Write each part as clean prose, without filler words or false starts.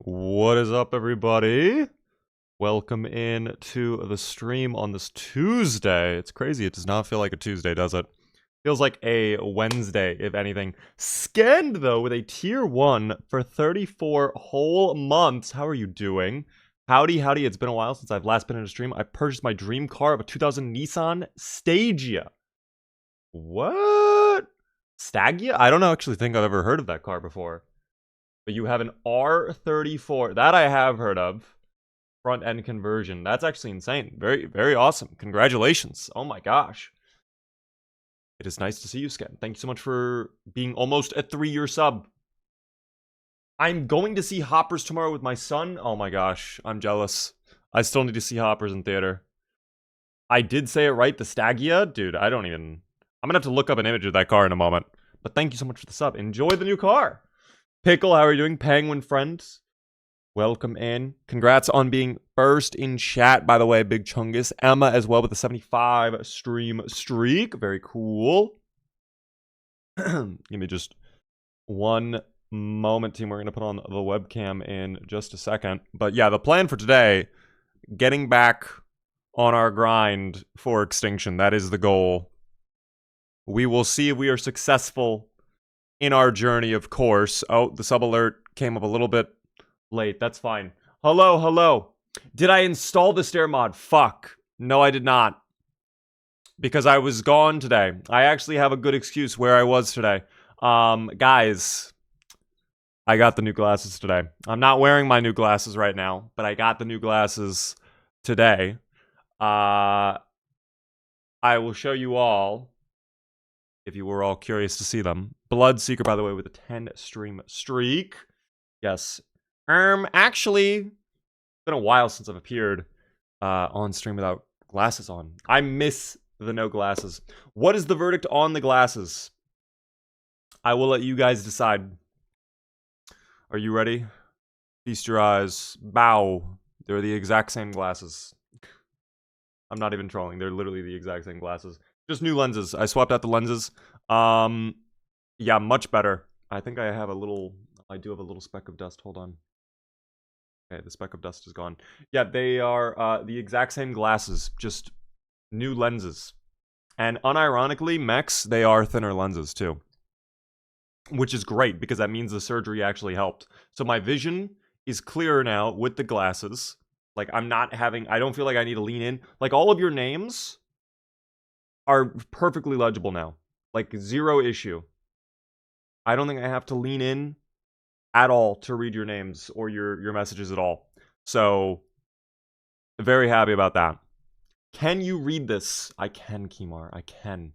What is up, everybody? Welcome in to the stream on this Tuesday. It's crazy. It does not feel like a Tuesday, does it? Feels like a Wednesday, if anything. Scanned, though, with a tier 1 for 34 whole months. How are you doing? Howdy, howdy. It's been a while since I've last been in a stream. I purchased my dream car of a 2000 Nissan Stagia. What? Stagia? I don't actually think I've ever heard of that car before. But you have an R34. That I have heard of. Front end conversion. That's actually insane. Very, very awesome. Congratulations. Oh my gosh. It is nice to see you, Sken. Thank you so much for being almost a 3-year sub. I'm going to see Hoppers tomorrow with my son. Oh my gosh. I'm jealous. I still need to see Hoppers in theater. I did say it right. The Stagia? Dude, I don't even... I'm gonna have to look up an image of that car in a moment. But thank you so much for the sub. Enjoy the new car. Pickle, how are you doing? Penguin friends, welcome in. Congrats on being first in chat, by the way, Big Chungus. Emma as well with the 75 stream streak. Very cool. Give me just one moment, team. We're going to put on the webcam in just a second. But yeah, the plan for today, getting back on our grind for Extinction. That is the goal. We will see if we are successful in our journey, of course. Oh, the sub alert came up a little bit late. That's fine. Hello, hello. Did I install the stair mod? Fuck. No, I did not. Because I was gone today. I actually have a good excuse where I was today. Guys, I got the new glasses today. I'm not wearing my new glasses right now, but I got the new glasses today. I will show you all, if you were all curious to see them. Bloodseeker, by the way, with a 10 stream streak. Yes. Actually, it's been a while since I've appeared on stream without glasses on. I miss the no glasses. What is the verdict on the glasses? I will let you guys decide. Are you ready? Feast your eyes. Bow. They're the exact same glasses. I'm not even trolling. They're literally the exact same glasses. Just new lenses. I swapped out the lenses. Yeah, much better. I think I do have a little speck of dust. Hold on. Okay, the speck of dust is gone. Yeah, they are the exact same glasses, just new lenses. And unironically, mechs, they are thinner lenses too. Which is great, because that means the surgery actually helped. So my vision is clearer now with the glasses. Like, I don't feel like I need to lean in. Like, all of your names are perfectly legible now. Like, zero issue. I don't think I have to lean in at all to read your names or your messages at all. So, very happy about that. Can you read this? I can, Kimar. I can.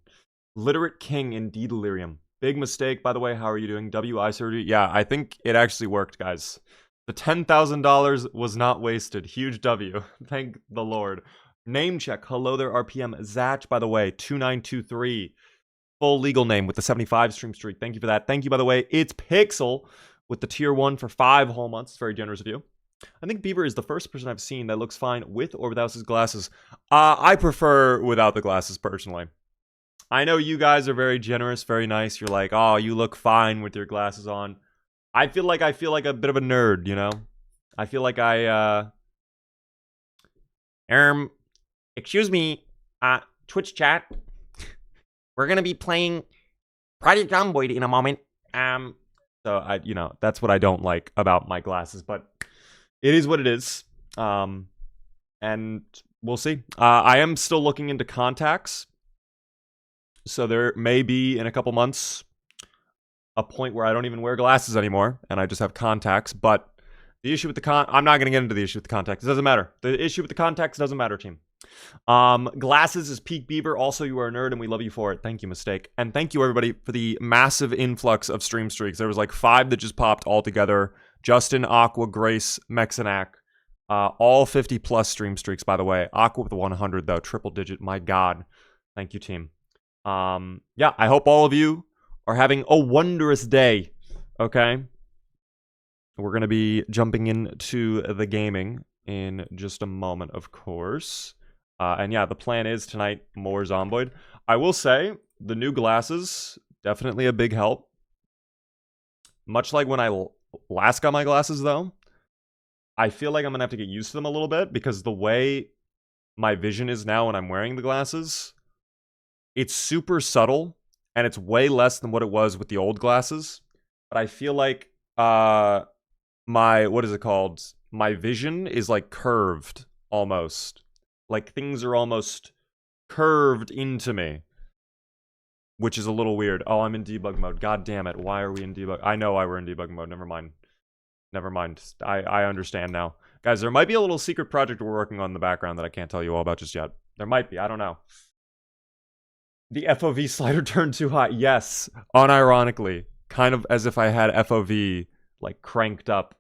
Literate King in D Delirium. Big mistake, by the way. How are you doing? WI surgery? Yeah, I think it actually worked, guys. The $10,000 was not wasted. Huge W. Thank the Lord. Name check. Hello there, RPM. Zach, by the way, 2923. Full legal name with the 75 stream streak. Thank you for that. Thank you, by the way. It's Pixel with the tier 1 for 5 whole months. It's very generous of you. I think Beaver is the first person I've seen that looks fine with or without his glasses. I prefer without the glasses, personally. I know you guys are very generous, very nice. You're like, oh, you look fine with your glasses on. I feel like a bit of a nerd, you know? I feel like excuse me, Twitch chat. We're gonna be playing Project Zomboid in a moment. So that's what I don't like about my glasses, but it is what it is. And we'll see. I am still looking into contacts. So there may be, in a couple months, a point where I don't even wear glasses anymore, and I just have contacts, but the issue with I'm not going to get into the issue with the contacts. It doesn't matter. The issue with the contacts doesn't matter, team. Glasses is Peak Beaver. Also, you are a nerd, and we love you for it. Thank you, Mistake. And thank you, everybody, for the massive influx of stream streaks. There was like 5 that just popped all together. Justin, Aqua, Grace, Mexanac. All 50-plus stream streaks, by the way. Aqua with 100, though. Triple digit. My God. Thank you, team. Yeah, I hope all of you are having a wondrous day. Okay? We're going to be jumping into the gaming in just a moment, of course. And yeah, the plan is tonight, more Zomboid. I will say, the new glasses, definitely a big help. Much like when I last got my glasses, though, I feel like I'm gonna have to get used to them a little bit because the way my vision is now when I'm wearing the glasses, it's super subtle and it's way less than what it was with the old glasses. But I feel like my what is it called? My vision is like curved almost. Like things are almost curved into me, which is a little weird. Oh, I'm in debug mode. God damn it. Why are we in debug? I know why we're in debug mode. Never mind. Never mind. I understand now. Guys, there might be a little secret project we're working on in the background that I can't tell you all about just yet. There might be. I don't know. The FOV slider turned too hot. Yes. Unironically. Kind of as if I had FOV, like, cranked up.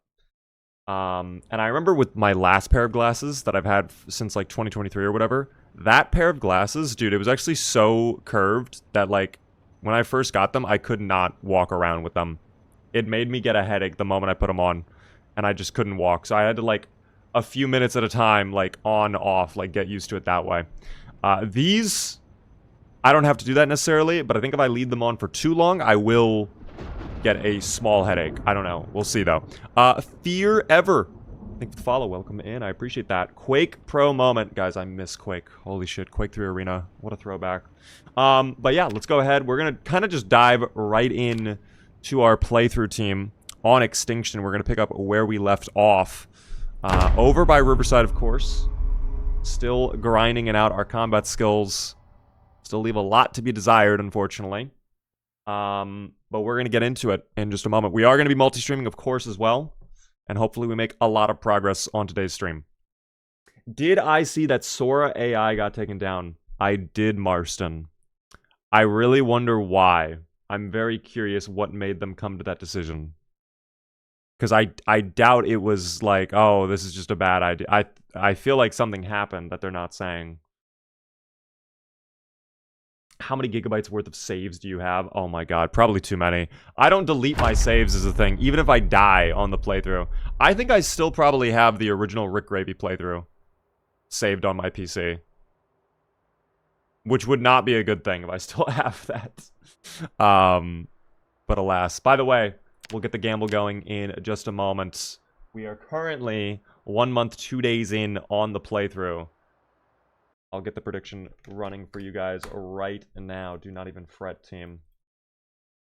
And I remember with my last pair of glasses that I've had since, like, 2023 or whatever, that pair of glasses, dude, it was actually so curved that, like, when I first got them, I could not walk around with them. It made me get a headache the moment I put them on, and I just couldn't walk. So I had to, like, a few minutes at a time, like, on, off, like, get used to it that way. These, I don't have to do that necessarily, but I think if I leave them on for too long, I will get a small headache. I don't know. We'll see, though. Fear Ever. Thanks for the follow. Welcome in. I appreciate that. Quake Pro moment. Guys, I miss Quake. Holy shit. Quake 3 Arena. What a throwback. But yeah, let's go ahead. We're going to kind of just dive right in to our playthrough team on Extinction. We're going to pick up where we left off. Over by Riverside, of course. Still grinding it out our combat skills. Still leave a lot to be desired, unfortunately. But we're going to get into it in just a moment. We are going to be multi-streaming, of course, as well. And hopefully we make a lot of progress on today's stream. Did I see that Sora AI got taken down? I did, Marston. I really wonder why. I'm very curious what made them come to that decision. Because I doubt it was like, oh, this is just a bad idea. I feel like something happened that they're not saying. How many gigabytes worth of saves do you have? Oh my god, probably too many. I don't delete my saves as a thing, even if I die on the playthrough. I think I still probably have the original Rick Gravy playthrough saved on my PC. Which would not be a good thing if I still have that. But alas. By the way, we'll get the gamble going in just a moment. We are currently 1 month, 2 days in on the playthrough. I'll get the prediction running for you guys right now. Do not even fret, team.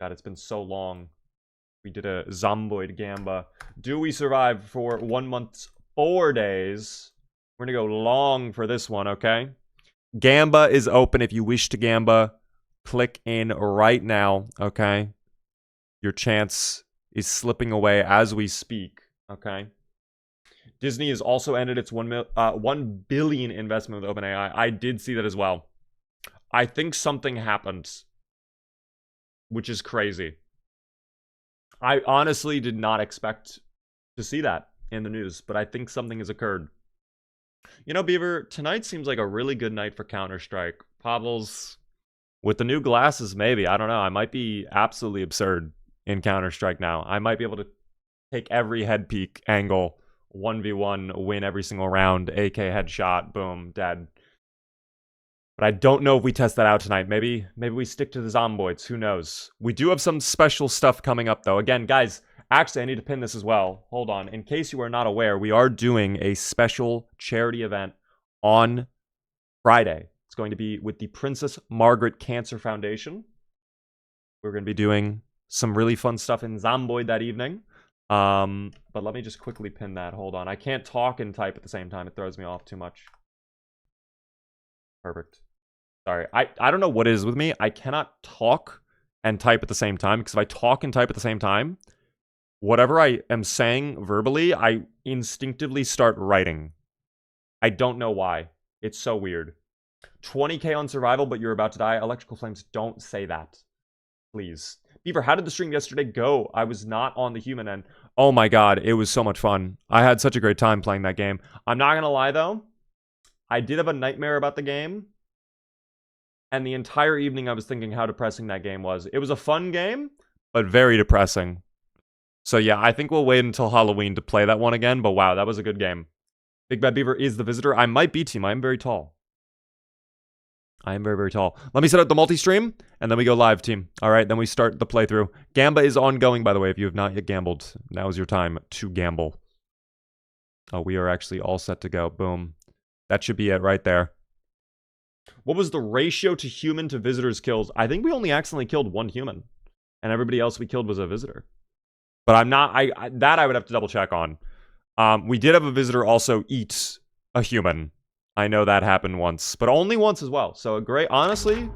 God, it's been so long. We did a Zomboid Gamba. Do we survive for 1 month, 4 days? We're going to go long for this one, okay? Gamba is open if you wish to Gamba. Click in right now, okay? Your chance is slipping away as we speak, okay? Disney has also ended its $1 billion investment with OpenAI. I did see that as well. I think something happened, which is crazy. I honestly did not expect to see that in the news, but I think something has occurred. You know, Beaver, tonight seems like a really good night for Counter-Strike. Pavel's, with the new glasses, maybe. I don't know. I might be absolutely absurd in Counter-Strike now. I might be able to take every head peek angle, 1v1, win every single round, AK headshot, boom, dead. But I don't know if we test that out tonight. Maybe we stick to the Zomboids. Who knows? We do have some special stuff coming up, though. Again, guys, actually, I need to pin this as well. Hold on. In case you are not aware, we are doing a special charity event on Friday. It's going to be with the Princess Margaret Cancer Foundation. We're going to be doing some really fun stuff in Zomboid that evening. But let me just quickly pin that. Hold on. I can't talk and type at the same time. It throws me off too much. Perfect. Sorry. I don't know what it is with me. I cannot talk and type at the same time, because if I talk and type at the same time, whatever I am saying verbally, I instinctively start writing. I don't know why. It's so weird. 20k on survival, but you're about to die. Electrical Flames, don't say that. Please. Beaver, how did the stream yesterday go? I was not on the human end. Oh my god, it was so much fun. I had such a great time playing that game. I'm not gonna lie, though. I did have a nightmare about the game. And the entire evening I was thinking how depressing that game was. It was a fun game, but very depressing. So yeah, I think we'll wait until Halloween to play that one again. But wow, that was a good game. Big Bad Beaver is the visitor. I might be team. I am very tall. I am very, very tall. Let me set up the multi-stream, and then we go live, team. All right, then we start the playthrough. Gamba is ongoing, by the way. If you have not yet gambled, now is your time to gamble. Oh, we are actually all set to go. Boom. That should be it right there. What was the ratio to human to visitors kills? I think we only accidentally killed 1 human. And everybody else we killed was a visitor. But I'm not... that I would have to double check on. We did have a visitor also eat a human. I know that happened once. But only once as well. So a great... Honestly,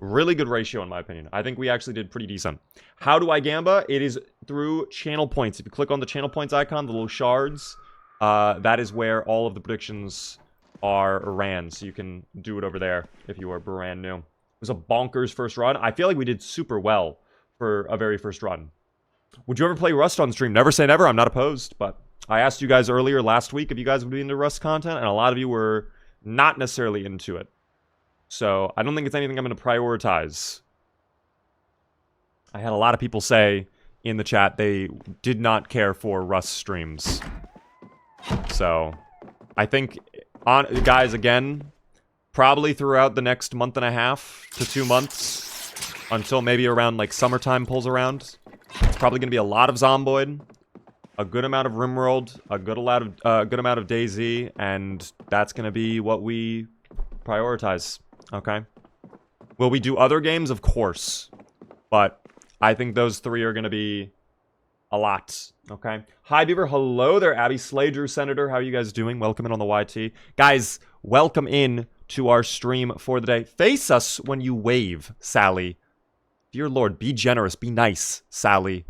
really good ratio in my opinion. I think we actually did pretty decent. How do I gamba? It is through channel points. If you click on the channel points icon, the little shards, that is where all of the predictions are ran. So you can do it over there if you are brand new. It was a bonkers first run. I feel like we did super well for a very first run. Would you ever play Rust on stream? Never say never. I'm not opposed, but I asked you guys earlier last week if you guys would be into Rust content, and a lot of you were not necessarily into it. So I don't think it's anything I'm going to prioritize. I had a lot of people say in the chat they did not care for Rust streams. So I think, guys, again, probably throughout the next month and a half to 2 months, until maybe around like summertime pulls around, it's probably going to be a lot of Zomboid, a good amount of Rimworld, a good amount of DayZ, and that's going to be what we prioritize. Okay. Will we do other games? Of course. But I think those 3 are going to be a lot. Okay. Hi, Beaver. Hello there, Abby Slager, Senator. How are you guys doing? Welcome in on the YT. Guys, welcome in to our stream for the day. Face us when you wave, Sally. Dear Lord, be generous. Be nice, Sally.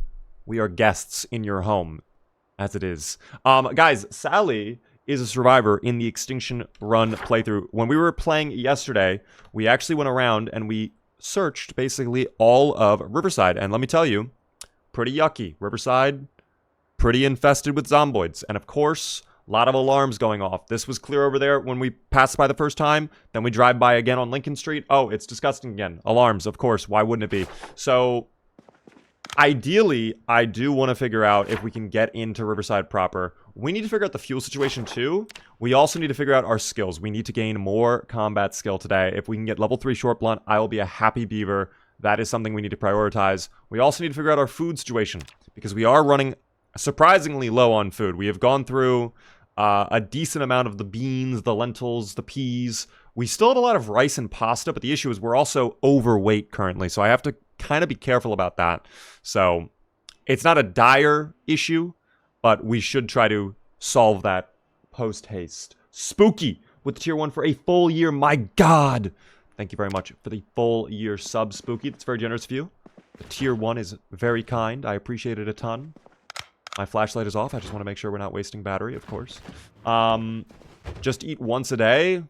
We are guests in your home, as it is. Guys, Sally is a survivor in the Extinction Run playthrough. When we were playing yesterday, we actually went around and we searched basically all of Riverside. And let me tell you, pretty yucky. Riverside, pretty infested with Zomboids. And of course, a lot of alarms going off. This was clear over there when we passed by the first time. Then we drive by again on Lincoln Street. Oh, it's disgusting again. Alarms, of course. Why wouldn't it be? So ideally, I do want to figure out if we can get into Riverside proper. We need to figure out the fuel situation too. We also need to figure out our skills. We need to gain more combat skill today. If we can get level 3 short blunt, I will be a happy beaver. That is something we need to prioritize. We also need to figure out our food situation because we are running surprisingly low on food. We have gone through a decent amount of the beans, the lentils, the peas. We still have a lot of rice and pasta, but the issue is we're also overweight currently. So I have to kind of be careful about that. So it's not a dire issue, but we should try to solve that post-haste. Spooky with the tier 1 for a full year. My God. Thank you very much for the full year sub, Spooky. That's very generous of you. The tier 1 is very kind. I appreciate it a ton. My flashlight is off. I just want to make sure we're not wasting battery, of course. Just eat once a day.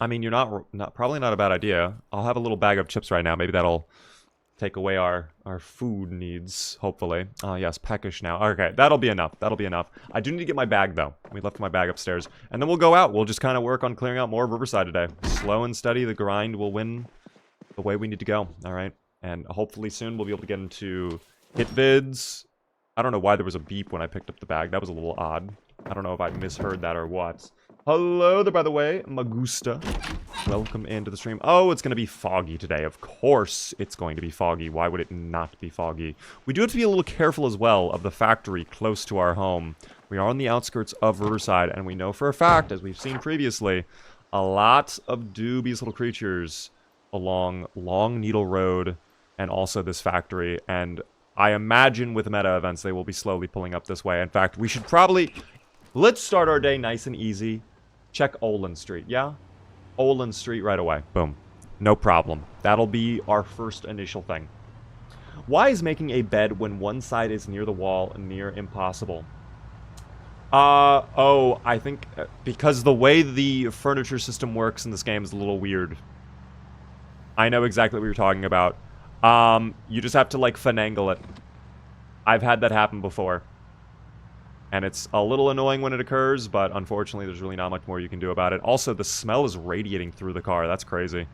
I mean, you're probably not a bad idea. I'll have a little bag of chips right now. Maybe that'll take away our food needs, hopefully. Yes, peckish now. Okay, that'll be enough. That'll be enough. I do need to get my bag, though. We left my bag upstairs. And then we'll go out. We'll just kind of work on clearing out more of Riverside today. Slow and steady, the grind will win the way we need to go. All right? And hopefully soon we'll be able to get into hit vids. I don't know why there was a beep when I picked up the bag. That was a little odd. I don't know if I misheard that or what. Hello there, by the way, Magusta. Welcome into the stream. Oh, it's going to be foggy today. Of course it's going to be foggy. Why would it not be foggy? We do have to be a little careful as well of the factory close to our home. We are on the outskirts of Riverside, and we know for a fact, as we've seen previously, a lot of dubious little creatures along Long Needle Road and also this factory. And I imagine with meta events, they will be slowly pulling up this way. In fact, we should probably... Let's start our day nice and easy. Check Olin Street, yeah? Olin Street right away. Boom. No problem. That'll be our first initial thing. Why is making a bed when one side is near the wall near impossible? Oh, I think because the way the furniture system works in this game is a little weird. I know exactly what you're talking about. You just have to, like, finagle it. I've had that happen before. And it's a little annoying when it occurs, but unfortunately there's really not much more you can do about it. Also, the smell is radiating through the car. That's crazy.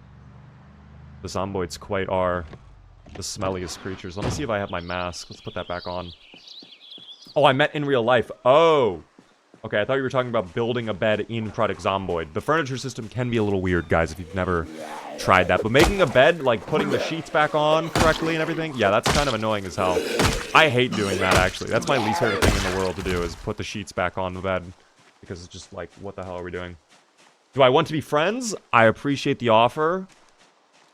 The Zomboids quite are the smelliest creatures. Let me see if I have my mask. Let's put that back on. Oh, I meant in real life. Oh. Okay, I thought you were talking about building a bed in Project Zomboid. The furniture system can be a little weird, guys, if you've never tried that. But making a bed, like putting the sheets back on correctly and everything, yeah, that's kind of annoying as hell. I hate doing that, actually. That's my least favorite thing in the world to do, is put the sheets back on the bed. Because it's just like, what the hell are we doing? Do I want to be friends? I appreciate the offer.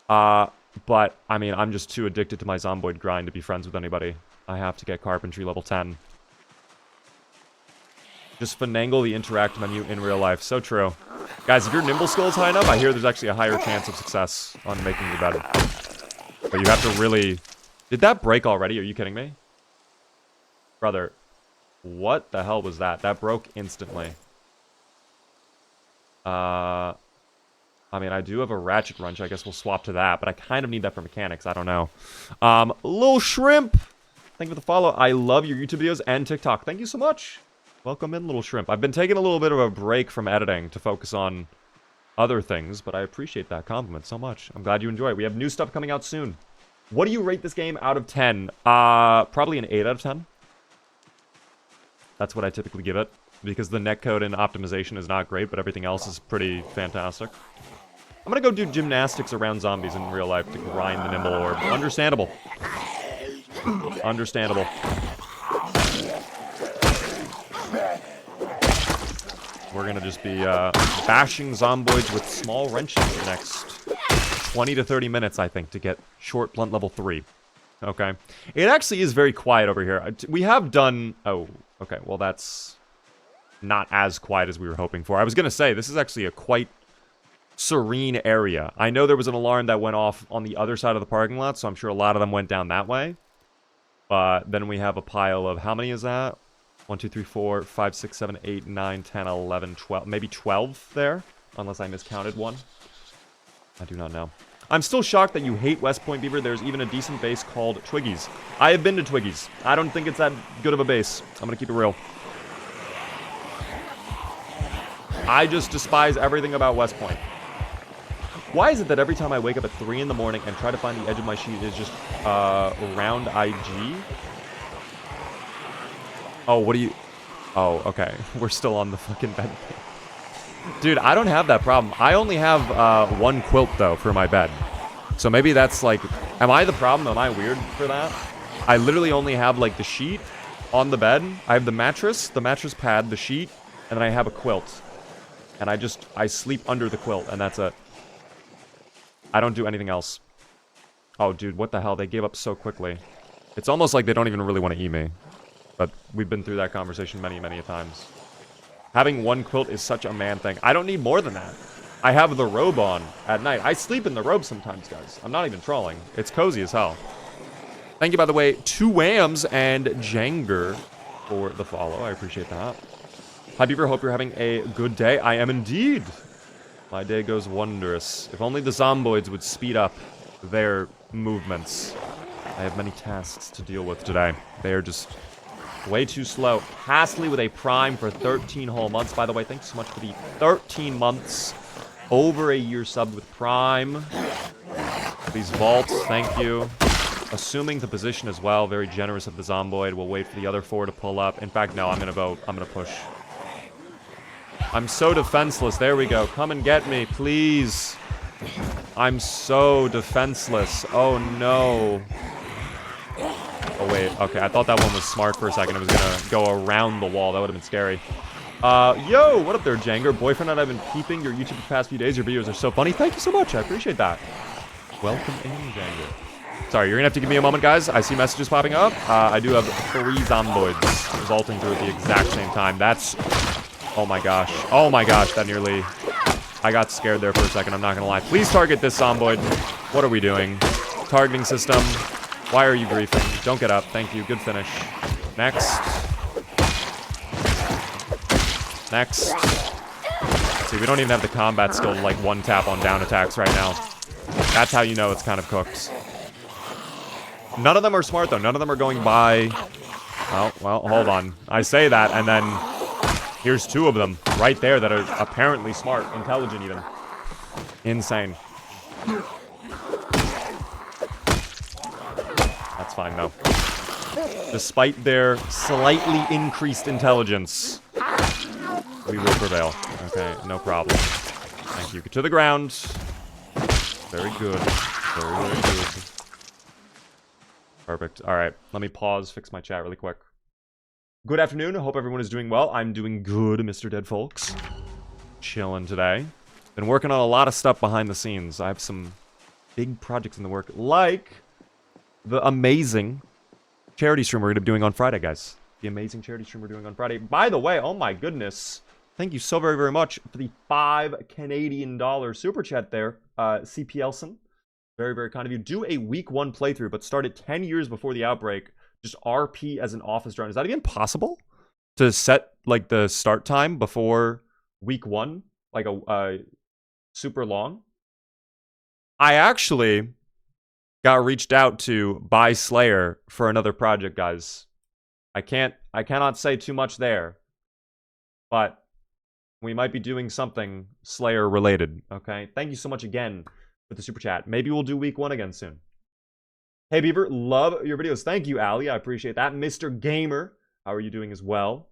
But, I mean, I'm just too addicted to my Zomboid grind to be friends with anybody. I have to get carpentry level 10. Just finagle the interact menu in real life. So true. Guys, if your nimble skill is high enough, I hear there's actually a higher chance of success on making your bed. But you have to really... Did that break already? Are you kidding me? Brother, what the hell was that? That broke instantly. I mean, I do have a ratchet wrench. I guess we'll swap to that. But I kind of need that for mechanics. I don't know. Lil Shrimp! Thank you for the follow. I love your YouTube videos and TikTok. Thank you so much. Welcome in, Little Shrimp. I've been taking a little bit of a break from editing to focus on other things, but I appreciate that compliment so much. I'm glad you enjoy it. We have new stuff coming out soon. What do you rate this game out of 10? Probably an 8 out of 10. That's what I typically give it, because the netcode and optimization is not great, but everything else is pretty fantastic. I'm gonna go do gymnastics around zombies in real life to grind the nimble orb. Understandable. Understandable. We're gonna just be bashing Zomboids with small wrenches for the next 20 to 30 minutes, I think, to get short blunt level 3. Okay. It actually is very quiet over here. We have done... Oh, okay. Well, that's not as quiet as we were hoping for. I was gonna say, this is actually a quite serene area. I know there was an alarm that went off on the other side of the parking lot, so I'm sure a lot of them went down that way. But then we have a pile of... How many is that? 1, 2, 3, 4, 5, 6, 7, 8, 9, 10, 11, 12. Maybe 12 there, unless I miscounted one. I do not know. I'm still shocked that you hate West Point Beaver. There's even a decent base called Twiggies. I have been to Twiggies. I don't think it's that good of a base. I'm gonna keep it real. I just despise everything about West Point. Why is it that every time I wake up at 3 in the morning and try to find the edge of my sheet is just round IG? Oh, what do you... Oh, okay. We're still on the fucking bed. Dude, I don't have that problem. I only have one quilt, though, for my bed. So maybe that's, like... Am I the problem? Am I weird for that? I literally only have, like, the sheet on the bed. I have the mattress pad, the sheet, and then I have a quilt. And I sleep under the quilt, and that's it. I don't do anything else. Oh, dude, what the hell? They gave up so quickly. It's almost like they don't even really want to eat me. But we've been through that conversation many, many times. Having one quilt is such a man thing. I don't need more than that. I have the robe on at night. I sleep in the robe sometimes, guys. I'm not even trolling. It's cozy as hell. Thank you, by the way, 2 Whams and Janger for the follow. I appreciate that. Hi, Beaver. Hope you're having a good day. I am indeed. My day goes wondrous. If only the Zomboids would speed up their movements. I have many tasks to deal with today. They are just... way too slow. Hastly with a prime for 13 whole months. By the way, thanks so much for the 13 months. Over a year subbed with prime. These vaults, thank you. Assuming the position as well. Very generous of the Zomboid. We'll wait for the other 4 to pull up. In fact, no, I'm going to vote. I'm going to push. I'm so defenseless. There we go. Come and get me, please. I'm so defenseless. Oh, no. Oh, wait. Okay, I thought that one was smart for a second. It was going to go around the wall. That would have been scary. Yo, what up there, Janger? Boyfriend and I've been peeping your YouTube the past few days. Your videos are so funny. Thank you so much. I appreciate that. Welcome in, Janger. Sorry, you're going to have to give me a moment, guys. I see messages popping up. I do have 3 Zomboids resulting through at the exact same time. That's... Oh, my gosh. Oh, my gosh. That nearly... I got scared there for a second. I'm not going to lie. Please target this Zomboid. What are we doing? Targeting system. Why are you griefing? Don't get up. Thank you. Good finish. Next. Next. See, we don't even have the combat skill to, like, one tap on down attacks right now. That's how you know it's kind of cooked. None of them are smart, though. None of them are going by... Oh, well, hold on. I say that, and then... Here's 2 of them right there that are apparently smart. Intelligent, even. Insane. That's fine, though. Despite their slightly increased intelligence, We will prevail. Okay, no problem. Thank you. Get to the ground. Very good. Very, very good. Perfect. Alright, let me pause, fix my chat really quick. Good afternoon. I hope everyone is doing well. I'm doing good, Mr. Dead Folks. Chilling today. Been working on a lot of stuff behind the scenes. I have some big projects in the work, like the amazing charity stream we're going to be doing on Friday, guys. The amazing charity stream we're doing on Friday. By the way, oh my goodness. Thank you so very, very much for the $5 Canadian super chat there, CP Elson. Very, very kind of you. Do a week 1 playthrough, but start it 10 years before the outbreak. Just RP as an office drone. Is that even possible? To set, like, the start time before week 1? Like, super long? I actually got reached out to by Slayer for another project, guys. I cannot say too much there. But we might be doing something Slayer related, okay? Thank you so much again with the super chat. Maybe we'll do week 1 again soon. Hey Beaver, love your videos. Thank you, Ali. I appreciate that. Mr. Gamer, how are you doing as well?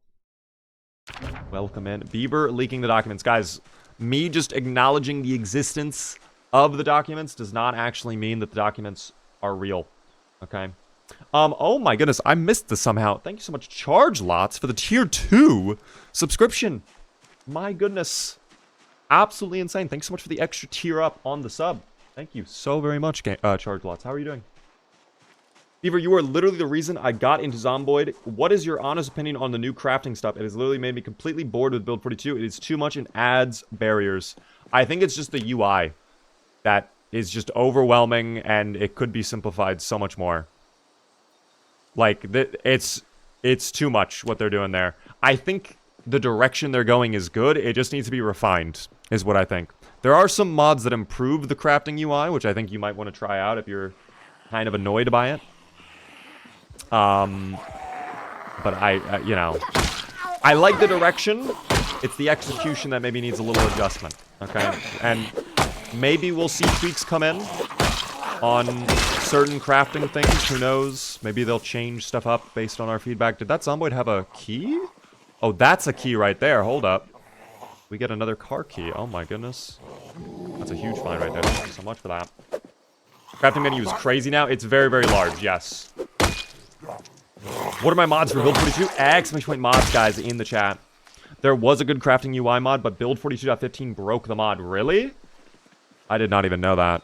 Welcome in. Beaver leaking the documents. Guys, me just acknowledging the existence of the documents does not actually mean that the documents are real. Okay? Oh my goodness, I missed this somehow. Thank you so much, Charge Lots, for the tier 2 subscription. My goodness. Absolutely insane. Thanks so much for the extra tier up on the sub. Thank you so very much, Charge Lots. How are you doing? Beaver, you are literally the reason I got into Zomboid. What is your honest opinion on the new crafting stuff? It has literally made me completely bored with Build 42. It is too much and adds barriers. I think it's just the UI that is just overwhelming, and it could be simplified so much more. Like, it's too much what they're doing there. I think the direction they're going is good. It just needs to be refined, is what I think. There are some mods that improve the crafting UI, which I think you might want to try out if you're kind of annoyed by it. But you know, I like the direction. It's the execution that maybe needs a little adjustment, okay? And maybe we'll see tweaks come in on certain crafting things. Who knows? Maybe they'll change stuff up based on our feedback. Did that Zomboid have a key? Oh, that's a key right there. Hold up. We get another car key. Oh my goodness. That's a huge find right there. Thank you so much for that. Crafting menu is crazy now. It's very, very large, yes. What are my mods for Build 42? Exclamation point mods, guys, in the chat. There was a good crafting UI mod, but Build 42.15 broke the mod. Really? I did not even know that.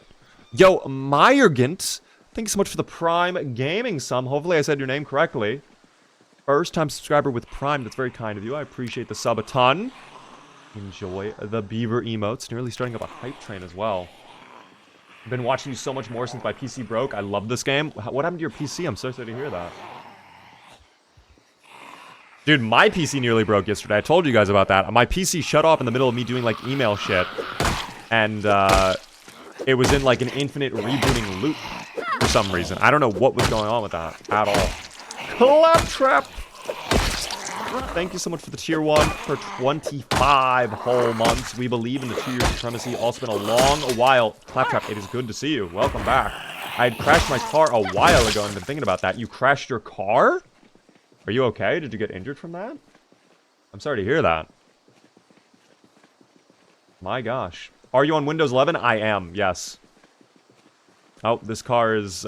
Yo, Meyergint, thank you so much for the Prime Gaming sum. Hopefully I said your name correctly. First time subscriber with Prime. That's very kind of you. I appreciate the sub a ton. Enjoy the Beaver emotes. Nearly starting up a hype train as well. I've been watching you so much more since my PC broke. I love this game. What happened to your PC? I'm so sorry to hear that. Dude, my PC nearly broke yesterday. I told you guys about that. My PC shut off in the middle of me doing, like, email shit. And, it was in, like, an infinite rebooting loop for some reason. I don't know what was going on with that at all. Claptrap! Thank you so much for the tier 1 for 25 whole months. We believe in the 2 years supremacy. Also been a long while. Claptrap, it is good to see you. Welcome back. I had crashed my car a while ago and been thinking about that. You crashed your car? Are you okay? Did you get injured from that? I'm sorry to hear that. My gosh. Are you on Windows 11? I am, yes. Oh, this car is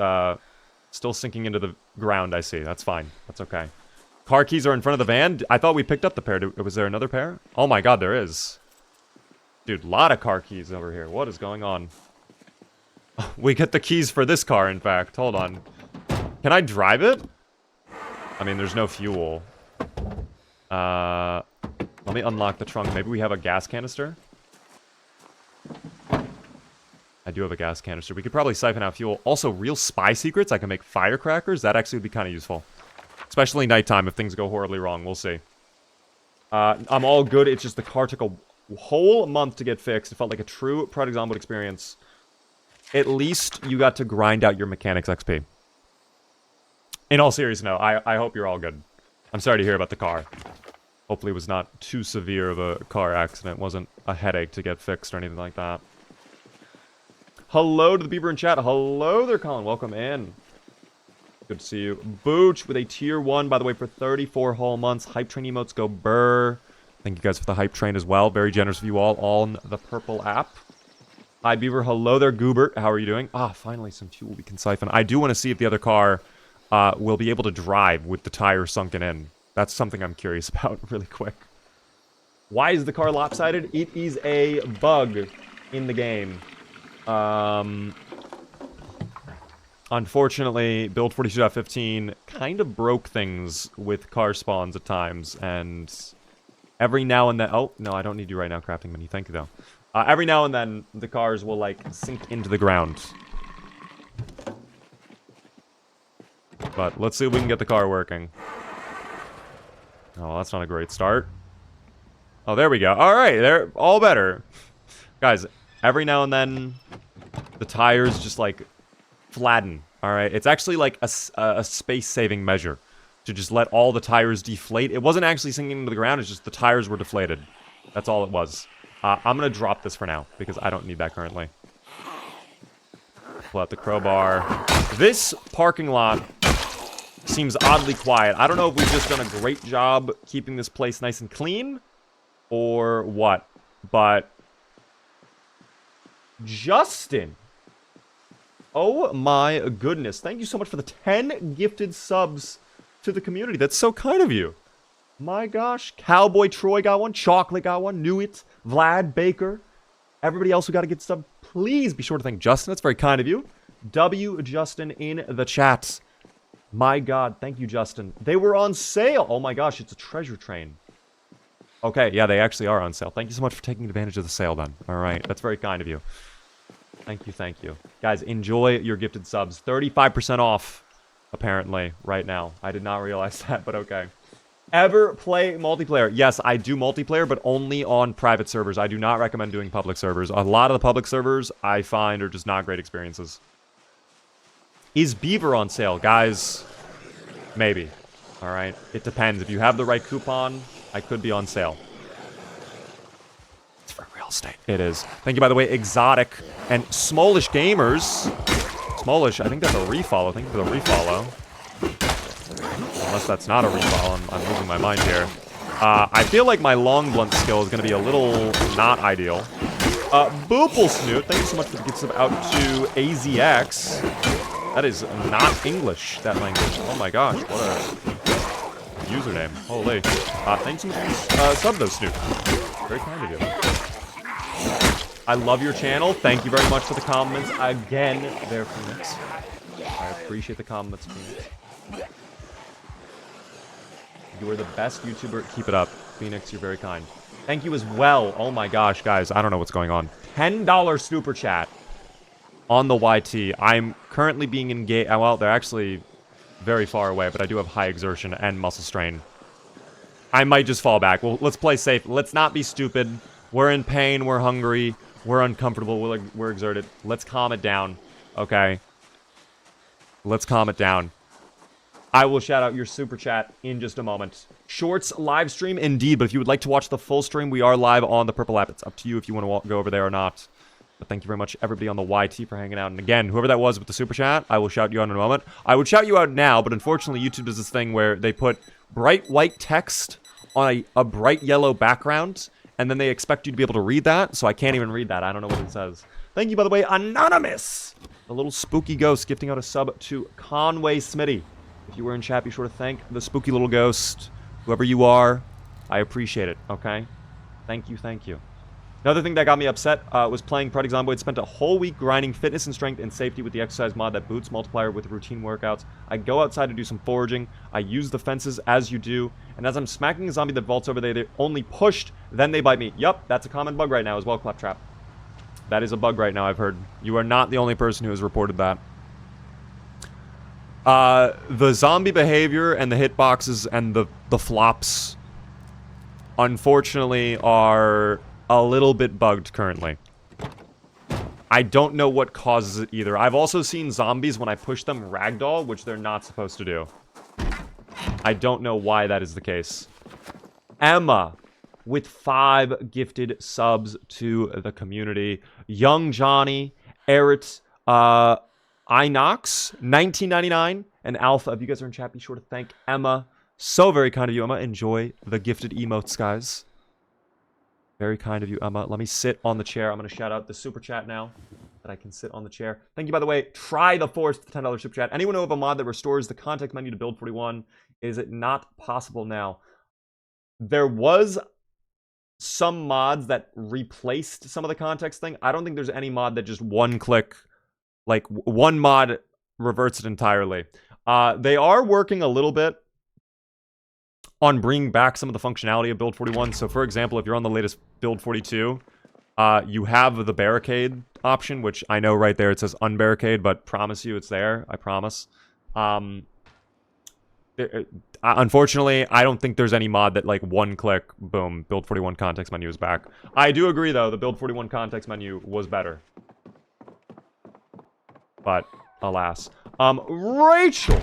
still sinking into the ground, I see. That's fine. That's okay. Car keys are in front of the van? I thought we picked up the pair. Was there another pair? Oh my god, there is. Dude, a lot of car keys over here. What is going on? We get the keys for this car, in fact. Hold on. Can I drive it? I mean, there's no fuel. Let me unlock the trunk. Maybe we have a gas canister? I do have a gas canister. We could probably siphon out fuel. Also, real spy secrets. I can make firecrackers. That actually would be kind of useful. Especially nighttime if things go horribly wrong. We'll see. I'm all good. It's just the car took a whole month to get fixed. It felt like a true Project Zomboid experience. At least you got to grind out your mechanics XP. In all seriousness, no. I hope you're all good. I'm sorry to hear about the car. Hopefully it was not too severe of a car accident. It wasn't a headache to get fixed or anything like that. Hello to the Beaver in chat. Hello there, Colin. Welcome in. Good to see you. Booch with a tier 1, by the way, for 34 whole months. Hype train emotes go burr. Thank you guys for the hype train as well. Very generous of you all on the purple app. Hi, Beaver. Hello there, Goobert. How are you doing? Ah, finally some fuel we can siphon. I do want to see if the other car will be able to drive with the tire sunken in. That's something I'm curious about really quick. Why is the car lopsided? It is a bug in the game. Unfortunately, build 42.15 kind of broke things with car spawns at times, and every now and then... Oh, no, I don't need you right now, crafting menu. Thank you, though. Every now and then, the cars will, like, sink into the ground. But let's see if we can get the car working. Oh, that's not a great start. Oh, there we go. All right, they're all better. Guys, every now and then, the tires just, like, flatten. All right, it's actually, like, a space-saving measure to just let all the tires deflate. It wasn't actually sinking into the ground. It's just the tires were deflated. That's all it was. I'm going to drop this for now, because I don't need that currently. Pull out the crowbar. This parking lot seems oddly quiet. I don't know if we've just done a great job keeping this place nice and clean, or what, but... Justin! Oh my goodness. Thank you so much for the 10 gifted subs to the community. That's so kind of you. My gosh. Cowboy Troy got one. Chocolate got one. Knew it. Vlad, Baker. Everybody else who got a gift sub, please be sure to thank Justin. That's very kind of you. W. Justin in the chat. My god. Thank you, Justin. They were on sale. Oh my gosh. It's a treasure train. Okay. Yeah, they actually are on sale. Thank you so much for taking advantage of the sale then. All right. That's very kind of you. Thank you, thank you. Guys, enjoy your gifted subs. 35% off, apparently, right now. I did not realize that, but okay. Ever play multiplayer? Yes, I do multiplayer, but only on private servers. I do not recommend doing public servers. A lot of the public servers, I find, are just not great experiences. Is Beaver on sale? Guys, maybe. All right? It depends. If you have the right coupon, I could be on sale. Estate. It is. Thank you, by the way, Exotic and Smallish Gamers. Smallish, I think that's a refollow. Thank you for the refollow. Unless that's not a refollow, I'm losing my mind here. I feel like my long blunt skill is going to be a little not ideal. Boople Snoot, thank you so much for the gift sub out to AZX. That is not English, that language. Oh my gosh, what a username. Holy. Thanks so much. Sub though, Snoot. Very kind of you. I love your channel. Thank you very much for the compliments again there, Phoenix. I appreciate the compliments, Phoenix. You are the best YouTuber. Keep it up. Phoenix, you're very kind. Thank you as well. Oh my gosh, guys. I don't know what's going on. $10 super chat on the YT. I'm currently being engaged. Well, they're actually very far away, but I do have high exertion and muscle strain. I might just fall back. Well, let's play safe. Let's not be stupid. We're in pain. We're hungry. We're uncomfortable. We're exerted. Let's calm it down. Okay. Let's calm it down. I will shout out your super chat in just a moment. Shorts live stream, indeed. But if you would like to watch the full stream, we are live on the Purple app. It's up to you if you want to go over there or not. But thank you very much, everybody on the YT, for hanging out. And again, whoever that was with the super chat, I will shout you out in a moment. I would shout you out now, but unfortunately, YouTube does this thing where they put bright white text on a bright yellow background, and then they expect you to be able to read that, so I can't even read that. I don't know what it says. Thank you, by the way, Anonymous! The little spooky ghost gifting out a sub to Conway Smitty. If you were in chat, be sure to thank the spooky little ghost. Whoever you are, I appreciate it, okay? Thank you, thank you. Another thing that got me upset was playing Project Zomboid. Spent a whole week grinding fitness and strength and safety with the exercise mod that boosts multiplier with routine workouts. I go outside to do some foraging. I use the fences as you do. And as I'm smacking a zombie that vaults over there, they're only pushed, then they bite me. Yup, that's a common bug right now as well, Claptrap. That is a bug right now, I've heard. You are not the only person who has reported that. The zombie behavior and the hitboxes and the flops, unfortunately, are a little bit bugged currently. I don't know what causes it either. I've also seen zombies, when I push them, ragdoll, which they're not supposed to do. I don't know why that is the case. Emma, with 5 gifted subs to the community. Young Johnny, Erit, Inox, 1999, and Alpha. If you guys are in chat, be sure to thank Emma. So very kind of you, Emma. Enjoy the gifted emotes, guys. Very kind of you, Emma. Let me sit on the chair. I'm going to shout out the super chat now that I can sit on the chair. Thank you, by the way. Try the Force with the $10 super chat. Anyone know of a mod that restores the context menu to build 41? Is it not possible now? There was some mods that replaced some of the context thing. I don't think there's any mod that just one click, like one mod reverts it entirely. They are working a little bit on bringing back some of the functionality of build 41. So for example, if you're on the latest build 42, you have the barricade option, which I know right there it says unbarricade, but promise you it's there. I promise. Unfortunately, I don't think there's any mod that like one click, boom, build 41 context menu is back. I do agree though, the build 41 context menu was better. But alas. Rachel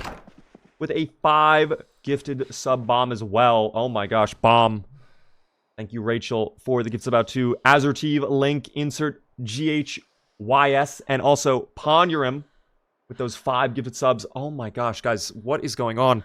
with a 5 gifted sub bomb as well. Oh my gosh, bomb. Thank you, Rachel, for the gifts about to Azertive, Link, insert GHYS, and also Ponurim with those 5 gifted subs. Oh my gosh, guys, what is going on?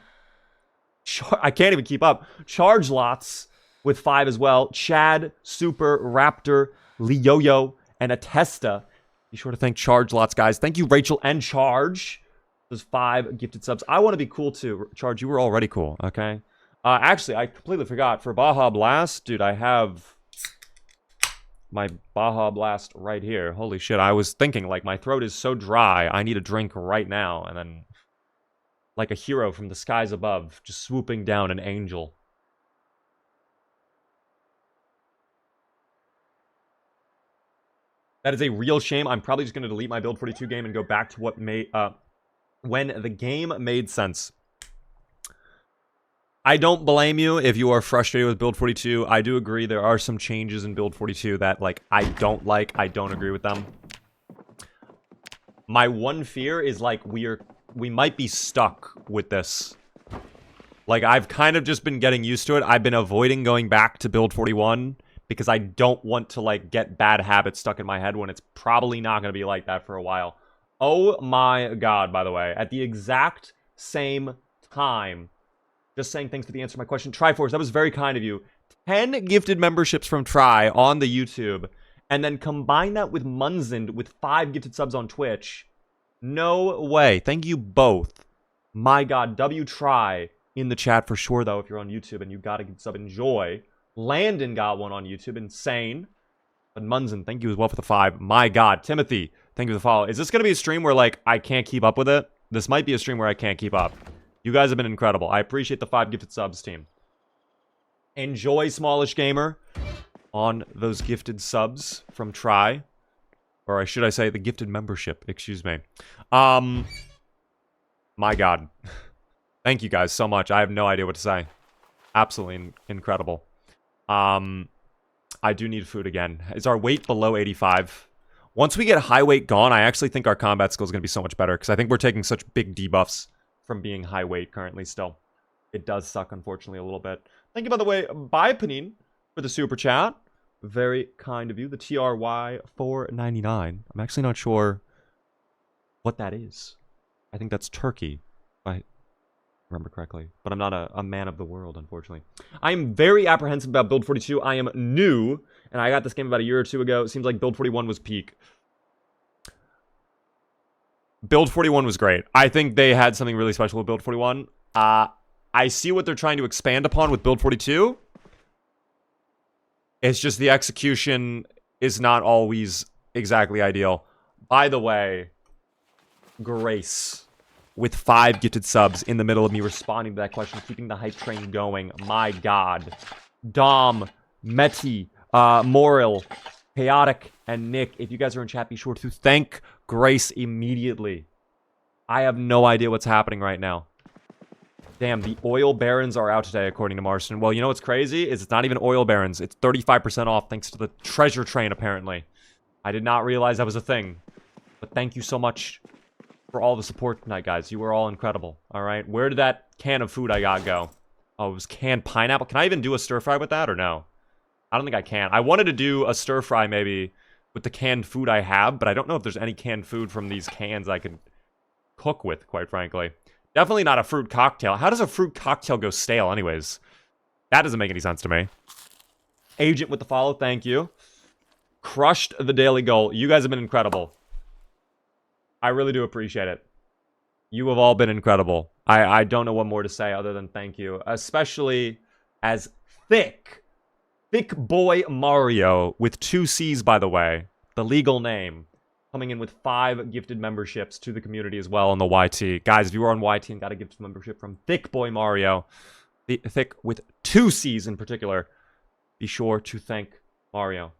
I can't even keep up. Charge Lots with 5 as well. Chad, Super, Raptor, Leoyo, and Atesta. Be sure to thank Charge Lots, guys. Thank you, Rachel and Charge. Those 5 gifted subs. I want to be cool too. Charge, you were already cool, okay? Actually, I completely forgot. For Baja Blast, dude, I have my Baja Blast right here. Holy shit, I was thinking, like, my throat is so dry, I need a drink right now. And then, like a hero from the skies above, just swooping down an angel. That is a real shame. I'm probably just going to delete my Build 42 game and go back to what made... when the game made sense. I don't blame you if you are frustrated with Build 42. I do agree there are some changes in Build 42 that, like, I don't like. I don't agree with them. My one fear is, like, we might be stuck with this. Like, I've kind of just been getting used to it. I've been avoiding going back to Build 41 because I don't want to, like, get bad habits stuck in my head when it's probably not going to be like that for a while. Oh my god, by the way. At the exact same time, just saying thanks for the answer to my question. Triforce, that was very kind of you. 10 gifted memberships from Tri on the YouTube, and then combine that with Munzend with 5 gifted subs on Twitch. No way. Thank you both. My god, W Tri in the chat for sure, though, if you're on YouTube and you got a good sub. Enjoy. Landon got one on YouTube. Insane. But Munzend, thank you as well for the 5. My god. Timothy, thank you for the follow. Is this going to be a stream where, like, I can't keep up with it? This might be a stream where I can't keep up. You guys have been incredible. I appreciate the 5 gifted subs, team. Enjoy, Smallish Gamer, on those gifted subs from Tri. Or should I say the gifted membership. Excuse me. My god. Thank you guys so much. I have no idea what to say. Absolutely incredible. I do need food again. Is our weight below 85? Once we get high weight gone, I actually think our combat skill is going to be so much better. Because I think we're taking such big debuffs from being high weight currently still. It does suck, unfortunately, a little bit. Thank you, by the way, bye, Panine, for the super chat. Very kind of you. The TRY 499. I'm actually not sure what that is. I think that's Turkey, if I remember correctly. But I'm not a man of the world, unfortunately. I am very apprehensive about Build 42. I am new, and I got this game about a year or two ago. It seems like Build 41 was peak. Build 41 was great. I think they had something really special with Build 41. I see what they're trying to expand upon with Build 42. It's just the execution is not always exactly ideal. By the way, Grace with 5 gifted subs in the middle of me responding to that question, keeping the hype train going. My god. Dom, Meti, Moril, Chaotic, and Nick, if you guys are in chat, be sure to thank Grace immediately. I have no idea what's happening right now. Damn, the oil barons are out today, according to Marston. Well, you know what's crazy? Is it's not even oil barons. It's 35% off thanks to the treasure train, apparently. I did not realize that was a thing. But thank you so much for all the support tonight, guys. You were all incredible, all right? Where did that can of food I got go? Oh, it was canned pineapple. Can I even do a stir fry with that or no? I don't think I can. I wanted to do a stir fry maybe with the canned food I have, but I don't know if there's any canned food from these cans I could cook with, quite frankly. Definitely not a fruit cocktail. How does a fruit cocktail go stale anyways? That doesn't make any sense to me. Agent with the follow, thank you. Crushed the daily goal. You guys have been incredible. I really do appreciate it. You have all been incredible. I don't know what more to say other than thank you. Especially as Thick Boy Mario, with 2 C's, by the way. The legal name. Coming in with 5 gifted memberships to the community as well on the YT. Guys, if you are on YT and got a gift membership from Thick Boy Mario, Thick with 2 C's in particular, be sure to thank Mario.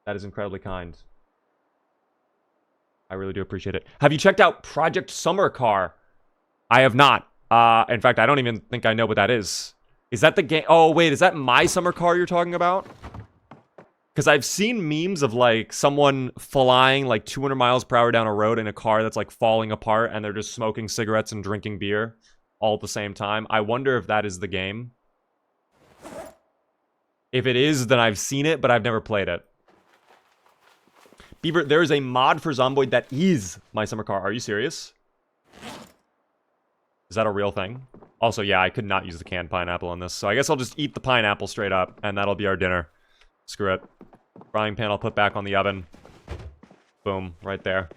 That is incredibly kind. I really do appreciate it. Have you checked out Project Summer Car? I have not. In fact, I don't even think I know what that is. Is that the game? Oh, wait, is that My Summer Car you're talking about? Because I've seen memes of, like, someone flying, like, 200 miles per hour down a road in a car that's, like, falling apart, and they're just smoking cigarettes and drinking beer all at the same time. I wonder if that is the game. If it is, then I've seen it, but I've never played it. Beaver, there is a mod for Zomboid that is My Summer Car. Are you serious? Is that a real thing? Also, yeah, I could not use the canned pineapple on this, so I guess I'll just eat the pineapple straight up, and that'll be our dinner. Screw it. Frying pan I'll put back on the oven. Boom, right there.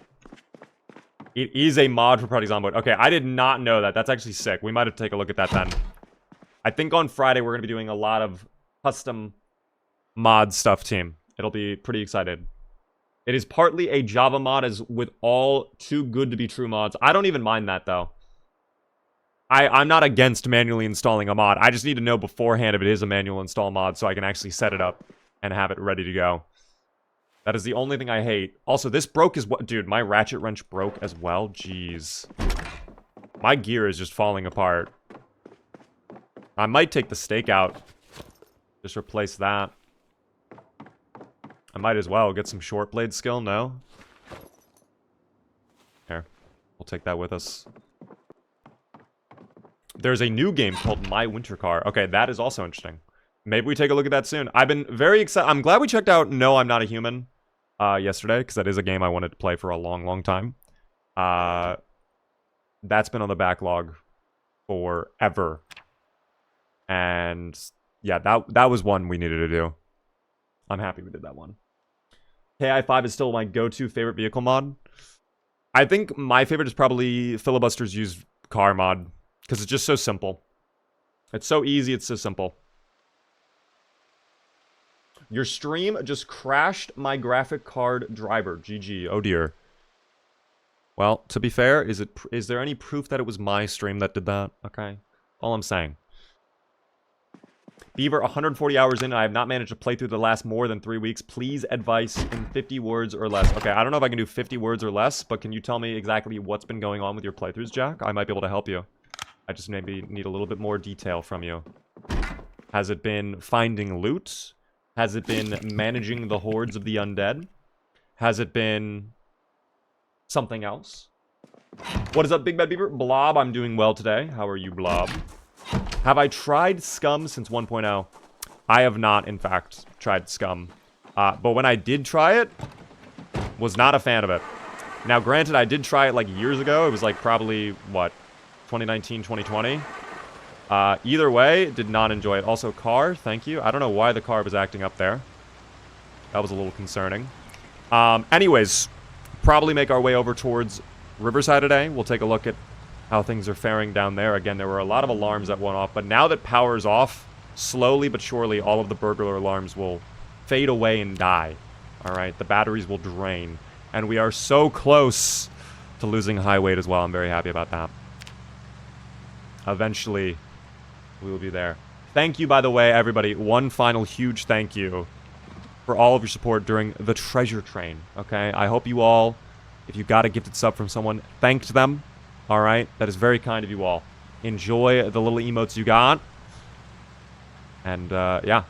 It is a mod for Project Zomboid. Okay, I did not know that. That's actually sick. We might have to take a look at that then. I think on Friday we're going to be doing a lot of custom mod stuff, team. It'll be pretty excited. It is partly a Java mod, as with all too good to be true mods. I don't even mind that, though. I'm not against manually installing a mod. I just need to know beforehand if it is a manual install mod so I can actually set it up and have it ready to go. That is the only thing I hate. Also, this broke as well. Dude, my ratchet wrench broke as well. Jeez. My gear is just falling apart. I might take the stake out. Just replace that. I might as well get some short blade skill, no? Here. We'll take that with us. There's a new game called My Winter Car. Okay, that is also interesting. Maybe we take a look at that soon. I've been very excited. I'm glad we checked out No, I'm Not a Human yesterday, because that is a game I wanted to play for a long, long time. That's been on the backlog forever. And yeah, that was one we needed to do. I'm happy we did that one. KI5 is still my go-to favorite vehicle mod. I think my favorite is probably Filibuster's used car mod, because it's just so simple. It's so easy, it's so simple. Your stream just crashed my graphic card driver. GG. Oh dear. Well, to be fair, is there any proof that it was my stream that did that? Okay. All I'm saying. Beaver, 140 hours in, I have not managed to play through the last more than 3 weeks. Please advice in 50 words or less. Okay, I don't know if I can do 50 words or less, but can you tell me exactly what's been going on with your playthroughs, Jack? I might be able to help you. I just maybe need a little bit more detail from you. Has it been finding loot? Has it been managing the hordes of the undead? Has it been something else? What is up, Big Bad Beaver? Blob, I'm doing well today. How are you, Blob? Have I tried Scum since 1.0? I have not, in fact, tried Scum. But when I did try it, was not a fan of it. Now, granted, I did try it like years ago. It was like probably, what, 2019, 2020? Either way, did not enjoy it. Also, car, thank you. I don't know why the car was acting up there. That was a little concerning. Anyways, probably make our way over towards Riverside today. We'll take a look at how things are faring down there. Again, there were a lot of alarms that went off, but now that power's off, slowly but surely, all of the burglar alarms will fade away and die. All right, the batteries will drain, and we are so close to losing high weight as well. I'm very happy about that. Eventually, we will be there. Thank you, by the way, everybody. One final huge thank you for all of your support during the treasure train, okay? I hope you all, if you got a gifted sub from someone, thanked them, all right? That is very kind of you all. Enjoy the little emotes you got. And, yeah,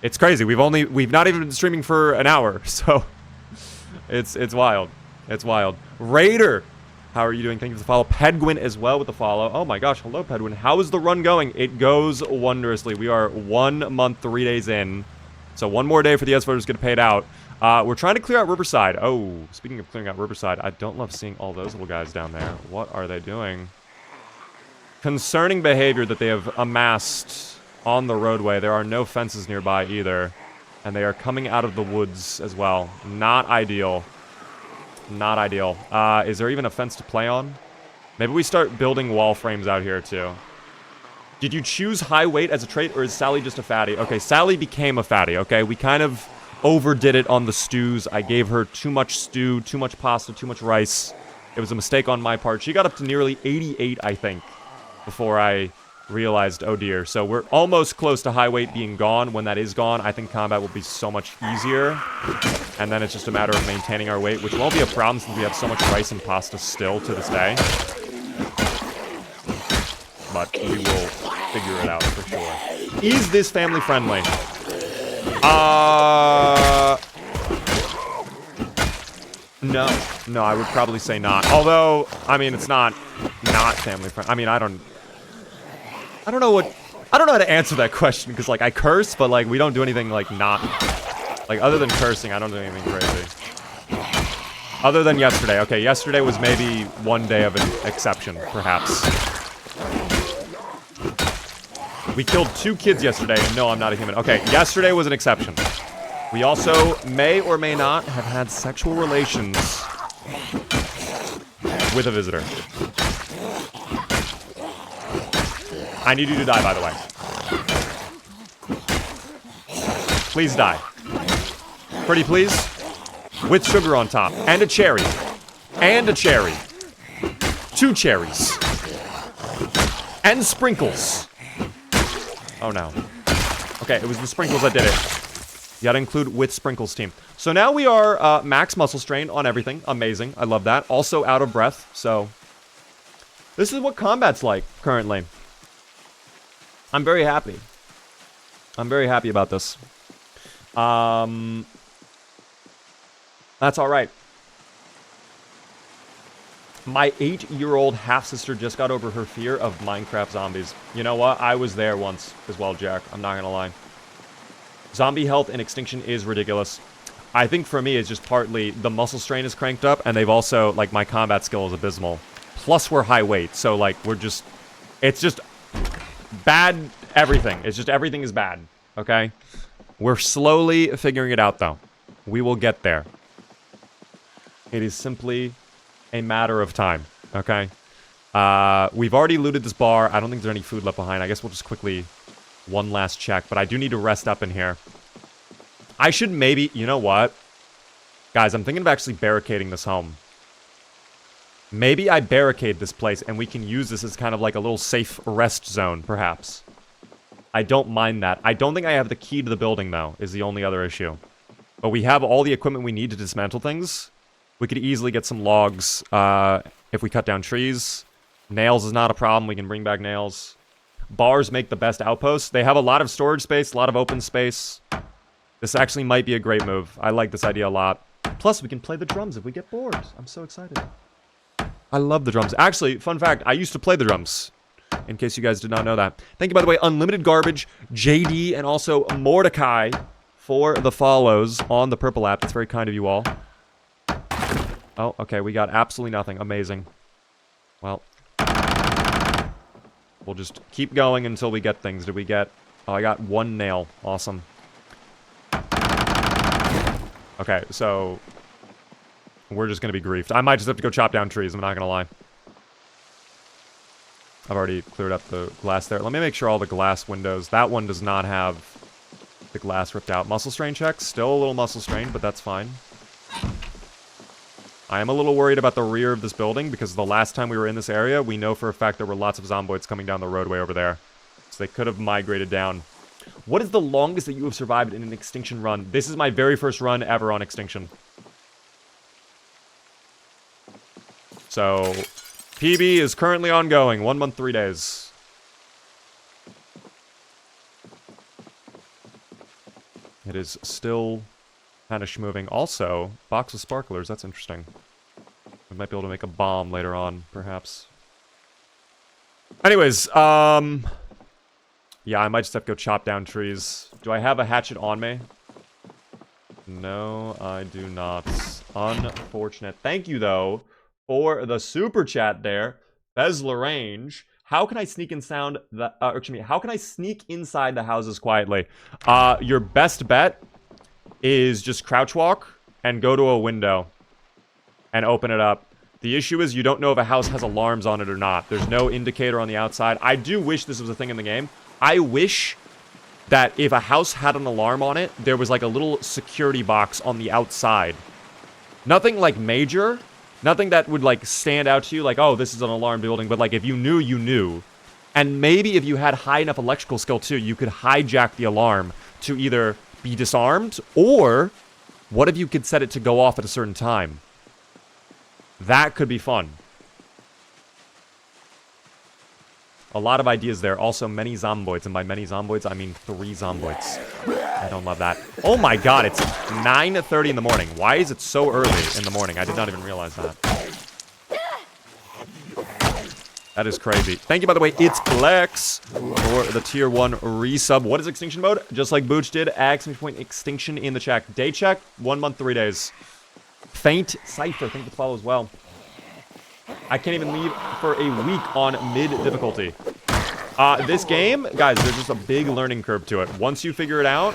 it's crazy. We've not even been streaming for an hour, so it's wild. It's wild. Raider! How are you doing? Thank you for the follow. Pedguin as well with the follow. Oh my gosh, hello Pedguin. How is the run going? It goes wondrously. We are 1 month, 3 days in. So one more day for the S voters to get paid out. We're trying to clear out Riverside. Oh, speaking of clearing out Riverside, I don't love seeing all those little guys down there. What are they doing? Concerning behavior that they have amassed on the roadway. There are no fences nearby either. And they are coming out of the woods as well. Not ideal. Not ideal. Is there even a fence to play on? Maybe we start building wall frames out here too. Did you choose high weight as a trait, or is Sally just a fatty? Okay, Sally became a fatty, okay? We kind of overdid it on the stews. I gave her too much stew, too much pasta, too much rice. It was a mistake on my part. She got up to nearly 88, I think, before I realized, oh dear. So we're almost close to high weight being gone. When that is gone, I think combat will be so much easier. And then it's just a matter of maintaining our weight, which won't be a problem since we have so much rice and pasta still to this day. But we will figure it out for sure. Is this family friendly? No. No, I would probably say not. Although, I mean, it's not family friendly. I mean, I don't know how to answer that question, because, like, I curse, but, like, we don't do anything, like, not... Like, other than cursing, I don't do anything crazy. Other than yesterday. Okay, yesterday was maybe one day of an exception, perhaps. We killed 2 kids yesterday, and no, I'm not a human. Okay, yesterday was an exception. We also may or may not have had sexual relations with a visitor. I need you to die, by the way. Please die. Pretty please? With sugar on top. And a cherry. And a cherry. 2 cherries. And sprinkles. Oh no. Okay, it was the sprinkles that did it. You gotta include with sprinkles team. So now we are max muscle strain on everything. Amazing. I love that. Also out of breath, so... This is what combat's like, currently. I'm very happy. I'm very happy about this. That's alright. My 8-year-old half-sister just got over her fear of Minecraft zombies. You know what? I was there once as well, Jack. I'm not gonna lie. Zombie health in Extinction is ridiculous. I think for me, it's just partly the muscle strain is cranked up, and they've also, like, my combat skill is abysmal. Plus, we're high weight, so, like, we're just... It's just bad everything. It's just everything is bad, okay? We're slowly figuring it out, though. We will get there. It is simply a matter of time, okay? We've already looted this bar. I don't think there's any food left behind. I guess we'll just quickly... One last check, but I do need to rest up in here. I should maybe... You know what? Guys, I'm thinking of actually barricading this home. Maybe I barricade this place, and we can use this as kind of like a little safe rest zone, perhaps. I don't mind that. I don't think I have the key to the building, though, is the only other issue. But we have all the equipment we need to dismantle things. We could easily get some logs if we cut down trees. Nails is not a problem. We can bring back nails. Bars make the best outposts. They have a lot of storage space, a lot of open space. This actually might be a great move. I like this idea a lot. Plus, we can play the drums if we get bored. I'm so excited. I love the drums. Actually, fun fact, I used to play the drums. In case you guys did not know that. Thank you, by the way, Unlimited Garbage, JD, and also Mordecai for the follows on the Purple app. That's very kind of you all. Oh, okay, we got absolutely nothing. Amazing. Well... We'll just keep going until we get things. Did we get... Oh, I got 1 nail. Awesome. Okay, so... We're just gonna be griefed. I might just have to go chop down trees, I'm not gonna lie. I've already cleared up the glass there. Let me make sure all the glass windows... That one does not have the glass ripped out. Muscle strain checks. Still a little muscle strain, but that's fine. I am a little worried about the rear of this building, because the last time we were in this area, we know for a fact there were lots of zomboids coming down the roadway over there. So they could have migrated down. What is the longest that you have survived in an Extinction run? This is my very first run ever on Extinction. So, PB is currently ongoing. 1 month, 3 days. It is still... kind of schmoving. Also, box of sparklers. That's interesting. We might be able to make a bomb later on, perhaps. Anyways, yeah, I might just have to go chop down trees. Do I have a hatchet on me? No, I do not. Unfortunate. Thank you, though, for the super chat there. Bez Larange. How can I sneak in sound the excuse me, how can I sneak inside the houses quietly? Your best bet is just crouch walk and go to a window and open it up. The issue is you don't know if a house has alarms on it or not. There's no indicator on the outside. I do wish this was a thing in the game. I wish that if a house had an alarm on it, there was like a little security box on the outside. Nothing like major. Nothing that would like stand out to you like, oh, this is an alarm building. But like if you knew, you knew. And maybe if you had high enough electrical skill too, you could hijack the alarm to either be disarmed or what if you could set it to go off at a certain time? That could be fun. A lot of ideas there. Also, many Zomboids. And by many Zomboids, I mean 3 Zomboids. I don't love that. Oh my god, it's 9:30 in the morning. Why is it so early in the morning? I did not even realize that. That is crazy. Thank you, by the way, It's Plex for the tier 1 resub. What is extinction mode? Just like Booch did, ! extinction in the check. Day check, 1 month, 3 days. Faint Cypher, thank you for the follow as well. I can't even leave for a week on mid difficulty. This game, guys, there's just a big learning curve to it. Once you figure it out,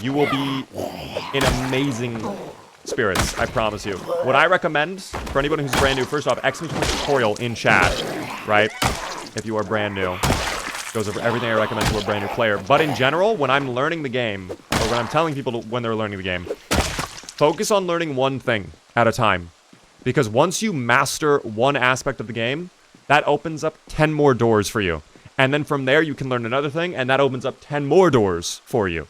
you will be in amazing spirits, I promise you. What I recommend for anybody who's brand new, first off, tutorial in chat, right? If you are brand new. Goes over everything I recommend to a brand new player. But in general, when I'm learning the game, or when I'm telling people when they're learning the game, focus on learning one thing at a time. Because once you master one aspect of the game, that opens up 10 more doors for you. And then from there, you can learn another thing, and that opens up 10 more doors for you.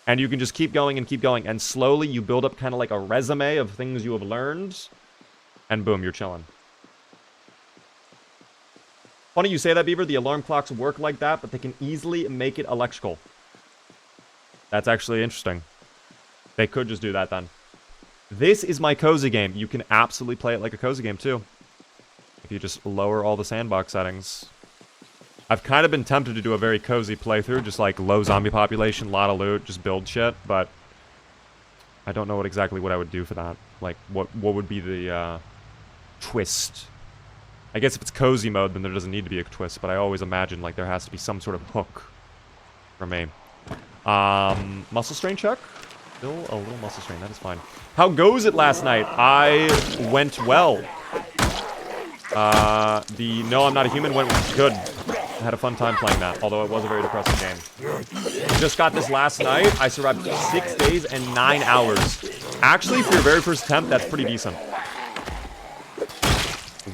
And you can just keep going and keep going, and slowly you build up kind of like a resume of things you have learned, and boom, you're chilling. Funny you say that, Beaver. The alarm clocks work like that, but they can easily make it electrical. That's actually interesting. They could just do that then. This is my cozy game. You can absolutely play it like a cozy game, too. If you just lower all the sandbox settings. I've kind of been tempted to do a very cozy playthrough, just like low zombie population, lot of loot, just build shit, but I don't know exactly what I would do for that. Like, what would be the twist? I guess if it's cozy mode, then there doesn't need to be a twist, but I always imagine like there has to be some sort of hook for me. Muscle strain check? Still a little muscle strain, that is fine. How goes it last night? I went well. The No, I'm Not a Human went good. I had a fun time playing that, although it was a very depressing game. Just got this last night. I survived 6 days and 9 hours. Actually, for your very first attempt, that's pretty decent.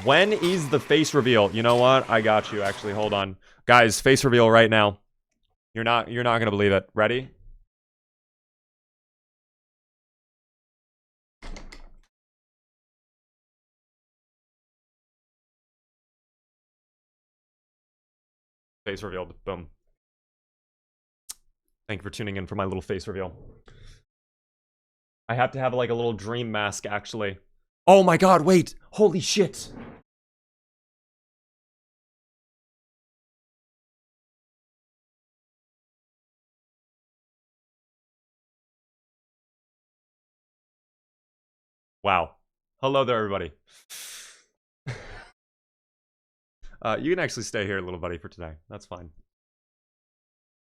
When is the face reveal? You know what? I got you, actually. Hold on. Guys, face reveal right now. You're not gonna believe it. Ready? Face revealed. Boom. Thank you for tuning in for my little face reveal. I have to have like a little dream mask, actually. Oh my god, wait! Holy shit! Wow. Hello there, everybody. You can actually stay here, little buddy, for today. That's fine.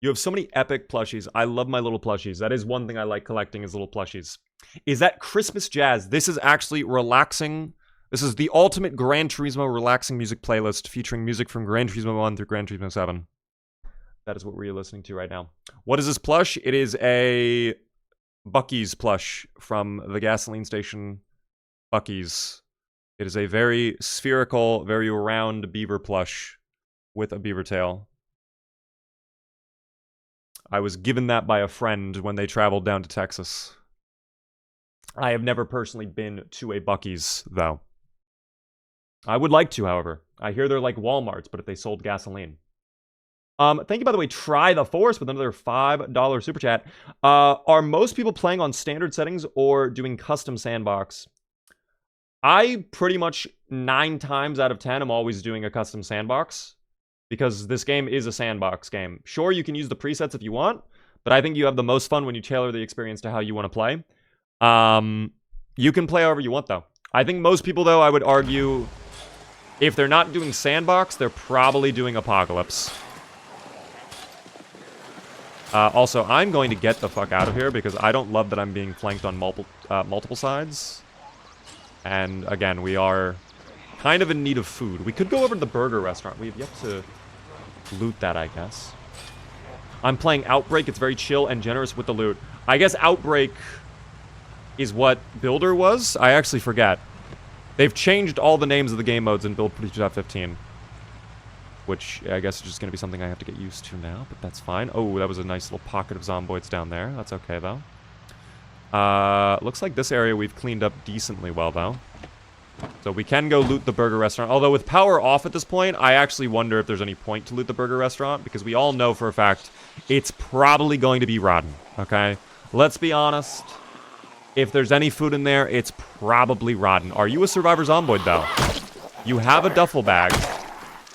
You have so many epic plushies. I love my little plushies. That is one thing I like collecting is little plushies. Is that Christmas Jazz? This is actually relaxing. This is the ultimate Gran Turismo relaxing music playlist featuring music from Gran Turismo 1 through Gran Turismo 7. That is what we're listening to right now. What is this plush? It is a Buc-ee's plush from the gasoline station Buc-ee's. It is a very spherical, very round beaver plush with a beaver tail. I was given that by a friend when they traveled down to Texas. I have never personally been to a Buc-ee's, though. I would like to, however. I hear they're like Walmarts, but if they sold gasoline. Thank you, by the way, Try the Force with another $5 super chat. Are most people playing on standard settings or doing custom sandbox? I pretty much 9 times out of 10 am always doing a custom sandbox. Because this game is a sandbox game. Sure, you can use the presets if you want, but I think you have the most fun when you tailor the experience to how you want to play. You can play however you want, though. I think most people, though, I would argue If they're not doing Sandbox, they're probably doing Apocalypse. Also, I'm going to get the fuck out of here because I don't love that I'm being flanked on multiple sides. And again, we are kind of in need of food. We could go over to the burger restaurant. We have yet to loot that, I guess. I'm playing Outbreak. It's very chill and generous with the loot. I guess Outbreak is what Builder was? I actually forget. They've changed all the names of the game modes in Build 2.15. Which I guess is just going to be something I have to get used to now, but that's fine. Oh, that was a nice little pocket of Zomboids down there. That's okay, though. Looks like this area we've cleaned up decently well, though. So we can go loot the burger restaurant. Although with power off at this point, I actually wonder if there's any point to loot the burger restaurant, because we all know for a fact it's probably going to be rotten, okay? Let's be honest. If there's any food in there, it's probably rotten. Are you a Survivor Zomboid, though? You have a duffel bag.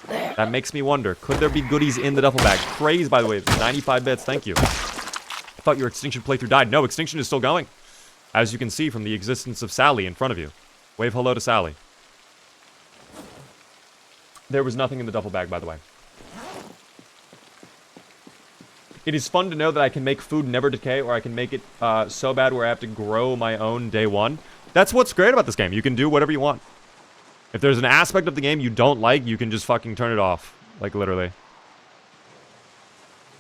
That makes me wonder, could there be goodies in the duffel bag? Praise, by the way, 95 bits, thank you. I thought your Extinction playthrough died. No, Extinction is still going. As you can see from the existence of Sally in front of you. Wave hello to Sally. There was nothing in the duffel bag, by the way. It is fun to know that I can make food never decay, or I can make it so bad where I have to grow my own day one. That's what's great about this game. You can do whatever you want. If there's an aspect of the game you don't like, you can just fucking turn it off. Like, literally.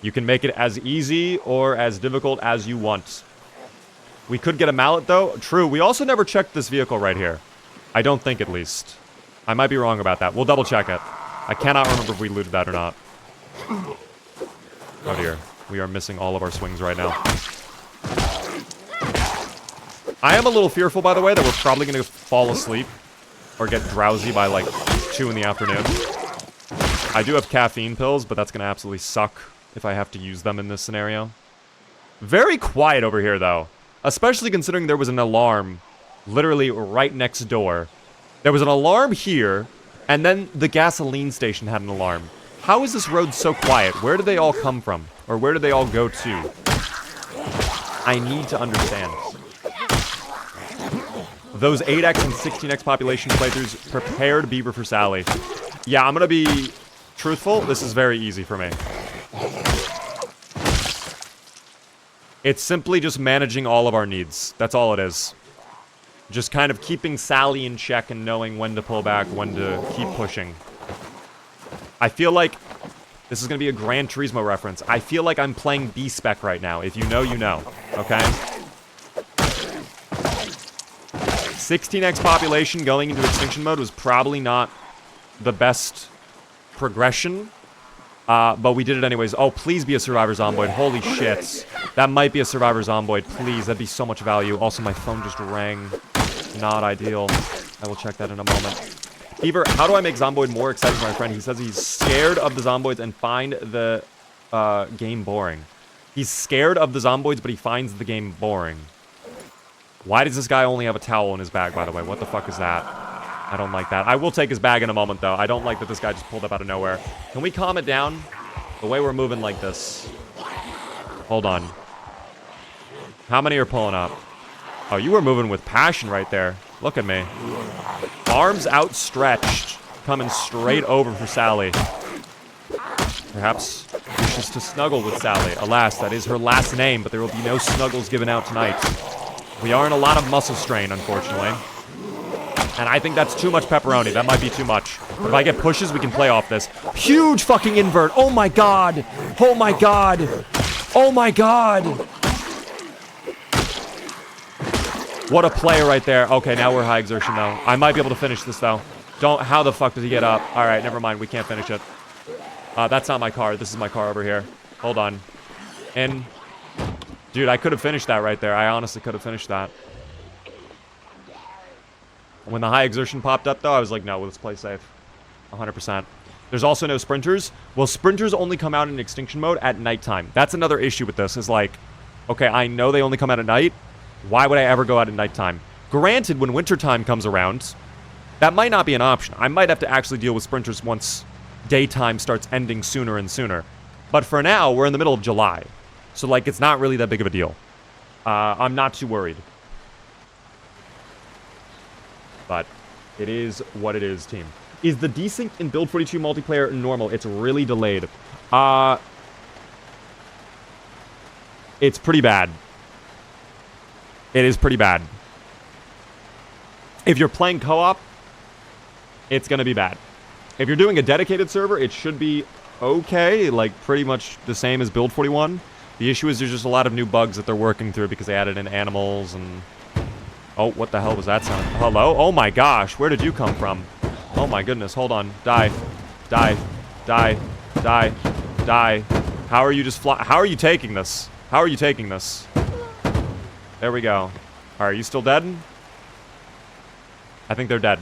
You can make it as easy or as difficult as you want. We could get a mallet, though. True, we also never checked this vehicle right here. I don't think, at least. I might be wrong about that. We'll double check it. I cannot remember if we looted that or not. Oh, dear. We are missing all of our swings right now. I am a little fearful, by the way, that we're probably going to fall asleep. Or get drowsy by, like, 2 in the afternoon. I do have caffeine pills, but that's going to absolutely suck if I have to use them in this scenario. Very quiet over here, though. Especially considering there was an alarm literally right next door. There was an alarm here, and then the gasoline station had an alarm. How is this road so quiet? Where do they all come from? Or where do they all go to? I need to understand. Those 8x and 16x population playthroughs prepared Beaver for Sally. Yeah, I'm gonna be truthful. This is very easy for me. It's simply just managing all of our needs. That's all it is. Just kind of keeping Sally in check and knowing when to pull back, when to keep pushing. I feel like this is gonna be a Gran Turismo reference. I feel like I'm playing B-Spec right now. If you know, you know. Okay? 16x population going into extinction mode was probably not the best progression, but we did it anyways. Oh, please be a Survivor Zomboid. Holy shit. That might be a Survivor Zomboid. Please, that'd be so much value. Also, my phone just rang. Not ideal. I will check that in a moment. Beaver, how do I make Zomboid more exciting for my friend? He says he's scared of the Zomboids and find the game boring. He's scared of the Zomboids, but he finds the game boring. Why does this guy only have a towel in his bag, by the way? What the fuck is that? I don't like that. I will take his bag in a moment, though. I don't like that this guy just pulled up out of nowhere. Can we calm it down? The way we're moving like this. Hold on. How many are pulling up? Oh, you were moving with passion right there. Look at me. Arms outstretched. Coming straight over for Sally. Perhaps wishes to snuggle with Sally. Alas, that is her last name, but there will be no snuggles given out tonight. We are in a lot of muscle strain, unfortunately. And I think that's too much pepperoni. That might be too much. But if I get pushes, we can play off this. Huge fucking invert. Oh my god. Oh my god. Oh my god. What a play right there. Okay, now we're high exertion, though. I might be able to finish this, though. How the fuck did he get up? All right, never mind. We can't finish it. That's not my car. This is my car over here. Hold on. And... dude, I could have finished that right there. I honestly could have finished that. When the high exertion popped up, though, I was like, no, let's play safe. 100%. There's also no sprinters. Well, sprinters only come out in extinction mode at nighttime. That's another issue with this, is like, okay, I know they only come out at night. Why would I ever go out at nighttime? Granted, when wintertime comes around, that might not be an option. I might have to actually deal with sprinters once daytime starts ending sooner and sooner. But for now, we're in the middle of July. So, like, it's not really that big of a deal. I'm not too worried. But it is what it is, team. Is the desync in Build 42 multiplayer normal? It's really delayed. It's pretty bad. It is pretty bad. If you're playing co-op, it's going to be bad. If you're doing a dedicated server, it should be okay, like pretty much the same as Build 41. The issue is there's just a lot of new bugs that they're working through because they added in animals and... Oh, what the hell was that sound? Hello? Oh my gosh, where did you come from? Oh my goodness, hold on. Die. Die. Die. Die. Die. How are you just How are you taking this? How are you taking this? There we go. Are you still dead? I think they're dead.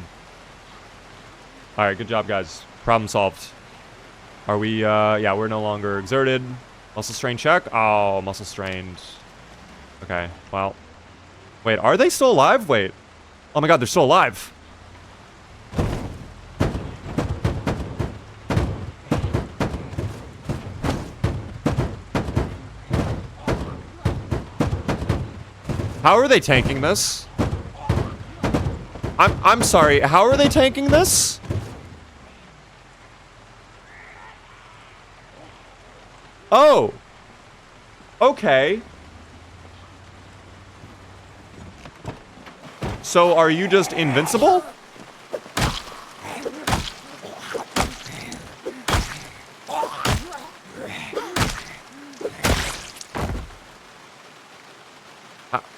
Alright, good job, guys. Problem solved. Are we, yeah, we're no longer exerted. Muscle strain check? Oh, muscle strained. Okay, well. Wait, are they still alive? Wait. Oh my god, they're still alive. How are they tanking this? I'm sorry, how are they tanking this? Oh. Okay. So are you just invincible?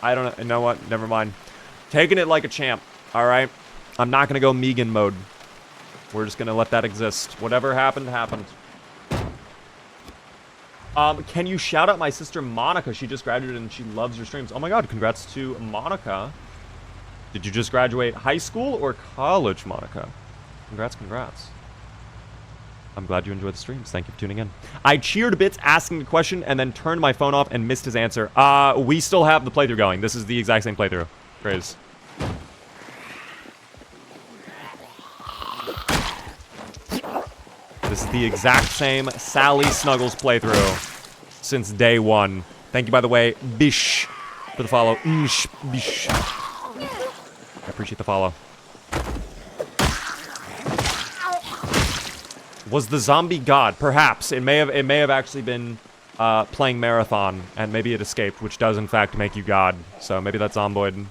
I don't know. You know what? Never mind. Taking it like a champ. All right. I'm not going to go Megan mode. We're just going to let that exist. Whatever happened, happened. Can you shout out my sister Monica? She just graduated and she loves your streams. Oh my god, congrats to Monica. Did you just graduate high school or college, Monica? Congrats, congrats. I'm glad you enjoyed the streams. Thank you for tuning in. I cheered bits asking the question and then turned my phone off and missed his answer. We still have the playthrough going. This is the exact same playthrough. Praise. This is the exact same Sally Snuggles playthrough since day one. Thank you, by the way, Bish, for the follow. Bish. I appreciate the follow. Was the zombie god? Perhaps. It may have actually been playing Marathon, and maybe it escaped, which does in fact make you god. So maybe that's Zomboid.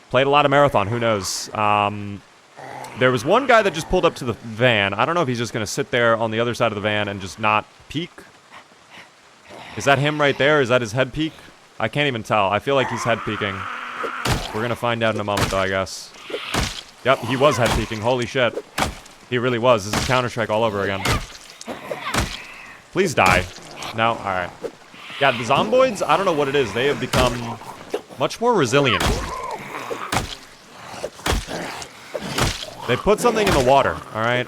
Played a lot of Marathon, who knows? There was one guy that just pulled up to the van. I don't know if he's just going to sit there on the other side of the van and just not peek. Is that him right there? Is that his head peek? I can't even tell. I feel like he's head peeking. We're going to find out in a moment, though, I guess. Yep, he was head peeking. Holy shit. He really was. This is Counter-Strike all over again. Please die. No? Alright. Yeah, the Zomboids, I don't know what it is. They have become much more resilient. They put something in the water, alright?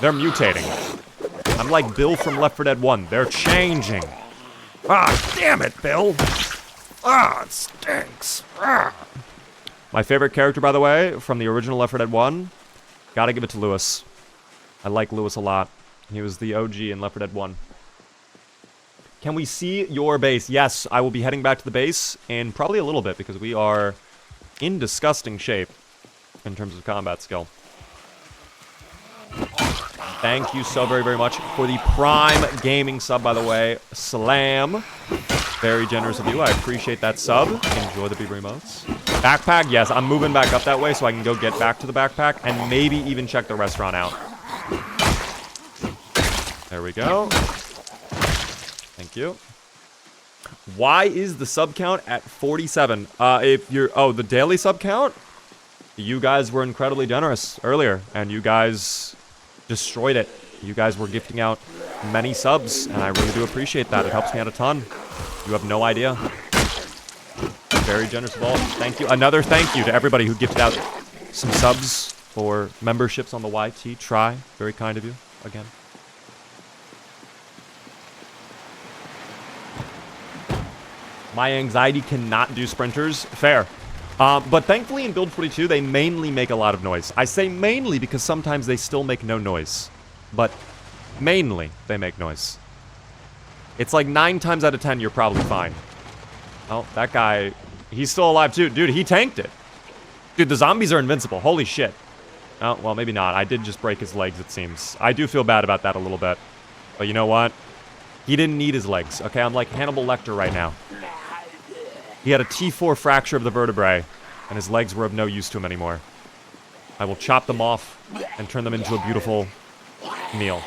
They're mutating. I'm like Bill from Left 4 Dead 1. They're changing. Ah, damn it, Bill. Ah, it stinks. Ah. My favorite character, by the way, from the original Left 4 Dead 1, gotta give it to Lewis. I like Lewis a lot. He was the OG in Left 4 Dead 1. Can we see your base? Yes, I will be heading back to the base in probably a little bit because we are in disgusting shape in terms of combat skill. Thank you so very, very much for the Prime Gaming sub, by the way. Slam. Very generous of you. I appreciate that sub. Enjoy the BB emotes. Backpack, yes, I'm moving back up that way so I can go get back to the backpack and maybe even check the restaurant out. There we go. Thank you. Why is the sub count at 47? If you're... Oh, the daily sub count? You guys were incredibly generous earlier, and you guys destroyed it. You guys were gifting out many subs, and I really do appreciate that. It helps me out a ton. You have no idea. Very generous of all. Thank you. Another thank you to everybody who gifted out some subs for memberships on the YT. Try. Very kind of you. Again. My anxiety cannot do sprinters. Fair. But thankfully in Build 42, they mainly make a lot of noise. I say mainly because sometimes they still make no noise. But mainly, they make noise. It's like 9 times out of 10, you're probably fine. Oh, that guy, he's still alive too. Dude, he tanked it. Dude, the zombies are invincible. Holy shit. Oh, well, maybe not. I did just break his legs, it seems. I do feel bad about that a little bit. But you know what? He didn't need his legs, okay? I'm like Hannibal Lecter right now. He had a T4 fracture of the vertebrae, and his legs were of no use to him anymore. I will chop them off and turn them into a beautiful meal.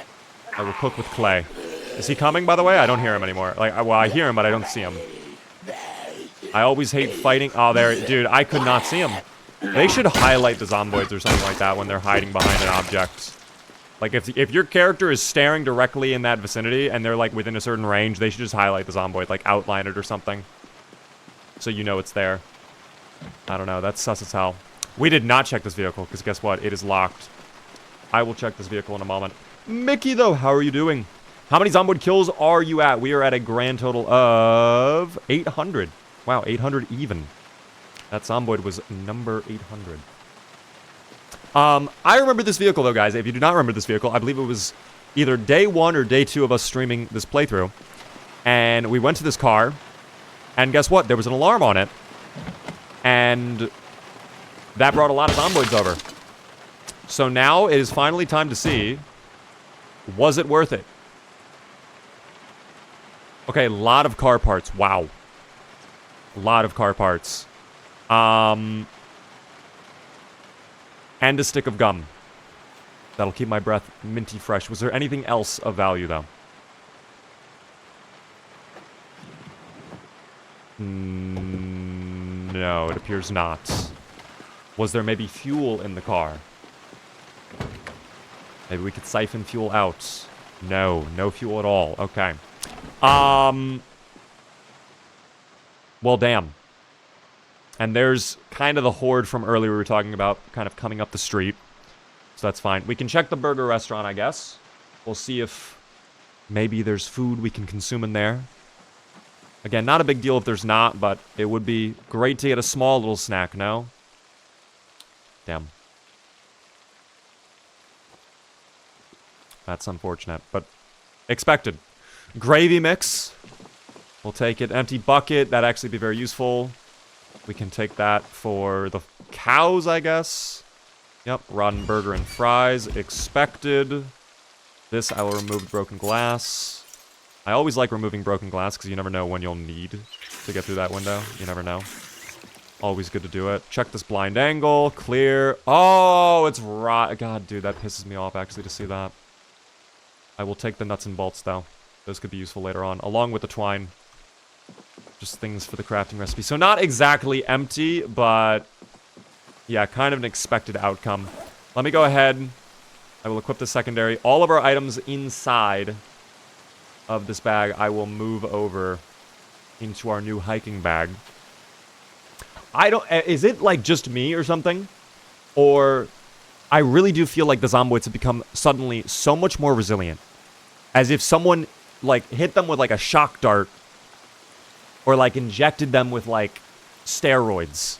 I will cook with clay. Is he coming, by the way? I don't hear him anymore. Like, well, I hear him, but I don't see him. I always hate fighting. Oh, there. Dude, I could not see him. They should highlight the Zomboids or something like that when they're hiding behind an object. Like, if your character is staring directly in that vicinity and they're, like, within a certain range, they should just highlight the Zomboid, like, outline it or something. So you know it's there. I don't know. That's sus as hell. We did not check this vehicle, because guess what? It is locked. I will check this vehicle in a moment. Mickey, though, how are you doing? How many Zomboid kills are you at? We are at a grand total of 800. Wow, 800 even. That Zomboid was number 800. I remember this vehicle, though, guys. If you do not remember this vehicle, I believe it was either day 1 or day 2 of us streaming this playthrough. And we went to this car, and guess what? There was an alarm on it. And that brought a lot of Zomboids over. So now it is finally time to see, was it worth it? Okay, a lot of car parts. Wow. A lot of car parts. And a stick of gum. That'll keep my breath minty fresh. Was there anything else of value, though? No, it appears not. Was there maybe fuel in the car? Maybe we could siphon fuel out. No, no fuel at all. Okay. Well, damn. And there's kind of the horde from earlier we were talking about kind of coming up the street. So that's fine. We can check the burger restaurant, I guess. We'll see if maybe there's food we can consume in there. Again, not a big deal if there's not, but it would be great to get a small little snack, no? Damn. That's unfortunate, but expected. Gravy mix. We'll take it. Empty bucket. That'd actually be very useful. We can take that for the cows, I guess. Yep, rotten burger and fries. Expected. This, I will remove broken glass. I always like removing broken glass because you never know when you'll need to get through that window. You never know. Always good to do it. Check this blind angle. Clear. Oh, it's right. God, dude, that pisses me off, actually, to see that. I will take the nuts and bolts, though. Those could be useful later on, along with the twine. Just things for the crafting recipe. So not exactly empty, but yeah, kind of an expected outcome. Let me go ahead. I will equip the secondary. All of our items inside of this bag, I will move over into our new hiking bag. I don't... Is it, like, just me or something? Or... I really do feel like the Zomboids have become suddenly so much more resilient. As if someone, like, hit them with, like, a shock dart. Or, like, injected them with, like, steroids.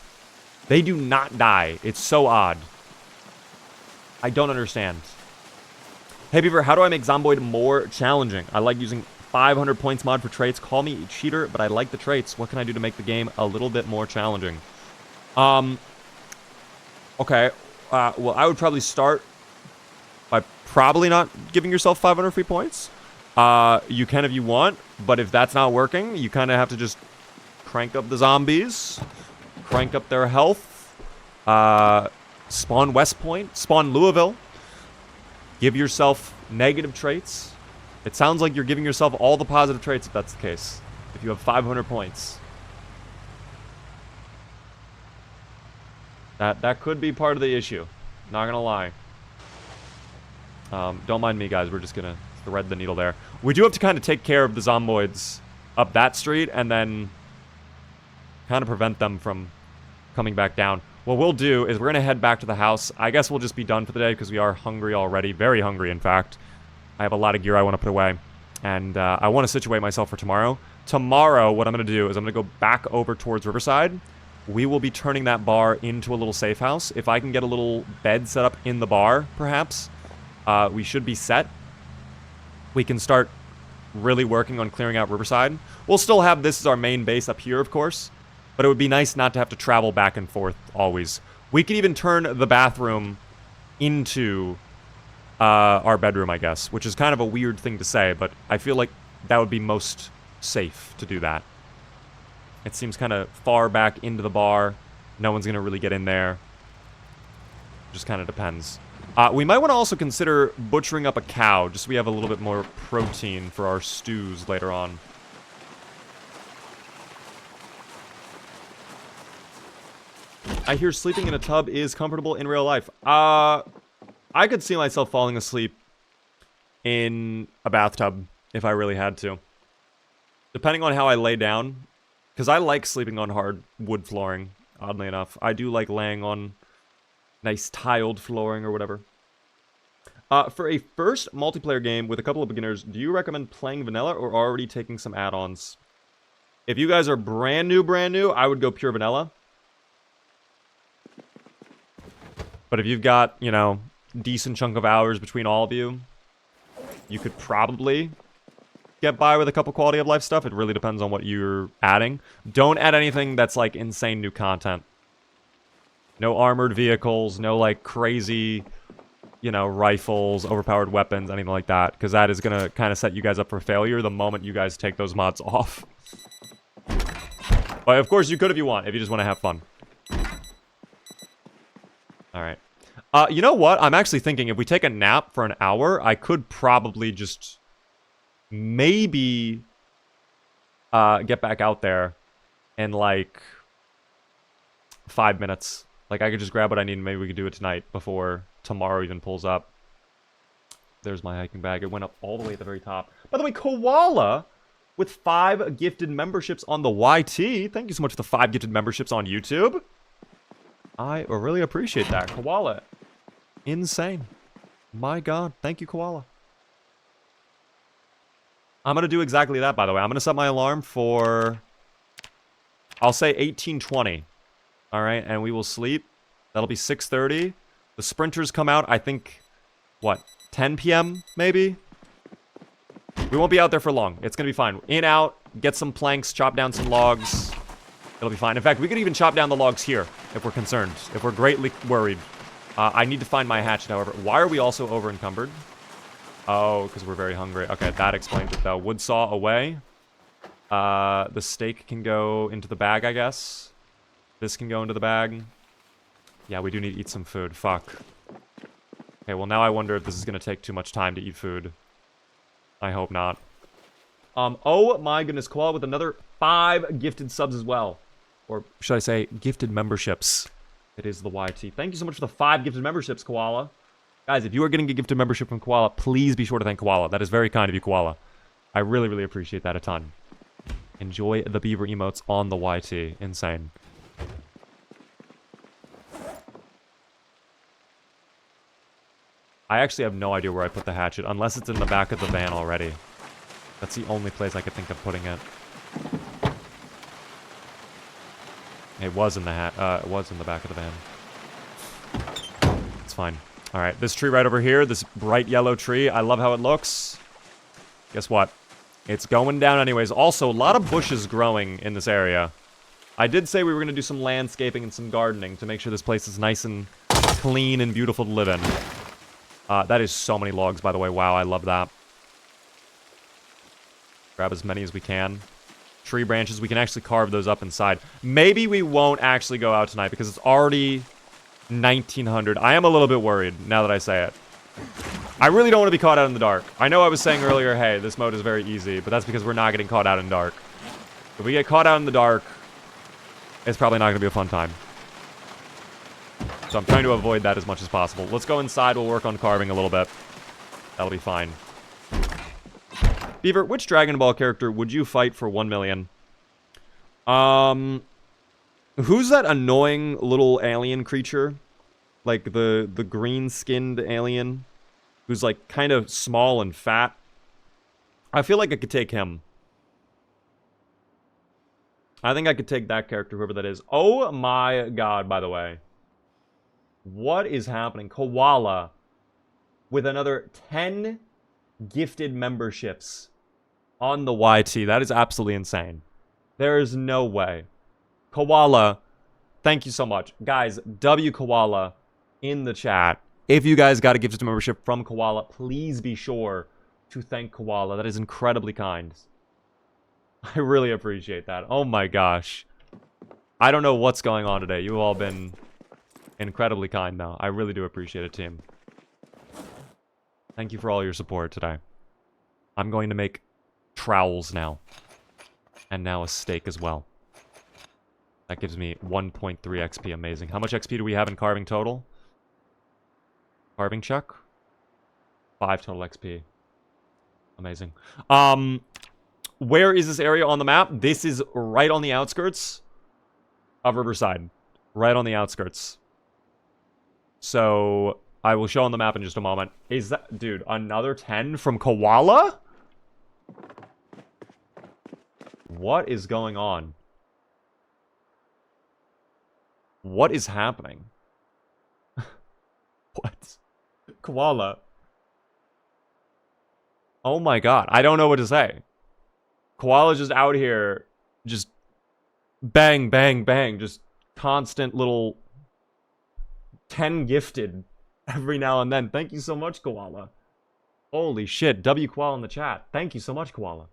They do not die. It's so odd. I don't understand. Hey, Beaver, how do I make Zomboid more challenging? I like using 500 points mod for traits. Call me a cheater, but I like the traits. What can I do to make the game a little bit more challenging? Okay. Well, I would probably start by probably not giving yourself 500 free points. You can if you want, but if that's not working, you kind of have to just crank up the zombies, crank up their health, spawn West Point, spawn Louisville, give yourself negative traits. It sounds like you're giving yourself all the positive traits if that's the case, if you have 500 points. That could be part of the issue. Not gonna lie. Don't mind me, guys. We're just gonna thread the needle there. We do have to kind of take care of the Zomboids up that street and then kind of prevent them from coming back down. What we'll do is we're gonna head back to the house. I guess we'll just be done for the day because we are hungry already. Very hungry, in fact. I have a lot of gear I want to put away. And I want to situate myself for tomorrow. Tomorrow, what I'm gonna do is I'm gonna go back over towards Riverside. We will be turning that bar into a little safe house. If I can get a little bed set up in the bar, perhaps, we should be set. We can start really working on clearing out Riverside. We'll still have this as our main base up here, of course, but it would be nice not to have to travel back and forth always. We could even turn the bathroom into our bedroom, I guess, which is kind of a weird thing to say, but I feel like that would be most safe to do that. It seems kind of far back into the bar. No one's going to really get in there. Just kind of depends. We might want to also consider butchering up a cow, just so we have a little bit more protein for our stews later on. I hear sleeping in a tub is comfortable in real life. I could see myself falling asleep in a bathtub if I really had to. Depending on how I lay down. Because I like sleeping on hard wood flooring, oddly enough. I do like laying on nice tiled flooring or whatever. For a first multiplayer game with a couple of beginners, do you recommend playing vanilla or already taking some add-ons? If you guys are brand new, I would go pure vanilla. But if you've got, you know, decent chunk of hours between all of you, you could probably get by with a couple quality of life stuff. It really depends on what you're adding. Don't add anything that's like insane new content. No armored vehicles, no like crazy, you know, rifles, overpowered weapons, anything like that. Because that is going to kind of set you guys up for failure the moment you guys take those mods off. But of course you could if you want, if you just want to have fun. Alright. You know what? I'm actually thinking if we take a nap for an hour, I could probably just maybe get back out there in like 5 minutes. Like I could just grab what I need and maybe we could do it tonight before tomorrow even pulls up. There's my hiking bag. It went up all the way at the very top. By the way, Koala with 5 gifted memberships on the YT. Thank you so much for the 5 gifted memberships on YouTube. I really appreciate that. Koala. Insane. My god. Thank you, Koala. I'm going to do exactly that, by the way. I'm going to set my alarm for, I'll say 18:20. Alright, and we will sleep. That'll be 6:30. The sprinters come out, I think, what, 10 p.m. maybe? We won't be out there for long. It's going to be fine. In, out, get some planks, chop down some logs. It'll be fine. In fact, we could even chop down the logs here if we're concerned, if we're greatly worried. I need to find my hatchet, however. Why are we also over encumbered? Oh, because we're very hungry. Okay, that explains it, though. Wood saw away. The steak can go into the bag, I guess. This can go into the bag. Yeah, we do need to eat some food. Fuck. Okay, well, now I wonder if this is going to take too much time to eat food. I hope not. Oh my goodness, Koala with another 5 gifted subs as well. Or should I say, gifted memberships. It is the YT. Thank you so much for the 5 gifted memberships, Koala. Guys, if you are getting a gifted membership from Koala, please be sure to thank Koala. That is very kind of you, Koala. I really, really appreciate that a ton. Enjoy the beaver emotes on the YT. Insane. I actually have no idea where I put the hatchet, unless it's in the back of the van already. That's the only place I could think of putting it. It was in the it was in the back of the van. It's fine. Alright, this tree right over here, this bright yellow tree, I love how it looks. Guess what? It's going down anyways. Also, a lot of bushes growing in this area. I did say we were going to do some landscaping and some gardening to make sure this place is nice and clean and beautiful to live in. That is so many logs, by the way. Wow, I love that. Grab as many as we can. Tree branches, we can actually carve those up inside. Maybe we won't actually go out tonight because it's already 1900. I am a little bit worried now that I say it. I really don't want to be caught out in the dark. I know I was saying earlier, hey, this mode is very easy, but that's because we're not getting caught out in the dark. If we get caught out in the dark, it's probably not going to be a fun time. So I'm trying to avoid that as much as possible. Let's go inside. We'll work on carving a little bit. That'll be fine. Beaver, which Dragon Ball character would you fight for 1 million? Who's that annoying little alien creature? Like the green-skinned alien? Who's like kind of small and fat? I feel like I could take him. I think I could take that character, whoever that is. Oh my god, by the way. What is happening? Koala with another 10 gifted memberships on the YT. That is absolutely insane. There is no way. Koala, thank you so much. Guys, W Koala in the chat. if you guys got a gifted membership from Koala, please be sure to thank Koala. That is incredibly kind. I really appreciate that. Oh my gosh. I don't know what's going on today. You've all been incredibly kind though. I really do appreciate it, team. Thank you for all your support today. I'm going to make trowels now. And now a steak as well. That gives me 1.3 XP. Amazing. How much XP do we have in carving total? Carving check? 5 total XP. Amazing. Where is this area on the map? This is right on the outskirts of Riverside. Right on the outskirts. So, I will show on the map in just a moment. Is that... Dude, another 10 from Koala? What is going on? What is happening? What? Koala. Oh my god. I don't know what to say. Koala's just out here. Just bang, bang, bang. Just constant little 10 gifted every now and then. Thank you so much, Koala. Holy shit. W Koala in the chat. Thank you so much, Koala.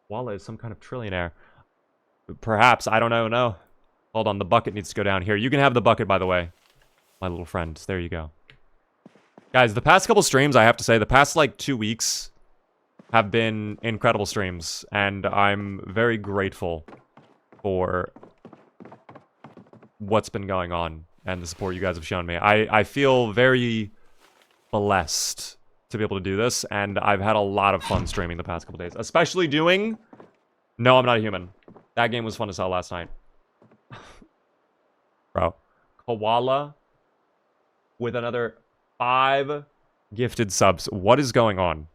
Koala is some kind of trillionaire. Perhaps. I don't know. No. Hold on. The bucket needs to go down here. You can have the bucket, by the way. My little friend. There you go. Guys, the past couple streams, I have to say, the past, like, 2 weeks have been incredible streams. And I'm very grateful for what's been going on and the support you guys have shown me. I feel very blessed to be able to do this, and I've had a lot of fun streaming the past couple days. Especially doing... No, I'm not a human. That game was fun as hell last night. Bro. Koala with another 5 gifted subs. What is going on?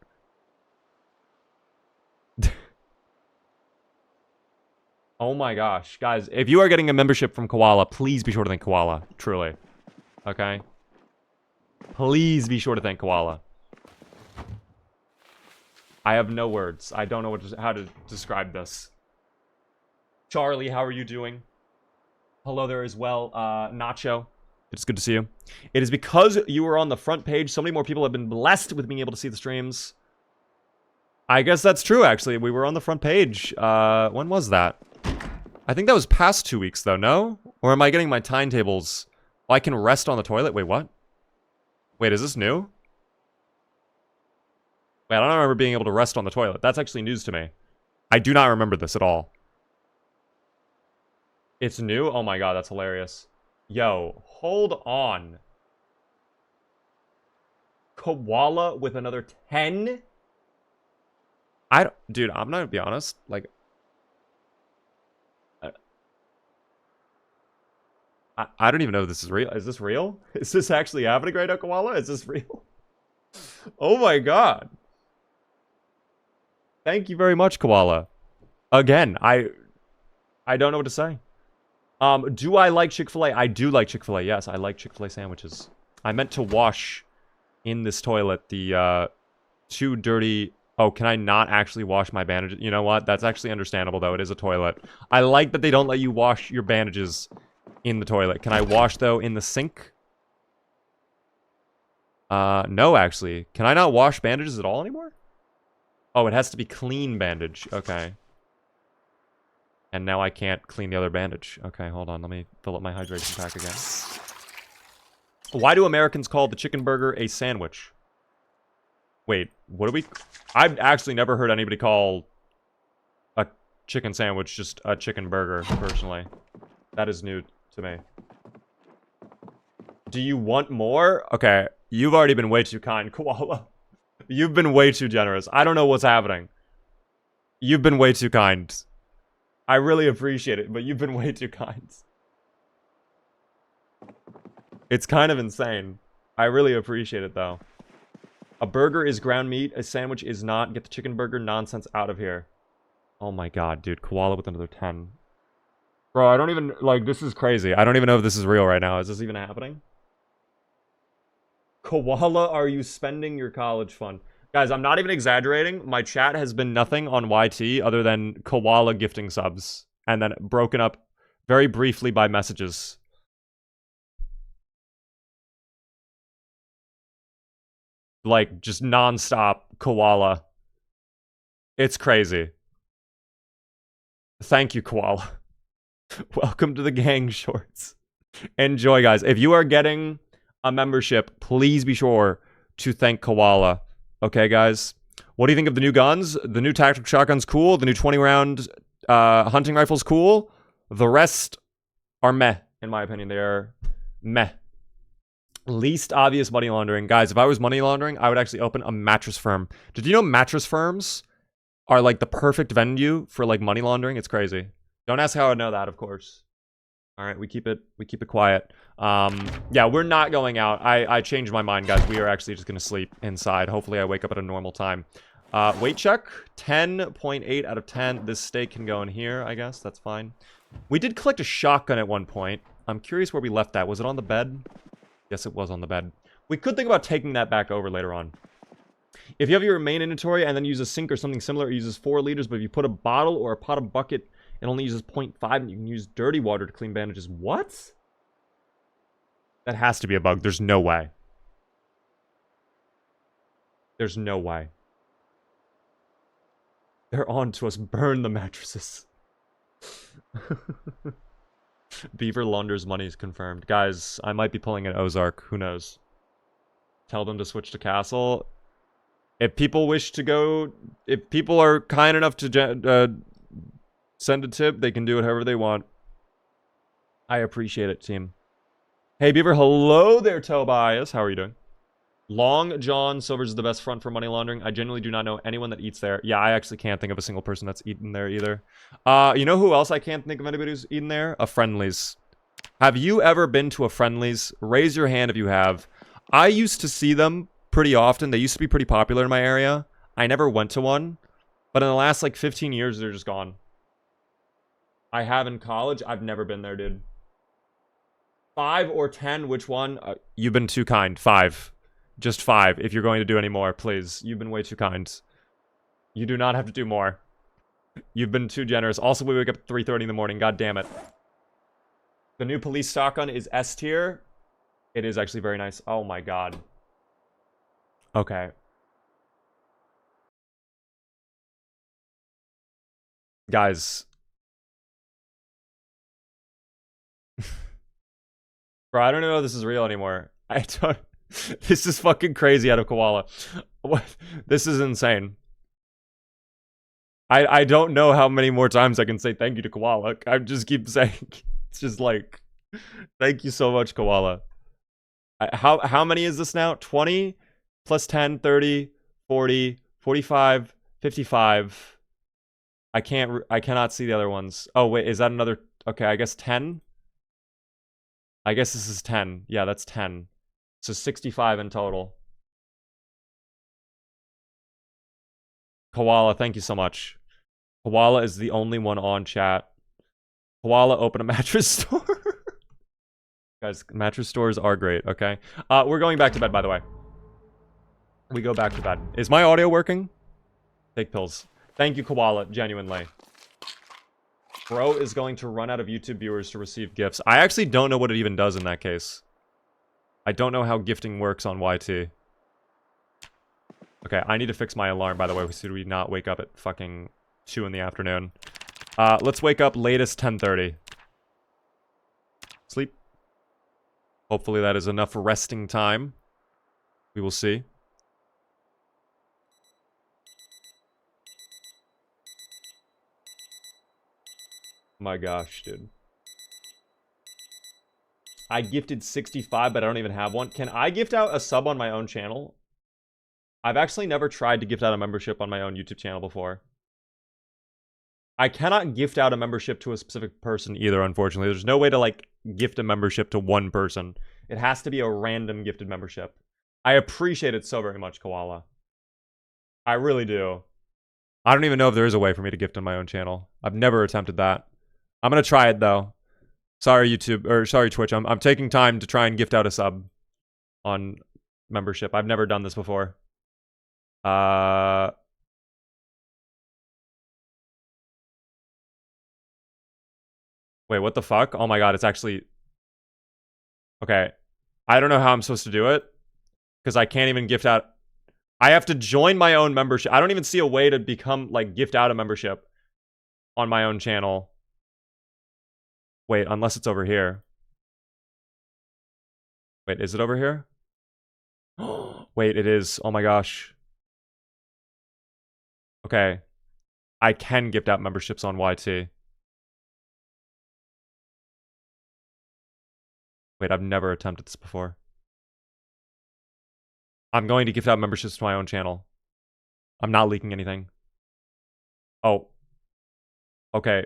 Oh my gosh. Guys, if you are getting a membership from Koala, please be sure to thank Koala. Truly. Okay? Please be sure to thank Koala. I have no words. I don't know how to describe this. Charlie, how are you doing? Hello there as well. Nacho. It's good to see you. It is because you were on the front page. So many more people have been blessed with being able to see the streams. I guess that's true, actually. We were on the front page. When was that? I think that was past 2 weeks, though, no? Or am I getting my timetables? Oh, I can rest on the toilet? Wait, what? Wait, is this new? Wait, I don't remember being able to rest on the toilet. That's actually news to me. I do not remember this at all. It's new? Oh my god, that's hilarious. Yo, hold on. Koala with another 10? Dude, I'm not gonna be honest. Like... I don't even know if this is real. Is this real? Is this actually happening right now, Koala? Is this real? Oh my god. Thank you very much, Koala. Again, I don't know what to say. Do I like Chick-fil-A? I do like Chick-fil-A. Yes, I like Chick-fil-A sandwiches. I meant to wash in this toilet the 2 dirty... Oh, can I not actually wash my bandages? You know what? That's actually understandable, though. It is a toilet. I like that they don't let you wash your bandages in the toilet. Can I wash, though, in the sink? No, actually. Can I not wash bandages at all anymore? Oh, it has to be clean bandage. Okay. And now I can't clean the other bandage. Okay, hold on. Let me fill up my hydration pack again. Why do Americans call the chicken burger a sandwich? Wait, what do we... I've actually never heard anybody call a chicken sandwich just a chicken burger, personally. That is new to me. Do you want more? Okay, you've already been way too kind, Koala. You've been way too generous. I don't know what's happening. You've been way too kind. I really appreciate it, but you've been way too kind. It's kind of insane. I really appreciate it, though. A burger is ground meat. A sandwich is not. Get the chicken burger nonsense out of here. Oh my god, dude. Koala with another 10. Bro, I don't even... Like, this is crazy. I don't even know if this is real right now. Is this even happening? Koala, are you spending your college fund? Guys, I'm not even exaggerating. My chat has been nothing on YT other than Koala gifting subs. And then broken up very briefly by messages. like just nonstop koala. It's crazy. Thank you, koala. Welcome to the gang, shorts. Enjoy, guys. If you are getting a membership, please be sure to thank koala. Okay, guys? What do you think of the new guns? The new tactical shotgun's cool. The new 20-round hunting rifle's cool. The rest are meh, in my opinion. They are meh. Least obvious money laundering. Guys, if I was money laundering, I would actually open a mattress firm. Did you know mattress firms are like the perfect venue for like money laundering? It's crazy. Don't ask how I know that, of course. All right, we keep it quiet. Yeah, we're not going out. I changed my mind, guys. We are actually just gonna sleep inside. Hopefully I wake up at a normal time. Weight check, 10.8 out of 10. This steak can go in here, I guess. That's fine. We did collect a shotgun at one point. I'm curious where we left that. Was it on the bed? Yes, it was on the bed. We could think about taking that back over later on. If you have your main inventory and then use a sink or something similar, it uses 4 liters, but if you put a bottle or a pot of bucket, it only uses 0.5, and you can use dirty water to clean bandages. What? That has to be a bug. There's no way. There's no way. They're on to us. Burn the mattresses. Beaver launders money is confirmed. Guys, I might be pulling an Ozark. Who knows? Tell them to switch to Castle. If people wish to go... If people are kind enough to send a tip, they can do it however they want. I appreciate it, team. Hey, Beaver. Hello there, Tobias. How are you doing? Long John Silver's is the best front for money laundering. I genuinely do not know anyone that eats there. Yeah, I actually can't think of a single person that's eaten there either. You know who else I can't think of anybody who's eaten there? A Friendly's. Have you ever been to a Friendly's? Raise your hand if you have. I used to see them pretty often. They used to be pretty popular in my area. I never went to one. But in the last, like, 15 years, they're just gone. I have in college. I've never been there, dude. 5 or 10, which one? You've been too kind. 5. Just 5. If you're going to do any more, please. You've been way too kind. You do not have to do more. You've been too generous. Also, we wake up at 3:30 in the morning. God damn it. The new police shotgun is S tier. It is actually very nice. Oh my god. Okay. Guys. Bro, I don't know if this is real anymore. I don't... This is fucking crazy out of Koala. What? This is insane. I don't know how many more times I can say thank you to Koala. I just keep saying... It's just like... Thank you so much, Koala. How many is this now? 20 plus 10, 30, 40, 45, 55. I cannot see the other ones. Oh, wait, is that another... Okay, I guess 10? I guess this is 10. Yeah, that's 10. So 65 in total. Koala, thank you so much. Koala is the only one on chat. Koala, open a mattress store. Guys, mattress stores are great, okay? We're going back to bed, by the way. We go back to bed. Is my audio working? Take pills. Thank you, Koala, genuinely. Bro is going to run out of YouTube viewers to receive gifts. I actually don't know what it even does in that case. I don't know how gifting works on YT. Okay, I need to fix my alarm, by the way, so we not wake up at fucking 2 in the afternoon. Let's wake up latest 10:30. Sleep. Hopefully that is enough resting time. We will see. My gosh, dude. I gifted 65, but I don't even have one. Can I gift out a sub on my own channel? I've actually never tried to gift out a membership on my own YouTube channel before. I cannot gift out a membership to a specific person either, unfortunately. There's no way to, like, gift a membership to one person. It has to be a random gifted membership. I appreciate it so very much, Koala. I really do. I don't even know if there is a way for me to gift on my own channel. I've never attempted that. I'm gonna try it, though. Sorry, YouTube, or sorry, Twitch. I'm taking time to try and gift out a sub on membership. I've never done this before. Wait, what the fuck? Oh my god, it's actually... Okay. I don't know how I'm supposed to do it. Because I can't even gift out... I have to join my own membership. I don't even see a way to become, like, gift out a membership on my own channel. Wait, unless it's over here. Wait, is it over here? Wait, it is. Oh my gosh. Okay. I can gift out memberships on YT. Wait, I've never attempted this before. I'm going to gift out memberships to my own channel. I'm not leaking anything. Oh. Okay.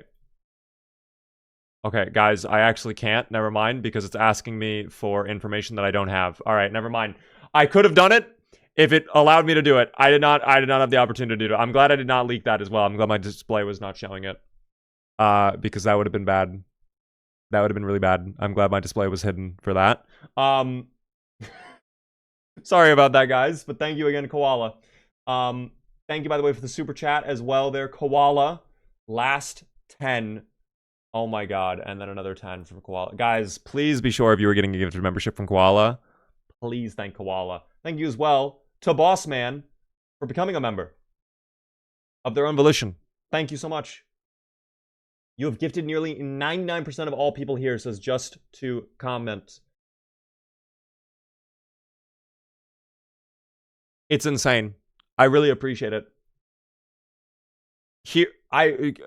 Okay, guys, I actually can't. Never mind, because it's asking me for information that I don't have. All right, never mind. I could have done it if it allowed me to do it. I did not have the opportunity to do it. I'm glad I did not leak that as well. I'm glad my display was not showing it. Because that would have been bad. That would have been really bad. I'm glad my display was hidden for that. Sorry about that, guys, but thank you again, Koala. Thank you, by the way, for the super chat as well there, Koala. Last 10. Oh my god, and then another 10 from Koala. Guys, please be sure if you were getting a gifted membership from Koala, please thank Koala. Thank you as well to Bossman for becoming a member of their own volition. Thank you so much. You have gifted nearly 99% of all people here, says just to comment. It's insane. I really appreciate it.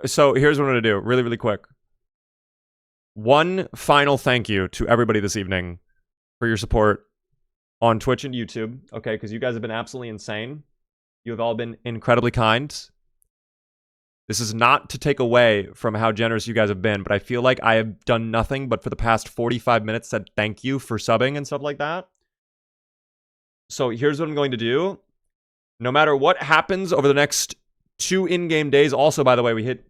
So here's what I'm gonna do, really, really quick. One final thank you to everybody this evening for your support on Twitch and YouTube, okay? Because you guys have been absolutely insane. You have all been incredibly kind. This is not to take away from how generous you guys have been, but I feel like I have done nothing but for the past 45 minutes said thank you for subbing and stuff like that. So here's what I'm going to do. No matter what happens over the next 2 in-game days. Also, by the way, we hit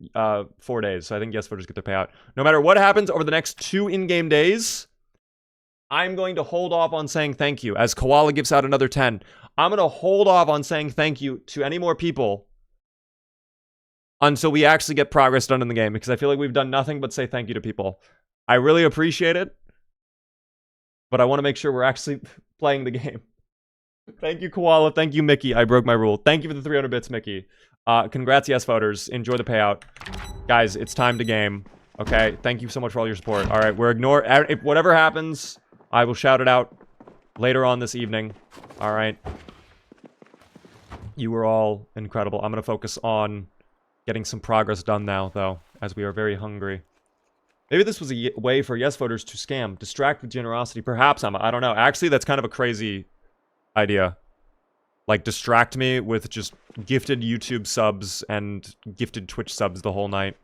4 days, so I think yes voters get their payout. No matter what happens over the next 2 in-game days, I'm going to hold off on saying thank you. As Koala gives out another 10, I'm going to hold off on saying thank you to any more people until we actually get progress done in the game, because I feel like we've done nothing but say thank you to people. I really appreciate it, but I want to make sure we're actually playing the game. Thank you, Koala. Thank you, Mickey. I broke my rule. Thank you for the 300 bits, Mickey. Congrats, yes voters. Enjoy the payout. Guys, it's time to game. Okay? Thank you so much for all your support. Alright, if whatever happens, I will shout it out later on this evening. Alright? You were all incredible. I'm gonna focus on getting some progress done now, though, as we are very hungry. Maybe this was a way for yes voters to scam. Distract with generosity. Perhaps, I don't know. Actually, that's kind of a crazy idea. Like, distract me with just gifted YouTube subs and gifted Twitch subs the whole night.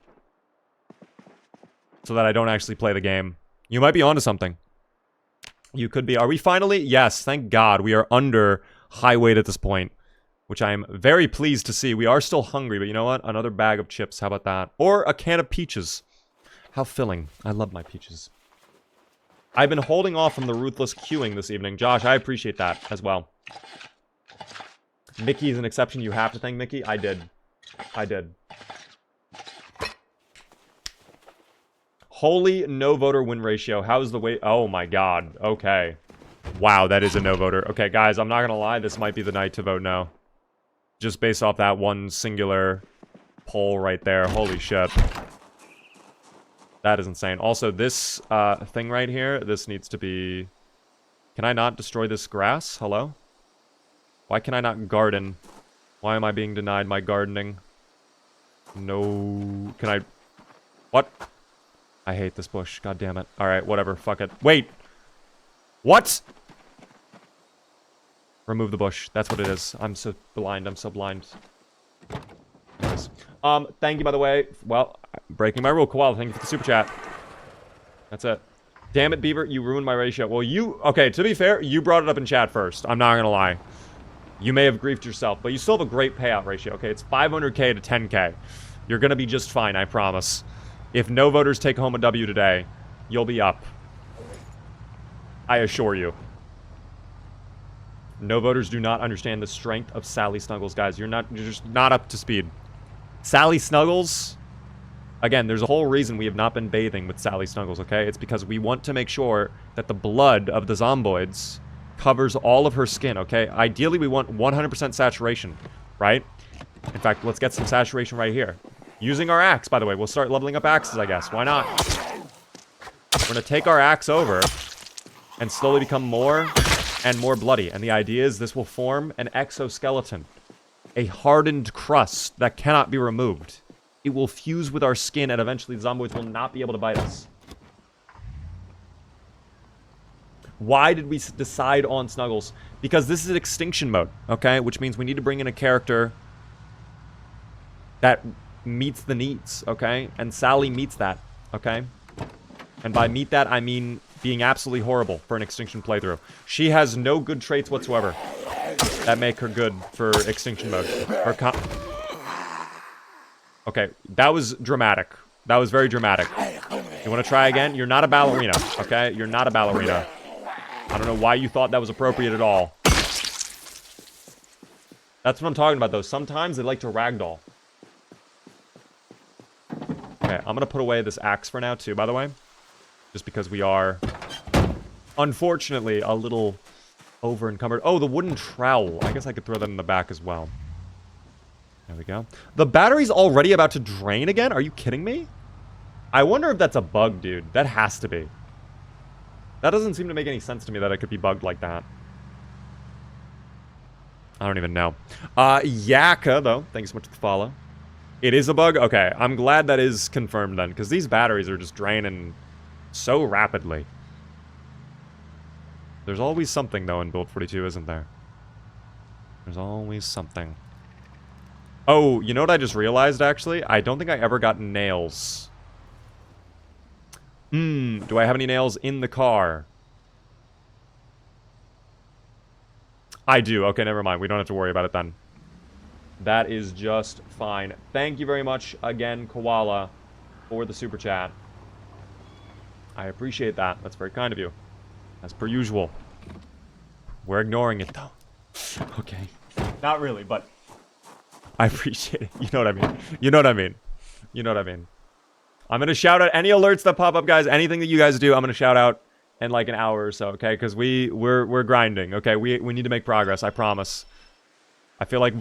So that I don't actually play the game. You might be onto something. You could be. Are we finally? Yes, thank God. We are under high weight at this point. Which I am very pleased to see. We are still hungry, but you know what? Another bag of chips. How about that? Or a can of peaches. How filling. I love my peaches. I've been holding off from the ruthless queuing this evening. Josh, I appreciate that as well. Mickey is an exception. You have to thank Mickey. I did. I did. Holy no voter win ratio. How's the weight? Oh my god. Okay. Wow, that is a no voter. Okay, guys, I'm not gonna lie. This might be the night to vote no. Just based off that one singular poll right there. Holy shit. That is insane. Also, this thing right here, this needs to be... Can I not destroy this grass? Hello? Why can I not garden? Why am I being denied my gardening? No... Can I... What? I hate this bush. God damn it. Alright, whatever. Fuck it. Wait! What?! Remove the bush. That's what it is. I'm so blind. I'm so blind. Anyways. Thank you, by the way. Well, breaking my rule. Koala, thank you for the super chat. That's it. Damn it, Beaver. You ruined my ratio. Well, you... Okay, to be fair, you brought it up in chat first. I'm not gonna lie. You may have griefed yourself, but you still have a great payout ratio, okay? It's 500k to 10k. You're gonna be just fine, I promise. If no voters take home a W today, you'll be up. I assure you. No voters do not understand the strength of Sally Snuggles, guys. You're just not up to speed. Sally Snuggles... Again, there's a whole reason we have not been bathing with Sally Snuggles, okay? It's because we want to make sure that the blood of the Zomboids covers all of her skin, okay? Ideally, we want 100% saturation, right? In fact, let's get some saturation right here. Using our axe, by the way. We'll start leveling up axes, I guess. Why not? We're going to take our axe over and slowly become more and more bloody. And the idea is this will form an exoskeleton. A hardened crust that cannot be removed. It will fuse with our skin, and eventually the Zomboids will not be able to bite us. Why did we decide on Snuggles? Because this is extinction mode, okay? Which means we need to bring in a character that meets the needs, okay? And Sally meets that, okay? And by meet that, I mean being absolutely horrible for an extinction playthrough. She has no good traits whatsoever that make her good for extinction mode. Okay, that was dramatic. That was very dramatic. You want to try again? You're not a ballerina, okay? You're not a ballerina. I don't know why you thought that was appropriate at all. That's what I'm talking about, though. Sometimes they like to ragdoll. Okay, I'm going to put away this axe for now, too, by the way. Just because we are, unfortunately, a little over encumbered. Oh, the wooden trowel. I guess I could throw that in the back as well. There we go. The battery's already about to drain again? Are you kidding me? I wonder if that's a bug, dude. That has to be. That doesn't seem to make any sense to me that it could be bugged like that. I don't even know. Yaka, though. Thank you so much for the follow. It is a bug? Okay, I'm glad that is confirmed then, because these batteries are just draining so rapidly. There's always something, though, in Build 42, isn't there? There's always something. Oh, you know what I just realized, actually? I don't think I ever got nails. Do I have any nails in the car? I do. Okay, never mind. We don't have to worry about it then. That is just fine. Thank you very much again, Koala, for the super chat. I appreciate that. That's very kind of you. As per usual. We're ignoring it, though. Okay. Not really, but I appreciate it. You know what I mean. You know what I mean. You know what I mean. I'm going to shout out any alerts that pop up, guys. Anything that you guys do, I'm going to shout out in like an hour or so, okay? Because we're grinding, okay? We need to make progress, I promise. I feel like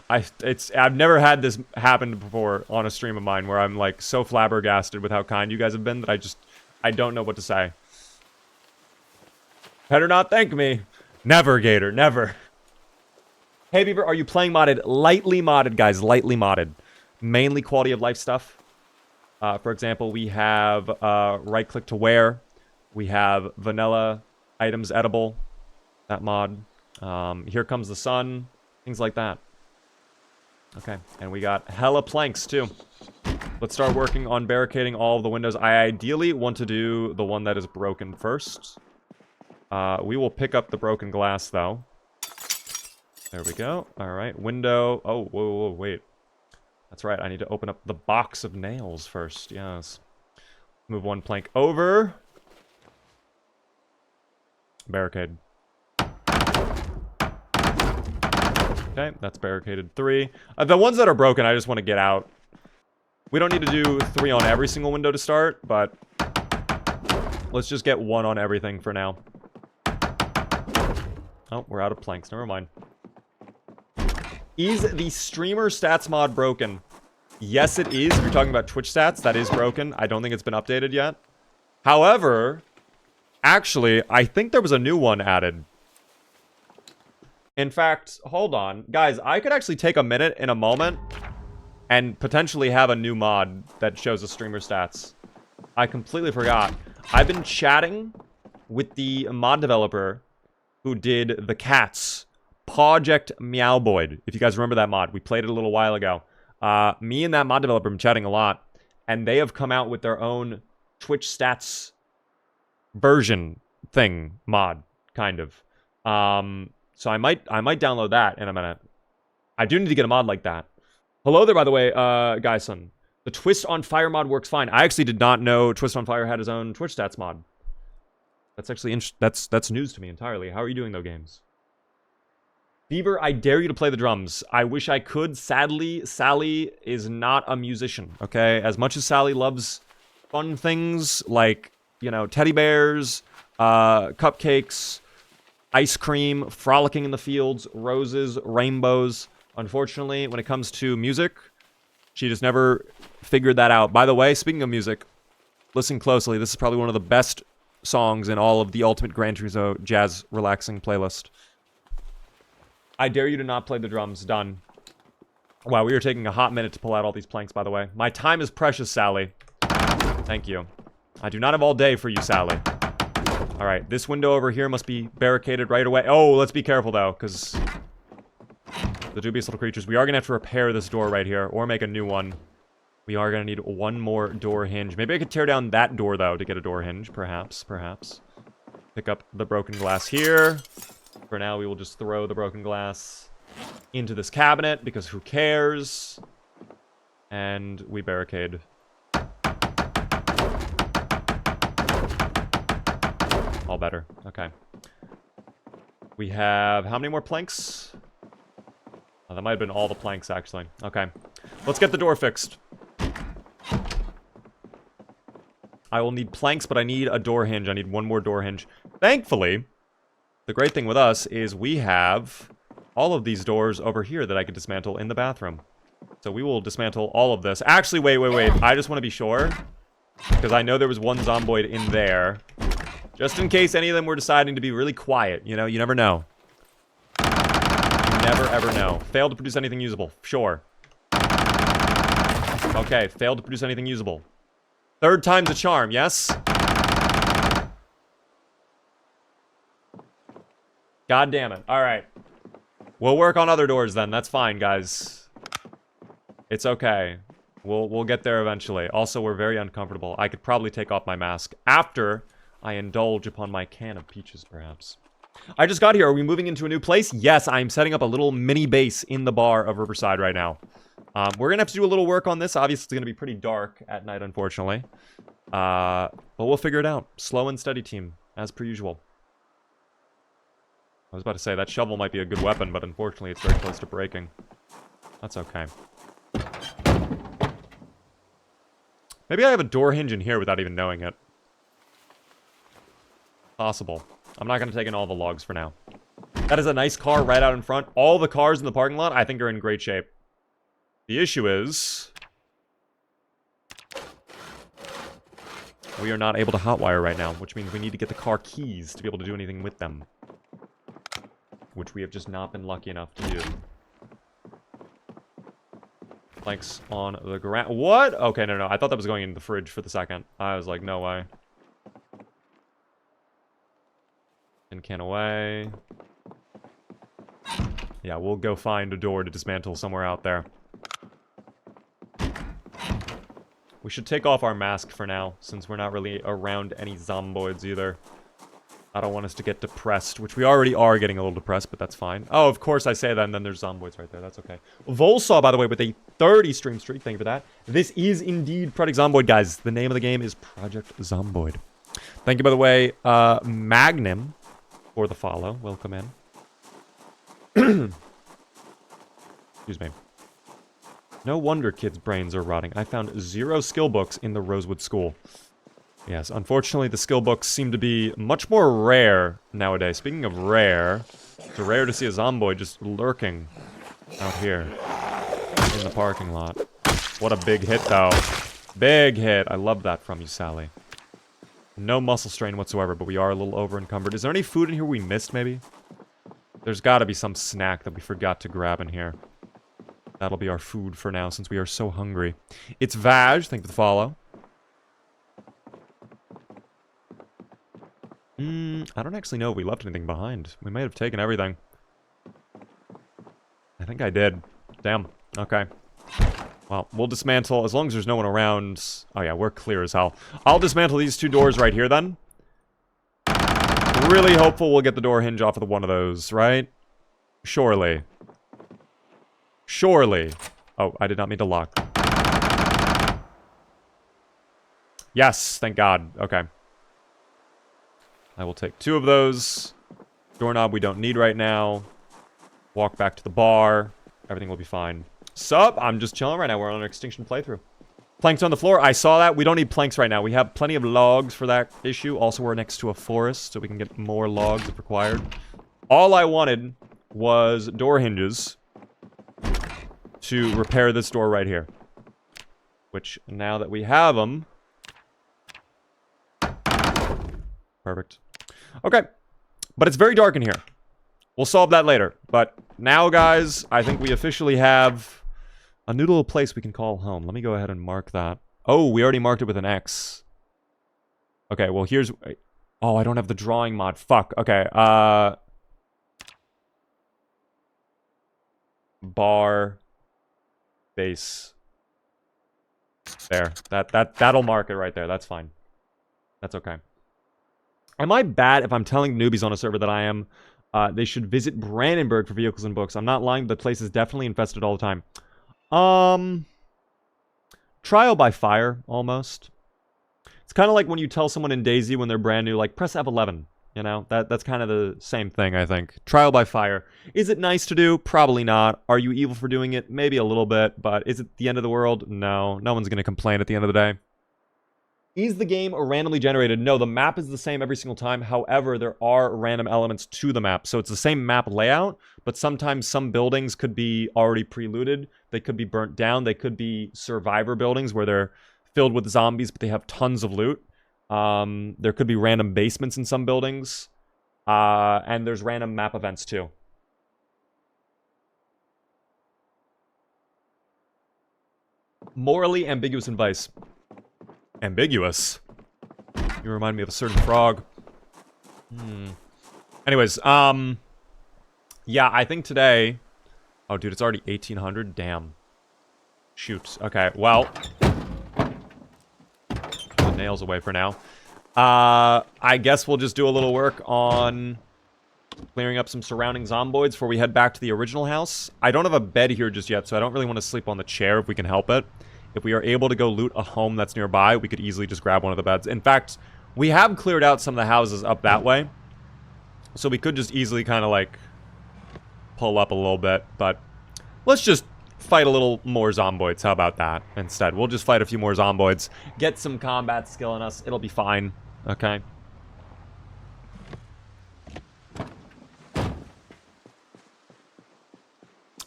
I've never had this happen before on a stream of mine where I'm like so flabbergasted with how kind you guys have been that I don't know what to say. Better not thank me. Never, Gator, never. Hey, Beaver, are you playing modded? Lightly modded, guys, lightly modded. Mainly quality of life stuff. For example, we have right-click to wear. We have vanilla items edible. That mod. Here comes the sun. Things like that. Okay, and we got hella planks, too. Let's start working on barricading all of the windows. I ideally want to do the one that is broken first. We will pick up the broken glass, though. There we go. All right, window. Oh, whoa, wait. That's right, I need to open up the box of nails first. Yes. Move one plank over. Barricade. Okay, that's barricaded 3. The ones that are broken, I just want to get out. We don't need to do 3 on every single window to start, but let's just get 1 on everything for now. Oh, we're out of planks. Never mind. Is the streamer stats mod broken? Yes, it is. If you're talking about Twitch stats, that is broken. I don't think it's been updated yet. However, actually, I think there was a new one added. In fact, hold on. Guys, I could actually take a minute in a moment and potentially have a new mod that shows the streamer stats. I completely forgot. I've been chatting with the mod developer who did the cats. Project Zomboid. If you guys remember that mod, we played it a little while ago. Me and that mod developer have been chatting a lot, and they have come out with their own Twitch stats version thing mod, kind of. So I might download that in a minute. I do need to get a mod like that. Hello there, by the way, Guyson. The Twist on Fire mod works fine. I actually did not know Twist on Fire had his own Twitch stats mod. That's actually that's news to me entirely. How are you doing, though, games? Beaver, I dare you to play the drums. I wish I could. Sadly, Sally is not a musician, okay? As much as Sally loves fun things like, you know, teddy bears, cupcakes, ice cream, frolicking in the fields, roses, rainbows. Unfortunately, when it comes to music, she just never figured that out. By the way, speaking of music, listen closely. This is probably one of the best songs in all of the Ultimate Gran Turismo Jazz Relaxing playlist. I dare you to not play the drums. Done. Wow, we are taking a hot minute to pull out all these planks, by the way. My time is precious, Sally. Thank you. I do not have all day for you, Sally. Alright, this window over here must be barricaded right away. Oh, let's be careful, though, because the dubious little creatures. We are going to have to repair this door right here, or make a new one. We are going to need one more door hinge. Maybe I could tear down that door, though, to get a door hinge. Perhaps. Pick up the broken glass here. For now, we will just throw the broken glass into this cabinet, because who cares? And we barricade. All better. Okay. We have how many more planks? Oh, that might have been all the planks, actually. Okay. Let's get the door fixed. I will need planks, but I need a door hinge. I need one more door hinge. Thankfully, the great thing with us is we have all of these doors over here that I could dismantle in the bathroom. So we will dismantle all of this. Actually, wait. I just want to be sure, because I know there was one Zomboid in there. Just in case any of them were deciding to be really quiet. You know, you never know. You never, ever know. Failed to produce anything usable. Sure. Okay, failed to produce anything usable. Third time's a charm, yes? God damn it. Alright. We'll work on other doors then. That's fine, guys. It's okay. We'll get there eventually. Also, we're very uncomfortable. I could probably take off my mask after I indulge upon my can of peaches, perhaps. I just got here. Are we moving into a new place? Yes, I'm setting up a little mini base in the bar of Riverside right now. We're going to have to do a little work on this. Obviously, it's going to be pretty dark at night, unfortunately. But we'll figure it out. Slow and steady, team, as per usual. I was about to say, that shovel might be a good weapon, but unfortunately, it's very close to breaking. That's okay. Maybe I have a door hinge in here without even knowing it. Possible. I'm not going to take in all the logs for now. That is a nice car right out in front. All the cars in the parking lot, I think, are in great shape. The issue is we are not able to hotwire right now, which means we need to get the car keys to be able to do anything with them. Which we have just not been lucky enough to do. Planks on the ground. What? Okay, no. I thought that was going in the fridge for the second. I was like, no way. Tin can away. Yeah, we'll go find a door to dismantle somewhere out there. We should take off our mask for now, since we're not really around any Zomboids either. I don't want us to get depressed, which we already are getting a little depressed, but that's fine. Oh, of course I say that, and then there's Zomboids right there. That's okay. Volsaw, by the way, with a 30 stream streak. Thank you for that. This is indeed Project Zomboid, guys. The name of the game is Project Zomboid. Thank you, by the way, Magnum, for the follow. Welcome in. Excuse me. No wonder kids' brains are rotting. I found 0 skill books in the Rosewood School. Yes, unfortunately, the skill books seem to be much more rare nowadays. Speaking of rare, it's rare to see a Zomboid just lurking out here in the parking lot. What a big hit, though. Big hit. I love that from you, Sally. No muscle strain whatsoever, but we are a little over-encumbered. Is there any food in here we missed, maybe? There's got to be some snack that we forgot to grab in here. That'll be our food for now, since we are so hungry. It's Vaj. Thank you for the follow. I don't actually know if we left anything behind. We might have taken everything. I think I did. Damn. Okay. Well, we'll dismantle, as long as there's no one around. Oh yeah, we're clear as hell. I'll dismantle these 2 doors right here, then. Really hopeful we'll get the door hinge off of one of those, right? Surely. Surely. Oh, I did not mean to lock. Yes, thank God. Okay. I will take 2 of those. Doorknob we don't need right now. Walk back to the bar. Everything will be fine. Sup? I'm just chilling right now. We're on an Extinction playthrough. Planks on the floor. I saw that. We don't need planks right now. We have plenty of logs for that issue. Also, we're next to a forest, so we can get more logs if required. All I wanted was door hinges to repair this door right here. Which, now that we have them... Perfect. Okay. But it's very dark in here. We'll solve that later. But now, guys, I think we officially have a new little place we can call home. Let me go ahead and mark that. Oh, we already marked it with an X. Okay, well, here's... Oh, I don't have the drawing mod. Fuck. Okay, bar... base. There. That'll mark it right there. That's fine. That's okay. Am I bad if I'm telling newbies on a server that I am... they should visit Brandenburg for vehicles and books. I'm not lying. The place is definitely infested all the time. Trial by fire, almost. It's kind of like when you tell someone in DayZ when they're brand new, like, press F11. You know? That's kind of the same thing, I think. Trial by fire. Is it nice to do? Probably not. Are you evil for doing it? Maybe a little bit. But is it the end of the world? No. No one's going to complain at the end of the day. Is the game randomly generated? No, the map is the same every single time. However, there are random elements to the map. So it's the same map layout, but sometimes some buildings could be already pre-looted. They could be burnt down. They could be survivor buildings where they're filled with zombies, but they have tons of loot. There could be random basements in some buildings. And there's random map events too. Morally ambiguous advice. Ambiguous. You remind me of a certain frog. Anyways, yeah, I think today... Oh, dude, it's already 1800? Damn. Shoot. Okay, well... Put the nails away for now. I guess we'll just do a little work on clearing up some surrounding zomboids before we head back to the original house. I don't have a bed here just yet, so I don't really want to sleep on the chair if we can help it. If we are able to go loot a home that's nearby, we could easily just grab one of the beds. In fact, we have cleared out some of the houses up that way. So we could just easily kind of like pull up a little bit. But let's just fight a little more zomboids. How about that instead? We'll just fight a few more zomboids. Get some combat skill in us. It'll be fine. Okay.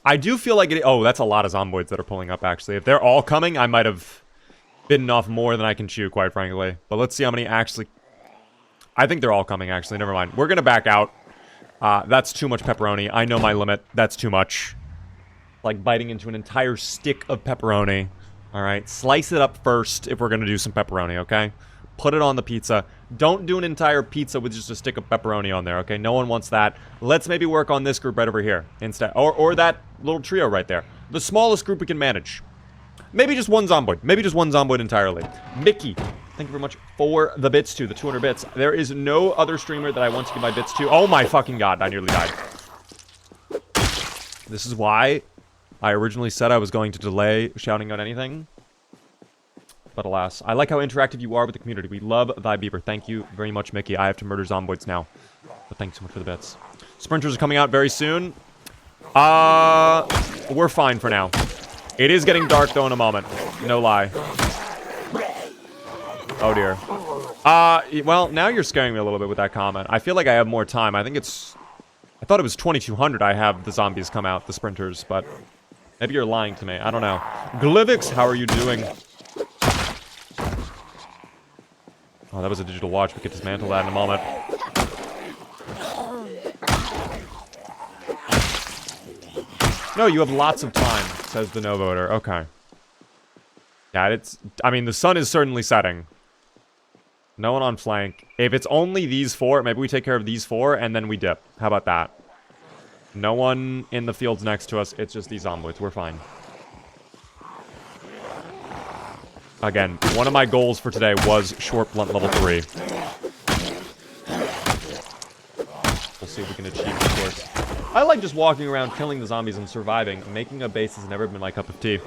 I do feel like it... Oh, that's a lot of zomboids that are pulling up, actually. If they're all coming, I might have bitten off more than I can chew, quite frankly. But let's see how many actually... I think they're all coming, actually. Never mind. We're gonna back out. That's too much pepperoni. I know my limit. That's too much. Like biting into an entire stick of pepperoni. Alright? Slice it up first if we're gonna do some pepperoni, okay? Put it on the pizza. Don't do an entire pizza with just a stick of pepperoni on there, okay? No one wants that. Let's maybe work on this group right over here instead. Or that little trio right there. The smallest group we can manage. Maybe just one zomboid. Maybe just one zomboid entirely. Mickey, thank you very much for the bits too, the 200 bits. There is no other streamer that I want to give my bits to. Oh my fucking god, I nearly died. This is why I originally said I was going to delay shouting out anything. But alas, I like how interactive you are with the community. We love thy beaver. Thank you very much, Mickey. I have to murder zomboids now. But thanks so much for the bits. Sprinters are coming out very soon. We're fine for now. It is getting dark, though, in a moment. No lie. Oh, dear. Well, now you're scaring me a little bit with that comment. I feel like I have more time. I think it's... I thought it was 2200 I have the zombies come out, the sprinters, but... Maybe you're lying to me. I don't know. Glivix, how are you doing? Oh, that was a digital watch. We could dismantle that in a moment. No, you have lots of time, says the no voter. Okay. Yeah, it's... I mean, the sun is certainly setting. No one on flank. If it's only these four, maybe we take care of these four, and then we dip. How about that? No one in the fields next to us. It's just these zomboids. We're fine. Again, one of my goals for today was short blunt level 3. We'll see if we can achieve it, of course. I like just walking around, killing the zombies and surviving. Making a base has never been my cup of tea.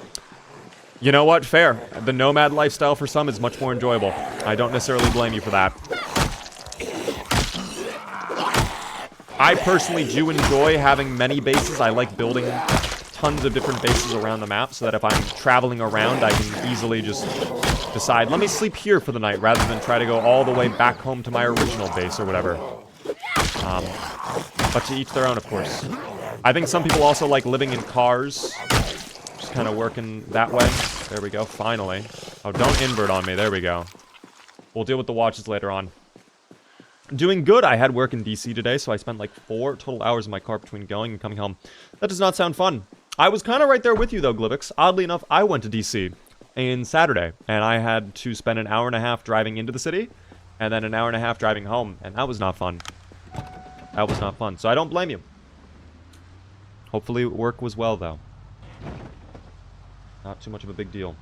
You know what? Fair. The nomad lifestyle for some is much more enjoyable. I don't necessarily blame you for that. I personally do enjoy having many bases. I like building tons of different bases around the map so that if I'm traveling around, I can easily just decide, let me sleep here for the night rather than try to go all the way back home to my original base or whatever. But to each their own, of course. I think some people also like living in cars. Just kind of working that way. There we go, finally. Oh, don't invert on me. There we go. We'll deal with the watches later on. Doing good. I had work in DC today, so I spent like 4 total hours in my car between going and coming home. That does not sound fun. I was kind of right there with you, though, Glivix. Oddly enough, I went to DC in Saturday, and I had to spend an hour and a half driving into the city, and then an hour and a half driving home, and that was not fun. That was not fun, so I don't blame you. Hopefully work was well, though. Not too much of a big deal.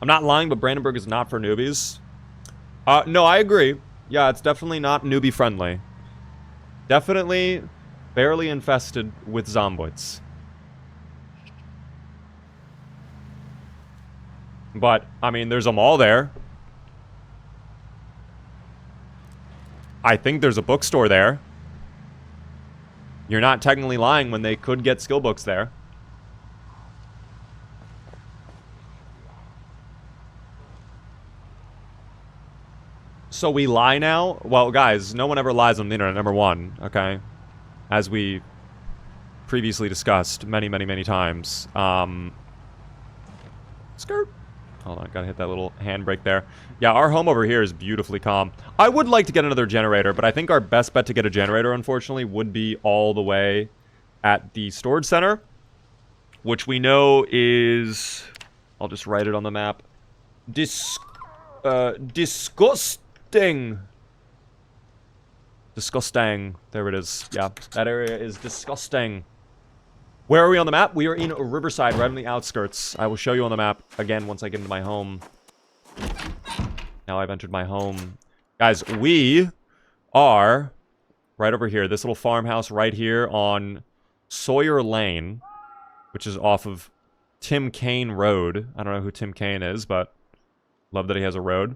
I'm not lying, but Brandenburg is not for newbies. No, I agree. Yeah, it's definitely not newbie-friendly. Definitely barely infested with zomboids. But, I mean, there's a mall there. I think there's a bookstore there. You're not technically lying when they could get skill books there. So we lie now? Well, guys, no one ever lies on the internet, number one, okay? As we previously discussed many, many, many times. Skirt. Hold on, gotta hit that little handbrake there. Yeah, our home over here is beautifully calm. I would like to get another generator, but I think our best bet to get a generator, unfortunately, would be all the way at the storage center. Which we know is... I'll just write it on the map. Disgusting. Disgusting. There it is. Yeah, that area is disgusting. Where are we on the map? We are in Riverside, right on the outskirts. I will show you on the map again once I get into my home. Now I've entered my home. Guys, we are right over here. This little farmhouse right here on Sawyer Lane, which is off of Tim Kaine Road. I don't know who Tim Kaine is, but love that he has a road.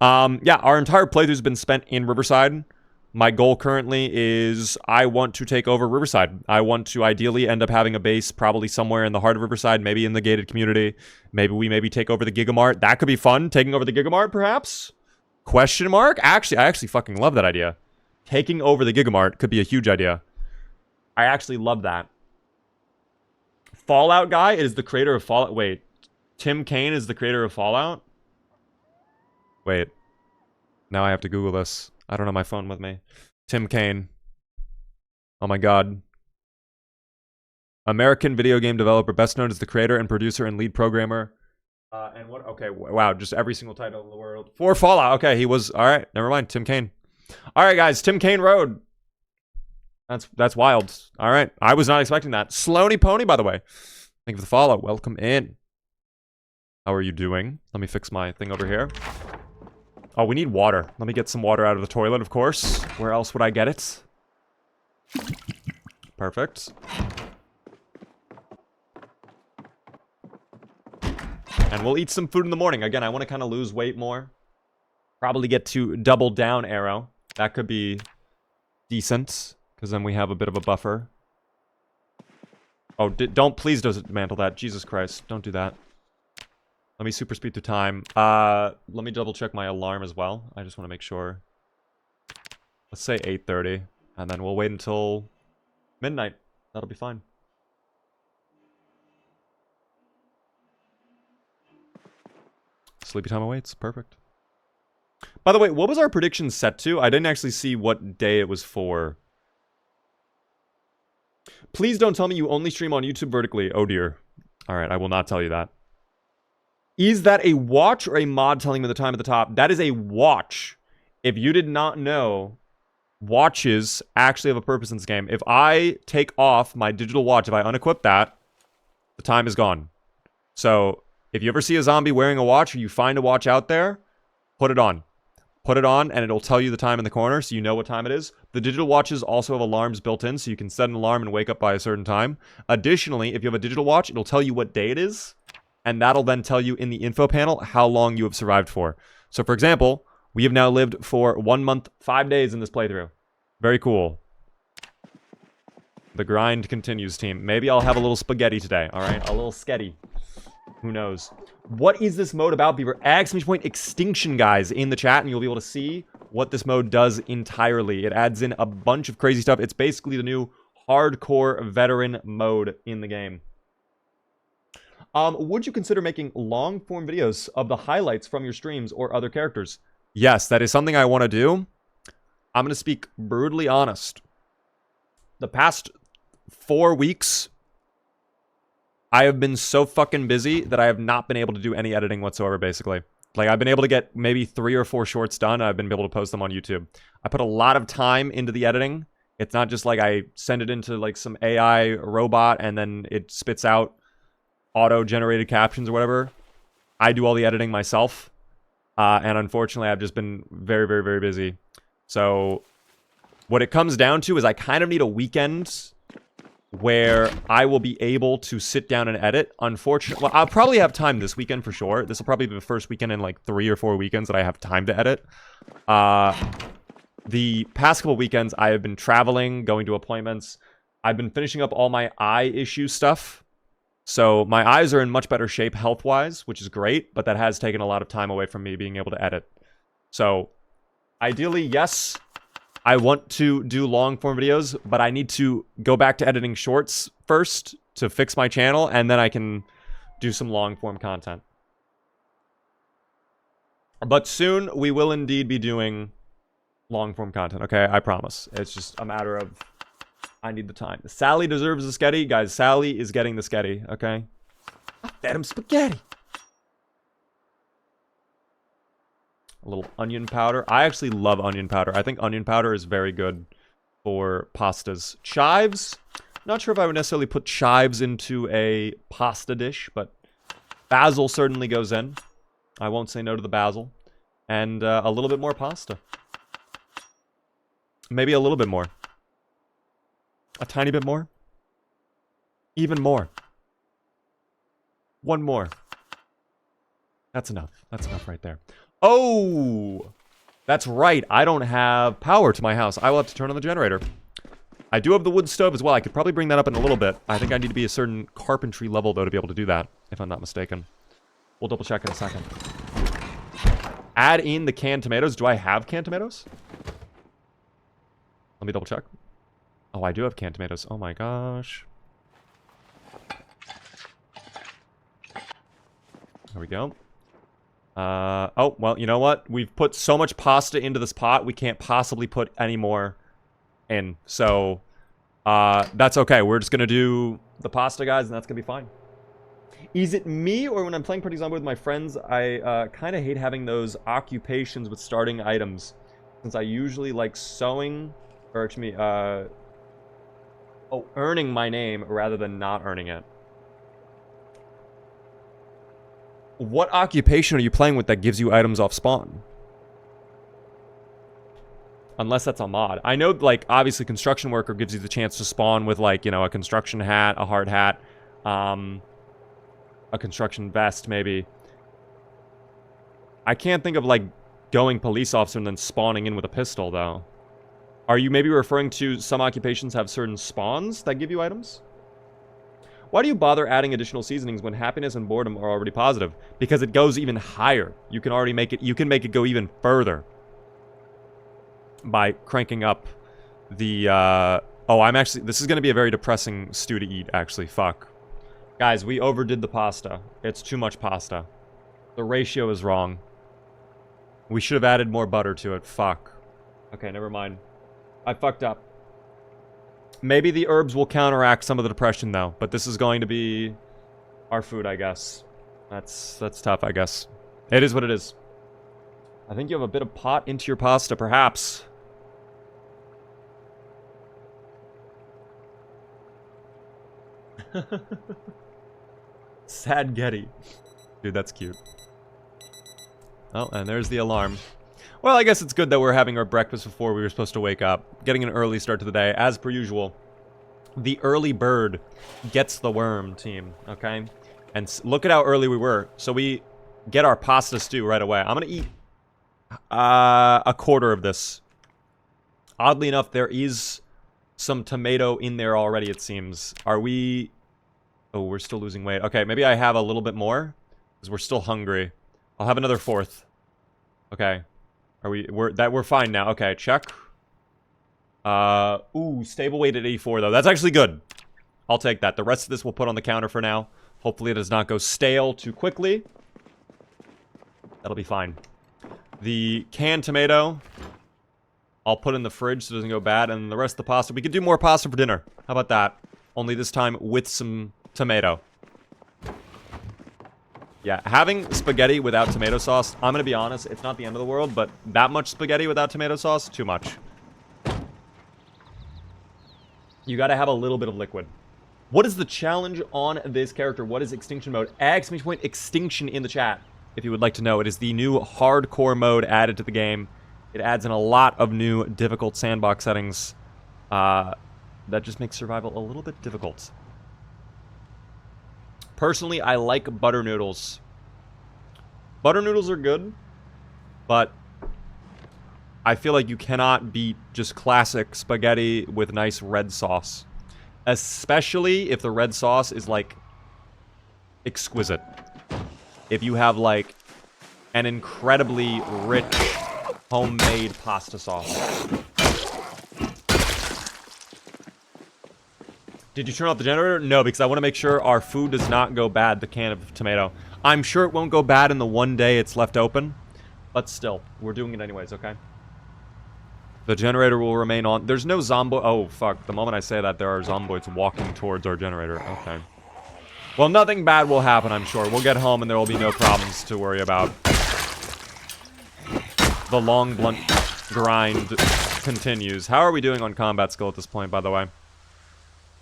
Yeah, our entire playthrough's been spent in Riverside. My goal currently is I want to take over Riverside. I want to ideally end up having a base probably somewhere in the heart of Riverside, maybe in the gated community. Maybe we take over the Gigamart. That could be fun, taking over the Gigamart, perhaps? Question mark? Actually, I actually fucking love that idea. Taking over the Gigamart could be a huge idea. I actually love that. Fallout guy is the creator of Fallout. Wait, Tim Kaine is the creator of Fallout? Wait. Now I have to Google this. I don't have my phone with me. Tim Kaine. Oh my god. American video game developer, best known as the creator and producer and lead programmer. And what? Okay, wow, just every single title in the world. For Fallout. Okay, he was... Alright, never mind. Tim Kaine. Alright, guys. Tim Kaine Road. That's wild. Alright, I was not expecting that. Sloany Pony, by the way. Thank you for the follow. Welcome in. How are you doing? Let me fix my thing over here. Oh, we need water. Let me get some water out of the toilet, of course. Where else would I get it? Perfect. And we'll eat some food in the morning. Again, I want to kind of lose weight more. Probably get to double down arrow. That could be decent. Because then we have a bit of a buffer. Oh, please don't dismantle that. Jesus Christ, don't do that. Let me super speed through time. Let me double check my alarm as well. I just want to make sure. Let's say 8:30. And then we'll wait until midnight. That'll be fine. Sleepy time awaits. Perfect. By the way, what was our prediction set to? I didn't actually see what day it was for. Please don't tell me you only stream on YouTube vertically. Oh dear. Alright, I will not tell you that. Is that a watch or a mod telling me the time at the top? That is a watch. If you did not know, watches actually have a purpose in this game. If I take off my digital watch, if I unequip that, the time is gone. So, if you ever see a zombie wearing a watch or you find a watch out there, put it on. Put it on and it'll tell you the time in the corner so you know what time it is. The digital watches also have alarms built in so you can set an alarm and wake up by a certain time. Additionally, if you have a digital watch, it'll tell you what day it is. And that'll then tell you in the info panel how long you have survived for. So for example, we have now lived for 1 month, 5 days in this playthrough. Very cool. The grind continues, team. Maybe I'll have a little spaghetti today, alright? A little sketty. Who knows? What is this mode about, Beaver? Exclamation point extinction, guys, in the chat, and you'll be able to see what this mode does entirely. It adds in a bunch of crazy stuff. It's basically the new hardcore veteran mode in the game. Would you consider making long-form videos of the highlights from your streams or other characters? Yes, that is something I want to do. I'm going to speak brutally honest. The past 4 weeks, I have been so fucking busy that I have not been able to do any editing whatsoever, basically. Like, I've been able to get maybe 3 or 4 shorts done. I've been able to post them on YouTube. I put a lot of time into the editing. It's not just like I send it into, like, some AI robot and then it spits out auto-generated captions or whatever. I do all the editing myself. And unfortunately, I've just been very, very, very busy. So, what it comes down to is I kind of need a weekend where I will be able to sit down and edit. Unfortunately, well, I'll probably have time this weekend for sure. This will probably be the first weekend in like 3 or 4 weekends that I have time to edit. The past couple weekends, I have been traveling, going to appointments. I've been finishing up all my eye issue stuff. So my eyes are in much better shape health-wise, which is great, but that has taken a lot of time away from me being able to edit. So, ideally, yes, I want to do long-form videos, but I need to go back to editing shorts first to fix my channel, and then I can do some long-form content. But soon, we will indeed be doing long-form content, okay? I promise. It's just a matter of I need the time. Sally deserves the sketty. Guys, Sally is getting the sketty, okay? I fed him spaghetti. A little onion powder. I actually love onion powder. I think onion powder is very good for pastas. Chives. Not sure if I would necessarily put chives into a pasta dish, but basil certainly goes in. I won't say no to the basil. And a little bit more pasta. Maybe a little bit more. A tiny bit more. Even more. One more. That's enough. That's enough right there. Oh! That's right. I don't have power to my house. I will have to turn on the generator. I do have the wood stove as well. I could probably bring that up in a little bit. I think I need to be a certain carpentry level, though, to be able to do that, if I'm not mistaken. We'll double check in a second. Add in the canned tomatoes. Do I have canned tomatoes? Let me double check. Oh, I do have canned tomatoes. Oh my gosh. There we go. Oh, well, you know what? We've put so much pasta into this pot, we can't possibly put any more in. So, that's okay. We're just gonna do the pasta, guys, and that's gonna be fine. Is it me, or when I'm playing Project Zomboid with my friends, I kind of hate having those occupations with starting items, since I usually like sewing, or actually, earning my name rather than not earning it. What occupation are you playing with that gives you items off spawn? Unless that's a mod. I know, like, obviously construction worker gives you the chance to spawn with, like, you know, a construction hat, a hard hat, a construction vest, maybe. I can't think of, like, going police officer and then spawning in with a pistol, though. Are you maybe referring to some occupations have certain spawns that give you items? Why do you bother adding additional seasonings when happiness and boredom are already positive? Because it goes even higher. You can already make it, you can make it go even further by cranking up the, oh, I'm actually, this is going to be a very depressing stew to eat, actually. Fuck. Guys, we overdid the pasta. It's too much pasta. The ratio is wrong. We should have added more butter to it. Fuck. Okay, never mind. I fucked up. Maybe the herbs will counteract some of the depression, though. But this is going to be our food, I guess. That's tough, I guess. It is what it is. I think you have a bit of pot into your pasta, perhaps. Sad Getty. Dude, that's cute. Oh, and there's the alarm. Well, I guess it's good that we're having our breakfast before we were supposed to wake up. Getting an early start to the day, as per usual. The early bird gets the worm, team, okay? And look at how early we were. So we get our pasta stew right away. I'm gonna eat a quarter of this. Oddly enough, there is some tomato in there already, it seems. Are we... Oh, we're still losing weight. Okay, maybe I have a little bit more, because we're still hungry. I'll have another fourth. Okay. We're fine now. Okay, check. Ooh, stable weight at 84 though. That's actually good. I'll take that. The rest of this we'll put on the counter for now. Hopefully it does not go stale too quickly. That'll be fine. The canned tomato, I'll put in the fridge so it doesn't go bad. And the rest of the pasta, we could do more pasta for dinner. How about that? Only this time with some tomato. Yeah, having spaghetti without tomato sauce, I'm going to be honest, it's not the end of the world, but that much spaghetti without tomato sauce, too much. You got to have a little bit of liquid. What is the challenge on this character? What is extinction mode? Exclamation point extinction in the chat, if you would like to know. It is the new hardcore mode added to the game. It adds in a lot of new difficult sandbox settings. That just makes survival a little bit difficult. Personally, I like butter noodles. Butter noodles are good, but I feel like you cannot beat just classic spaghetti with nice red sauce. Especially if the red sauce is, like, exquisite. If you have, like, an incredibly rich homemade pasta sauce. Did you turn off the generator? No, because I want to make sure our food does not go bad, the can of tomato. I'm sure it won't go bad in the one day it's left open. But still, we're doing it anyways, okay? The generator will remain on. There's no zomboid. Oh, fuck. The moment I say that, there are zomboids walking towards our generator. Okay. Well, nothing bad will happen, I'm sure. We'll get home and there will be no problems to worry about. The long, blunt grind continues. How are we doing on combat skill at this point, by the way?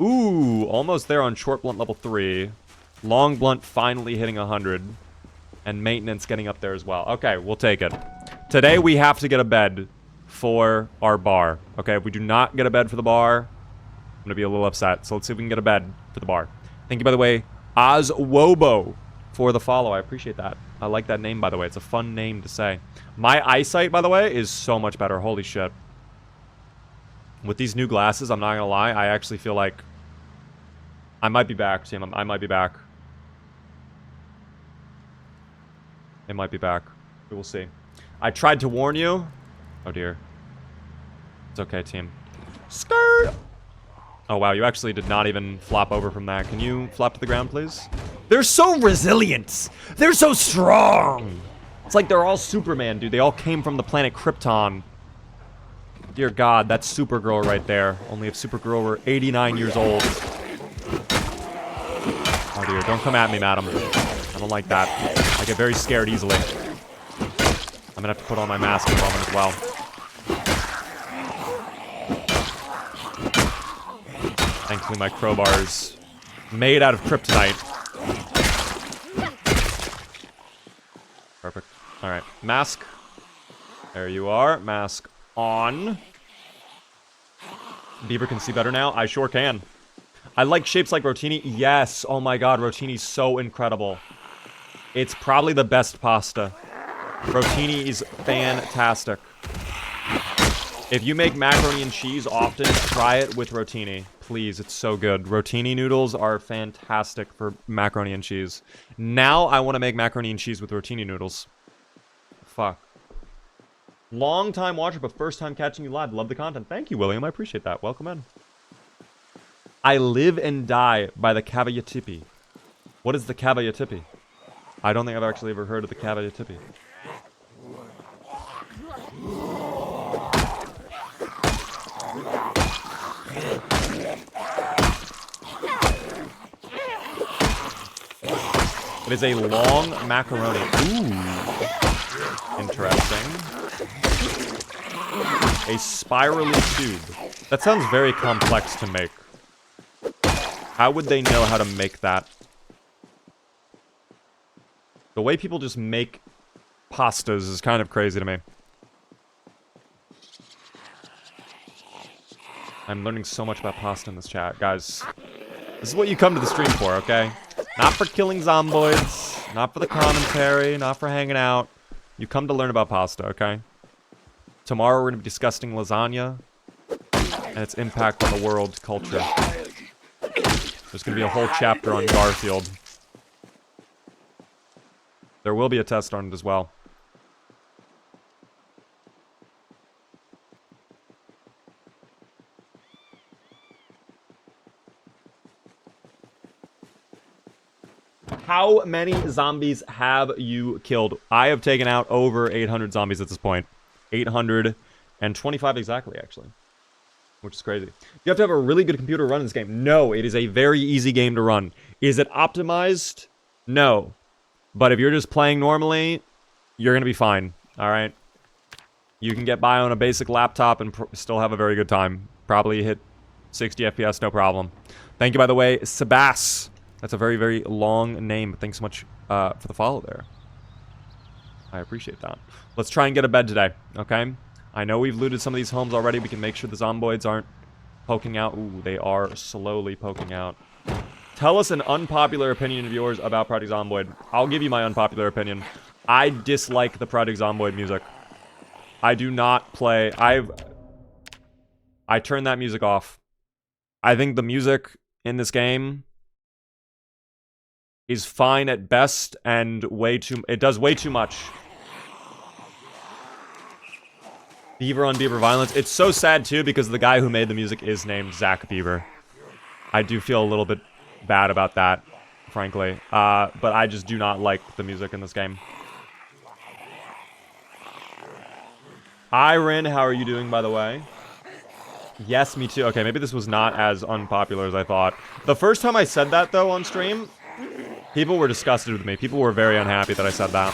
Ooh, almost there on short blunt level 3. Long blunt finally hitting 100. And maintenance getting up there as well. Okay, we'll take it. Today we have to get a bed for our bar. Okay, if we do not get a bed for the bar, I'm gonna be a little upset. So let's see if we can get a bed for the bar. Thank you, by the way, Ozwobo, for the follow. I appreciate that. I like that name, by the way. It's a fun name to say. My eyesight, by the way, is so much better. Holy shit. With these new glasses, I'm not gonna lie, I actually feel like I might be back, team. I might be back. It might be back. We will see. I tried to warn you. Oh, dear. It's okay, team. Skirt! Oh, wow. You actually did not even flop over from that. Can you flop to the ground, please? They're so resilient! They're so strong! It's like they're all Superman, dude. They all came from the planet Krypton. Dear God, that's Supergirl right there. Only if Supergirl were 89 years old. Oh, dear. Don't come at me, madam. I don't like that. I get very scared easily. I'm gonna have to put on my mask in a moment as well. Thankfully, my crowbar is made out of kryptonite. Perfect. Alright. Mask. There you are. Mask on. Beaver can see better now? I sure can. I like shapes like rotini. Yes. Oh my god, rotini's so incredible. It's probably the best pasta. Rotini is fantastic. If you make macaroni and cheese often, try it with rotini. Please, it's so good. Rotini noodles are fantastic for macaroni and cheese. Now I want to make macaroni and cheese with rotini noodles. Fuck. Long time watcher, but first time catching you live. Love the content. Thank you, William. I appreciate that. Welcome in. I live and die by the cavalatipi. What is the cavalatipi? I don't think I've actually ever heard of the cavalatipi. It is a long macaroni. Ooh. Interesting. A spirally tube. That sounds very complex to make. How would they know how to make that? The way people just make pastas is kind of crazy to me. I'm learning so much about pasta in this chat. Guys, this is what you come to the stream for, okay? Not for killing zomboids, not for the commentary, not for hanging out. You come to learn about pasta, okay? Tomorrow we're going to be discussing lasagna and its impact on the world culture. There's going to be a whole chapter on Garfield. There will be a test on it as well. How many zombies have you killed? I have taken out over 800 zombies at this point. 825 exactly, actually. Which is crazy. You have to have a really good computer to run this game. No, it is a very easy game to run. Is it optimized? No. But if you're just playing normally, you're going to be fine. All right? You can get by on a basic laptop and still have a very good time. Probably hit 60 FPS, no problem. Thank you, by the way, Sebas. That's a very, very long name. But thanks so much for the follow there. I appreciate that. Let's try and get a bed today, okay? I know we've looted some of these homes already. We can make sure the Zomboids aren't poking out. Ooh, they are slowly poking out. Tell us an unpopular opinion of yours about Project Zomboid. I'll give you my unpopular opinion. I dislike the Project Zomboid music. I do not play... I turn that music off. I think the music in this game is fine at best and it does way too much. Beaver on Beaver violence. It's so sad too because the guy who made the music is named Zach Beaver. I do feel a little bit bad about that, frankly. But I just do not like the music in this game. Irin, how are you doing, by the way? Yes, me too. Okay, maybe this was not as unpopular as I thought. The first time I said that, though, on stream, people were disgusted with me. People were very unhappy that I said that.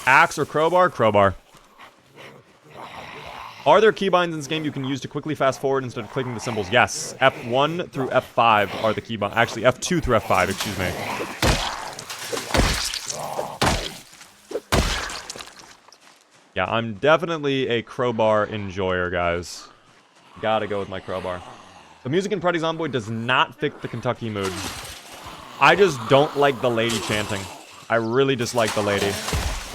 Axe or crowbar? Crowbar. Are there keybinds in this game you can use to quickly fast forward instead of clicking the symbols? Yes. F1 through F5 are the keybinds. Actually, F2 through F5, excuse me. Yeah, I'm definitely a crowbar enjoyer, guys. Gotta go with my crowbar. The music in Project Zomboid does not fit the Kentucky mood. I just don't like the lady chanting. I really dislike the lady.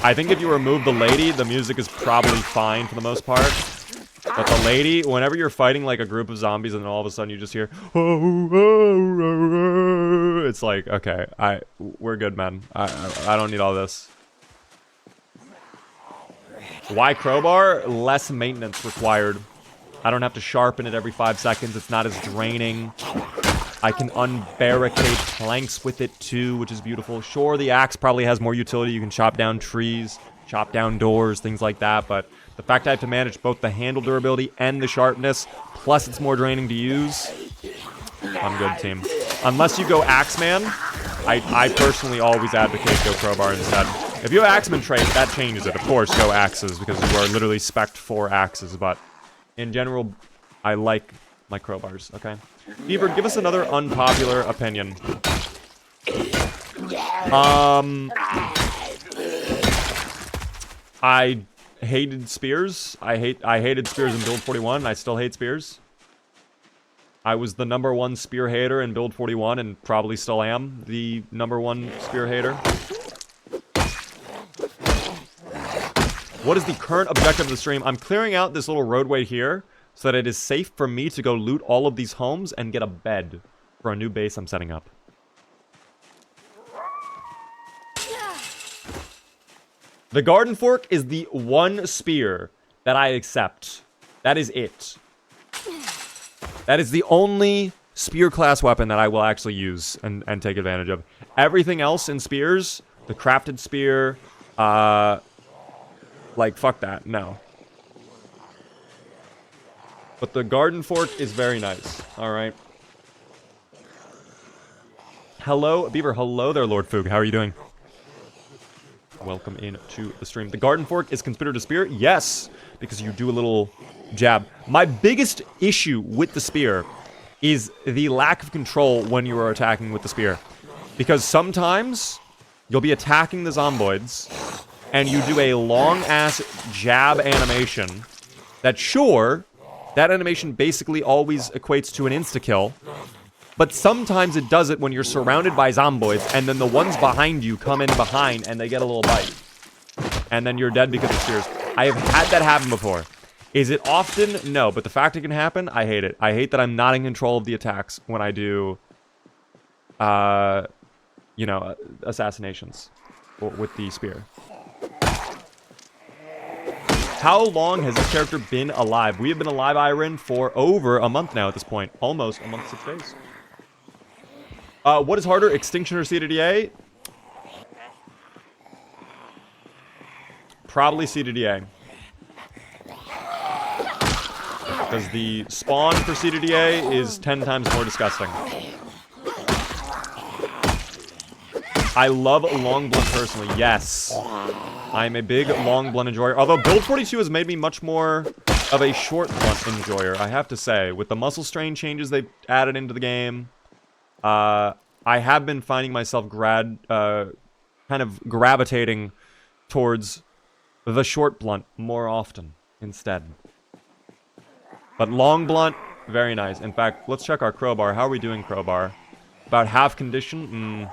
I think if you remove the lady, the music is probably fine for the most part. But the lady, whenever you're fighting like a group of zombies and then all of a sudden you just hear, it's like, okay, we're good, man. I don't need all this. Why crowbar? Less maintenance required. I don't have to sharpen it every 5 seconds. It's not as draining. I can unbarricade planks with it too, which is beautiful. Sure, the axe probably has more utility. You can chop down trees, chop down doors, things like that. But the fact I have to manage both the handle durability and the sharpness, plus it's more draining to use, I'm good, team. Unless you go Axeman, I personally always advocate go crowbar instead. If you have Axeman trait, that changes it. Of course, go axes, because you are literally spec'd for axes. But in general, I like my crowbars, okay? Beaver, give us another unpopular opinion. I hated spears. I hated spears in Build 41, and I still hate spears. I was the #1 spear hater in Build 41, and probably still am the #1 spear hater. What is the current objective of the stream? I'm clearing out this little roadway here so that it is safe for me to go loot all of these homes and get a bed for a new base I'm setting up. The garden fork is the one spear that I accept. That is it. That is the only spear class weapon that I will actually use and take advantage of. Everything else in spears, the crafted spear, like, fuck that, no. But the garden fork is very nice, alright? Hello, Beaver, hello there, Lord Foog, how are you doing? Welcome into the stream. The garden fork is considered a spear? Yes, because you do a little jab. My biggest issue with the spear is the lack of control when you are attacking with the spear. Because sometimes you'll be attacking the Zomboids, and you do a long-ass jab animation that, sure, that animation basically always equates to an insta-kill, but sometimes it does it when you're surrounded by Zomboids, and then the ones behind you come in behind, and they get a little bite. And then you're dead because of spears. I have had that happen before. Is it often? No, but the fact it can happen, I hate it. I hate that I'm not in control of the attacks when I do, you know, assassinations with the spear. How long has this character been alive? We have been alive, Iron, for over a month now at this point. Almost a month, 6 days. What is harder, Extinction or CDDA? Probably CDDA. Because the spawn for CDDA is 10 times more disgusting. I love long blunt personally, yes. I'm a big long blunt enjoyer. Although Build 42 has made me much more of a short blunt enjoyer, I have to say. With the muscle strain changes they've added into the game, I have been finding myself kind of gravitating towards the short blunt more often instead. But long blunt, very nice. In fact, let's check our crowbar. How are we doing, crowbar? About half condition?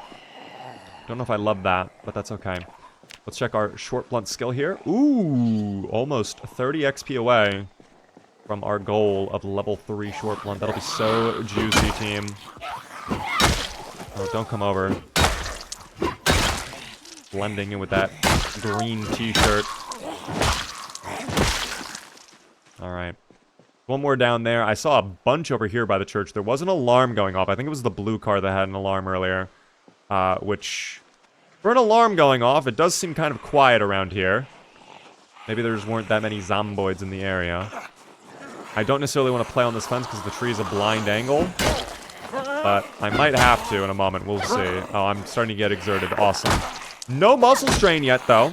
Don't know if I love that, but that's okay. Let's check our short blunt skill here. Ooh, almost 30 XP away from our goal of level 3 short blunt. That'll be so juicy, team. Oh, don't come over. Blending in with that green t-shirt. Alright. One more down there. I saw a bunch over here by the church. There was an alarm going off. I think it was the blue car that had an alarm earlier. Which, for an alarm going off, it does seem kind of quiet around here. Maybe there just weren't that many Zomboids in the area. I don't necessarily want to play on this fence because the tree is a blind angle. But I might have to in a moment. We'll see. Oh, I'm starting to get exerted. Awesome. No muscle strain yet, though.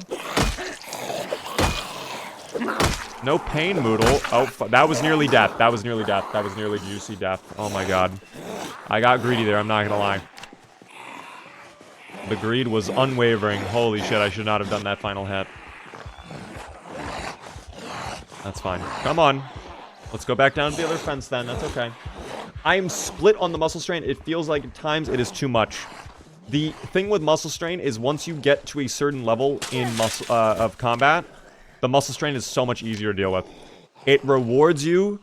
No pain moodle. Oh, that was nearly death. That was nearly death. That was nearly juicy death. Oh my god. I got greedy there, I'm not gonna lie. The greed was unwavering. Holy shit, I should not have done that final hit. That's fine. Come on. Let's go back down to the other fence then. That's okay. I am split on the muscle strain. It feels like at times it is too much. The thing with muscle strain is once you get to a certain level in of combat, the muscle strain is so much easier to deal with. It rewards you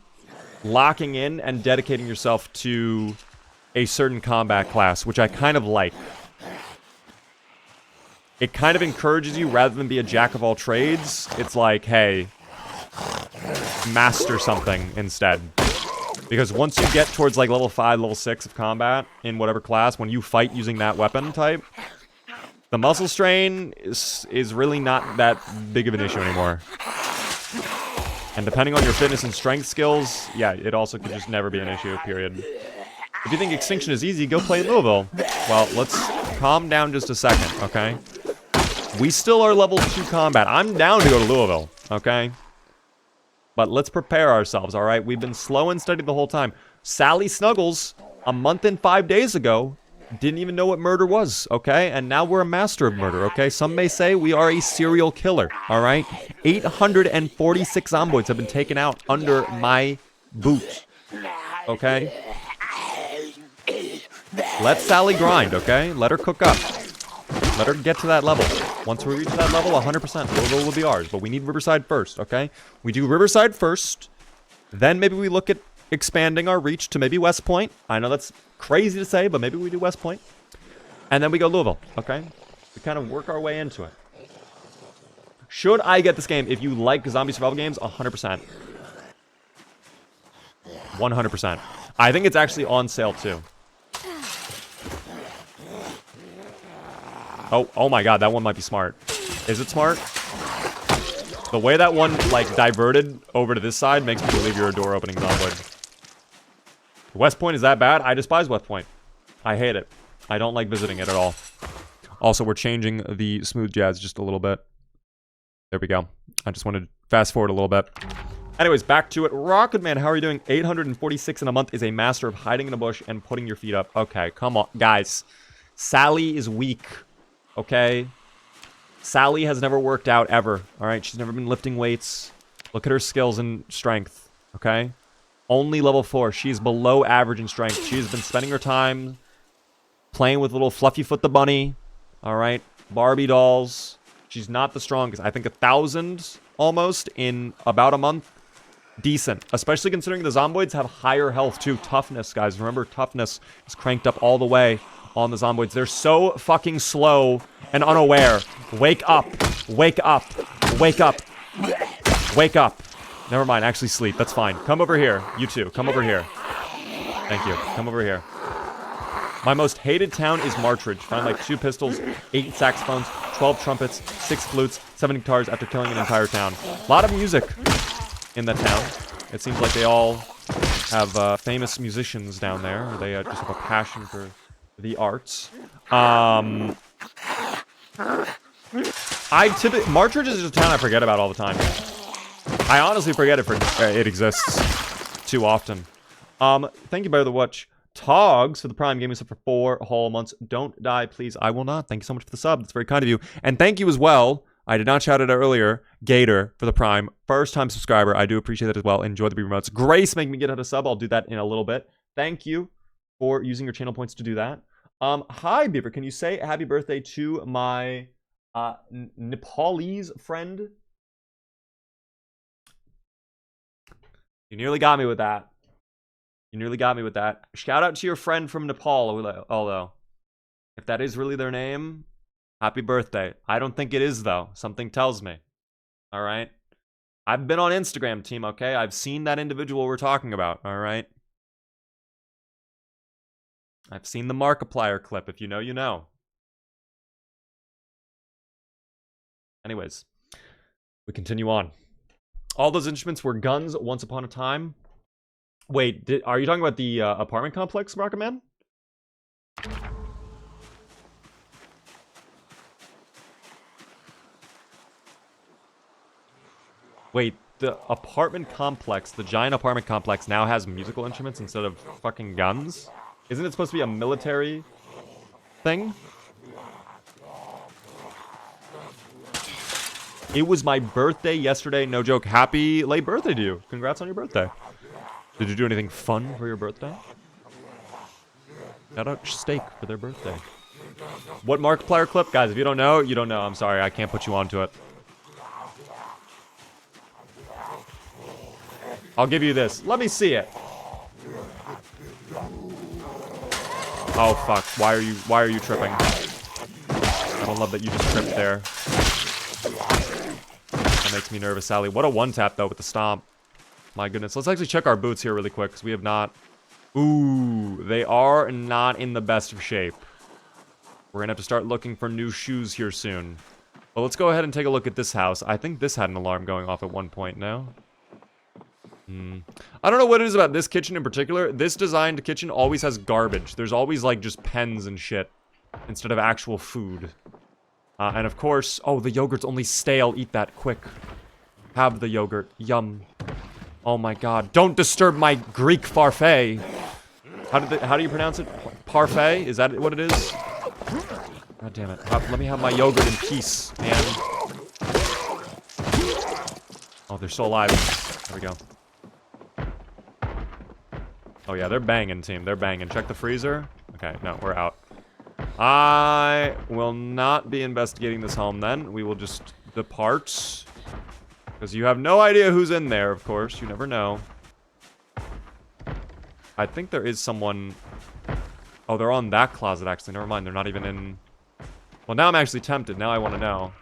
locking in and dedicating yourself to a certain combat class, which I kind of like. It kind of encourages you, rather than be a jack of all trades, it's like, hey, master something instead. Because once you get towards like level 5, level 6 of combat in whatever class, when you fight using that weapon type, the muscle strain is really not that big of an issue anymore. And depending on your fitness and strength skills, yeah, it also could just never be an issue, period. If you think Extinction is easy, go play Louisville. Well, let's calm down just a second, okay? We still are level 2 combat. I'm down to go to Louisville, okay? But let's prepare ourselves, alright? We've been slow and steady the whole time. Sally Snuggles, a month and 5 days ago, didn't even know what murder was, okay? And now we're a master of murder, okay? Some may say we are a serial killer, alright? 846 Zomboids have been taken out under my boot, okay? Let Sally grind, okay? Let her cook up. Let her get to that level. Once we reach that level, 100%, Louisville will be ours. But we need Riverside first, okay? We do Riverside first. Then maybe we look at expanding our reach to maybe West Point. I know that's crazy to say, but maybe we do West Point. And then we go Louisville, okay? We kind of work our way into it. Should I get this game? If you like zombie survival games, 100%. 100%. I think it's actually on sale, too. Oh my god, that one might be smart. Is it smart? The way that one, like, diverted over to this side makes me believe you're a door-opening Zomboid. West Point is that bad? I despise West Point. I hate it. I don't like visiting it at all. Also, we're changing the smooth jazz just a little bit. There we go. I just wanted to fast forward a little bit. Anyways, back to it. Rocket Man, how are you doing? 846 in a month is a master of hiding in a bush and putting your feet up. Okay, come on. Guys, Sally is weak. Okay? Sally has never worked out ever. Alright? She's never been lifting weights. Look at her skills and strength. Okay? Only level 4. She's below average in strength. She's been spending her time playing with little Fluffy Foot the Bunny. Alright? Barbie dolls. She's not the strongest. I think 1,000 almost in about a month. Decent. Especially considering the Zomboids have higher health too. Toughness, guys. Remember, toughness is cranked up all the way on the Zomboids. They're so fucking slow and unaware. Wake up. Wake up. Wake up. Wake up. Never mind. Actually sleep. That's fine. Come over here. You two. Come over here. Thank you. Come over here. My most hated town is Martridge. Find like 2 pistols, 8 saxophones, 12 trumpets, 6 flutes, 7 guitars after killing an entire town. A lot of music in that town. It seems like they all have famous musicians down there. Or they just have a passion for the arts. Martridge is just a town I forget about all the time. I honestly forget it exists too often. Thank you, by the watch. Togs for the Prime Gaming sub for 4 whole months. Don't die, please. I will not. Thank you so much for the sub. That's very kind of you. And thank you as well. I did not shout it out earlier. Gator for the Prime. First-time subscriber. I do appreciate that as well. Enjoy the remotes. Grace, make me get out a sub. I'll do that in a little bit. Thank you for using your channel points to do that. Hi, Beaver. Can you say happy birthday to my Nepalese friend? You nearly got me with that. You nearly got me with that. Shout out to your friend from Nepal, although. If that is really their name, happy birthday. I don't think it is, though. Something tells me. Alright? I've been on Instagram, team, okay? I've seen that individual we're talking about, alright? I've seen the Markiplier clip. If you know, you know. Anyways. We continue on. All those instruments were guns once upon a time. Wait, are you talking about the apartment complex, Rocket Man? Wait, the apartment complex, the giant apartment complex now has musical instruments instead of fucking guns? Isn't it supposed to be a military thing? It was my birthday yesterday, no joke. Happy late birthday to you. Congrats on your birthday. Did you do anything fun for your birthday? Shout out Steak for their birthday. What Markiplier clip? Guys, if you don't know, you don't know. I'm sorry, I can't put you onto it. I'll give you this. Let me see it. Oh fuck. Why are you tripping? I don't love that you just tripped there. That makes me nervous, Sally. What a one-tap though with the stomp. My goodness. Let's actually check our boots here really quick, because we have not... Ooh, they are not in the best of shape. We're going to have to start looking for new shoes here soon. But let's go ahead and take a look at this house. I think this had an alarm going off at one point, no? I don't know what it is about this kitchen in particular. This designed kitchen always has garbage. There's always, like, just pens and shit instead of actual food. And of course... Oh, the yogurt's only stale. Eat that, quick. Have the yogurt. Yum. Oh my god. Don't disturb my Greek parfait. How do you pronounce it? Parfait? Is that what it is? God damn it. Let me have my yogurt in peace, man. Oh, they're still alive. There we go. Oh yeah, they're banging, team. They're banging. Check the freezer. Okay, no, we're out. I will not be investigating this home then. We will just depart. Because you have no idea who's in there, of course. You never know. I think there is someone... Oh, they're on that closet, actually. Never mind, they're not even in... Well, now I'm actually tempted. Now I want to know.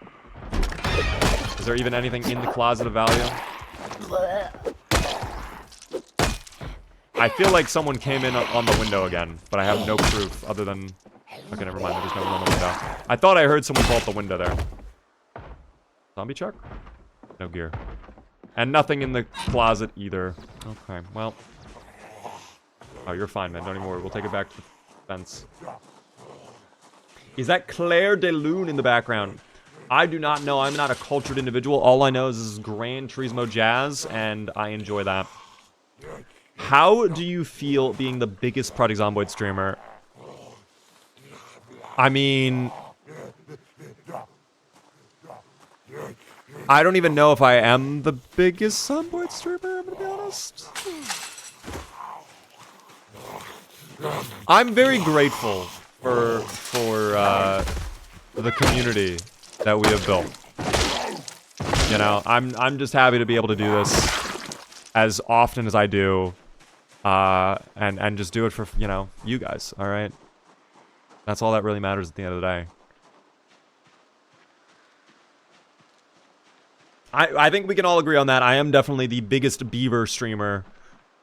Is there even anything in the closet of value? I feel like someone came in on the window again, but I have no proof other than... Okay, never mind. There's no one on the window. I thought I heard someone vault the window there. Zombie truck? No gear. And nothing in the closet either. Okay, well. Oh, you're fine, man. Don't even worry. We'll take it back to the fence. Is that Claire de Lune in the background? I do not know. I'm not a cultured individual. All I know is this is Gran Turismo Jazz, and I enjoy that. How do you feel being the biggest Project Zomboid streamer? I mean... I don't even know if I am the biggest Zomboid streamer, I'm gonna be honest. I'm very grateful for the community that we have built. You know, I'm just happy to be able to do this as often as I do, and just do it for, you know, you guys, alright? That's all that really matters at the end of the day. I think we can all agree on that. I am definitely the biggest Beaver streamer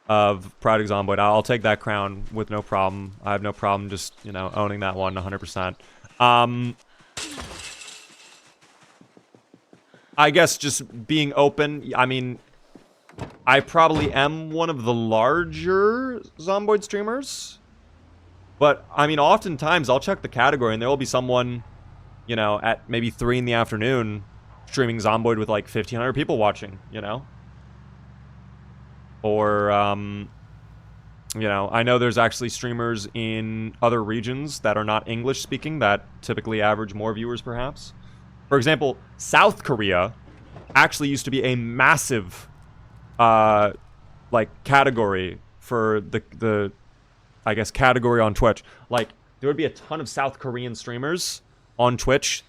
of Project Zomboid. I'll take that crown with no problem. I have no problem just, you know, owning that one 100%. I guess just being open, I mean, I probably am one of the larger Zomboid streamers. But, I mean, oftentimes I'll check the category and there will be someone, you know, at maybe 3 in the afternoon streaming Zomboid with like 1,500 people watching, you know? Or, you know, I know there's actually streamers in other regions that are not English speaking that typically average more viewers, perhaps. For example, South Korea actually used to be a massive, like, category for the I guess, category on Twitch. Like, there would be a ton of South Korean streamers on Twitch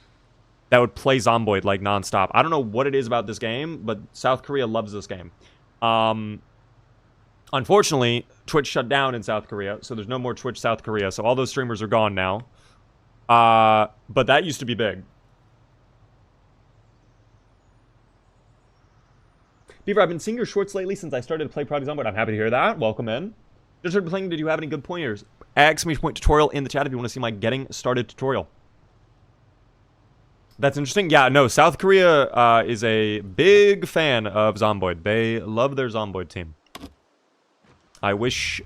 that would play Zomboid, like, nonstop. I don't know what it is about this game, but South Korea loves this game. Unfortunately, Twitch shut down in South Korea, so there's no more Twitch South Korea, so all those streamers are gone now. But that used to be big. Beaver, I've been seeing your shorts lately since I started to play Project Zomboid. I'm happy to hear that. Welcome in. Just started playing. Did you have any good pointers? Exclamation point tutorial in the chat if you want to see my getting started tutorial. That's interesting. Yeah, no, South Korea is a big fan of Zomboid. They love their Zomboid team. I wish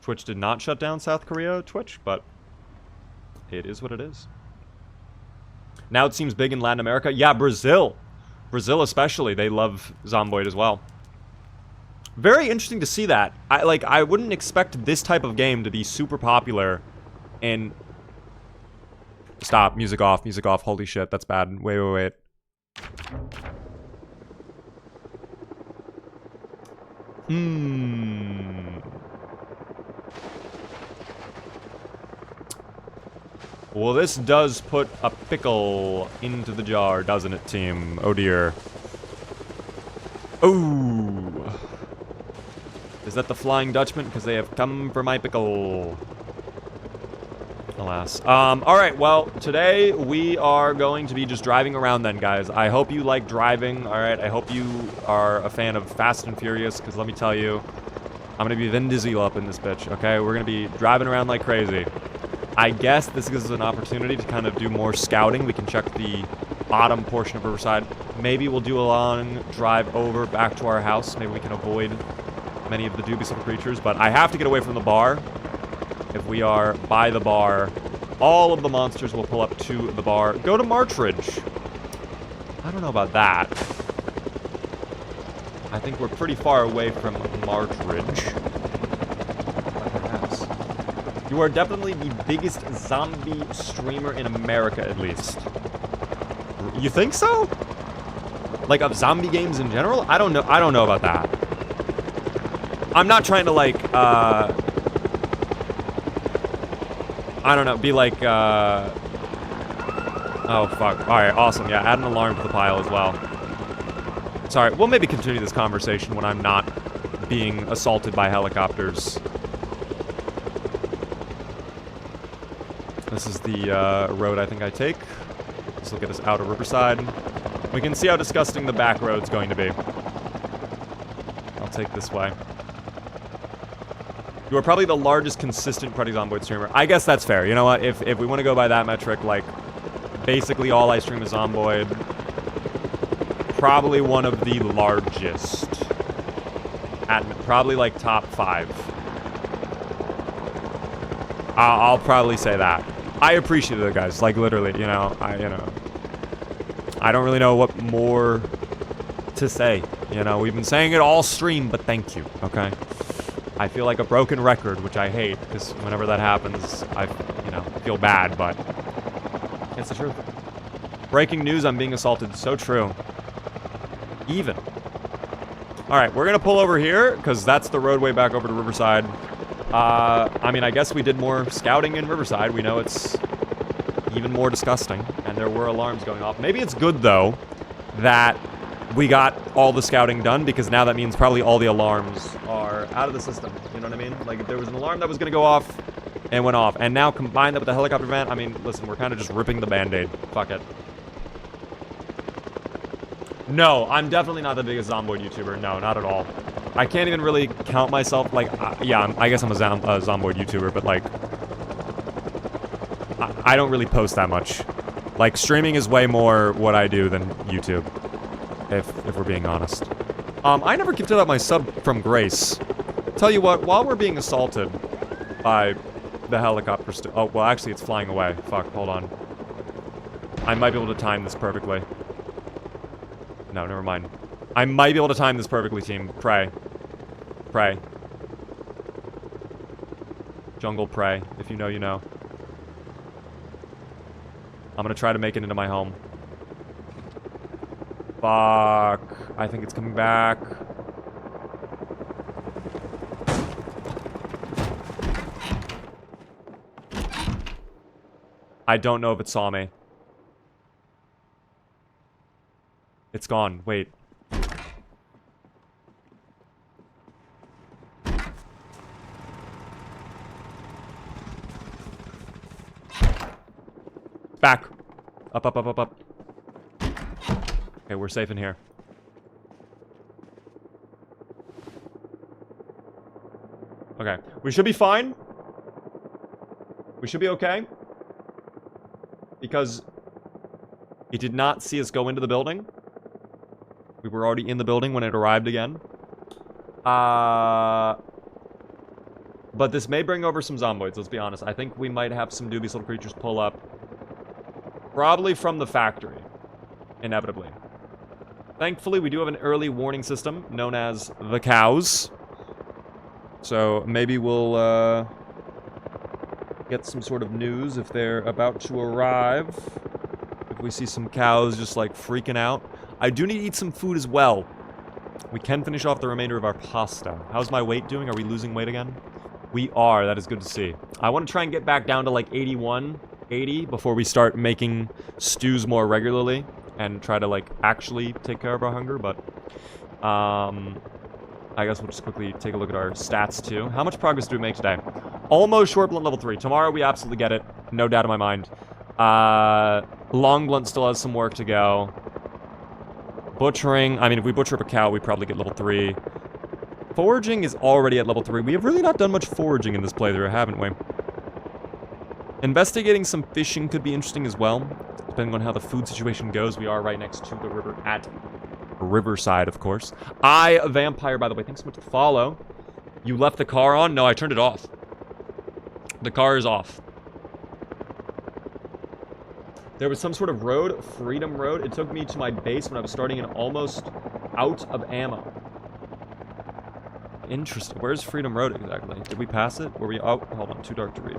Twitch did not shut down South Korea Twitch, but it is what it is. Now it seems big in Latin America. Yeah, Brazil. Brazil especially, they love Zomboid as well. Very interesting to see that. I wouldn't expect this type of game to be super popular in... Stop, music off, music off. Holy shit, that's bad. Wait. Well, this does put a pickle into the jar, doesn't it, team? Oh, dear. Oh. Is that the Flying Dutchman? Because they have come for my pickle. Alas. Alright, well, today we are going to be just driving around then, guys. I hope you like driving, alright? I hope you are a fan of Fast and Furious, because let me tell you, I'm gonna be Vin Diesel up in this bitch, okay? We're gonna be driving around like crazy. I guess this gives us an opportunity to kind of do more scouting. We can check the bottom portion of Riverside. Maybe we'll do a long drive over back to our house. Maybe we can avoid many of the dubious little creatures, but I have to get away from the bar. If we are by the bar, all of the monsters will pull up to the bar. Go to Martridge. I don't know about that. I think we're pretty far away from Martridge. But perhaps. You are definitely the biggest zombie streamer in America, at least. You think so? Like, of zombie games in general? I don't know about that. I'm not trying to, like, I don't know, be like, oh, fuck. Alright, awesome. Yeah, add an alarm to the pile as well. Sorry, we'll maybe continue this conversation when I'm not being assaulted by helicopters. This is the road I think I take. This will get us out of Riverside. We can see how disgusting the back road's going to be. I'll take this way. You are probably the largest consistent Project Zomboid streamer. I guess that's fair. You know what? If we want to go by that metric, like, basically all I stream is Zomboid. Probably one of the largest. At probably, like, top 5. I'll probably say that. I appreciate it, guys. Like, literally, you know, I don't really know what more to say. You know, we've been saying it all stream, but thank you, okay? I feel like a broken record, which I hate, because whenever that happens, I, you know, feel bad, but it's the truth. Breaking news, I'm being assaulted. So true. Even. Alright, we're gonna pull over here, because that's the roadway back over to Riverside. I mean, I guess we did more scouting in Riverside. We know it's even more disgusting, and there were alarms going off. Maybe it's good, though, that we got all the scouting done, because now that means probably all the alarms are out of the system. You know what I mean? Like, if there was an alarm that was going to go off, and went off. And now combine that with the helicopter event, I mean, listen, we're kind of just ripping the Band-Aid. Fuck it. No, I'm definitely not the biggest Zomboid YouTuber. No, not at all. I can't even really count myself, like, yeah, I guess I'm a Zomboid YouTuber, but, like, I don't really post that much. Like, streaming is way more what I do than YouTube, if we're being honest. I never gifted out my sub from Grace. Tell you what, while we're being assaulted by the helicopter oh, well, actually, it's flying away. Fuck, hold on. I might be able to time this perfectly. No, never mind. I might be able to time this perfectly, team. Pray. Pray. Jungle pray. If you know, you know. I'm gonna try to make it into my home. Fuck. I think it's coming back. I don't know if it saw me. It's gone. Wait. Back. Up, up, up, up, up. Okay, we're safe in here. Okay. We should be fine. We should be okay. Because it did not see us go into the building. We were already in the building when it arrived again. But this may bring over some Zomboids, let's be honest. I think we might have some dubious little creatures pull up. Probably from the factory. Inevitably. Thankfully, we do have an early warning system known as the cows. So maybe we'll get some sort of news if they're about to arrive. If we see some cows just like freaking out. I do need to eat some food as well. We can finish off the remainder of our pasta. How's my weight doing? Are we losing weight again? We are. That is good to see. I want to try and get back down to like 81, 80 before we start making stews more regularly and try to like actually take care of our hunger, but I guess we'll just quickly take a look at our stats too. How much progress do we make today? Almost short blunt level 3. Tomorrow we absolutely get it. No doubt in my mind. Long blunt still has some work to go. Butchering, I mean, if we butcher up a cow, we probably get level 3. Foraging is already at level 3. We have really not done much foraging in this playthrough, haven't we? Investigating some fishing could be interesting as well, depending on how the food situation goes. We are right next to the river at Riverside, of course. A vampire, by the way. Thanks so much for the follow. You left the car on? No, I turned it off. The car is off. There was some sort of road, Freedom Road. It took me to my base when I was starting and almost out of ammo. Interesting. Where's Freedom Road exactly? Did we pass it? Were we... Oh, hold on. Too dark to read.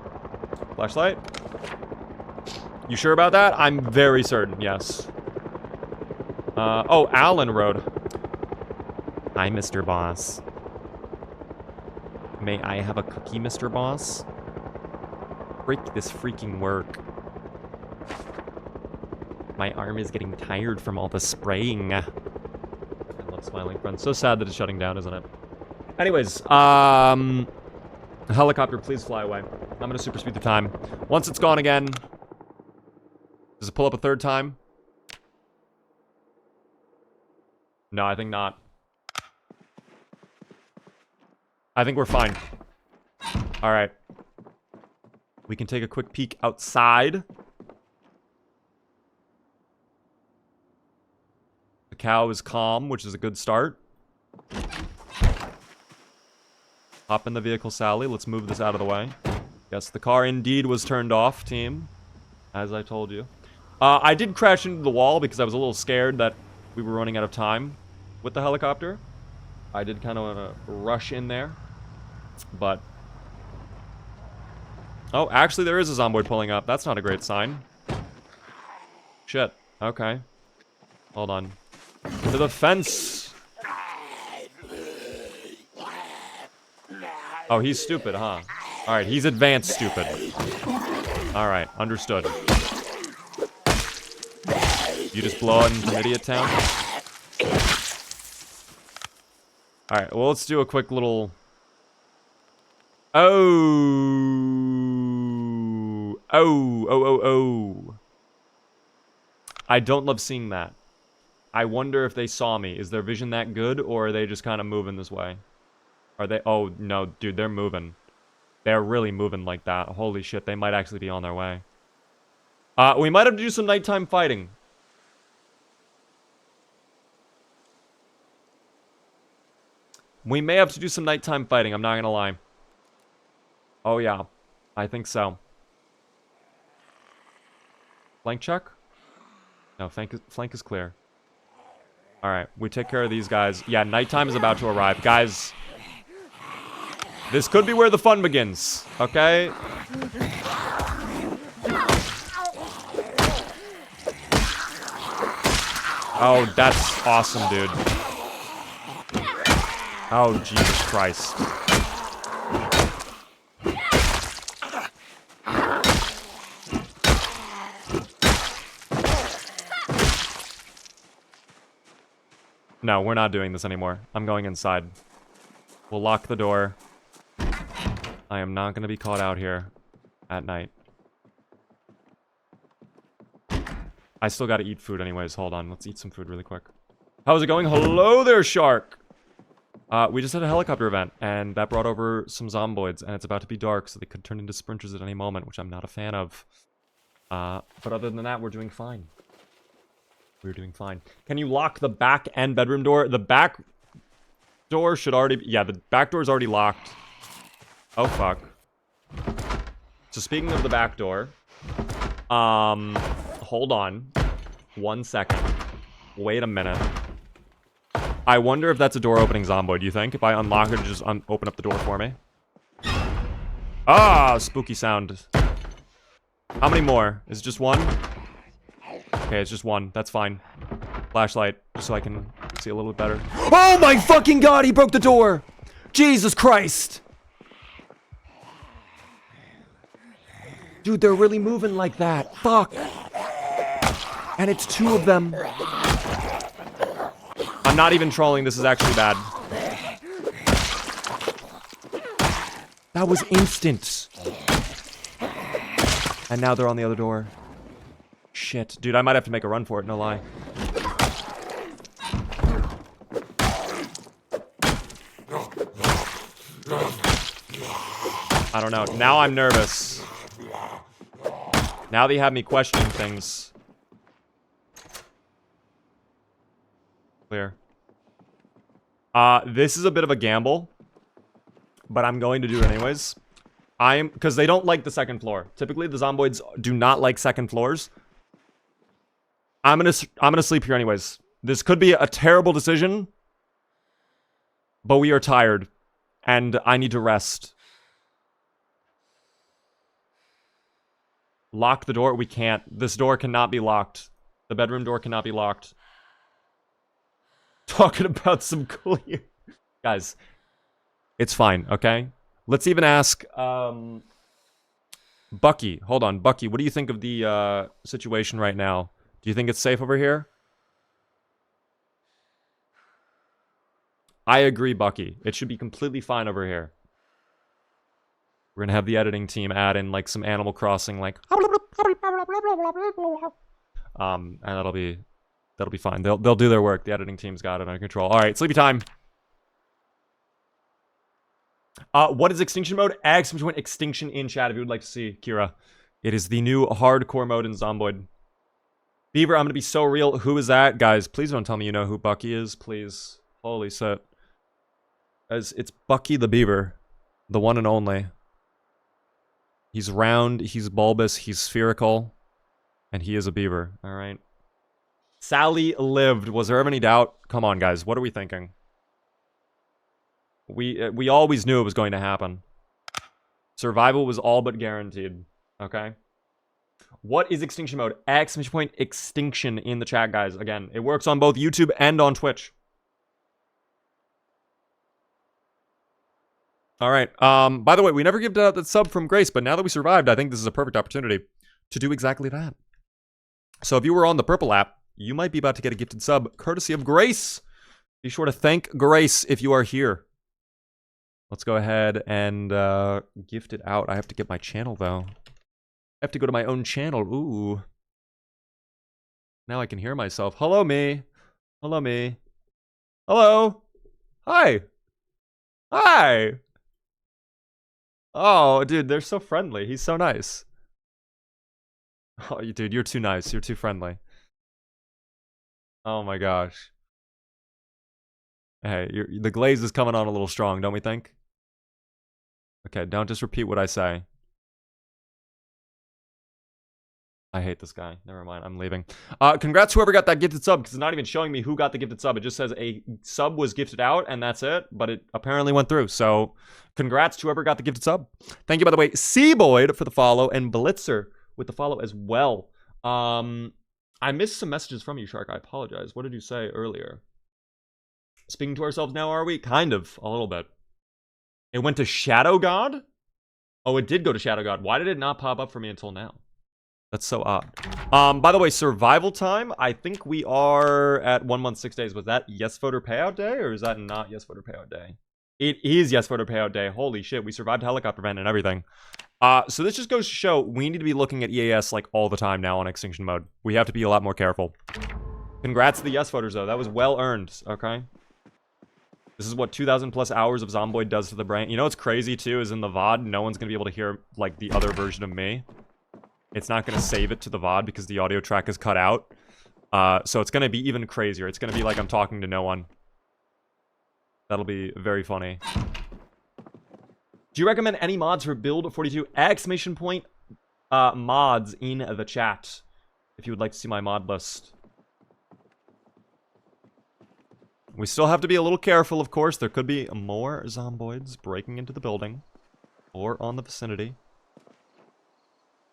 Flashlight? You sure about that? I'm very certain, yes. Oh, Allen Road. Hi, Mr. Boss. May I have a cookie, Mr. Boss? Freak this freaking work. My arm is getting tired from all the spraying. I love smiling friends. So sad that it's shutting down, isn't it? Anyways, helicopter, please fly away. I'm gonna super speed the time. Once it's gone again, does it pull up a third time? No, I think not. I think we're fine. Alright. We can take a quick peek outside. The cow is calm, which is a good start. Hop in the vehicle, Sally. Let's move this out of the way. Yes, the car indeed was turned off, team. As I told you. I did crash into the wall because I was a little scared that we were running out of time with the helicopter. I did kind of want to rush in there. But... Oh, actually there is a Zomboid pulling up. That's not a great sign. Shit. Okay. Hold on. To the fence! Oh, he's stupid, huh? Alright, he's advanced stupid. Alright, understood. You just blow out into Idiot Town? Alright, well, let's do a quick little... Oh! Oh. I don't love seeing that. I wonder if they saw me. Is their vision that good, or are they just kind of moving this way? Are they? Oh, no, dude, they're moving. They're really moving like that. Holy shit, they might actually be on their way. We might have to do some nighttime fighting. We may have to do some nighttime fighting, I'm not gonna lie. Oh, yeah. I think so. Flank check? No, flank is clear. Alright, we take care of these guys. Yeah, nighttime is about to arrive. Guys, this could be where the fun begins, okay? Oh, that's awesome, dude. Oh, Jesus Christ. No, we're not doing this anymore. I'm going inside. We'll lock the door. I am not going to be caught out here at night. I still got to eat food anyways. Hold on. Let's eat some food really quick. How's it going? Hello there, shark! We just had a helicopter event, and that brought over some zomboids, and it's about to be dark, so they could turn into sprinters at any moment, which I'm not a fan of. But other than that, we're doing fine. We're doing fine. Can you lock the back and bedroom door? The back door should already be... Yeah, the back door is already locked. Oh, fuck. So speaking of the back door... hold on. 1 second. Wait a minute. I wonder if that's a door opening zomboid, do you think? If I unlock it, just open up the door for me. Ah, spooky sound. How many more? Is it just one? Okay, it's just one. That's fine. Flashlight, just so I can see a little bit better. Oh my fucking god, he broke the door! Jesus Christ! Dude, they're really moving like that. Fuck. And it's 2 of them. I'm not even trolling, this is actually bad. That was instant. And now they're on the other door. Shit. Dude, I might have to make a run for it, no lie. I don't know. Now I'm nervous. Now they have me questioning things. Clear. This is a bit of a gamble. But I'm going to do it anyways. Because they don't like the second floor. Typically, the zomboids do not like second floors. I'm gonna sleep here anyways. This could be a terrible decision. But we are tired. And I need to rest. Lock the door? We can't. This door cannot be locked. The bedroom door cannot be locked. Talking about some clear... Guys, it's fine, okay? Let's even ask, Bucky. Hold on, Bucky, what do you think of the, situation right now? Do you think it's safe over here? I agree, Bucky. It should be completely fine over here. We're gonna have the editing team add in, like, some Animal Crossing, like... and that'll be fine. They'll do their work. The editing team's got it under control. Alright, sleepy time. What is extinction mode? Extinction in chat if you would like to see, Kira. It is the new hardcore mode in Zomboid. Beaver, I'm gonna be so real. Who is that? Guys, please don't tell me you know who Bucky is, please. Holy shit. It's Bucky the Beaver. The one and only. He's round, he's bulbous, he's spherical. And he is a beaver, alright? Sally lived. Was there ever any doubt? Come on, guys. What are we thinking? We always knew it was going to happen. Survival was all but guaranteed. Okay? What is extinction mode? Extinction in the chat, guys. Again, it works on both YouTube and on Twitch. Alright. By the way, we never gave out that sub from Grace, but now that we survived, I think this is a perfect opportunity to do exactly that. So if you were on the Purple app, you might be about to get a gifted sub, courtesy of Grace. Be sure to thank Grace if you are here. Let's go ahead and gift it out. I have to get my channel, though. I have to go to my own channel. Ooh. Now I can hear myself. Hello, me. Hello, me. Hello. Hi. Hi. Oh, dude, they're so friendly. He's so nice. Oh, dude, you're too nice. You're too friendly. Oh my gosh. Hey, the glaze is coming on a little strong, don't we think? Okay, don't just repeat what I say. I hate this guy. Never mind, I'm leaving. Congrats whoever got that gifted sub, because it's not even showing me who got the gifted sub. It just says a sub was gifted out, and that's it. But it apparently went through. So, congrats to whoever got the gifted sub. Thank you, by the way, Seaboyd for the follow, and Blitzer with the follow as well. I missed some messages from you, Shark. I apologize. What did you say earlier? Speaking to ourselves now, are we? Kind of, a little bit. It went to Shadow God? Oh, it did go to Shadow God. Why did it not pop up for me until now? That's so odd. By the way, survival time, I think we are at 1 month, 6 days. Was that yes voter payout day, or is that not yes voter payout day? It is yes voter payout day. Holy shit, we survived helicopter event and everything. So this just goes to show we need to be looking at EAS like all the time now on extinction mode. We have to be a lot more careful. Congrats to the yes voters though. That was well earned, okay? This is what 2,000 plus hours of Zomboid does to the brain. You know what's crazy too is in the VOD, no one's gonna be able to hear like the other version of me. It's not going to save it to the VOD because the audio track is cut out. So it's going to be even crazier. It's going to be like I'm talking to no one. That'll be very funny. Do you recommend any mods for Build 42? Exclamation point mods in the chat if you would like to see my mod list. We still have to be a little careful, of course. There could be more Zomboids breaking into the building or on the vicinity.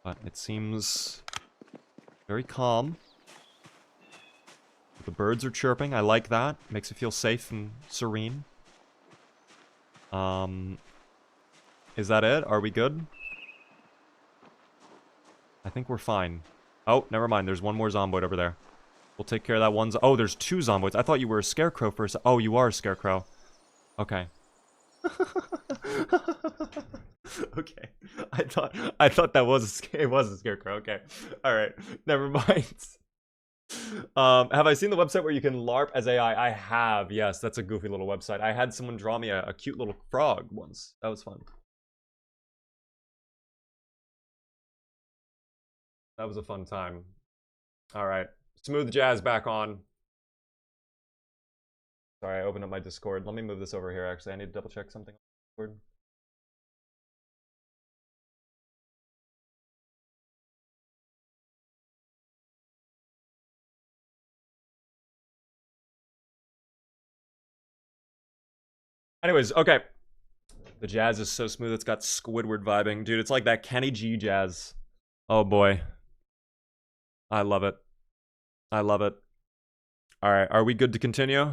But it seems very calm. The birds are chirping. I like that. Makes me feel safe and serene. Is that it? Are we good? I think we're fine. Oh, never mind. There's one more Zomboid over there. We'll take care of that one. Oh, there's two Zomboids. I thought you were a scarecrow for a second. Oh, you are a scarecrow. Okay. Okay, I thought that was it was a scarecrow. Okay, all right, never mind. Have I seen the website where you can LARP as AI? I have. Yes, that's a goofy little website. I had someone draw me a cute little frog once. That was fun. That was a fun time. All right, smooth jazz back on. Sorry, I opened up my Discord. Let me move this over here. Actually, I need to double check something on Discord. Anyways, okay. The jazz is so smooth, it's got Squidward vibing. Dude, it's like that Kenny G jazz. Oh boy. I love it. I love it. Alright, are we good to continue?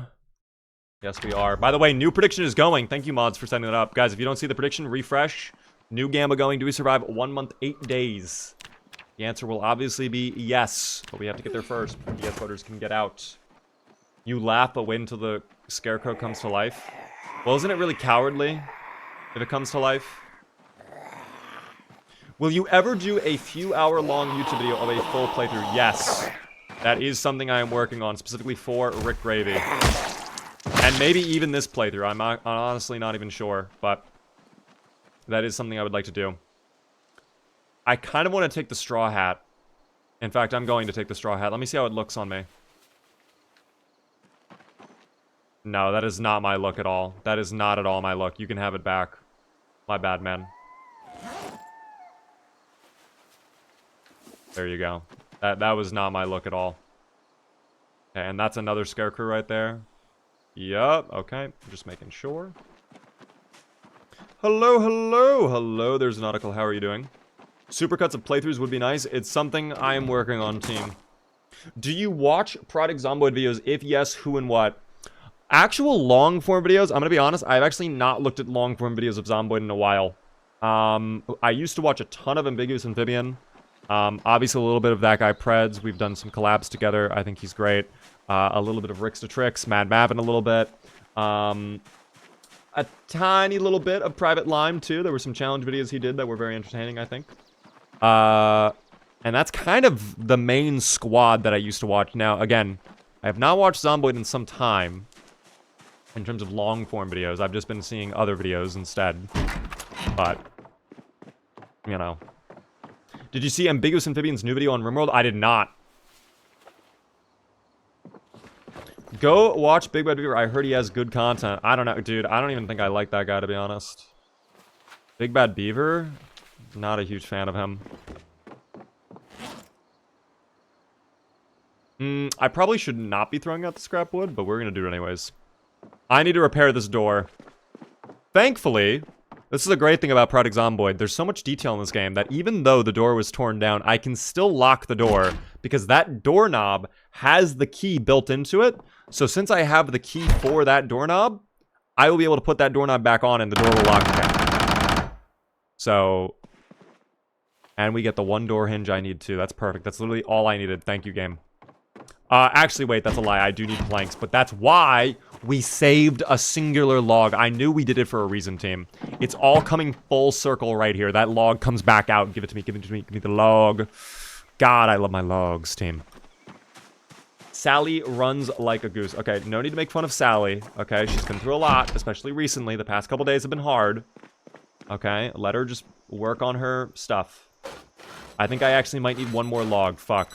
Yes, we are. By the way, new prediction is going. Thank you, mods, for setting it up. Guys, if you don't see the prediction, refresh. New Gamma going. Do we survive 1 month, 8 days? The answer will obviously be yes. But we have to get there first before the yes voters can get out. You laugh but wait until the scarecrow comes to life. Well, isn't it really cowardly if it comes to life? Will you ever do a few hour-long YouTube video of a full playthrough? Yes. That is something I am working on, specifically for Rick Gravy. And maybe even this playthrough. I'm honestly not even sure, but that is something I would like to do. I kind of want to take the straw hat. In fact, I'm going to take the straw hat. Let me see how it looks on me. No, that is not my look at all. That is not at all my look. You can have it back. My bad, man. There you go. That was not my look at all. Okay, and that's another scarecrow right there. Yup, okay. Just making sure. Hello, hello, hello. There's Nautical. How are you doing? Supercuts of playthroughs would be nice. It's something I am working on, team. Do you watch Project Zomboid videos? If yes, who and what? Actual long-form videos, I'm gonna be honest, I've actually not looked at long-form videos of Zomboid in a while. I used to watch a ton of Ambiguous Amphibian. Obviously a little bit of that guy Preds. We've done some collabs together. I think he's great. A little bit of Ricks to Tricks, Mad Mavin a little bit. A tiny little bit of Private Lime too. There were some challenge videos he did that were very entertaining, I think. And that's kind of the main squad that I used to watch. Now, again, I have not watched Zomboid in some time. In terms of long-form videos. I've just been seeing other videos instead. But, you know. Did you see Ambiguous Amphibian's new video on RimWorld? I did not. Go watch Big Bad Beaver. I heard he has good content. I don't know, dude. I don't even think I like that guy, to be honest. Big Bad Beaver? Not a huge fan of him. I probably should not be throwing out the scrap wood, but we're gonna do it anyways. I need to repair this door. Thankfully, this is a great thing about Project Zomboid. There's so much detail in this game that even though the door was torn down, I can still lock the door because that doorknob has the key built into it. So since I have the key for that doorknob, I will be able to put that doorknob back on and the door will lock again. So, and we get the one door hinge I need too. That's perfect. That's literally all I needed. Thank you, game. Actually, wait, that's a lie. I do need planks, but that's why we saved a singular log. I knew we did it for a reason, team. It's all coming full circle right here. That log comes back out. Give it to me, give it to me, give me the log. God, I love my logs, team. Sally runs like a goose. Okay, no need to make fun of Sally. Okay, she's been through a lot, especially recently. The past couple days have been hard. Okay, let her just work on her stuff. I think I actually might need one more log. Fuck.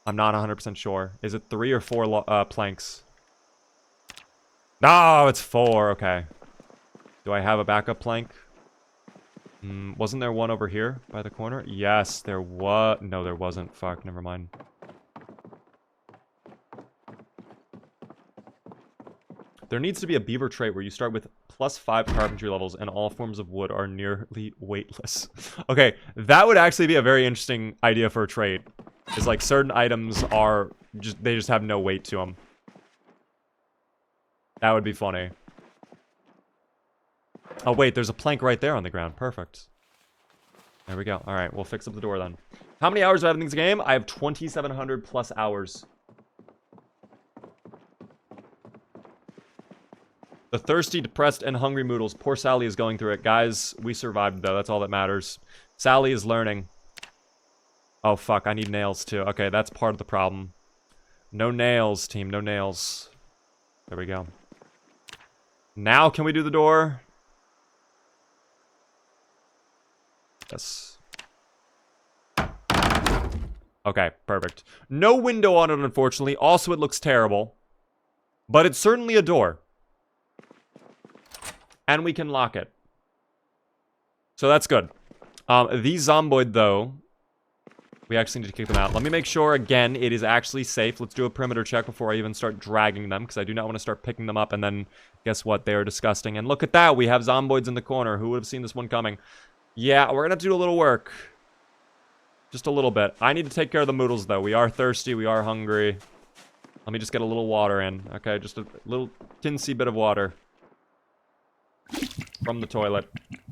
I'm not 100% sure. Is it 3 or 4 planks? No, it's 4. Okay. Do I have a backup plank? Wasn't there one over here by the corner? Yes, there was. No, there wasn't. Fuck, never mind. There needs to be a beaver trait where you start with +5 carpentry levels and all forms of wood are nearly weightless. Okay, that would actually be a very interesting idea for a trait. Is like certain items are just, they just have no weight to them. That would be funny. Oh wait, there's a plank right there on the ground. Perfect. There we go. All right, we'll fix up the door then. How many hours do I have in this game? I have 2,700 plus hours. The thirsty, depressed, and hungry Moodles. Poor Sally is going through it. Guys, we survived though. That's all that matters. Sally is learning. Oh, fuck. I need nails, too. Okay, that's part of the problem. No nails, team. No nails. There we go. Now, can we do the door? Yes. Okay, perfect. No window on it, unfortunately. Also, it looks terrible. But it's certainly a door. And we can lock it. So that's good. These Zomboid, though... We actually need to kick them out. Let me make sure, again, it is actually safe. Let's do a perimeter check before I even start dragging them, because I do not want to start picking them up, and then, guess what? They are disgusting. And look at that! We have Zomboids in the corner. Who would have seen this one coming? Yeah, we're gonna have to do a little work. Just a little bit. I need to take care of the Moodles, though. We are thirsty. We are hungry. Let me just get a little water in. Okay, just a little tinsy bit of water. From the toilet.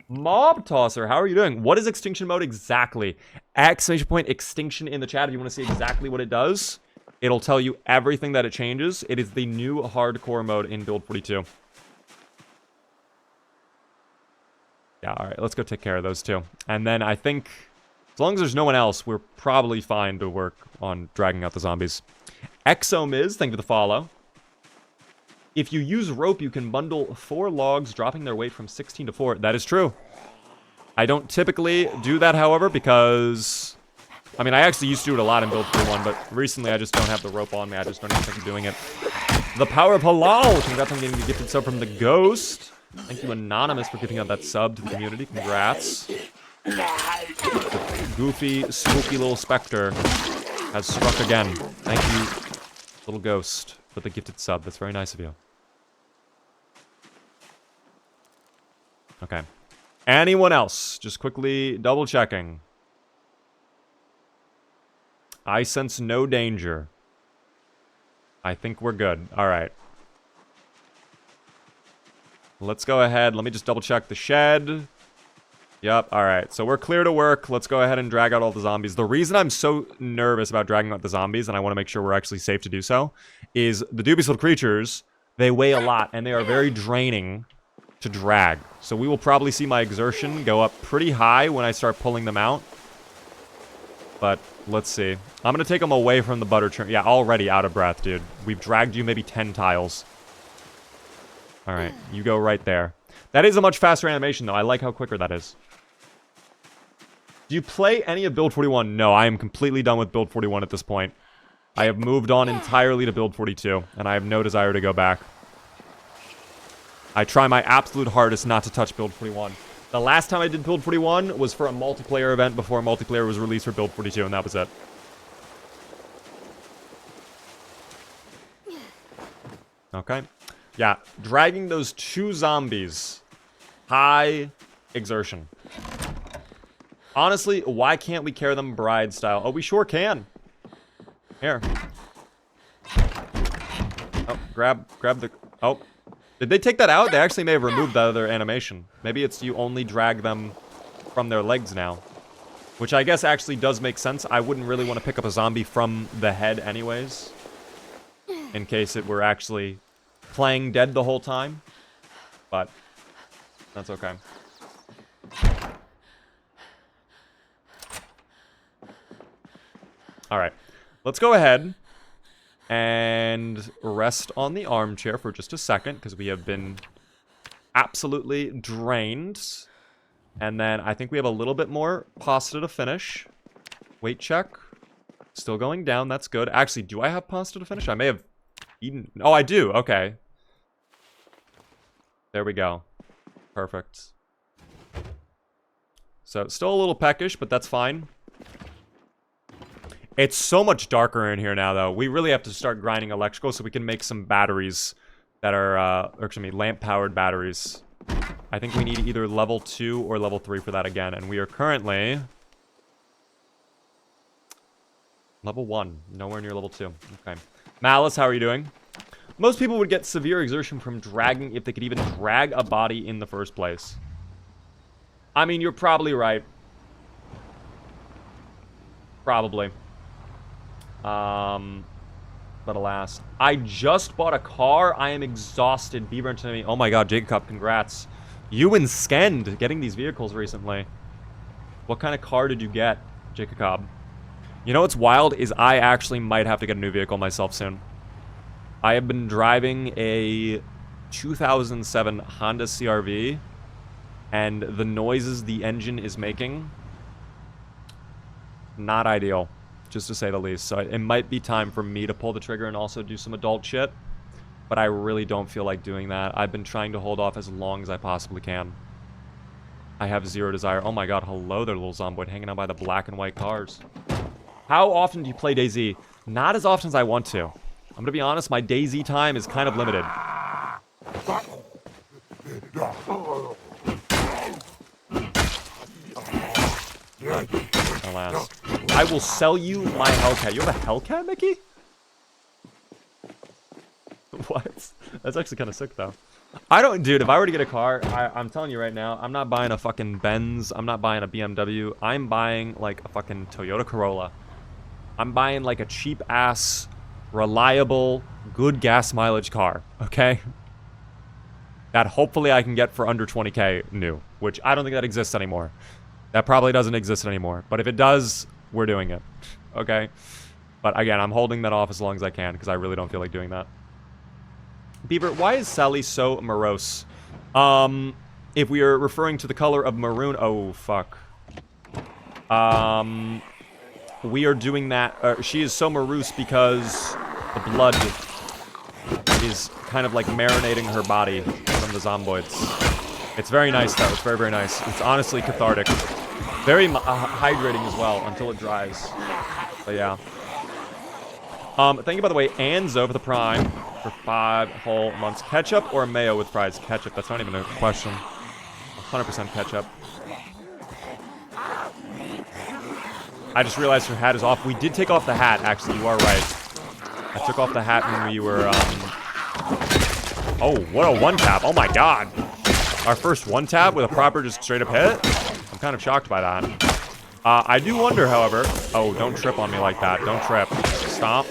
Mob Tosser, how are you doing? What is extinction mode exactly? Exclamation point extinction in the chat if you want to see exactly what it does. It'll tell you everything that it changes. It is the new hardcore mode in Build 42. Yeah, alright, let's go take care of those two. And then I think, as long as there's no one else, we're probably fine to work on dragging out the zombies. Exomiz, thank you for the follow. If you use rope, you can bundle 4 logs, dropping their weight from 16 to 4. That is true. I don't typically do that, however, because... I mean, I actually used to do it a lot in Build 41, but recently I just don't have the rope on me. I just don't even think of doing it. The power of halal! Congrats on getting the gifted sub from the Ghost. Thank you, Anonymous, for giving out that sub to the community. Congrats. The goofy, spooky little specter has struck again. Thank you, little Ghost, for the gifted sub. That's very nice of you. Okay. Anyone else? Just quickly double checking. I sense no danger. I think we're good. Alright. Let's go ahead. Let me just double check the shed. Yep, alright. So we're clear to work. Let's go ahead and drag out all the zombies. The reason I'm so nervous about dragging out the zombies, and I want to make sure we're actually safe to do so, is the dubious little creatures, they weigh a lot, and they are very draining to drag. So we will probably see my exertion go up pretty high when I start pulling them out. But let's see. I'm going to take them away from the butter churn. Yeah, already out of breath, dude. We've dragged you maybe 10 tiles. All right, you go right there. That is a much faster animation, though. I like how quicker that is. Do you play any of Build 41? No, I am completely done with Build 41 at this point. I have moved on entirely to Build 42, and I have no desire to go back. I try my absolute hardest not to touch Build 41. The last time I did Build 41 was for a multiplayer event before multiplayer was released for Build 42, and that was it. Okay. Yeah, dragging those 2 zombies. High exertion. Honestly, why can't we carry them bride style? Oh, we sure can. Here. Oh, grab the... Oh. Did they take that out? They actually may have removed that other animation. Maybe it's you only drag them from their legs now. Which I guess actually does make sense. I wouldn't really want to pick up a zombie from the head anyways. In case it were actually playing dead the whole time. But that's okay. Alright. Let's go ahead and rest on the armchair for just a second, because we have been absolutely drained. And then I think we have a little bit more pasta to finish. Weight check. Still going down, that's good. Actually, do I have pasta to finish? I may have eaten... Oh, I do, okay. There we go. Perfect. So, still a little peckish, but that's fine. It's so much darker in here now, though. We really have to start grinding electrical so we can make some batteries that are, lamp-powered batteries. I think we need either level 2 or level 3 for that again, and we are currently... level 1. Nowhere near level 2. Okay. Malice, how are you doing? Most people would get severe exertion from dragging if they could even drag a body in the first place. I mean, you're probably right. Probably. But alas. I just bought a car. I am exhausted. Beaver and Timmy. Oh my god, Jacob, congrats. You and Skend getting these vehicles recently. What kind of car did you get, Jacob? You know what's wild is I actually might have to get a new vehicle myself soon. I have been driving a 2007 Honda CR-V, and the noises the engine is making, not ideal, just to say the least. So it might be time for me to pull the trigger and also do some adult shit, but I really don't feel like doing that. I've been trying to hold off as long as I possibly can. I have zero desire. Oh my god, hello there, little Zomboid, hanging out by the black and white cars. How often do you play DayZ? Not as often as I want to. I'm gonna be honest, my DayZ time is kind of limited. Alas. I will sell you my Hellcat. You have a Hellcat, Mickey? What? That's actually kind of sick, though. Dude, if I were to get a car, I'm telling you right now, I'm not buying a fucking Benz. I'm not buying a BMW. I'm buying, like, a fucking Toyota Corolla. I'm buying, like, a cheap-ass, reliable, good gas mileage car, okay? That hopefully I can get for under 20k new, which I don't think that exists anymore. That probably doesn't exist anymore. But if it does, we're doing it, okay? But again, I'm holding that off as long as I can, because I really don't feel like doing that. Beaver, why is Sally so morose? If we are referring to the color of maroon... Oh, fuck. We are doing that... she is so morose because the blood is kind of like marinating her body from the Zomboids. It's very nice, though. It's very, very nice. It's honestly cathartic. Very hydrating as well until it dries. But yeah. Thank you, by the way, Anzo for the Prime for 5 whole months. Ketchup or mayo with fries? Ketchup. That's not even a question. 100% ketchup. I just realized her hat is off. We did take off the hat, actually. You are right. I took off the hat when we were, Oh, what a one-tap. Oh, my God. Our first one-tap with a proper just straight-up hit? I'm kind of shocked by that. I do wonder, however... Oh, don't trip on me like that. Don't trip. Stomp.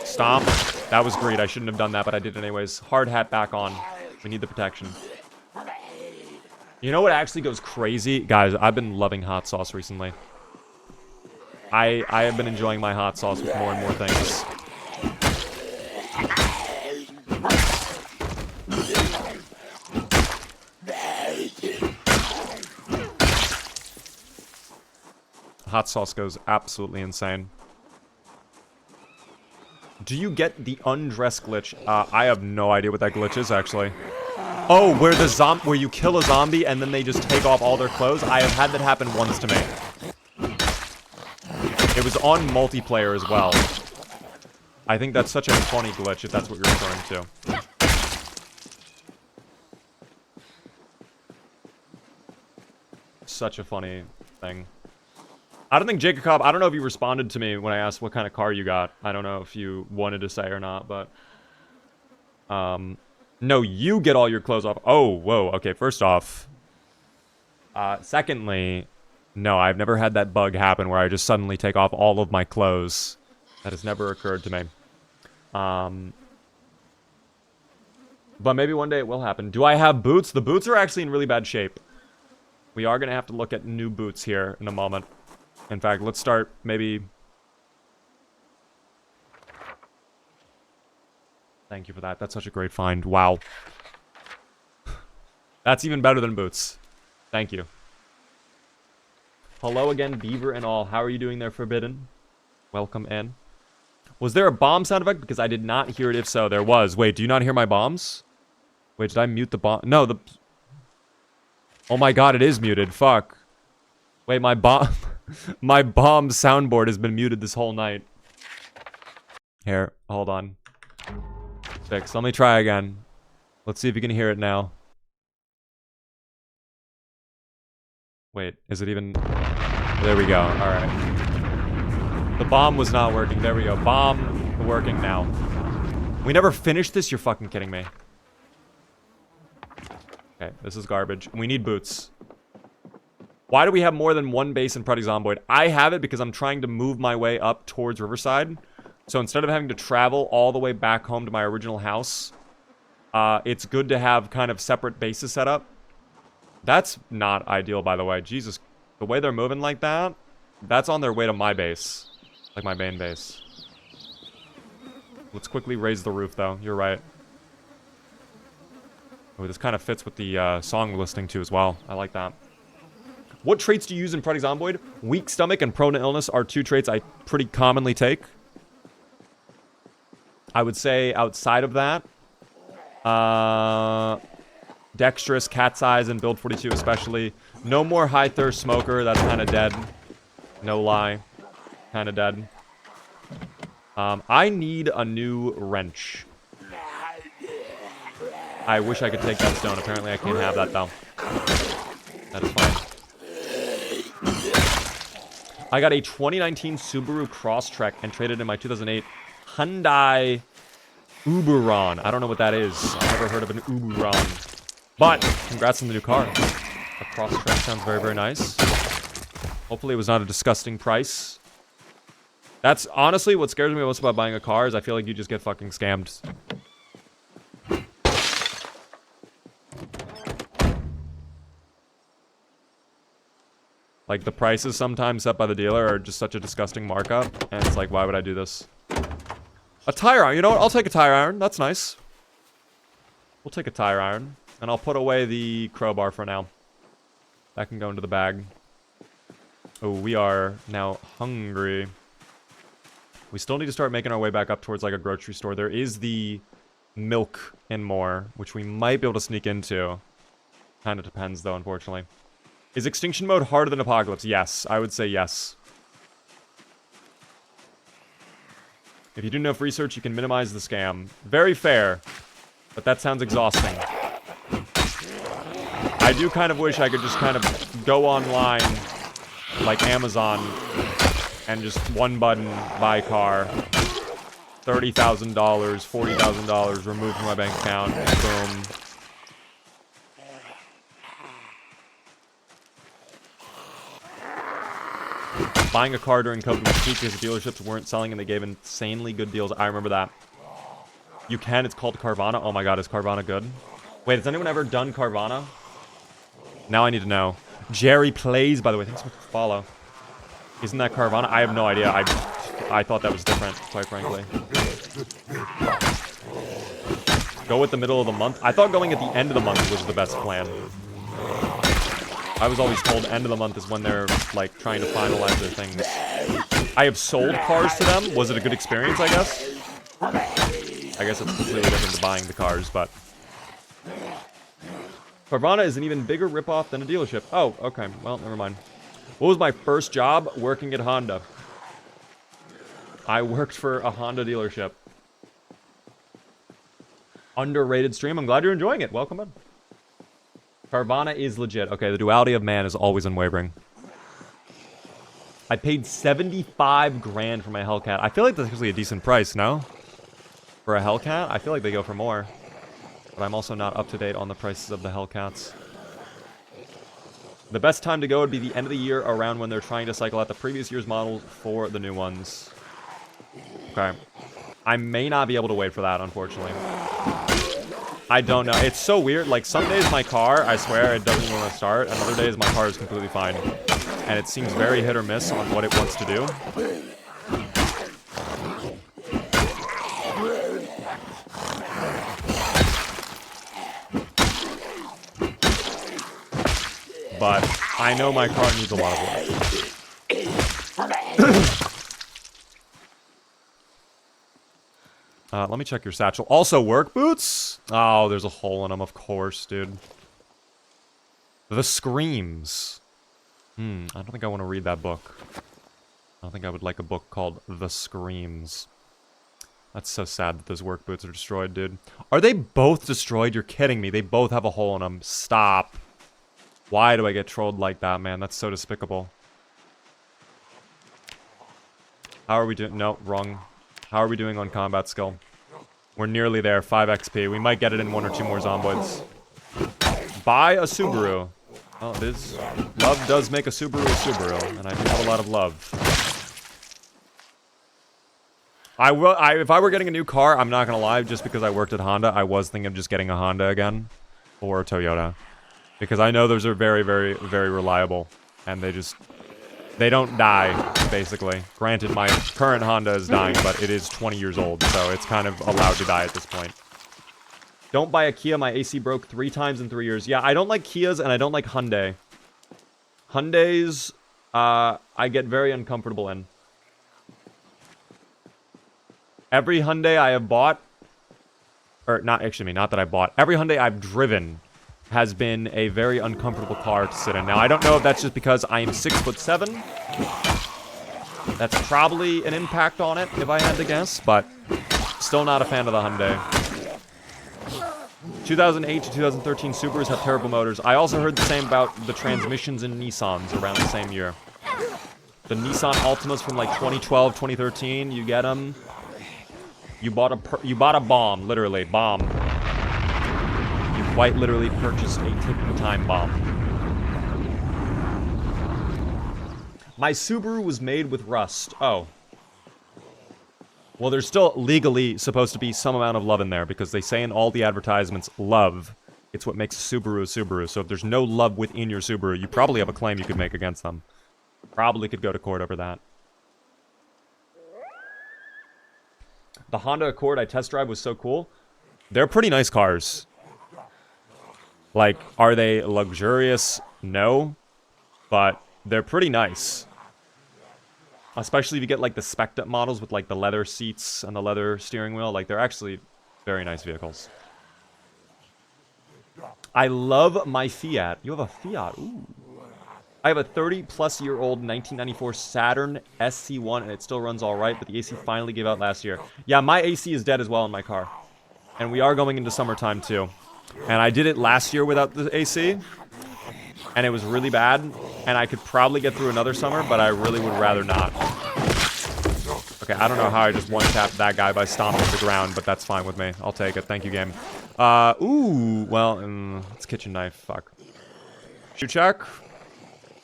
Stomp. That was great. I shouldn't have done that, but I did anyways. Hard hat back on. We need the protection. You know what actually goes crazy? Guys, I've been loving hot sauce recently. I have been enjoying my hot sauce with more and more things. Hot sauce goes absolutely insane. Do you get the undress glitch? I have no idea what that glitch is, actually. Oh, where you kill a zombie and then they just take off all their clothes? I have had that happen once to me. It was on multiplayer as well. I think that's such a funny glitch, if that's what you're referring to. Such a funny thing. I don't think Jacob, I don't know if you responded to me when I asked what kind of car you got. I don't know if you wanted to say or not, but... no, you get all your clothes off. Oh, whoa, okay, first off. Secondly, no, I've never had that bug happen where I just suddenly take off all of my clothes. That has never occurred to me. But maybe one day it will happen. Do I have boots? The boots are actually in really bad shape. We are going to have to look at new boots here in a moment. In fact, let's start maybe... Thank you for that. That's such a great find. Wow. That's even better than boots. Thank you. Hello again, Beaver and all. How are you doing there, Forbidden? Welcome in. Was there a bomb sound effect? Because I did not hear it. If so, there was. Wait, do you not hear my bombs? Wait, did I mute the bomb? No, the... Oh my god, it is muted. Fuck. Wait, my bomb... my bomb soundboard has been muted this whole night. Here, hold on. Fix. Let me try again. Let's see if you can hear it now. Wait, is it even... There we go. Alright. The bomb was not working. There we go. Bomb working now. We never finished this? You're fucking kidding me. Okay, this is garbage. We need boots. Why do we have more than one base in Project Zomboid? I have it because I'm trying to move my way up towards Riverside. So instead of having to travel all the way back home to my original house, it's good to have kind of separate bases set up. That's not ideal, by the way. Jesus, the way they're moving like that, that's on their way to my base. Like my main base. Let's quickly raise the roof, though. You're right. Oh, this kind of fits with the song we're listening to as well. I like that. What traits do you use in Project Zomboid? Weak stomach and prone to illness are two traits I pretty commonly take. I would say outside of that, dexterous, cat's eyes, and build 42 especially. No more high thirst smoker. That's kind of dead. No lie. Kind of dead. I need a new wrench. I wish I could take that stone. Apparently I can't have that though. That is fine. I got a 2019 Subaru Crosstrek and traded in my 2008 Hyundai Uberon. I don't know what that is. I've never heard of an Uberon. But, congrats on the new car. A Crosstrek sounds very, very nice. Hopefully it was not a disgusting price. That's honestly what scares me most about buying a car is I feel like you just get fucking scammed. Like, the prices sometimes set by the dealer are just such a disgusting markup. And it's like, why would I do this? A tire iron. You know what? I'll take a tire iron. That's nice. We'll take a tire iron. And I'll put away the crowbar for now. That can go into the bag. Oh, we are now hungry. We still need to start making our way back up towards, like, a grocery store. There is the milk and more, which we might be able to sneak into. Kind of depends, though, unfortunately. Is Extinction Mode harder than Apocalypse? Yes, I would say yes. If you do enough research, you can minimize the scam. Very fair, but that sounds exhausting. I do kind of wish I could just kind of go online, like Amazon, and just one button, buy car, $30,000, $40,000 removed from my bank account, boom. Buying a car during COVID was cheap because the dealerships weren't selling and they gave insanely good deals. I remember that. You can. It's called Carvana. Oh my god, is Carvana good? Wait, has anyone ever done Carvana? Now I need to know. Jerry Plays, by the way. Thanks so much for the follow. Isn't that Carvana? I have no idea. I thought that was different, quite frankly. Go with the middle of the month. I thought going at the end of the month was the best plan. I was always told end of the month is when they're, like, trying to finalize their things. I have sold cars to them. Was it a good experience, I guess? I guess it's completely different to buying the cars, but... Carvana is an even bigger ripoff than a dealership. Oh, okay. Well, never mind. What was my first job? Working at Honda. I worked for a Honda dealership. Underrated stream. I'm glad you're enjoying it. Welcome in. Carvana is legit. Okay, the duality of man is always unwavering. I paid 75 grand for my Hellcat. I feel like that's actually a decent price, no? For a Hellcat? I feel like they go for more. But I'm also not up to date on the prices of the Hellcats. The best time to go would be the end of the year, around when they're trying to cycle out the previous year's models for the new ones. Okay. I may not be able to wait for that, unfortunately. I don't know. It's so weird. Like, some days my car, I swear, it doesn't even want to start. And other days my car is completely fine. And it seems very hit or miss on what it wants to do. But I know my car needs a lot of work. Let me check your satchel. Also, work boots? Oh, there's a hole in them, of course, dude. The Screams. I don't think I want to read that book. I don't think I would like a book called The Screams. That's so sad that those work boots are destroyed, dude. Are they both destroyed? You're kidding me. They both have a hole in them. Stop. Why do I get trolled like that, man? That's so despicable. How are we doing? No, wrong. How are we doing on combat skill? We're nearly there. 5 XP. We might get it in 1 or 2 more Zomboids. Buy a Subaru. Well, it is. Love does make a Subaru, and I do have a lot of love. If I were getting a new car, I'm not gonna lie, just because I worked at Honda, I was thinking of just getting a Honda again. Or a Toyota. Because I know those are very, very, very reliable. And they don't die, basically. Granted, my current Honda is dying, but it is 20 years old, so it's kind of allowed to die at this point. Don't buy a Kia. My AC broke 3 times in 3 years. Yeah, I don't like Kias, and I don't like Hyundai. Hyundais, I get very uncomfortable in. Every Hyundai I have bought, or not that I bought, every Hyundai I've driven has been a very uncomfortable car to sit in. Now, I don't know if that's just because I am 6'7". That's probably an impact on it, if I had to guess, but still not a fan of the Hyundai. 2008 to 2013 Subarus have terrible motors. I also heard the same about the transmissions in Nissans around the same year. The Nissan Altimas from like 2012, 2013, you get them. You bought a bomb, literally, bomb. You quite literally purchased a ticking time bomb. My Subaru was made with rust. Oh. Well, there's still legally supposed to be some amount of love in there, because they say in all the advertisements, love. It's what makes a Subaru a Subaru. So if there's no love within your Subaru, you probably have a claim you could make against them. Probably could go to court over that. The Honda Accord I test drive was so cool. They're pretty nice cars. Like, are they luxurious? No. But they're pretty nice. Especially if you get, like, the spec'd up models with, like, the leather seats and the leather steering wheel. Like, they're actually very nice vehicles. I love my Fiat. You have a Fiat. Ooh. I have a 30-plus-year-old 1994 Saturn SC1, and it still runs all right, but the AC finally gave out last year. Yeah, my AC is dead as well in my car. And we are going into summertime, too. And I did it last year without the AC, and it was really bad. And I could probably get through another summer, but I really would rather not. Okay, I don't know how I just one-tapped that guy by stomping the ground, but that's fine with me. I'll take it. Thank you, game. Ooh, well, it's kitchen knife. Fuck. Shoe check.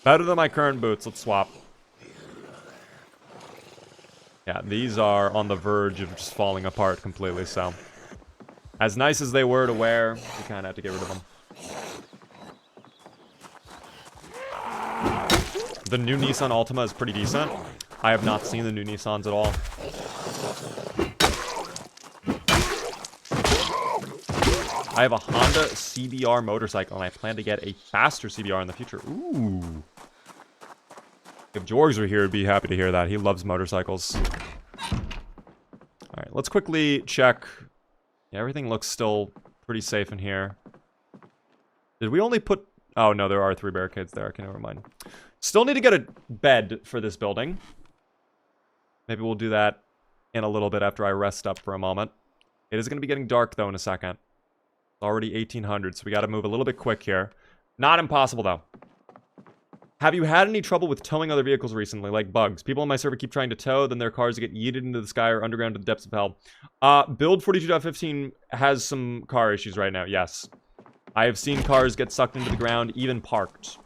Better than my current boots. Let's swap. Yeah, these are on the verge of just falling apart completely, so. As nice as they were to wear, we kind of have to get rid of them. The new Nissan Altima is pretty decent. I have not seen the new Nissans at all. I have a Honda CBR motorcycle, and I plan to get a faster CBR in the future. Ooh. If George were here, I'd be happy to hear that. He loves motorcycles. Alright, let's quickly check. Yeah, everything looks still pretty safe in here. Did we only put... Oh, no, there are 3 barricades there. Okay, never mind. Still need to get a bed for this building. Maybe we'll do that in a little bit after I rest up for a moment. It is going to be getting dark, though, in a second. It's already 1800, so we got to move a little bit quick here. Not impossible, though. Have you had any trouble with towing other vehicles recently, like bugs? People on my server keep trying to tow, then their cars get yeeted into the sky or underground to the depths of hell. Build 42.15 has some car issues right now, yes. I have seen cars get sucked into the ground, even parked.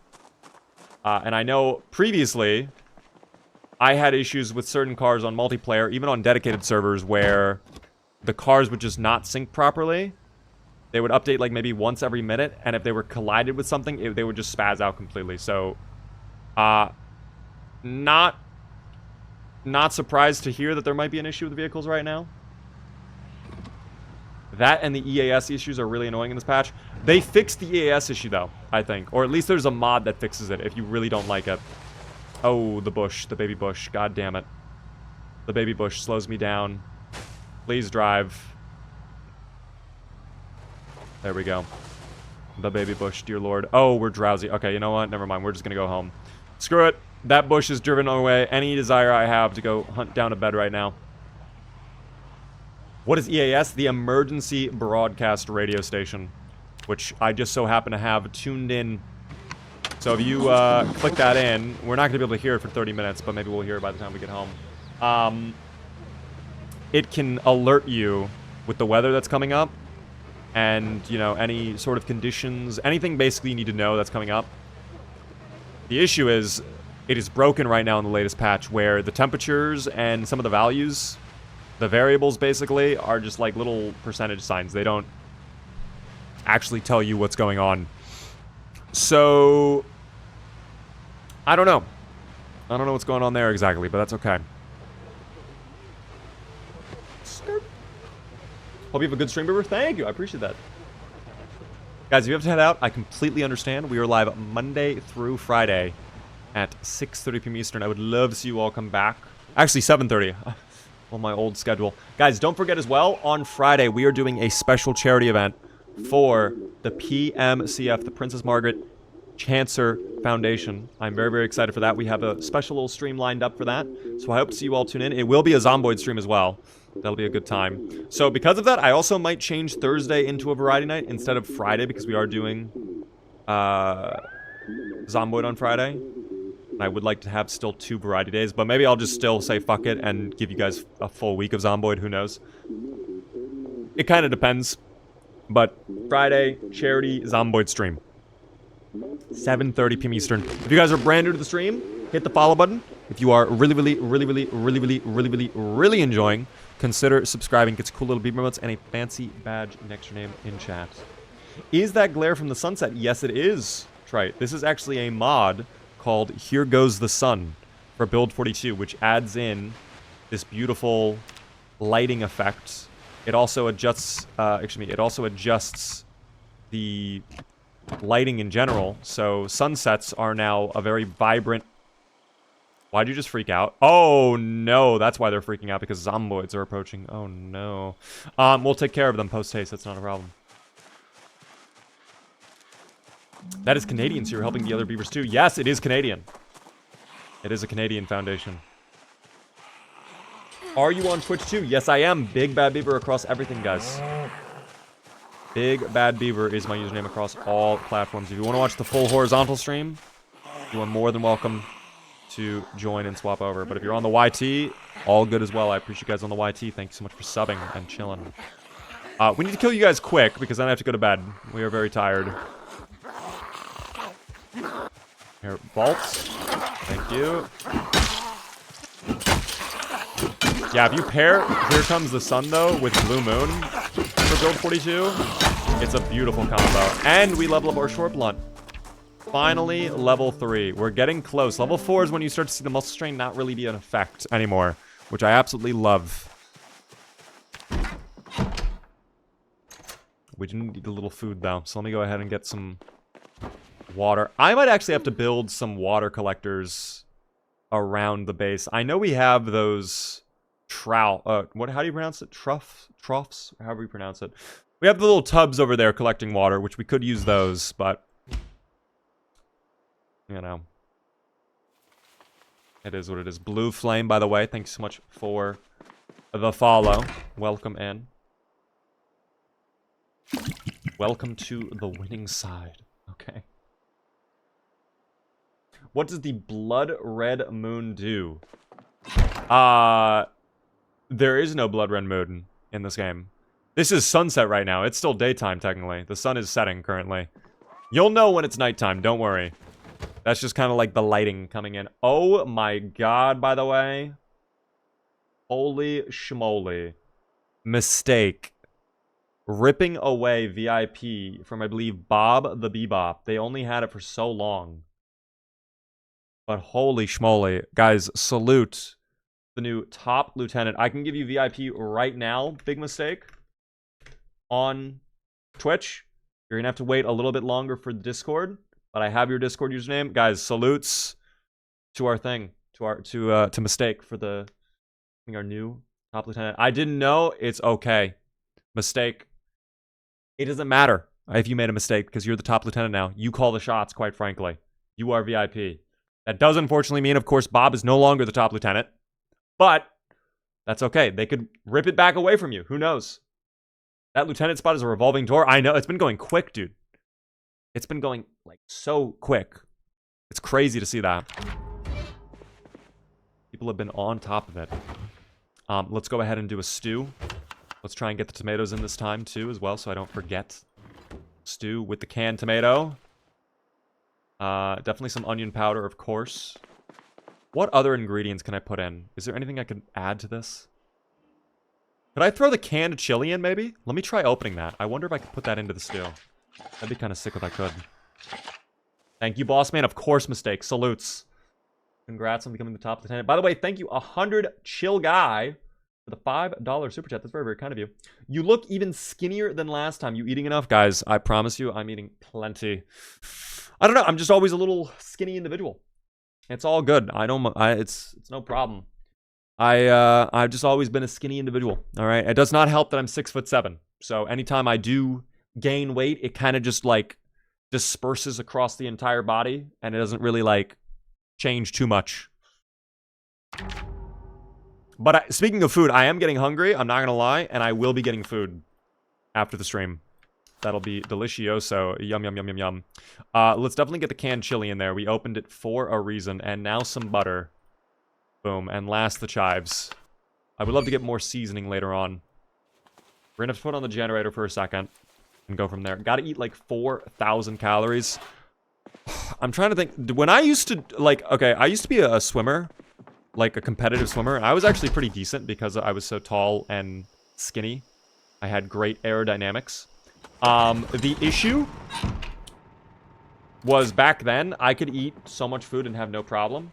And I know previously, I had issues with certain cars on multiplayer, even on dedicated servers, where the cars would just not sync properly. They would update like maybe once every minute, and if they were collided with something, they would just spaz out completely. So... not surprised to hear that there might be an issue with the vehicles right now. That and the EAS issues are really annoying in this patch. They fixed the EAS issue, though, I think. Or at least there's a mod that fixes it if you really don't like it. Oh, the bush. The baby bush. God damn it. The baby bush slows me down. Please drive. There we go. The baby bush, dear lord. Oh, we're drowsy. Okay, you know what? Never mind. We're just gonna go home. Screw it. That bush is driven away any desire I have to go hunt down a bed right now. What is EAS? The Emergency Broadcast Radio Station, which I just so happen to have tuned in. So if you click that in, we're not going to be able to hear it for 30 minutes, but maybe we'll hear it by the time we get home. It can alert you with the weather that's coming up and, you know, any sort of conditions, anything basically you need to know that's coming up. The issue is, it is broken right now in the latest patch where the temperatures and some of the values, the variables basically, are just like little percentage signs. They don't actually tell you what's going on. So, I don't know. I don't know what's going on there exactly, but that's okay. Hope you have a good stream, River. Thank you. I appreciate that. Guys, if you have to head out, I completely understand. We are live Monday through Friday at 6:30 p.m. Eastern. I would love to see you all come back. Actually, 7:30 on my old schedule. Guys, don't forget as well, on Friday, we are doing a special charity event for the PMCF, the Princess Margaret Cancer Foundation. I'm very, very excited for that. We have a special little stream lined up for that, so I hope to see you all tune in. It will be a Zomboid stream as well. That'll be a good time. So because of that, I also might change Thursday into a variety night instead of Friday, because we are doing Zomboid on Friday. And I would like to have still 2 variety days, but maybe I'll just still say fuck it and give you guys a full week of Zomboid. Who knows? It kind of depends. But Friday, charity Zomboid stream. 7:30 p.m. Eastern. If you guys are brand new to the stream, hit the follow button. If you are really enjoying, consider subscribing. Gets cool little beep emotes and a fancy badge next to your name in chat. Is that glare from the sunset? Yes, it is. Trite. This is actually a mod called Here Goes the Sun for Build 42, which adds in this beautiful lighting effect. It also adjusts, it also adjusts the lighting in general. So sunsets are now a very vibrant... Why'd you just freak out? Oh, no. That's why they're freaking out, because Zomboids are approaching. Oh, no. We'll take care of them post-haste. That's not a problem. That is Canadian, so you're helping the other beavers too. Yes, it is Canadian. It is a Canadian foundation. Are you on Twitch too? Yes, I am. Big Bad Beaver across everything, guys. Big Bad Beaver is my username across all platforms. If you want to watch the full horizontal stream, you are more than welcome to join and swap over. But if you're on the YT, all good as well. I appreciate you guys on the YT. Thank you so much for subbing and chilling. We need to kill you guys quick, because then I have to go to bed. We are very tired. Here, bolts. Thank you. Yeah, if you pair Here Comes the Sun, though, with Blue Moon for Build 42, it's a beautiful combo. And we level up our short blunt. Finally, level 3. We're getting close. Level 4 is when you start to see the muscle strain not really be an effect anymore, which I absolutely love. We do need a little food, though, so let me go ahead and get some water. I might actually have to build some water collectors around the base. I know we have those trout. How do you pronounce it? Troughs? However you pronounce it. We have the little tubs over there collecting water, which we could use those, but you know, it is what it is. Blue Flame, by the way, thanks so much for the follow. Welcome in. Welcome to the winning side. Okay. What does the Blood Red Moon do? There is no Blood Red Moon in this game. This is sunset right now. It's still daytime, technically. The sun is setting currently. You'll know when it's nighttime, don't worry. That's just kind of like the lighting coming in. Oh my god, by the way. Holy schmoly. Mistake. Ripping away VIP from, I believe, Bob the Bebop. They only had it for so long. But holy schmoly. Guys, salute the new top lieutenant. I can give you VIP right now. Big mistake. On Twitch. You're going to have to wait a little bit longer for the Discord. But I have your Discord username. Guys, salutes to our thing. To Mistake for our new top lieutenant. I didn't know. It's okay. Mistake. It doesn't matter if you made a mistake because you're the top lieutenant now. You call the shots, quite frankly. You are VIP. That does unfortunately mean, of course, Bob is no longer the top lieutenant. But that's okay. They could rip it back away from you. Who knows? That lieutenant spot is a revolving door. I know. It's been going quick, dude. It's been going, like, so quick. It's crazy to see that. People have been on top of it. Let's go ahead and do a stew. Let's try and get the tomatoes in this time, too, as well, so I don't forget. Stew with the canned tomato. Definitely some onion powder, of course. What other ingredients can I put in? Is there anything I could add to this? Could I throw the canned chili in, maybe? Let me try opening that. I wonder if I could put that into the stew. That'd be kind of sick if I could. Thank you, boss man. Of course, Mistake. Salutes. Congrats on becoming the top lieutenant. By the way, thank you, 100 chill guy, for the $5 super chat. That's very, very kind of you. You look even skinnier than last time. You eating enough? Guys, I promise you, I'm eating plenty. I don't know. I'm just always a little skinny individual. It's all good. It's no problem. I've just always been a skinny individual. All right. It does not help that I'm 6'7". So anytime I do gain weight, it kind of just like disperses across the entire body, and it doesn't really like change too much. But speaking of food, I am getting hungry. I'm not gonna lie, and I will be getting food after the stream. That'll be delicioso. Yum, yum, yum, yum, yum. Let's definitely get the canned chili in there. We opened it for a reason. And now some butter. Boom. And last, the chives. I would love to get more seasoning later on. We're gonna have to put on the generator for a second. And go from there. Gotta eat like 4,000 calories. I'm trying to think. When I used to, like, okay, I used to be a swimmer. Like a competitive swimmer. I was actually pretty decent because I was so tall and skinny. I had great aerodynamics. The issue was back then, I could eat so much food and have no problem.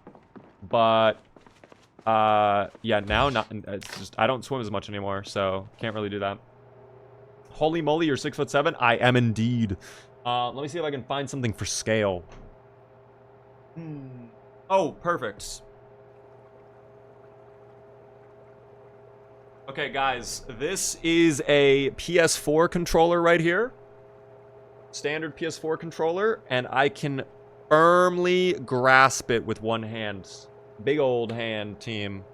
But, yeah, now, it's just, I don't swim as much anymore, so can't really do that. Holy moly, you're 6'7"? I am indeed. Let me see if I can find something for scale. Oh, perfect. Okay, guys, this is a PS4 controller right here. Standard PS4 controller, and I can firmly grasp it with one hand. Big old hand, team.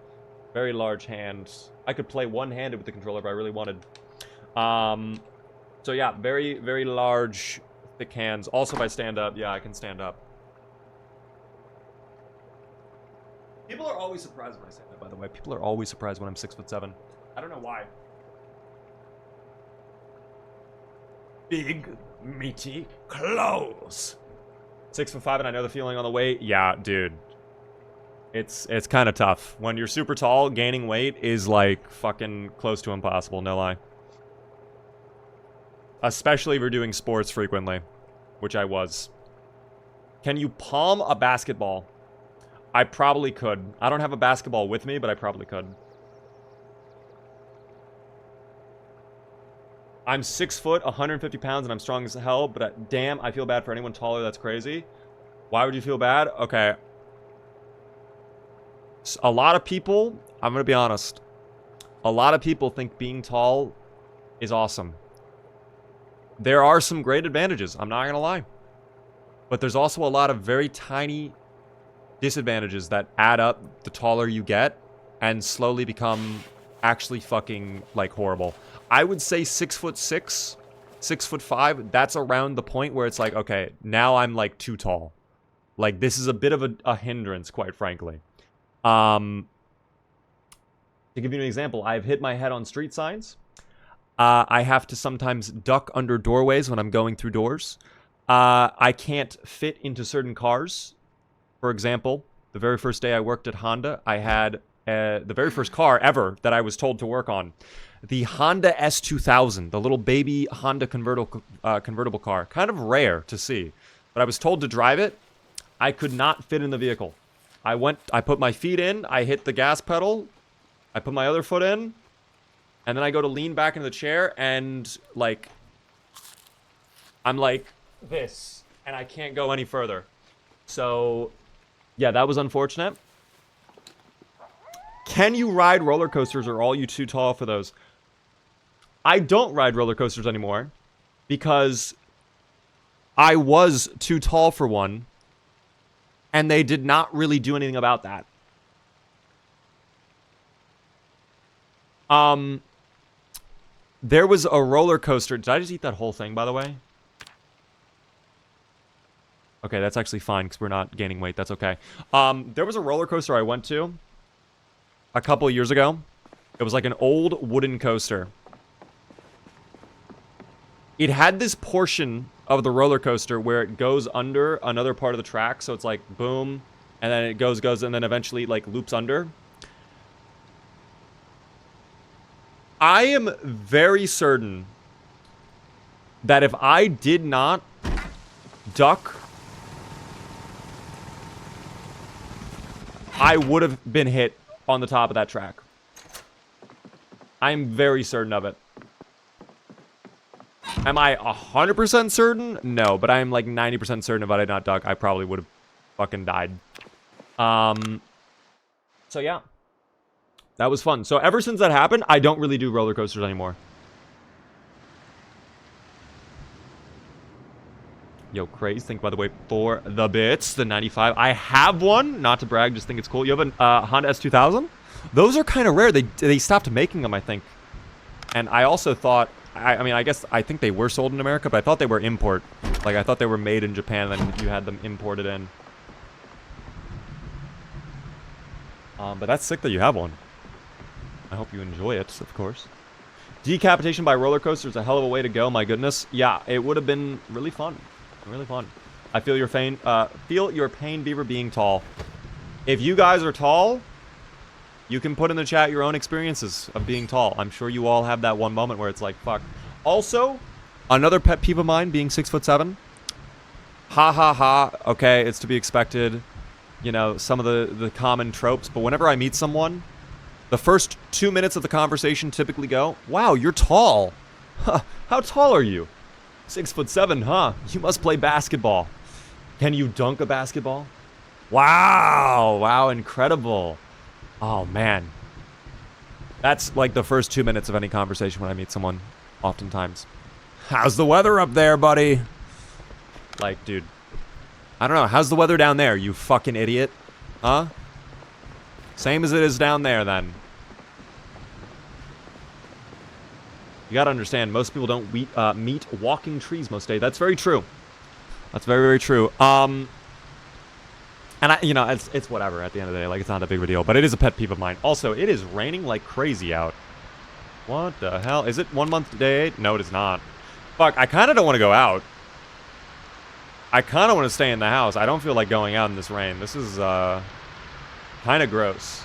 Very large hand. I could play one-handed with the controller if I really wanted. So yeah, very, very large, thick hands. Also, if I stand up, yeah, I can stand up. People are always surprised when I stand up, by the way. People are always surprised when I'm 6'7". I don't know why. Big, meaty clothes. 6'5", and I know the feeling on the weight. Yeah, dude. It's kind of tough. When you're super tall, gaining weight is like fucking close to impossible, no lie. Especially if you're doing sports frequently, which I was. Can you palm a basketball? I probably could. I don't have a basketball with me, but I probably could. I'm 6 foot, 150 pounds, and I'm strong as hell, but damn, I feel bad for anyone taller. That's crazy. Why would you feel bad? Okay. A lot of people, I'm going to be honest. A lot of people think being tall is awesome. There are some great advantages. I'm not going to lie. But there's also a lot of very tiny disadvantages that add up the taller you get and slowly become actually fucking, like, horrible. I would say 6'6", 6'5", that's around the point where it's like, okay, now I'm, like, too tall. Like, this is a bit of a hindrance, quite frankly. To give you an example, I've hit my head on street signs. I have to sometimes duck under doorways when I'm going through doors. I can't fit into certain cars. For example, the very first day I worked at Honda, I had the very first car ever that I was told to work on. The Honda S2000, the little baby Honda convertible car. Kind of rare to see. But I was told to drive it. I could not fit in the vehicle. I put my feet in, I hit the gas pedal, I put my other foot in, and then I go to lean back into the chair, and, like, I'm like this, and I can't go any further. So, yeah, that was unfortunate. Can you ride roller coasters, or are all you too tall for those? I don't ride roller coasters anymore, because I was too tall for one, and they did not really do anything about that. There was a roller coaster. Did I just eat that whole thing, by the way? Okay, that's actually fine, because we're not gaining weight. That's okay. There was a roller coaster I went to a couple of years ago. It was like an old wooden coaster. It had this portion of the roller coaster where it goes under another part of the track. So it's like, boom, and then it goes, and then eventually, like, loops under. I am very certain that if I did not duck, I would have been hit on the top of that track. I'm very certain of it. Am I 100% certain? No, but I am like 90% certain if I did not duck, I probably would have fucking died. So yeah. That was fun. So ever since that happened, I don't really do roller coasters anymore. Yo, Craze, thank, by the way, for the bits, the 95. I have one, not to brag, just think it's cool. You have a Honda S2000? Those are kind of rare. They stopped making them, I think. And I also thought, I mean, I think they were sold in America, but I thought they were import. Like, I thought they were made in Japan, and then you had them imported in. But that's sick that you have one. I hope you enjoy it, of course. Decapitation by roller coaster is a hell of a way to go, my goodness. Yeah, it would have been really fun. Really fun. I feel your pain, Beaver, being tall. If you guys are tall, you can put in the chat your own experiences of being tall. I'm sure you all have that one moment where it's like, fuck. Also, another pet peeve of mine, being 6'7". Ha ha ha. Okay, it's to be expected. You know, some of the common tropes. But whenever I meet someone, the first 2 minutes of the conversation typically go, wow, you're tall. Huh, how tall are you? 6'7", huh? You must play basketball. Can you dunk a basketball? Wow. Wow, incredible. Oh, man. That's like the first 2 minutes of any conversation when I meet someone, oftentimes. How's the weather up there, buddy? Like, dude. I don't know. How's the weather down there, you fucking idiot? Huh? Same as it is down there, then. You gotta understand, most people don't meet walking trees most days. That's very true. That's very, very true. And it's whatever at the end of the day. Like, it's not a big of a deal. But it is a pet peeve of mine. Also, it is raining like crazy out. What the hell? Is it 1 month day 8? No, it is not. Fuck, I kind of don't want to go out. I kind of want to stay in the house. I don't feel like going out in this rain. This is, kind of gross.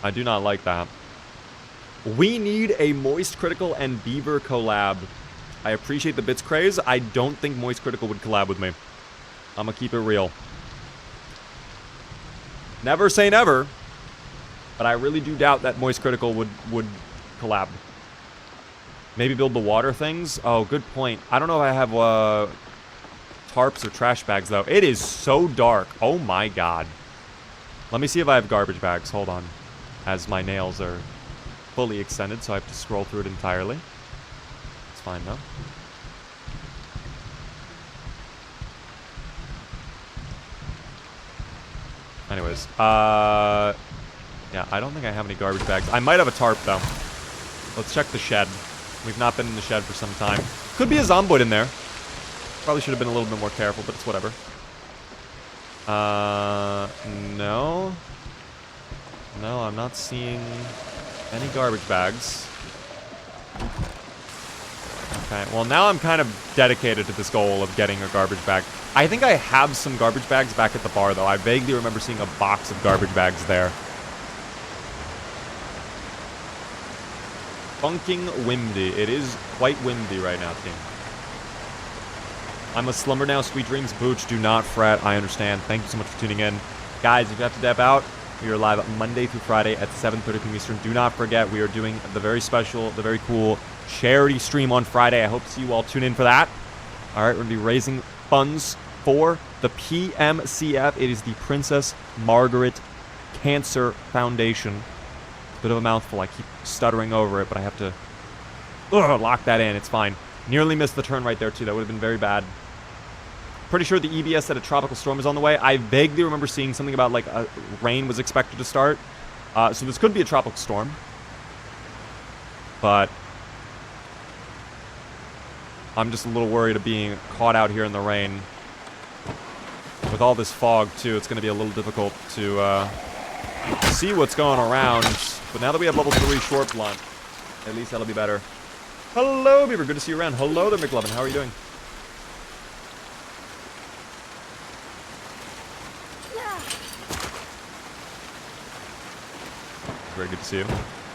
I do not like that. We need a Moist Critical and Beaver collab. I appreciate the bits craze. I don't think Moist Critical would collab with me. I'm gonna keep it real. Never say never, but I really do doubt that Moist Critical would collab. Maybe build the water things. Oh, good point. I don't know if I have tarps or trash bags, though. It is so dark. Oh, my God. Let me see if I have garbage bags. Hold on. As my nails are fully extended, so I have to scroll through it entirely. It's fine, though. Anyways, yeah, I don't think I have any garbage bags. I might have a tarp, though. Let's check the shed. We've not been in the shed for some time. Could be a Zomboid in there. Probably should have been a little bit more careful, but it's whatever. No. No, I'm not seeing any garbage bags. Okay, well now I'm kind of dedicated to this goal of getting a garbage bag. I think I have some garbage bags back at the bar, though. I vaguely remember seeing a box of garbage bags there. Funking windy. It is quite windy right now, team. I'm a slumber now. Sweet dreams. Booch, do not fret. I understand. Thank you so much for tuning in. Guys, if you have to dip out, we are live Monday through Friday at 7:30 p.m. Eastern. Do not forget, we are doing the very special, the very cool charity stream on Friday. I hope to see you all tune in for that. All right, we're going to be raising funds for the PMCF. It is the Princess Margaret Cancer Foundation. Bit of a mouthful. I keep stuttering over it, but I have to lock that in. It's fine. Nearly missed the turn right there, too. That would have been very bad. Pretty sure the EBS said a tropical storm is on the way. I vaguely remember seeing something about, like, rain was expected to start. So this could be a tropical storm. But I'm just a little worried of being caught out here in the rain. With all this fog, too, it's going to be a little difficult to see what's going around. But now that we have level 3 short blunt, at least that'll be better. Hello, Beaver. Good to see you around. Hello there, McLovin. How are you doing? Very good to see you.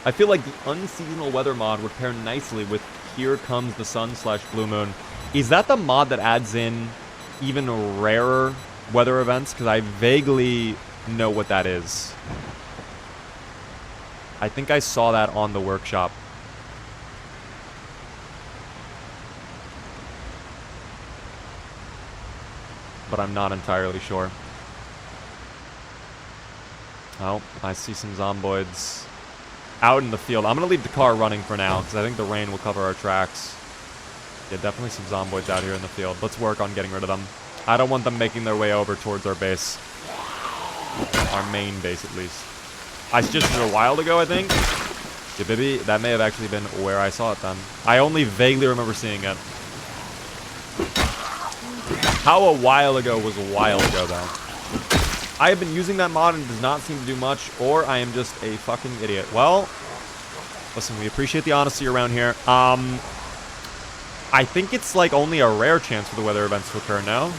I feel like the unseasonal weather mod would pair nicely with Here Comes the Sun / Blue Moon. Is that the mod that adds in even rarer weather events? Because I vaguely know what that is. I think I saw that on the workshop. But I'm not entirely sure. Oh, I see some Zomboids out in the field. I'm going to leave the car running for now, because I think the rain will cover our tracks. Yeah, definitely some Zomboids out here in the field. Let's work on getting rid of them. I don't want them making their way over towards our base. Our main base, at least. I suggested it a while ago, I think. Yeah, baby, that may have actually been where I saw it then. I only vaguely remember seeing it. How a while ago was a while ago, though. I have been using that mod and it does not seem to do much, or I am just a fucking idiot. Well, listen, we appreciate the honesty around here. I think it's like only a rare chance for the weather events to occur, no?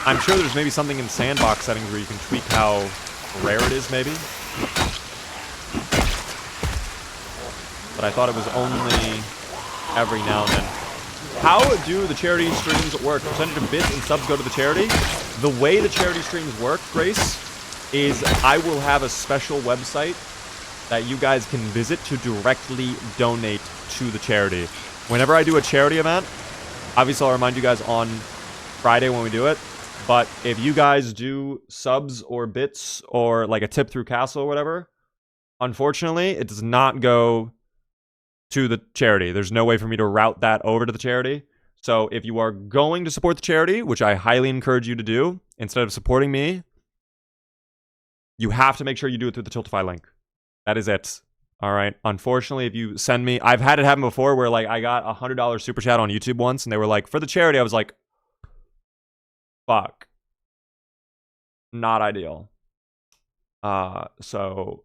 I'm sure there's maybe something in sandbox settings where you can tweak how rare it is, maybe. But I thought it was only every now and then. How do the charity streams work? Percentage of bits and subs go to the charity? The way the charity streams work, Grace, is I will have a special website that you guys can visit to directly donate to the charity. Whenever I do a charity event, obviously I'll remind you guys on Friday when we do it, but if you guys do subs or bits or like a tip through Castle or whatever, unfortunately, it does not go to the charity. There's no way for me to route that over to the charity. So if you are going to support the charity, which I highly encourage you to do, instead of supporting me, you have to make sure you do it through the Tiltify link. That is it. All right. Unfortunately, if you send me, I've had it happen before where like I got a $100 super chat on YouTube once and they were like, for the charity, I was like, fuck. Not ideal. So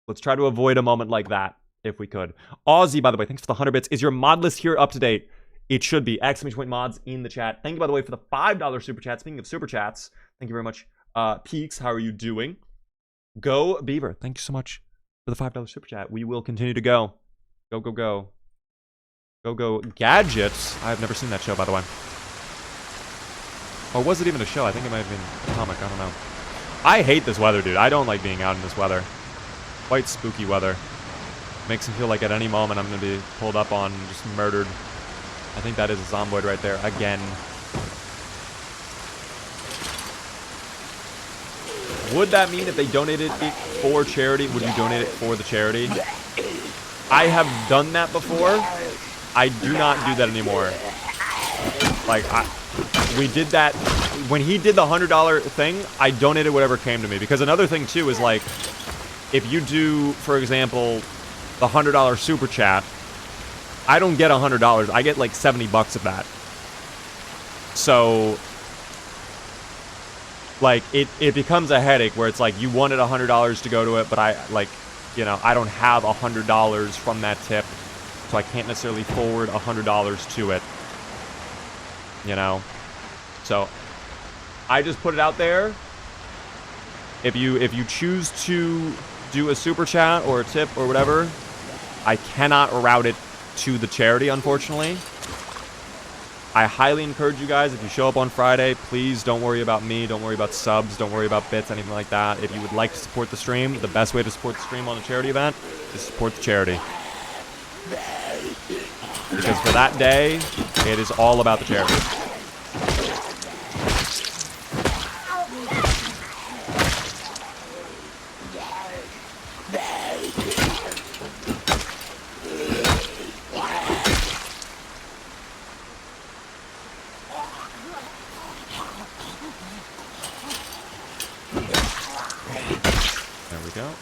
let's try to avoid a moment like that if we could. Aussie, by the way, thanks for the 100 bits. Is your mod list here up to date? It should be. !mods in the chat. Thank you, by the way, for the $5 super chat. Speaking of super chats, thank you very much. Peaks, how are you doing? Go Beaver. Thank you so much for the $5 super chat. We will continue to go. Go, go, go. Go Gadgets. I've never seen that show, by the way. Or was it even a show? I think it might have been a comic. I don't know. I hate this weather, dude. I don't like being out in this weather. Quite spooky weather. Makes me feel like at any moment I'm going to be pulled up on and just murdered. I think that is a Zomboid right there. Again. Would that mean if they donated it for charity, would you donate it for the charity? I have done that before. I do not do that anymore. Like, we did that. When he did the $100 thing, I donated whatever came to me. Because another thing, too, is like, if you do, for example, the $100 super chat, I don't get $100. I get like $70 of that. So, like, it becomes a headache where it's like you wanted $100 to go to it, but I, like, you know, I don't have $100 from that tip, so I can't necessarily forward $100 to it. You know? So, I just put it out there. If you choose to do a super chat or a tip or whatever, I cannot route it to the charity, unfortunately. I highly encourage you guys, if you show up on Friday, please don't worry about me, don't worry about subs, don't worry about bits, anything like that. If you would like to support the stream, the best way to support the stream on a charity event is support the charity. Because for that day, it is all about the charity.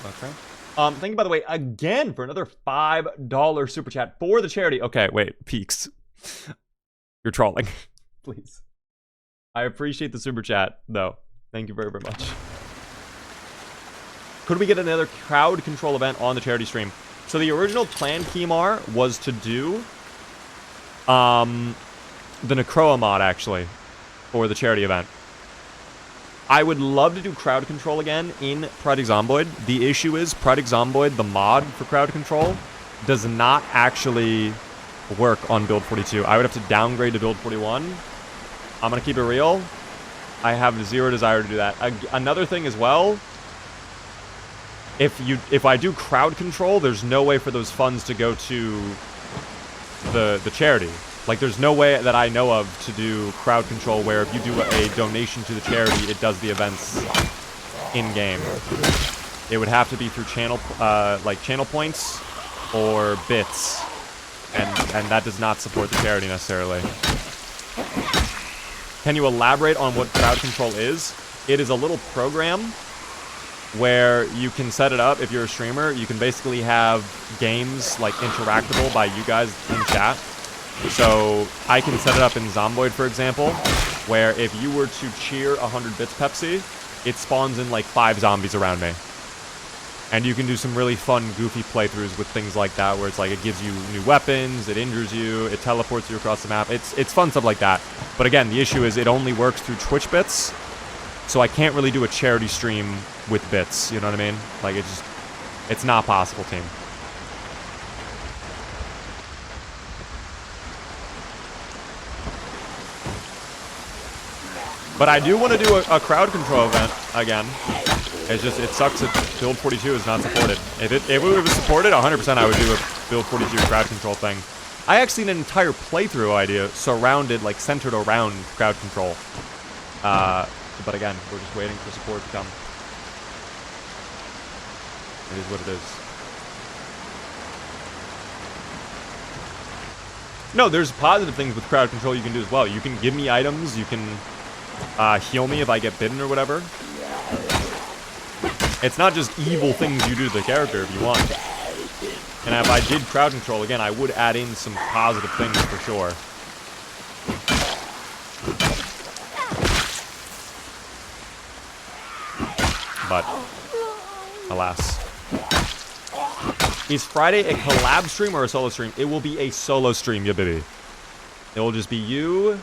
Okay. Thank you, by the way, again for another $5 super chat for the charity. Okay, wait, Peaks. You're trolling. Please. I appreciate the super chat, though. Thank you very, very much. Could we get another crowd control event on the charity stream? So the original plan, Kimar, was to do the Necroa mod, actually, for the charity event. I would love to do crowd control again in Project Zomboid. The issue is Project Zomboid, the mod for crowd control, does not actually work on build 42. I would have to downgrade to build 41. I'm going to keep it real. I have zero desire to do that. Another thing as well, if I do crowd control, there's no way for those funds to go to the charity. Like, there's no way that I know of to do crowd control where if you do a donation to the charity, it does the events in-game. It would have to be through channel, like channel points or bits, and that does not support the charity necessarily. Can you elaborate on what crowd control is? It is a little program where you can set it up if you're a streamer. You can basically have games like interactable by you guys in chat. So I can set it up in Zomboid, for example, where if you were to cheer 100 bits Pepsi, it spawns in like 5 zombies around me. And you can do some really fun, goofy playthroughs with things like that, where it's like it gives you new weapons, it injures you, it teleports you across the map. It's fun stuff like that. But again, the issue is it only works through Twitch bits, so I can't really do a charity stream with bits, you know what I mean? Like, it's not possible, team. But I do want to do a crowd control event again. It's just, it sucks that build 42 is not supported. If it was supported, 100% I would do a build 42 crowd control thing. I actually had an entire playthrough idea surrounded, like centered around crowd control. But again, we're just waiting for support to come. It is what it is. No, there's positive things with crowd control you can do as well. You can give me items, you can heal me if I get bitten or whatever. It's not just evil things you do to the character if you want. And if I did crowd control, again, I would add in some positive things for sure. But, alas. Is Friday a collab stream or a solo stream? It will be a solo stream, ya baby. It will just be you,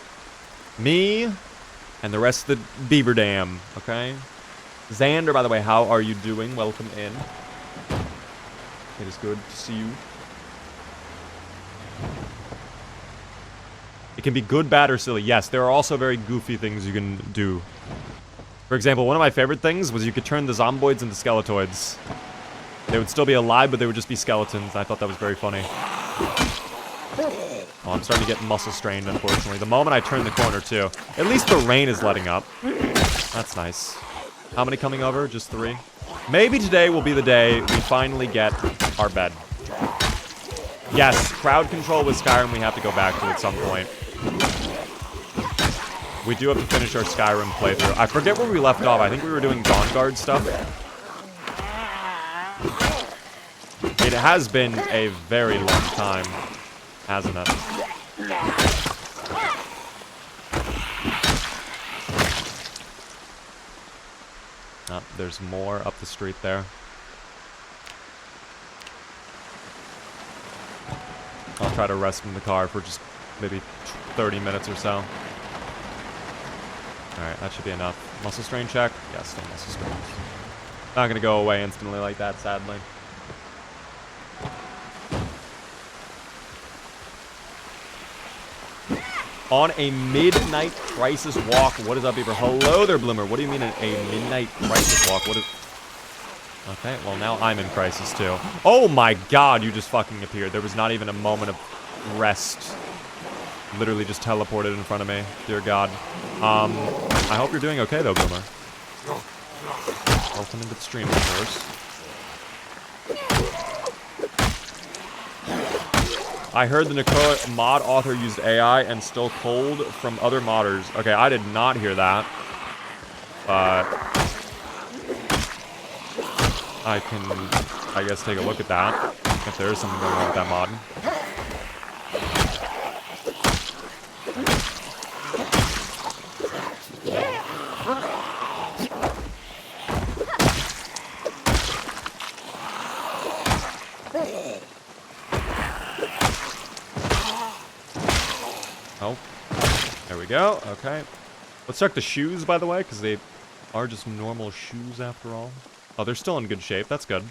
me, and the rest of the Beaver Dam, okay? Xander, by the way, how are you doing? Welcome in. It is good to see you. It can be good, bad, or silly. Yes, there are also very goofy things you can do. For example, one of my favorite things was you could turn the Zomboids into Skeletoids. They would still be alive, but they would just be skeletons. I thought that was very funny. Oh, I'm starting to get muscle strained, unfortunately. The moment I turn the corner, too. At least the rain is letting up. That's nice. How many coming over? Just 3? Maybe today will be the day we finally get our bed. Yes, crowd control with Skyrim we have to go back to at some point. We do have to finish our Skyrim playthrough. I forget where we left off. I think we were doing Dawn Guard stuff. It has been a very long time, hasn't it? Oh, there's more up the street there. I'll try to rest in the car for just maybe 30 minutes or so. Alright, that should be enough. Muscle strain check? Yeah, still muscle strain. Not gonna go away instantly like that, sadly. On a midnight crisis walk. What is up, Beaver? Hello there, Bloomer. What do you mean a midnight crisis walk? What is... Okay, well now I'm in crisis too. Oh my god, you just fucking appeared. There was not even a moment of rest. Literally just teleported in front of me. Dear God. I hope you're doing okay though, Boomer. Welcome into the stream, of course. I heard the Nicola mod author used AI and stole code from other modders. Okay, I did not hear that. But I can, I guess, take a look at that. If there is something going on with that mod. Oh, there we go. Okay. Let's check the shoes, by the way, because they are just normal shoes after all. Oh, they're still in good shape. That's good.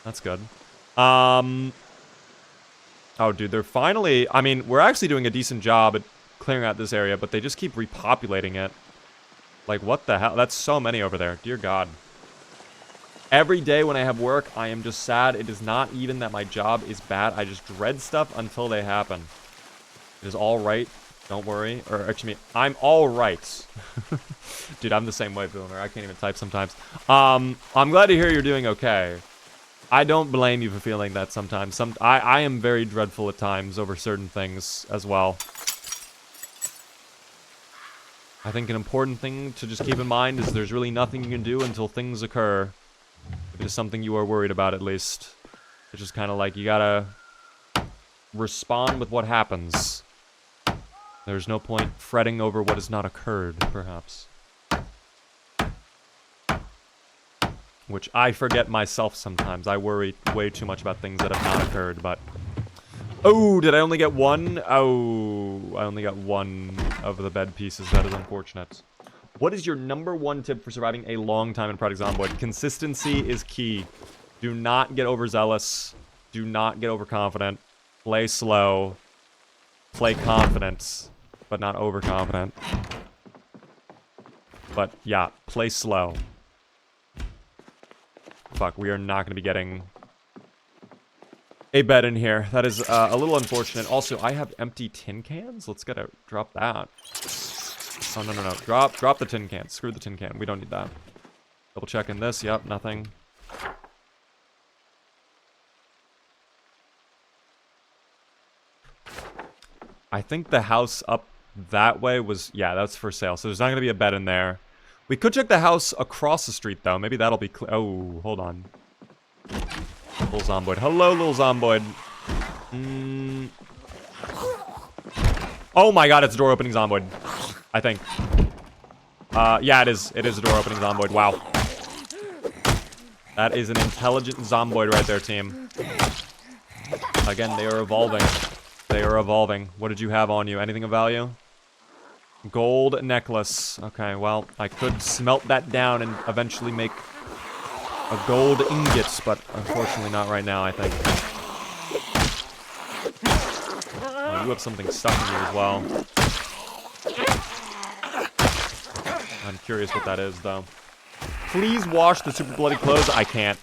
That's good. Oh, dude, they're finally... I mean, we're actually doing a decent job at clearing out this area, but they just keep repopulating it. Like, what the hell? That's so many over there. Dear God. Every day when I have work, I am just sad. It is not even that my job is bad. I just dread stuff until they happen. It is all right. Don't worry. Or actually, I'm all right. Dude, I'm the same way, Boomer. I can't even type sometimes. I'm glad to hear you're doing okay. I don't blame you for feeling that sometimes. I am very dreadful at times over certain things as well. I think an important thing to just keep in mind is there's really nothing you can do until things occur. If it is something you are worried about, at least. It's just kind of like you gotta respond with what happens. There's no point fretting over what has not occurred, perhaps. Which I forget myself sometimes. I worry way too much about things that have not occurred, but... Oh, did I only get one? Oh, I only got one of the bed pieces. That is unfortunate. What is your #1 tip for surviving a long time in Project Zomboid? Consistency is key. Do not get overzealous. Do not get overconfident. Play slow. Play confident, but not overconfident. But yeah, play slow. Fuck, we are not going to be getting a bed in here. That is a little unfortunate. Also, I have empty tin cans. Let's drop that. Oh, no, no, no. Drop the tin can. Screw the tin can. We don't need that. Double checking this. Yep, nothing. I think the house up that way was... Yeah, that's for sale. So there's not going to be a bed in there. We could check the house across the street, though. Maybe that'll be clear. Oh, hold on. Little Zomboid. Hello, little Zomboid. Oh my god, it's a door opening Zomboid. I think. Yeah, it is. It is a door opening Zomboid. Wow. That is an intelligent Zomboid right there, team. Again, they are evolving. They are evolving. What did you have on you? Anything of value? Gold necklace. Okay, well, I could smelt that down and eventually make a gold ingot, but unfortunately not right now, I think. Oh, do have something stuck in here as well. I'm curious what that is, though. Please wash the super bloody clothes. I can't.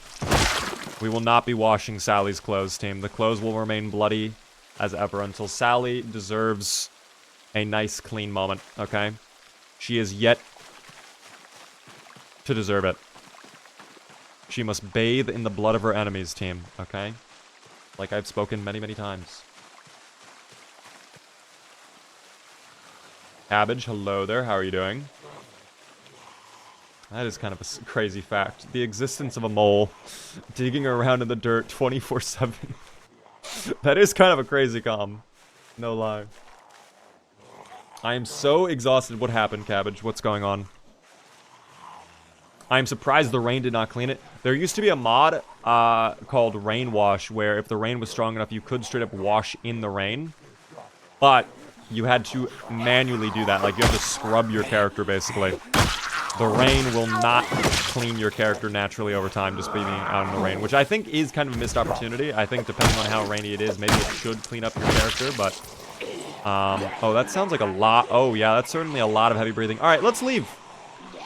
We will not be washing Sally's clothes, team. The clothes will remain bloody as ever until Sally deserves a nice, clean moment, okay? She is yet to deserve it. She must bathe in the blood of her enemies, team, okay? Like I've spoken many, many times. Cabbage, hello there. How are you doing? That is kind of a crazy fact. The existence of a mole digging around in the dirt 24/7. That is kind of a crazy comm. No lie. I am so exhausted. What happened, Cabbage? What's going on? I am surprised the rain did not clean it. There used to be a mod called Rain Wash, where if the rain was strong enough, you could straight up wash in the rain. But you had to manually do that. Like, you have to scrub your character, basically. The rain will not clean your character naturally over time, just being out in the rain, which I think is kind of a missed opportunity. I think depending on how rainy it is, maybe it should clean up your character, but... oh, that sounds like a lot. Oh, yeah, that's certainly a lot of heavy breathing. All right, let's leave.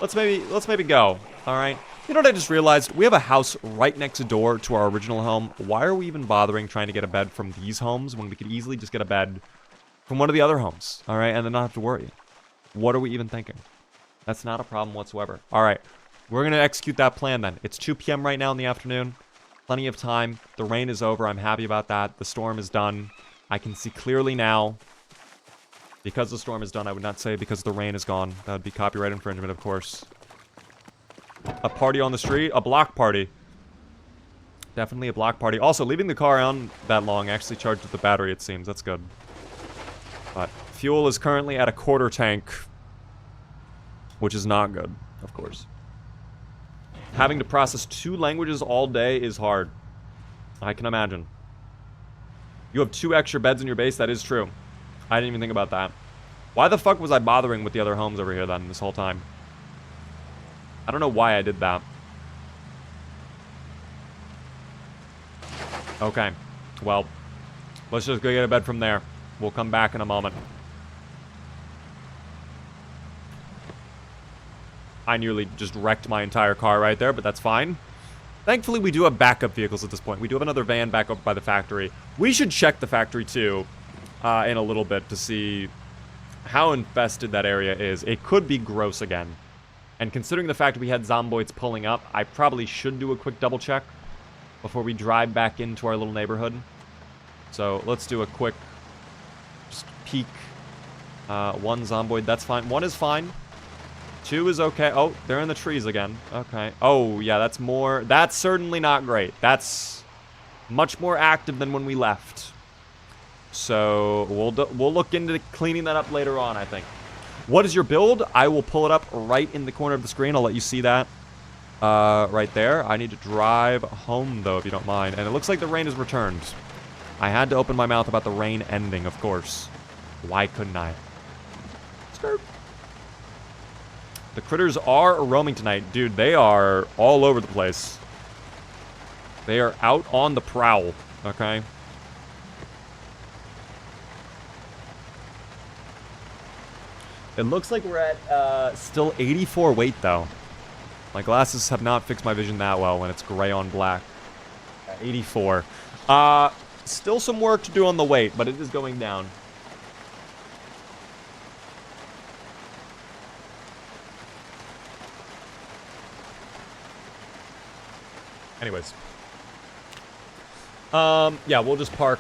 Let's maybe go. All right. You know what I just realized? We have a house right next door to our original home. Why are we even bothering trying to get a bed from these homes when we could easily just get a bed from one of the other homes? All right, and then not have to worry. What are we even thinking? That's not a problem whatsoever. All right, we're going to execute that plan then. It's 2 p.m. right now in the afternoon. Plenty of time. The rain is over. I'm happy about that. The storm is done. I can see clearly now. Because the storm is done, I would not say because the rain is gone. That would be copyright infringement, of course. A party on the street? A block party. Definitely a block party. Also, leaving the car on that long actually charged with the battery, it seems. That's good. But fuel is currently at a quarter tank. Which is not good, of course. Having to process 2 languages all day is hard. I can imagine. You have 2 extra beds in your base? That is true. I didn't even think about that. Why the fuck was I bothering with the other homes over here then, this whole time? I don't know why I did that. Okay. Well, let's just go get a bed from there. We'll come back in a moment. I nearly just wrecked my entire car right there, but that's fine. Thankfully, we do have backup vehicles at this point. We do have another van back up by the factory. We should check the factory, too, in a little bit to see how infested that area is. It could be gross again. And considering the fact we had Zomboids pulling up, I probably should do a quick double check before we drive back into our little neighborhood. So let's do a quick just peek. 1 Zomboid, that's fine. 1 is fine. 2 is okay. Oh, they're in the trees again. Okay. Oh, yeah, that's more... That's certainly not great. That's much more active than when we left. So we'll look into cleaning that up later on, I think. What is your build? I will pull it up right in the corner of the screen. I'll let you see that. Right there. I need to drive home, though, if you don't mind. And it looks like the rain has returned. I had to open my mouth about the rain ending, of course. Why couldn't I? Skirt. The critters are roaming tonight. Dude, they are all over the place. They are out on the prowl, okay? It looks like we're at still 84 weight, though. My glasses have not fixed my vision that well when it's gray on black. 84. Still some work to do on the weight, but it is going down. Anyways. Yeah, we'll just park.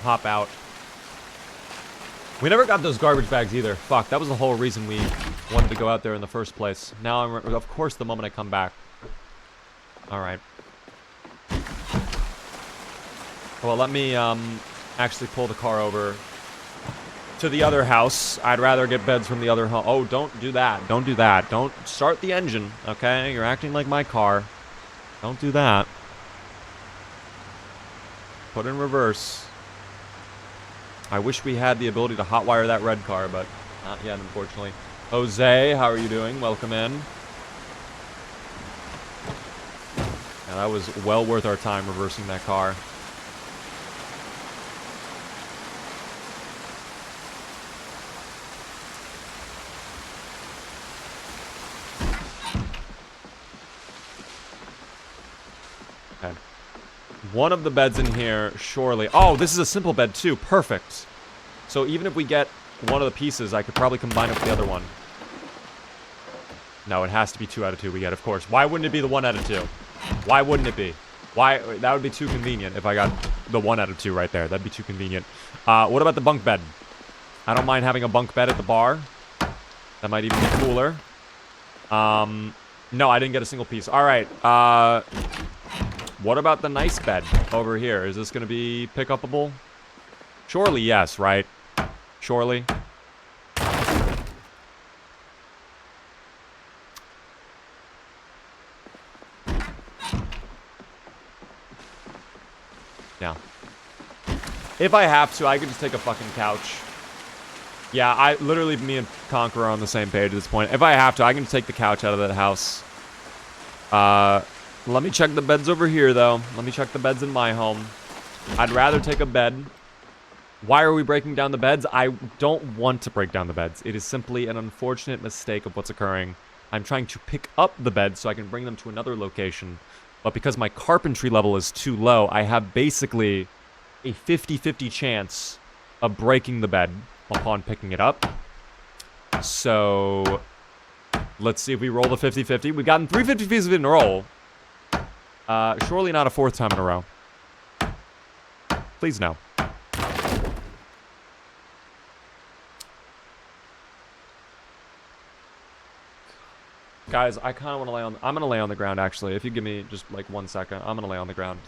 Hop out. We never got those garbage bags either. Fuck, that was the whole reason we wanted to go out there in the first place. Now, of course, the moment I come back. Alright. Well, let me, actually pull the car over to the other house. I'd rather get beds from the other home. Oh, don't do that. Don't do that. Don't start the engine, okay? You're acting like my car. Don't do that. Put in reverse. I wish we had the ability to hotwire that red car, but not yet, unfortunately. Jose, how are you doing? Welcome in. Yeah, that was well worth our time reversing that car. one of the beds in here, surely. Oh, this is a simple bed too. Perfect. So even if we get one of the pieces, I could probably combine it with the other one. No, it has to be 2 out of 2 we get, of course. Why wouldn't it be the 1 out of 2? Why wouldn't it be? Why? That would be too convenient if I got the 1 out of 2 right there. That'd be too convenient. What about the bunk bed? I don't mind having a bunk bed at the bar. That might even be cooler. No, I didn't get a single piece. All right. What about the nice bed over here? Is this going to be pick-upable? Surely yes, right? Surely. Yeah. If I have to, I could just take a fucking couch. Yeah, literally, me and Conqueror are on the same page at this point. If I have to, I can just take the couch out of that house. Let me check the beds over here, though. Let me check the beds in my home. I'd rather take a bed. Why are we breaking down the beds? I don't want to break down the beds. It is simply an unfortunate mistake of what's occurring. I'm trying to pick up the beds so I can bring them to another location. But because my carpentry level is too low, I have basically a 50-50 chance of breaking the bed upon picking it up. So let's see if we roll the 50-50. We've gotten 3 50-50s in a row. Surely not a 4th time in a row. Please no. Guys, I kind of want to lay on... I'm going to lay on the ground, actually. If you give me just, like, 1 second. I'm going to lay on the ground.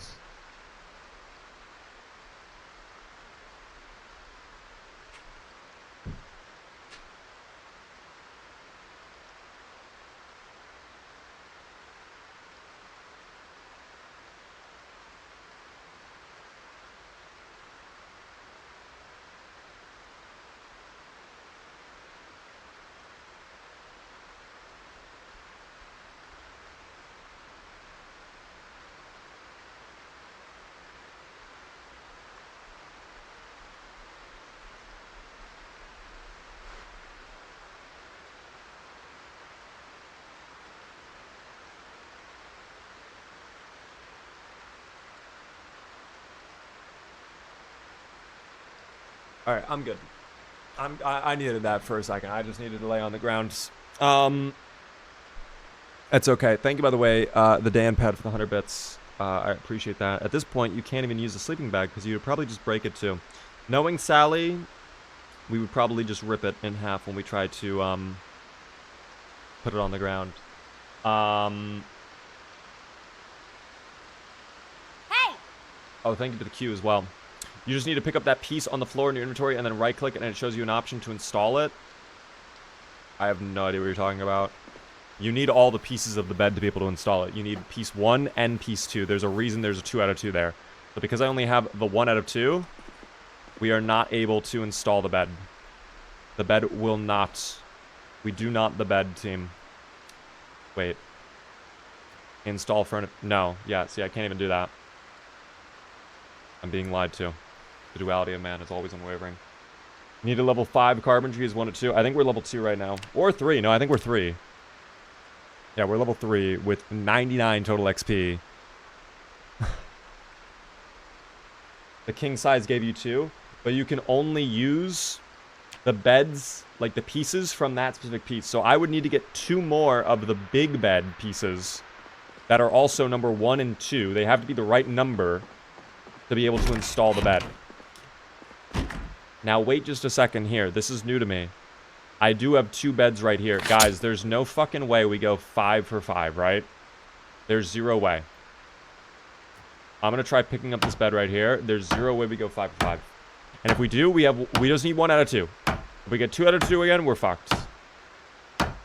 Alright, I'm good. I needed that for a second. I just needed to lay on the ground. That's okay. Thank you, by the way, the Dan Pad for the 100 bits. I appreciate that. At this point, you can't even use the sleeping bag because you would probably just break it too. Knowing Sally, we would probably just rip it in half when we try to put it on the ground. Hey! Oh, thank you to the queue as well. You just need to pick up that piece on the floor in your inventory and then right-click it, and it shows you an option to install it. I have no idea what you're talking about. You need all the pieces of the bed to be able to install it. You need piece 1 and piece 2. There's a reason there's a 2 out of 2 there. But because I only have the 1 out of 2, we are not able to install the bed. The bed will not. We do not the bed, team. Wait. Install furniture. No. Yeah, see, I can't even do that. I'm being lied to. The duality of man is always unwavering. Need a level 5 carpentry is 1 to 2. I think we're level 2 right now. Or 3. No, I think we're 3. Yeah, we're level 3 with 99 total XP. The king size gave you 2, but you can only use the beds, like the pieces from that specific piece. So I would need to get 2 more of the big bed pieces that are also number 1 and 2. They have to be the right number to be able to install the bed. Now, wait just a second here. This is new to me. I do have 2 beds right here. Guys, there's no fucking way we go 5 for 5, right? There's 0 way. I'm going to try picking up this bed right here. There's 0 way we go 5 for 5. And if we do, we just need 1 out of 2. If we get 2 out of 2 again, we're fucked.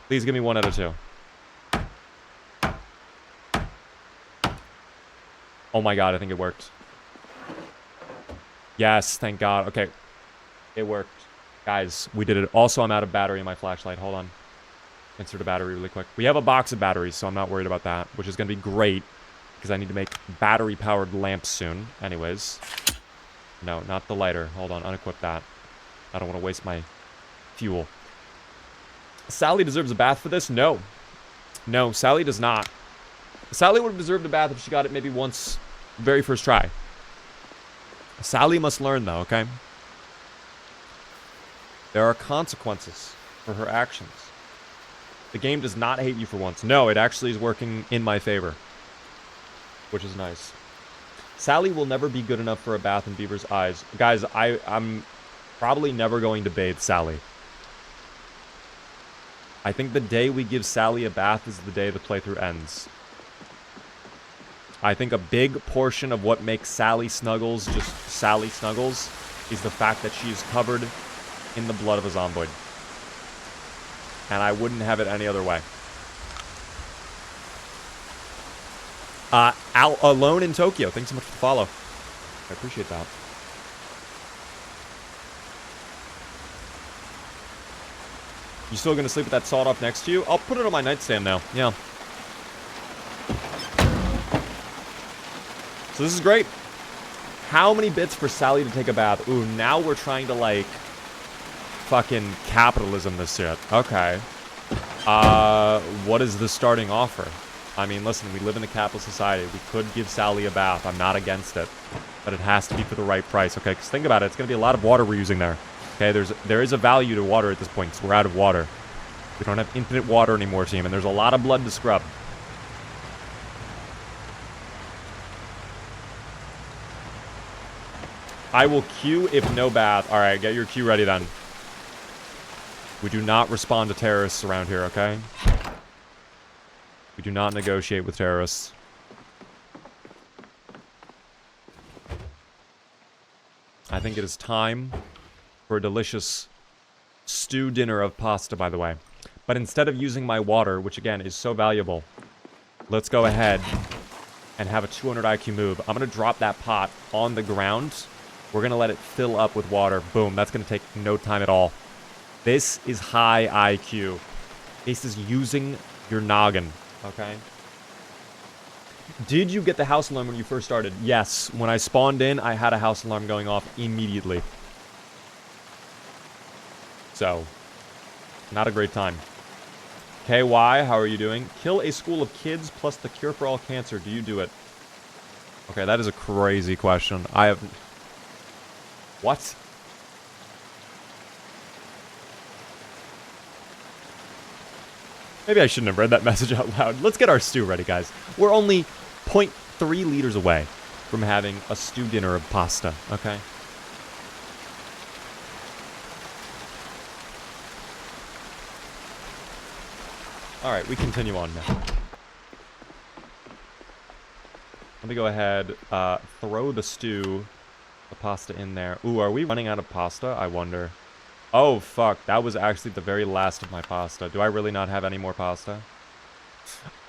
Please give me 1 out of 2. Oh my god, I think it worked. Yes, thank god. Okay. It worked. Guys, we did it. Also, I'm out of battery in my flashlight. Hold on. Insert a battery really quick. We have a box of batteries, so I'm not worried about that, which is going to be great because I need to make battery-powered lamps soon. Anyways. No, not the lighter. Hold on. Unequip that. I don't want to waste my fuel. Sally deserves a bath for this? No. No, Sally does not. Sally would have deserved a bath if she got it maybe once Very first try. Sally must learn, though, okay? There are consequences for her actions. The game does not hate you for once. No, it actually is working in my favor. Which is nice. Sally will never be good enough for a bath in Beaver's eyes. Guys, I'm probably never going to bathe Sally. I think the day we give Sally a bath is the day the playthrough ends. I think a big portion of what makes Sally Snuggles just Sally Snuggles is the fact that she is covered in the blood of a Zomboid. And I wouldn't have it any other way. Alone in Tokyo, thanks so much for the follow. I appreciate that. You still gonna sleep with that sawed off next to you? I'll put it on my nightstand now. Yeah. So this is great. How many bits for Sally to take a bath? Ooh, now we're trying to, like, fucking capitalism this shit. Okay. What is the starting offer? I mean, listen, we live in a capitalist society. We could give Sally a bath. I'm not against it. But it has to be for the right price, okay? Because think about it. It's going to be a lot of water we're using there. Okay, there is a value to water at this point, because we're out of water. We don't have infinite water anymore, team, and there's a lot of blood to scrub. I will queue if no bath. Alright, get your queue ready then. We do not respond to terrorists around here, okay? We do not negotiate with terrorists. I think it is time for a delicious stew dinner of pasta, by the way. But instead of using my water, which again is so valuable, let's go ahead and have a 200 IQ move. I'm going to drop that pot on the ground. We're going to let it fill up with water. Boom, that's going to take no time at all. This is high IQ. This is using your noggin, okay? Did you get the house alarm when you first started? Yes. When I spawned in, I had a house alarm going off immediately. So, not a great time. KY, how are you doing? Kill a school of kids plus the cure for all cancer. Do you do it? Okay, that is a crazy question. I have... What? Maybe I shouldn't have read that message out loud. Let's get our stew ready, guys. We're only 0.3 liters away from having a stew dinner of pasta, okay? Alright, we continue on now. Let me go ahead, throw the stew, the pasta in there. Ooh, are we running out of pasta? I wonder. Oh, fuck. That was actually the very last of my pasta. Do I really not have any more pasta?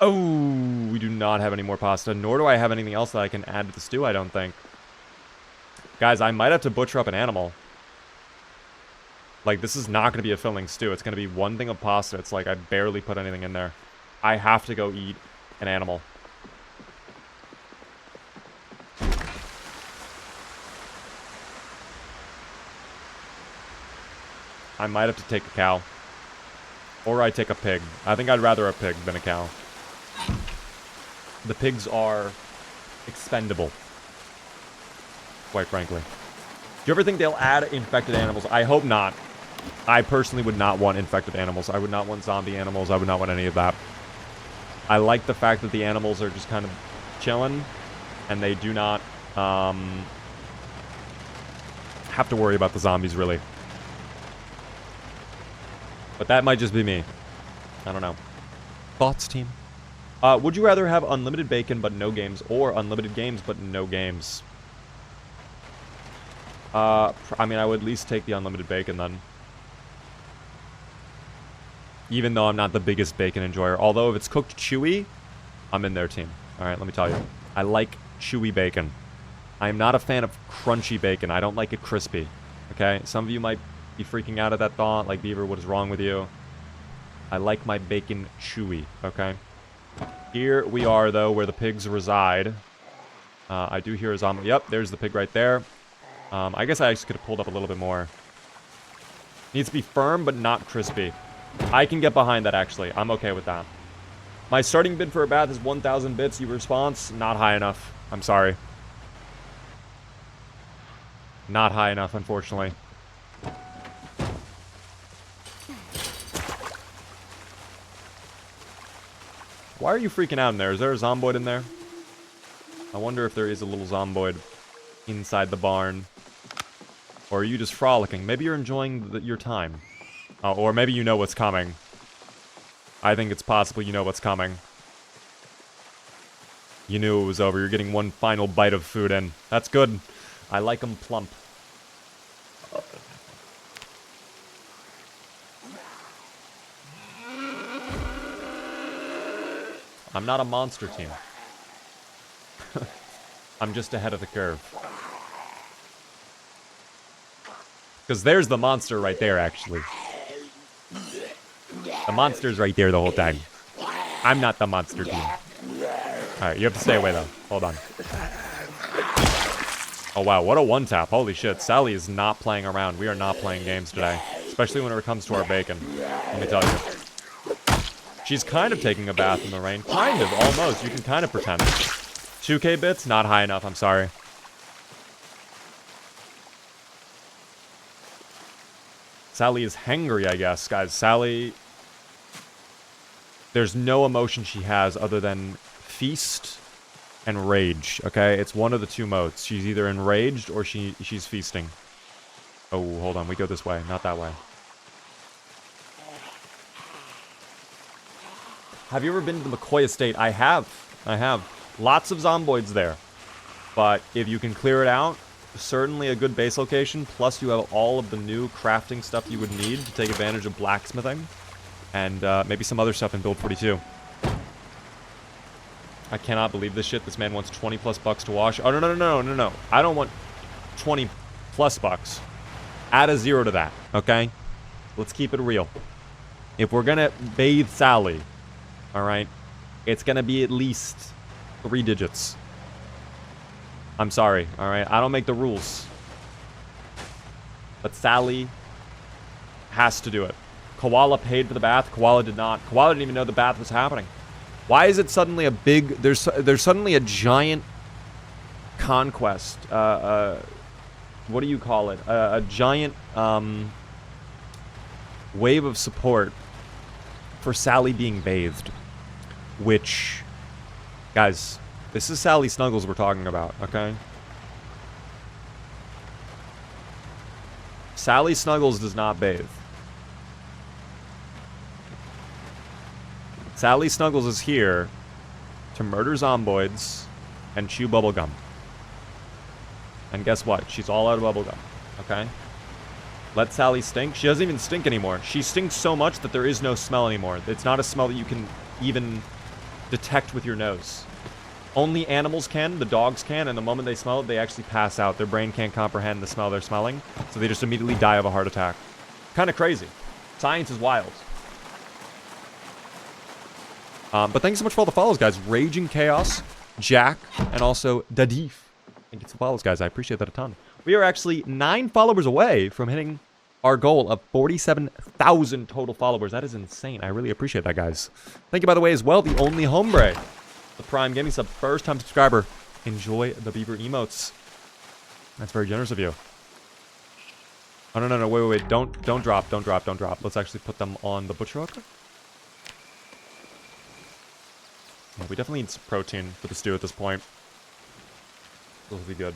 Oh, we do not have any more pasta. Nor do I have anything else that I can add to the stew, I don't think. Guys, I might have to butcher up an animal. Like, this is not going to be a filling stew. It's going to be one thing of pasta. It's like I barely put anything in there. I have to go eat an animal. I might have to take a cow. Or I take a pig. I think I'd rather a pig than a cow. The pigs are expendable. Quite frankly. Do you ever think they'll add infected animals? I hope not. I personally would not want infected animals. I would not want zombie animals. I would not want any of that. I like the fact that the animals are just kind of chilling. And they do not have to worry about the zombies, really. But that might just be me. I don't know. Thoughts, team? Would you rather have unlimited bacon but no games, or unlimited games but no games? I mean, I would at least take the unlimited bacon then. Even though I'm not the biggest bacon enjoyer. Although if it's cooked chewy, I'm in their team. Alright, let me tell you. I like chewy bacon. I am not a fan of crunchy bacon. I don't like it crispy. Okay? Some of you might be freaking out at that thought. Like, Beaver, what is wrong with you? I like my bacon chewy. Okay? Here we are, though, where the pigs reside. I do hear a zombie. Yep, there's the pig right there. I guess I actually could have pulled up a little bit more. Needs to be firm, but not crispy. I can get behind that, actually. I'm okay with that. My starting bid for a bath is 1,000 bits. Your response, not high enough. I'm sorry. Not high enough, unfortunately. Why are you freaking out in there? Is there a Zomboid in there? I wonder if there is a little Zomboid inside the barn. Or are you just frolicking? Maybe you're enjoying your time. Or maybe you know what's coming. I think it's possible you know what's coming. You knew it was over. You're getting one final bite of food in. That's good. I like them plump. I'm not a monster team. I'm just ahead of the curve. Because there's the monster right there, actually. The monster's right there the whole time. I'm not the monster team. Alright, you have to stay away, though. Hold on. Oh, wow. What a one-tap. Holy shit. Sally is not playing around. We are not playing games today. Especially when it comes to our bacon. Let me tell you. She's kind of taking a bath in the rain. Kind of, almost. You can kind of pretend. 2k bits? Not high enough, I'm sorry. Sally is hangry, I guess, guys. Sally... There's no emotion she has other than feast and rage, okay? It's one of the two modes. She's either enraged or she's feasting. Oh, hold on. We go this way, not that way. Have you ever been to the McCoy estate? I have. I have. Lots of Zomboids there. But if you can clear it out, certainly a good base location. Plus, you have all of the new crafting stuff you would need to take advantage of blacksmithing. And maybe some other stuff in Build 42. I cannot believe this shit. This man wants 20 plus bucks to wash. Oh, no. I don't want 20 plus bucks. Add a 0 to that, okay? Let's keep it real. If we're gonna bathe Sally... Alright? It's gonna be at least 3 digits. I'm sorry, alright? I don't make the rules. But Sally has to do it. Koala paid for the bath. Koala did not. Koala didn't even know the bath was happening. Why is it suddenly a big... There's suddenly a giant conquest. What do you call it? A giant wave of support for Sally being bathed. Which, guys, this is Sally Snuggles we're talking about, okay? Sally Snuggles does not bathe. Sally Snuggles is here to murder Zomboids and chew bubblegum. And guess what? She's all out of bubblegum, okay? Let Sally stink. She doesn't even stink anymore. She stinks so much that there is no smell anymore. It's not a smell that you can even detect with your nose. Only animals can, the dogs can, and the moment they smell it, they actually pass out. Their brain can't comprehend the smell they're smelling, so they just immediately die of a heart attack. Kind of crazy. Science is wild. But thanks so much for all the follows, guys. Raging Chaos, Jack, and also Dadif. Thank you for the follows, guys. I appreciate that a ton. We are actually 9 followers away from hitting our goal of 47,000 total followers. That is insane. I really appreciate that, guys. Thank you, by the way, as well. The only hombre, the Prime Gaming Sub, first-time subscriber. Enjoy the Beaver emotes. That's very generous of you. Oh, no. Wait. Don't drop. Let's actually put them on the butcher hooker. Yeah, we definitely need some protein for the stew at this point. This will be good.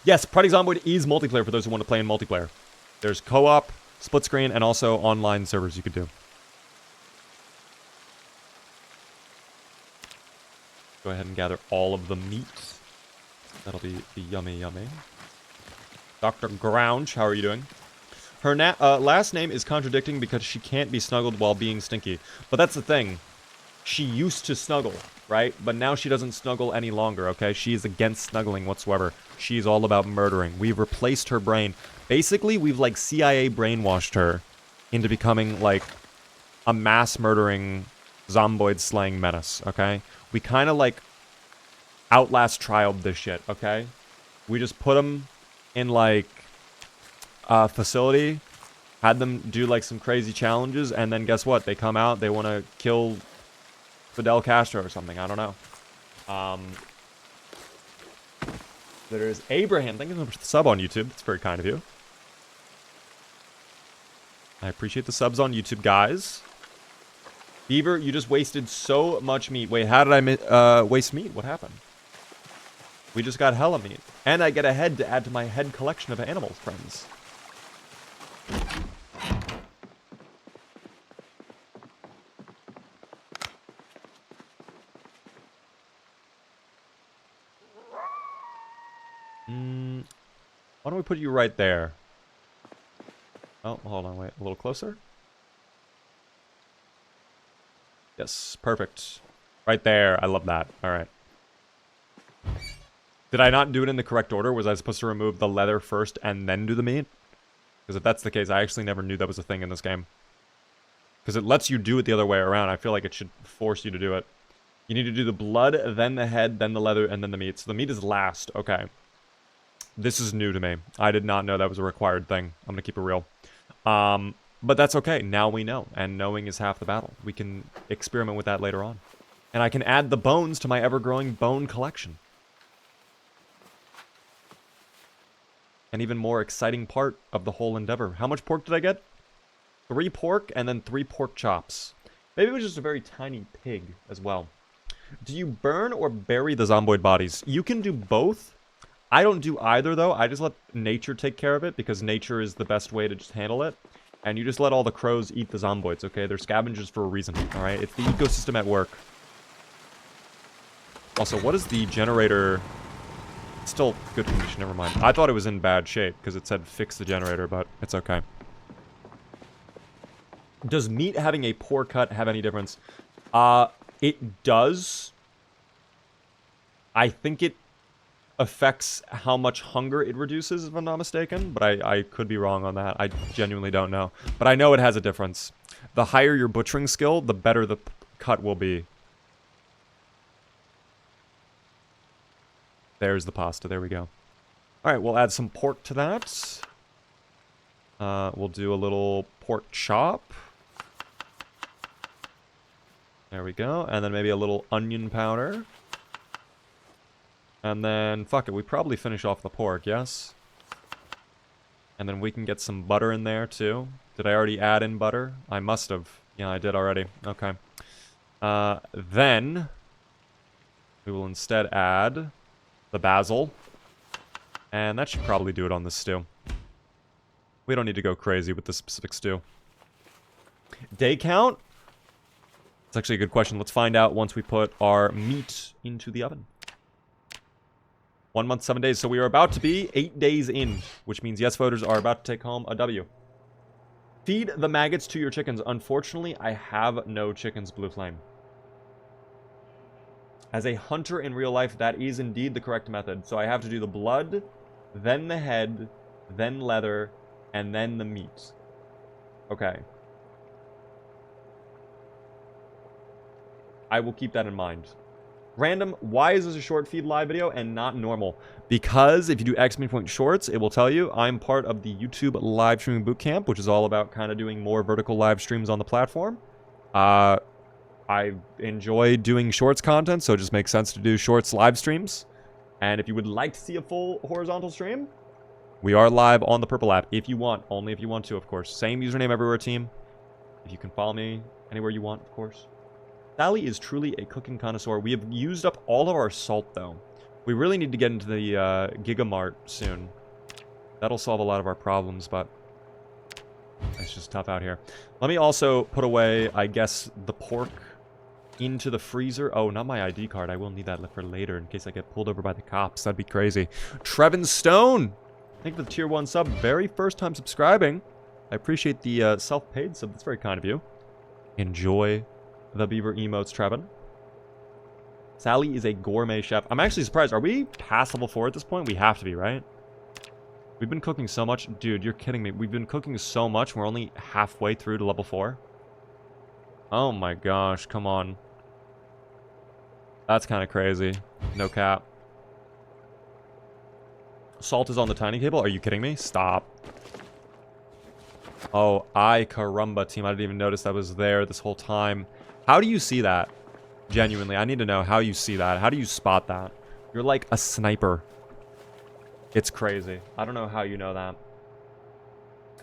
Yes, Project Zomboid is multiplayer for those who want to play in multiplayer. There's co-op, split screen, and also online servers you could do. Go ahead and gather all of the meat. That'll be yummy. Dr. Grouch, how are you doing? Her last name is contradicting because she can't be snuggled while being stinky. But that's the thing. She used to snuggle, right? But now she doesn't snuggle any longer, okay? She is against snuggling whatsoever. She's all about murdering. We've replaced her brain. Basically, we've, like, CIA brainwashed her into becoming, like, a mass-murdering, zomboid-slaying menace, okay? We kind of, like, Outlast trialed this shit, okay? We just put them in, like, a facility, had them do, like, some crazy challenges, and then guess what? They come out, they want to kill Fidel Castro or something. I don't know. There's Abraham. Thank you so much for the sub on YouTube. That's very kind of you. I appreciate the subs on YouTube, guys. Beaver, you just wasted so much meat. Wait, how did I waste meat? What happened? We just got hella meat. And I get a head to add to my head collection of animals, friends. Why don't we put you right there? Oh, hold on, wait. A little closer? Yes, perfect. Right there. I love that. Alright. Did I not do it in the correct order? Was I supposed to remove the leather first and then do the meat? Because if that's the case, I actually never knew that was a thing in this game. Because it lets you do it the other way around. I feel like it should force you to do it. You need to do the blood, then the head, then the leather, and then the meat. So the meat is last. Okay. This is new to me. I did not know that was a required thing. I'm going to keep it real. But that's okay. Now we know. And knowing is half the battle. We can experiment with that later on. And I can add the bones to my ever-growing bone collection. An even more exciting part of the whole endeavor. How much pork did I get? 3 pork and then 3 pork chops. Maybe it was just a very tiny pig as well. Do you burn or bury the zomboid bodies? You can do both. I don't do either, though. I just let nature take care of it, because nature is the best way to just handle it. And you just let all the crows eat the zomboids, okay? They're scavengers for a reason, alright? It's the ecosystem at work. Also, what is the generator? It's still good condition, never mind. I thought it was in bad shape, because it said fix the generator, but it's okay. Does meat having a poor cut have any difference? It does. I think it affects how much hunger it reduces, if I'm not mistaken. But I could be wrong on that. I genuinely don't know. But I know it has a difference. The higher your butchering skill, the better the cut will be. There's the pasta. There we go. Alright, we'll add some pork to that. We'll do a little pork chop. There we go. And then maybe a little onion powder. And then, fuck it, we probably finish off the pork, yes? And then we can get some butter in there, too. Did I already add in butter? I must have. Yeah, I did already. Okay. Then, we will instead add the basil. And that should probably do it on this stew. We don't need to go crazy with this specific stew. Day count? It's actually a good question. Let's find out once we put our meat into the oven. 1 month, 7 days. So we are about to be 8 days in, which means yes voters are about to take home a W. Feed the maggots to your chickens. Unfortunately, I have no chickens, Blue Flame. As a hunter in real life, that is indeed the correct method. So I have to do the blood, then the head, then leather, and then the meat. Okay. I will keep that in mind. Random, why is this a short feed live video and not normal? Because if you do ! Shorts, it will tell you I'm part of the YouTube live streaming bootcamp, which is all about kind of doing more vertical live streams on the platform. I enjoy doing shorts content, so it just makes sense to do shorts live streams. And if you would like to see a full horizontal stream, we are live on the Purple app if you want. Only if you want to, of course. Same username everywhere, team. If you can follow me anywhere you want, of course. Sally is truly a cooking connoisseur. We have used up all of our salt, though. We really need to get into the Gigamart soon. That'll solve a lot of our problems, but it's just tough out here. Let me also put away, I guess, the pork into the freezer. Oh, not my ID card. I will need that for later in case I get pulled over by the cops. That'd be crazy. Trevin Stone! Thank you for the tier 1 sub. Very first time subscribing. I appreciate the self-paid sub. That's very kind of you. Enjoy the beaver emotes, Trevin. Sally is a gourmet chef. I'm actually surprised. Are we past level 4 at this point? We have to be, right? We've been cooking so much. Dude, you're kidding me. We've been cooking so much. We're only halfway through to level 4. Oh my gosh. Come on. That's kind of crazy. No cap. Salt is on the tiny table? Are you kidding me? Stop. Oh, caramba, team. I didn't even notice that was there this whole time. How do you see that? Genuinely, I need to know how you see that. How do you spot that? You're like a sniper. It's crazy. I don't know how you know that.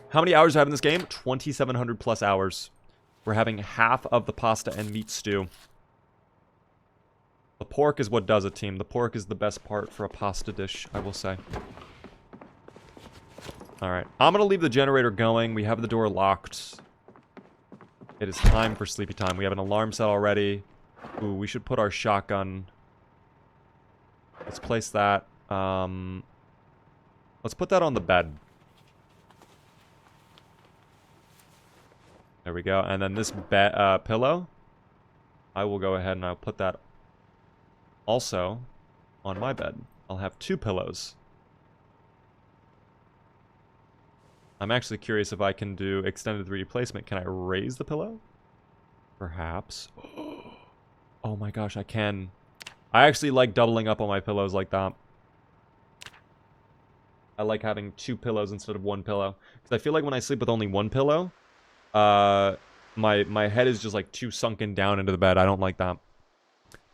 How many hours do I have in this game? 2,700 plus hours. We're having half of the pasta and meat stew. The pork is what does it, team. The pork is the best part for a pasta dish, I will say. Alright. I'm going to leave the generator going. We have the door locked. It is time for sleepy time. We have an alarm set already. Ooh, we should put our shotgun. Let's place that. Let's put that on the bed. There we go. And then this pillow, I will go ahead and I'll put that also on my bed. I'll have 2 pillows. I'm actually curious if I can do extended 3D placement. Can I raise the pillow? Perhaps. Oh my gosh, I can. I actually like doubling up on my pillows like that. I like having 2 pillows instead of 1 pillow. Because I feel like when I sleep with only 1 pillow, my head is just like too sunken down into the bed. I don't like that.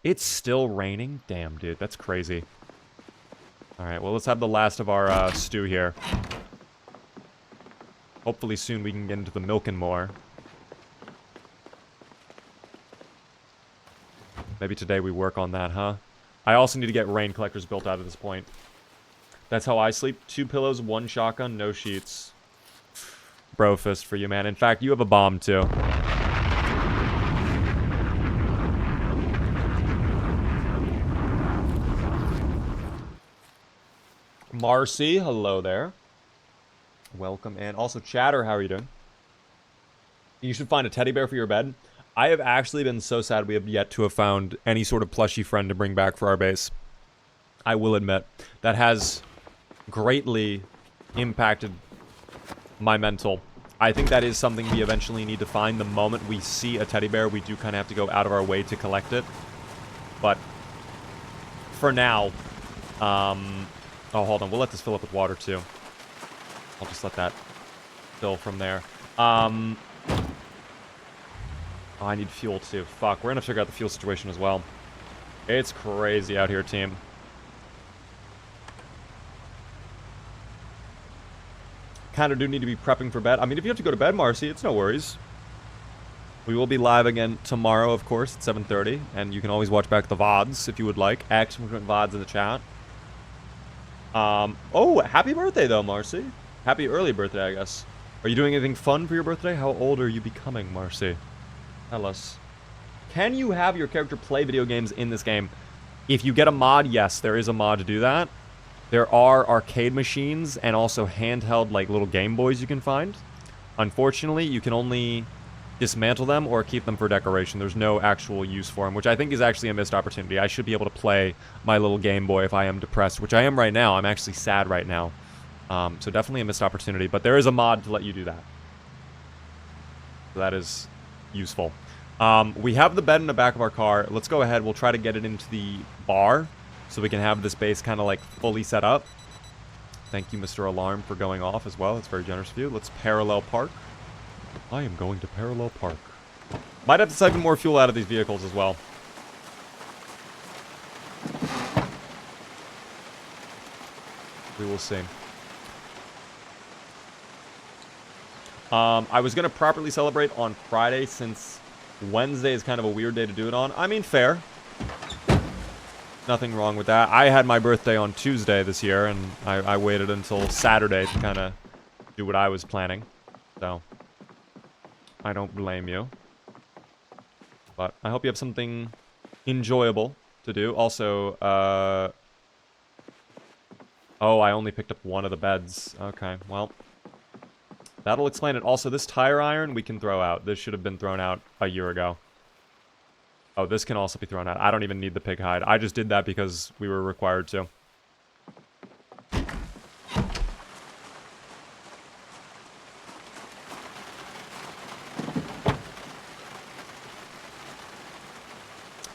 It's still raining? Damn, dude. That's crazy. Alright, well, let's have the last of our stew here. Hopefully soon we can get into the milking more. Maybe today we work on that, huh? I also need to get rain collectors built out at this point. That's how I sleep. 2 pillows, 1 shotgun, no sheets. Bro fist for you, man. In fact, you have a bomb, too. Marcy, hello there. Welcome, and also Chatter, how are you doing? You should find a teddy bear for your bed. I have actually been so sad we have yet to have found any sort of plushy friend to bring back for our base. I will admit. That has greatly impacted my mental. I think that is something we eventually need to find. The moment we see a teddy bear, we do kind of have to go out of our way to collect it. But for now, oh, hold on. We'll let this fill up with water, too. I'll just let that fill from there. Oh, I need fuel, too. Fuck, we're gonna figure out the fuel situation as well. It's crazy out here, team. Kind of do need to be prepping for bed. I mean, if you have to go to bed, Marcy, it's no worries. We will be live again tomorrow, of course, at 7:30. And you can always watch back the VODs if you would like. Action VODs in the chat. Oh, happy birthday, though, Marcy. Happy early birthday, I guess. Are you doing anything fun for your birthday? How old are you becoming, Marcy? Tell us. Can you have your character play video games in this game? If you get a mod, yes, there is a mod to do that. There are arcade machines and also handheld, like, little Game Boys you can find. Unfortunately, you can only dismantle them or keep them for decoration. There's no actual use for them, which I think is actually a missed opportunity. I should be able to play my little Game Boy if I am depressed, which I am right now. I'm actually sad right now. So definitely a missed opportunity, but there is a mod to let you do that. So that is useful. We have the bed in the back of our car. Let's go ahead. We'll try to get it into the bar so we can have this base kind of like fully set up. Thank you, Mr. Alarm, for going off as well. It's very generous of you. Let's parallel park. I am going to parallel park. Might have to siphon more fuel out of these vehicles as well. We will see. I was going to properly celebrate on Friday since Wednesday is kind of a weird day to do it on. I mean, fair. Nothing wrong with that. I had my birthday on Tuesday this year, and I waited until Saturday to kind of do what I was planning. So, I don't blame you. But I hope you have something enjoyable to do. Also, oh, I only picked up one of the beds. Okay, well, that'll explain it. Also, this tire iron we can throw out. This should have been thrown out a year ago. Oh, this can also be thrown out. I don't even need the pig hide. I just did that because we were required to.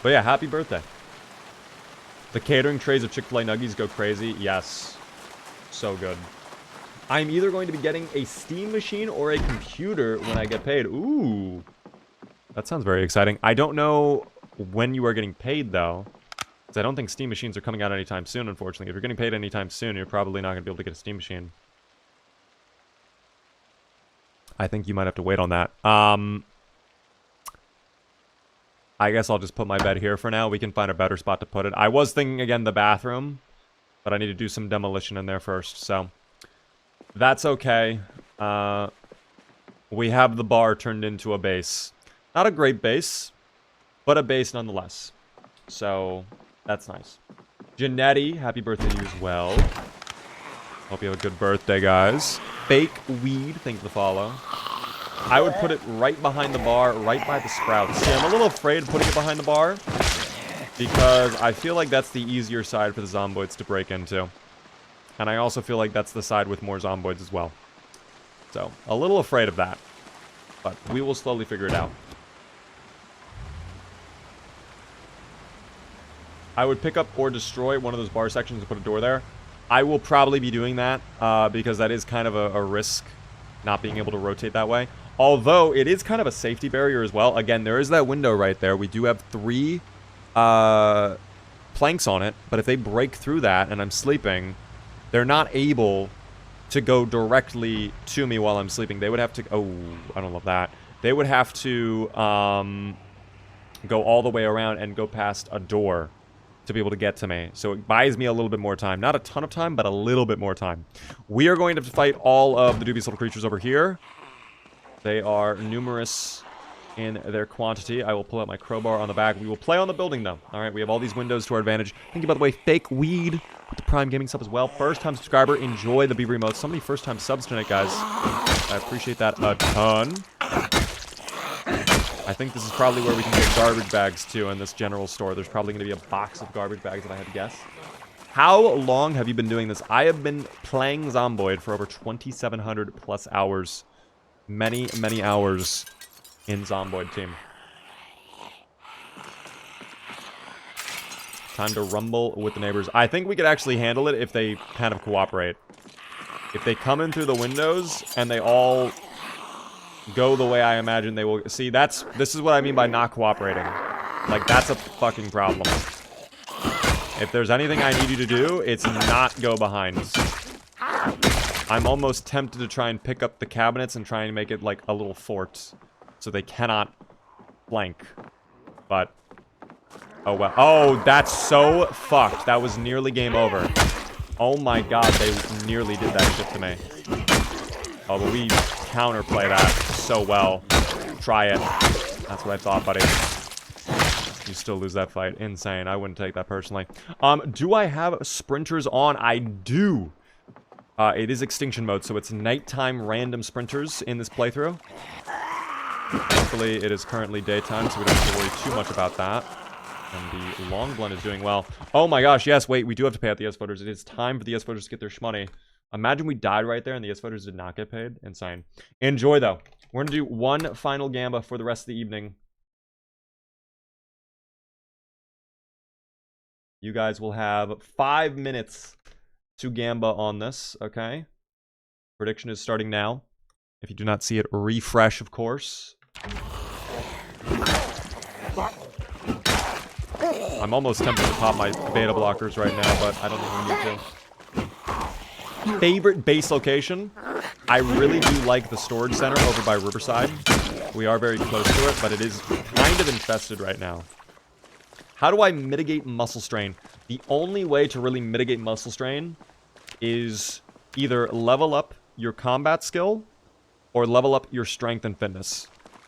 But yeah, happy birthday. The catering trays of Chick-fil-A Nuggies go crazy. Yes. So good. I'm either going to be getting a Steam machine or a computer when I get paid. Ooh. That sounds very exciting. I don't know when you are getting paid, though. I don't think Steam machines are coming out anytime soon, unfortunately. If you're getting paid anytime soon, you're probably not going to be able to get a Steam machine. I think you might have to wait on that. I guess I'll just put my bed here for now. We can find a better spot to put it. I was thinking, again, the bathroom. But I need to do some demolition in there first, so... That's okay. We have the bar turned into a base. Not a great base, but a base nonetheless. So, that's nice. Janetti, happy birthday to you as well. Hope you have a good birthday, guys. Fake Weed, thank you for the follow. I would put it right behind the bar, right by the sprouts. See, I'm a little afraid of putting it behind the bar, because I feel like that's the easier side for the Zomboids to break into. And I also feel like that's the side with more Zomboids as well. So, a little afraid of that. But we will slowly figure it out. I would pick up or destroy one of those bar sections and put a door there. I will probably be doing that, because that is kind of a risk, not being able to rotate that way. Although, it is kind of a safety barrier as well. Again, there is that window right there. We do have 3 planks on it, but if they break through that and I'm sleeping, they're not able to go directly to me while I'm sleeping. They would have to... Oh, I don't love that. They would have to go all the way around and go past a door to be able to get to me. So it buys me a little bit more time. Not a ton of time, but a little bit more time. We are going to fight all of the dubious little creatures over here. They are numerous in their quantity. I will pull out my crowbar on the back. We will play on the building, though. All right, we have all these windows to our advantage. Thank you, by the way, Fake Weed with the Prime Gaming sub as well. First-time subscriber. Enjoy the Beaver emotes. So many first-time subs tonight, guys. I appreciate that a ton. I think this is probably where we can get garbage bags, too, in this general store. There's probably going to be a box of garbage bags, if I had to guess. How long have you been doing this? I have been playing Zomboid for over 2,700 plus hours. Many, many hours in Zomboid team. Time to rumble with the neighbors. I think we could actually handle it if they kind of cooperate. If they come in through the windows and they all go the way I imagine they will. See, this is what I mean by not cooperating. Like, that's a fucking problem. If there's anything I need you to do, it's not go behind. I'm almost tempted to try and pick up the cabinets and try and make it like a little fort. So they cannot flank. But, oh well. Oh, that's so fucked. That was nearly game over. Oh my god, they nearly did that shit to me. Oh, but we counterplay that so well. Try it. That's what I thought, buddy. You still lose that fight. Insane. I wouldn't take that personally. Do I have sprinters on? I do. It is extinction mode, so it's nighttime random sprinters in this playthrough. Thankfully, it is currently daytime, so we don't have to worry too much about that. And the long blend is doing well. Oh my gosh, yes, wait, we do have to pay out the S-voters. It is time for the S-voters to get their shmoney. Imagine we died right there and the S-voters did not get paid. Insane. Enjoy, though. We're going to do one final gamba for the rest of the evening. You guys will have 5 minutes to gamba on this, okay? Prediction is starting now. If you do not see it, refresh, of course. I'm almost tempted to pop my beta blockers right now, but I don't think we need to. Favorite base location? I really do like the storage center over by Riverside. We are very close to it, but it is kind of infested right now. How do I mitigate muscle strain? The only way to really mitigate muscle strain is either level up your combat skill or level up your strength and fitness.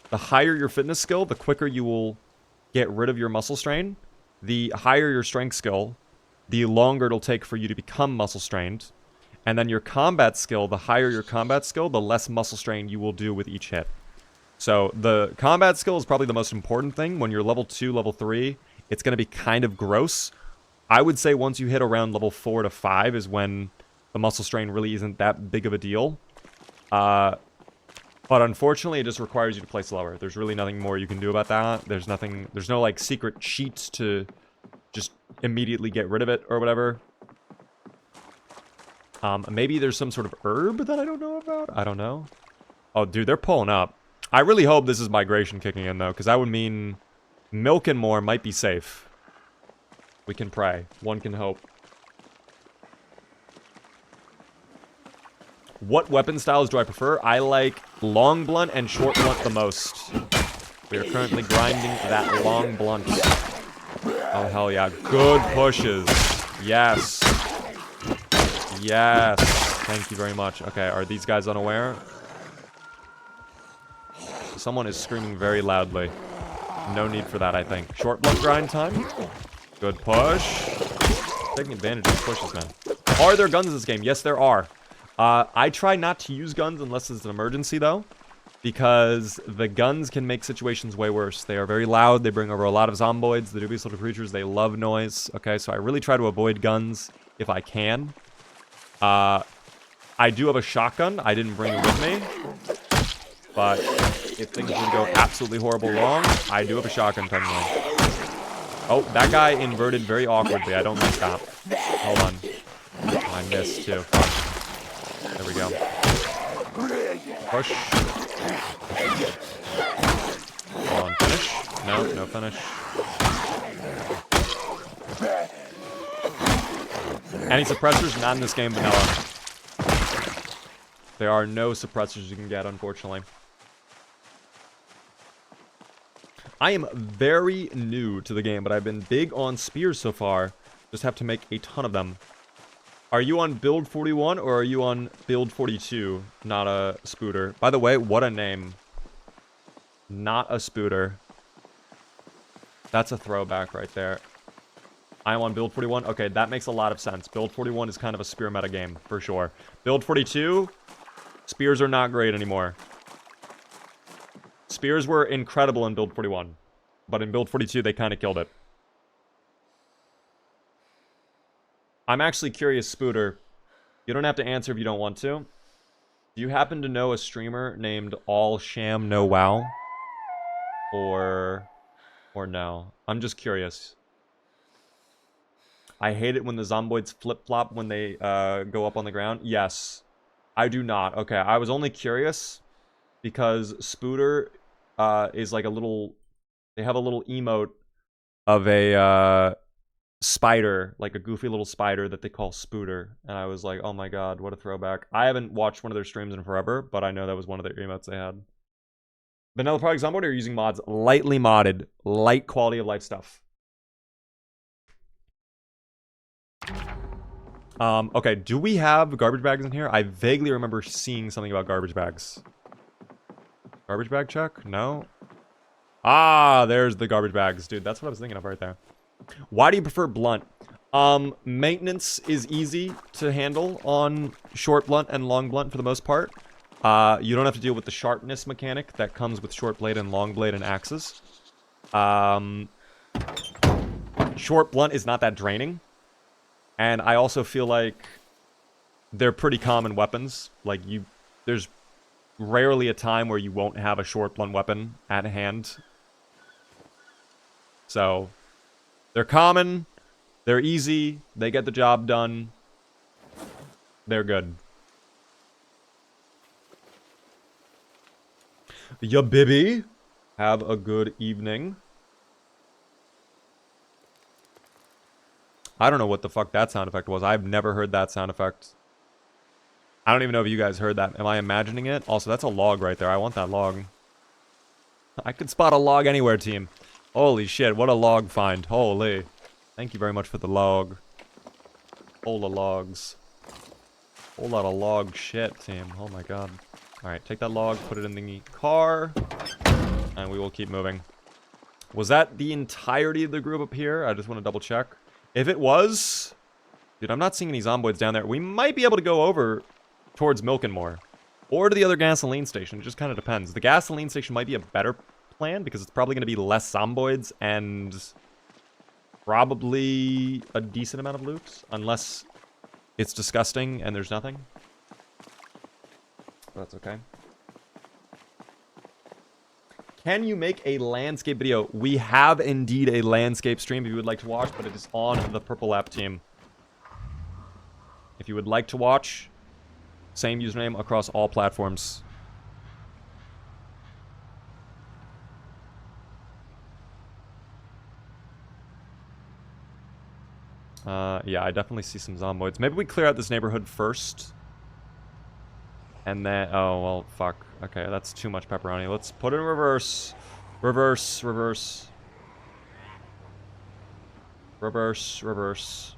The higher your fitness skill, the quicker you will get rid of your muscle strain. The higher your strength skill, the longer it'll take for you to become muscle strained. And then your combat skill, the higher your combat skill, the less muscle strain you will do with each hit. So the combat skill is probably the most important thing. When you're level 2, level 3, it's going to be kind of gross. I would say once you hit around level 4 to 5 is when the muscle strain really isn't that big of a deal. But unfortunately, it just requires you to play slower. There's really nothing more you can do about that. There's no like secret cheats to just immediately get rid of it or whatever. Maybe there's some sort of herb that I don't know about. I don't know. Oh, dude, they're pulling up. I really hope this is migration kicking in, though, because that would mean Milk and More might be safe. We can pray. One can hope. What weapon styles do I prefer? I like long blunt and short blunt the most. We are currently grinding that long blunt. Oh, hell yeah. Good pushes. Yes. Yes. Thank you very much. Okay, are these guys unaware? Someone is screaming very loudly. No need for that, I think. Short blunt grind time. Good push. Taking advantage of pushes, man. Are there guns in this game? Yes, there are. I try not to use guns unless it's an emergency, though. Because the guns can make situations way worse. They are very loud. They bring over a lot of zomboids, the dubious little creatures. They love noise. Okay, so I really try to avoid guns if I can. I do have a shotgun. I didn't bring it with me. But if things were to go absolutely horrible wrong, I do have a shotgun technically. Oh, that guy inverted very awkwardly. I don't like that. Hold on. I missed too. There we go. Push. Hold on. Finish? No, no finish. Any suppressors? Not in this game, vanilla. There are no suppressors you can get, unfortunately. I am very new to the game, but I've been big on spears so far. Just have to make a ton of them. Are you on build 41 or are you on build 42? Not a spooter. By the way, what a name. Not a spooter. That's a throwback right there. I'm on build 41. Okay, that makes a lot of sense. Build 41 is kind of a spear meta game, for sure. Build 42, spears are not great anymore. Spears were incredible in build 41. But in build 42, they kind of killed it. I'm actually curious, Spooter. You don't have to answer if you don't want to. Do you happen to know a streamer named All Sham No Wow? Or no? I'm just curious. I hate it when the Zomboids flip-flop when they go up on the ground. Yes. I do not. Okay, I was only curious because Spooter is like a little... They have a little emote of a spider, like a goofy little spider that they call Spooter. And I was like, oh my god, what a throwback. I haven't watched one of their streams in forever, but I know that was one of their emotes they had. Vanilla Project Zomboid or using mods? Lightly modded. Light quality of life stuff. Okay, do we have garbage bags in here? I vaguely remember seeing something about garbage bags. Garbage bag check? No? Ah, there's the garbage bags. Dude, that's what I was thinking of right there. Why do you prefer blunt? Maintenance is easy to handle on short blunt and long blunt for the most part. You don't have to deal with the sharpness mechanic that comes with short blade and long blade and axes. Short blunt is not that draining. And I also feel like they're pretty common weapons. Like, there's rarely a time where you won't have a short blunt weapon at hand. So, they're common, they're easy, they get the job done, they're good. Ya Bibby, have a good evening. I don't know what the fuck that sound effect was. I've never heard that sound effect. I don't even know if you guys heard that. Am I imagining it? Also, that's a log right there. I want that log. I could spot a log anywhere, team. Holy shit, what a log find. Holy. Thank you very much for the log. Full of logs. Whole lot of log shit, team. Oh my god. Alright, take that log, put it in the car, and we will keep moving. Was that the entirety of the group up here? I just want to double check. If it was... Dude, I'm not seeing any Zomboids down there. We might be able to go over towards Milkenmore. Or to the other gasoline station. It just kind of depends. The gasoline station might be a better plan, because it's probably going to be less Zomboids and probably a decent amount of loot. Unless it's disgusting and there's nothing. That's okay. Can you make a landscape video? We have indeed a landscape stream if you would like to watch, but it is on the Purple App team. If you would like to watch, same username across all platforms. Yeah, I definitely see some Zomboids. Maybe we clear out this neighborhood first. And then, oh, well, fuck. Okay, that's too much pepperoni. Let's put it in reverse. Reverse, reverse. Reverse, reverse.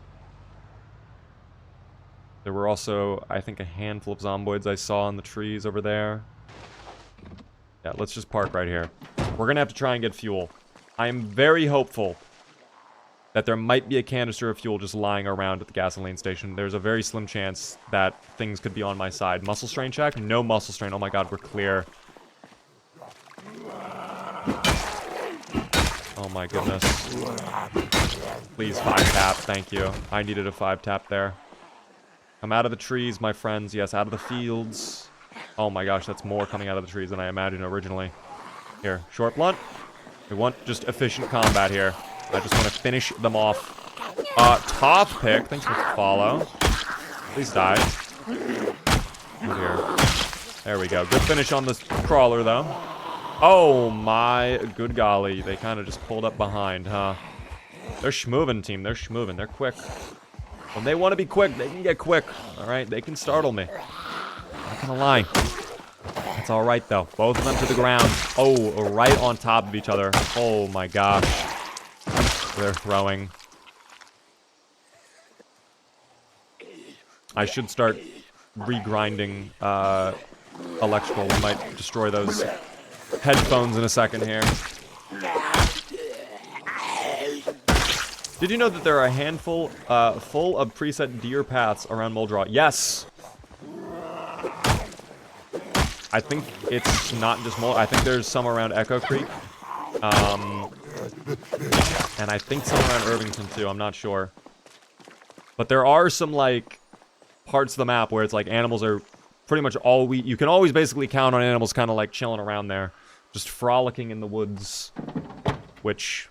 There were also, I think, a handful of Zomboids I saw in the trees over there. Yeah, let's just park right here. We're gonna have to try and get fuel. I am very hopeful that there might be a canister of fuel just lying around at the gasoline station. There's a very slim chance that things could be on my side. Muscle strain check? No muscle strain. Oh my god, we're clear. Oh my goodness. Please 5-tap. Thank you. I needed a 5-tap there. Come out of the trees, my friends. Yes, out of the fields. Oh my gosh, that's more coming out of the trees than I imagined originally. Here, short blunt. We want just efficient combat here. I just want to finish them off. Top pick. Thanks for the follow. Please die. Here. There we go. Good finish on this crawler, though. Oh my good golly. They kind of just pulled up behind, huh? They're schmovin', team. They're schmovin'. They're quick. When they want to be quick, they can get quick. Alright? They can startle me. Not gonna lie. That's alright, though. Both of them to the ground. Oh, right on top of each other. Oh my gosh. They're throwing. I should start regrinding electrical. We might destroy those headphones in a second here. Did you know that there are a handful full of preset deer paths around Muldraw? Yes! I think it's not just Muldraw. I think there's some around Echo Creek. And I think some around Irvington too, I'm not sure. But there are some, like, parts of the map where it's like animals are pretty much all you can always basically count on animals kind of like chilling around there. Just frolicking in the woods. Which,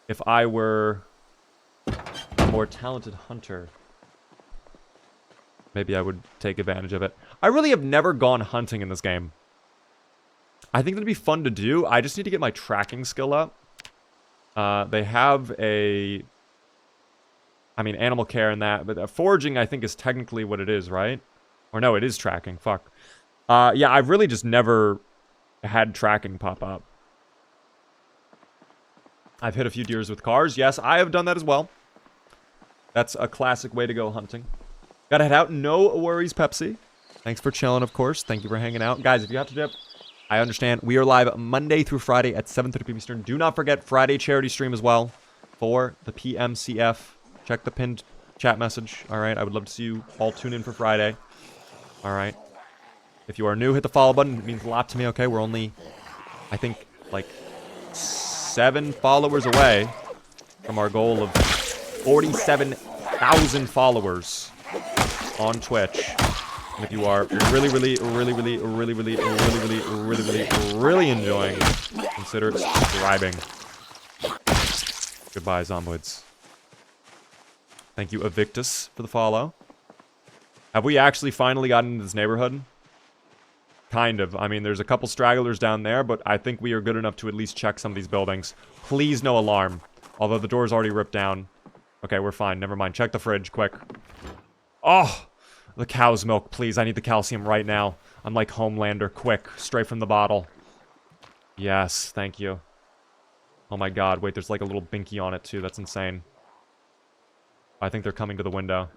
if I were a more talented hunter, maybe I would take advantage of it. I really have never gone hunting in this game. I think that'd be fun to do. I just need to get my tracking skill up. They have a... I mean, animal care and that, but foraging, I think, is technically what it is, right? Or no, it is tracking. Fuck. Yeah, I've really just never had tracking pop up. I've hit a few deers with cars. Yes, I have done that as well. That's a classic way to go hunting. Gotta head out. No worries, Pepsi. Thanks for chilling, of course. Thank you for hanging out. Guys, if you have to dip, I understand. We are live Monday through Friday at 7:30 p.m. Eastern. Do not forget Friday charity stream as well for the PMCF. Check the pinned chat message. All right, I would love to see you all tune in for Friday. All right. If you are new, hit the follow button. It means a lot to me, okay? We're only, I think, like 7 followers away from our goal of 47,000 followers on Twitch. And if you are really enjoying, consider subscribing. Goodbye, Zomboids. Thank you, Evictus, for the follow. Have we actually finally gotten into this neighborhood? Kind of. I mean, there's a couple stragglers down there, but I think we are good enough to at least check some of these buildings. Please, no alarm. Although the door's already ripped down. Okay, we're fine. Never mind. Check the fridge, quick. Oh! The cow's milk, please. I need the calcium right now. I'm like Homelander. Quick. Straight from the bottle. Yes, thank you. Oh my god. Wait, there's like a little binky on it, too. That's insane. I think they're coming to the window.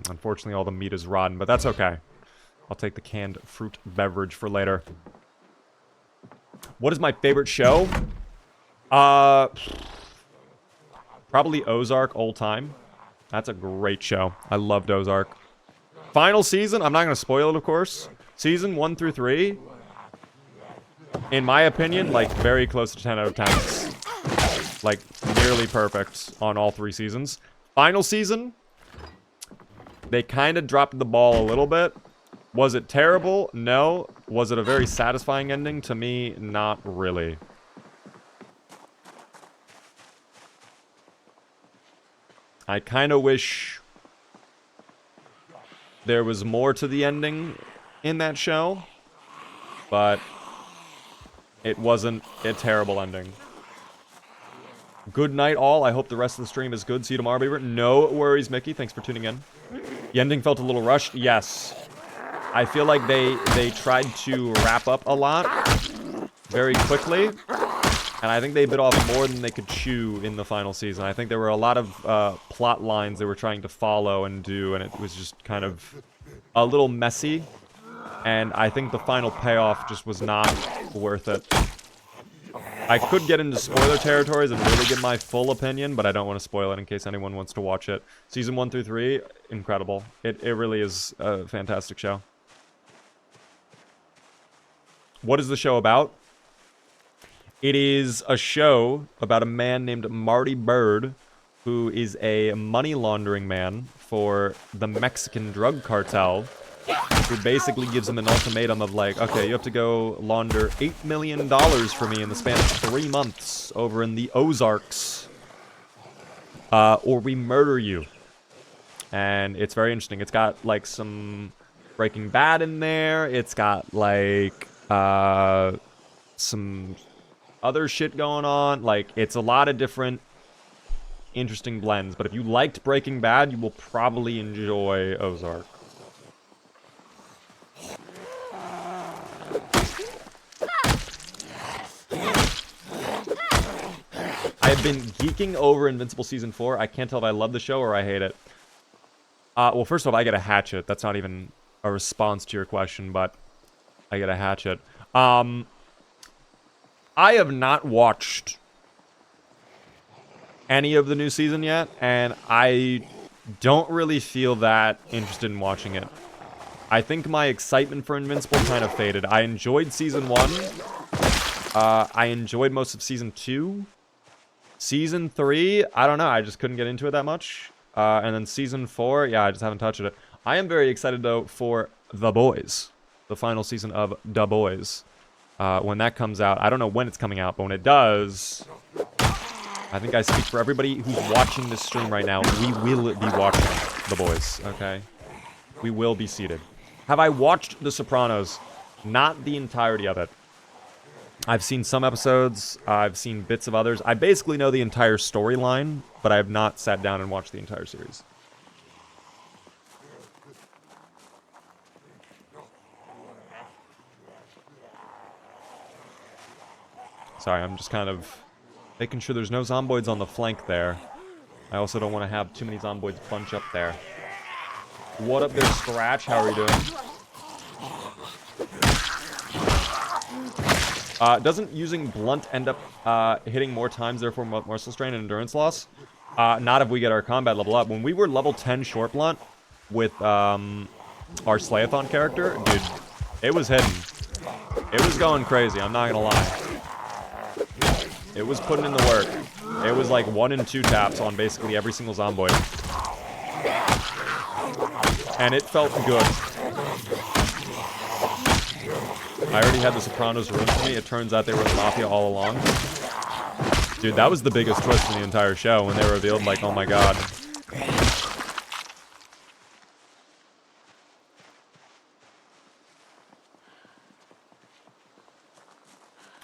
Unfortunately, all the meat is rotten, but that's okay. I'll take the canned fruit beverage for later. What is my favorite show? Probably Ozark old time. That's a great show. I loved Ozark. Final season, I'm not going to spoil it, of course. Season 1 through 3. In my opinion, like, very close to 10 out of 10. Like, nearly perfect on all 3 seasons. Final season, they kind of dropped the ball a little bit. Was it terrible? No. Was it a very satisfying ending? To me, not really. I kind of wish there was more to the ending in that show, but it wasn't a terrible ending. Good night, all. I hope the rest of the stream is good. See you tomorrow, Beaver. No worries, Mickey. Thanks for tuning in. The ending felt a little rushed. Yes. I feel like they tried to wrap up a lot very quickly. And I think they bit off more than they could chew in the final season. I think there were a lot of plot lines they were trying to follow and do, and it was just kind of a little messy. And I think the final payoff just was not worth it. I could get into spoiler territories and really give my full opinion, but I don't want to spoil it in case anyone wants to watch it. Season 1 through 3, incredible. It really is a fantastic show. What is the show about? It is a show about a man named Marty Bird, who is a money laundering man for the Mexican drug cartel, who basically gives him an ultimatum of like, okay, you have to go launder $8 million for me in the span of 3 months over in the Ozarks, or we murder you. And it's very interesting. It's got like some Breaking Bad in there. It's got like some other shit going on. Like, it's a lot of different interesting blends. But if you liked Breaking Bad, you will probably enjoy Ozark. I've been geeking over Invincible Season 4. I can't tell if I love the show or I hate it. Well, first off, I get a hatchet. That's not even a response to your question, but I get a hatchet. I have not watched any of the new season yet, and I don't really feel that interested in watching it. I think my excitement for Invincible kind of faded. I enjoyed Season 1. I enjoyed most of Season 2. Season 3, I don't know. I just couldn't get into it that much. And then Season 4, yeah, I just haven't touched it. I am very excited, though, for The Boys. The final season of The Boys. When that comes out, I don't know when it's coming out, but when it does, I think I speak for everybody who's watching this stream right now. We will be watching The Boys, okay? We will be seated. Have I watched The Sopranos? Not the entirety of it. I've seen some episodes. I've seen bits of others. I basically know the entire storyline, but I have not sat down and watched the entire series. Sorry, I'm just kind of making sure there's no Zomboids on the flank there. I also don't want to have too many Zomboids bunch up there. What up there, Scratch? How are you doing? Doesn't using Blunt end up hitting more times, therefore muscle strain and endurance loss? Not if we get our combat level up. When we were level 10 Short Blunt with our Slayathon character, dude, it was hitting. It was going crazy, I'm not gonna lie. It was putting in the work. It was like 1 and 2 taps on basically every single Zomboid. And it felt good. I already had the Sopranos ruined for me. It turns out they were the Mafia all along. Dude, that was the biggest twist in the entire show when they revealed, like, oh my god.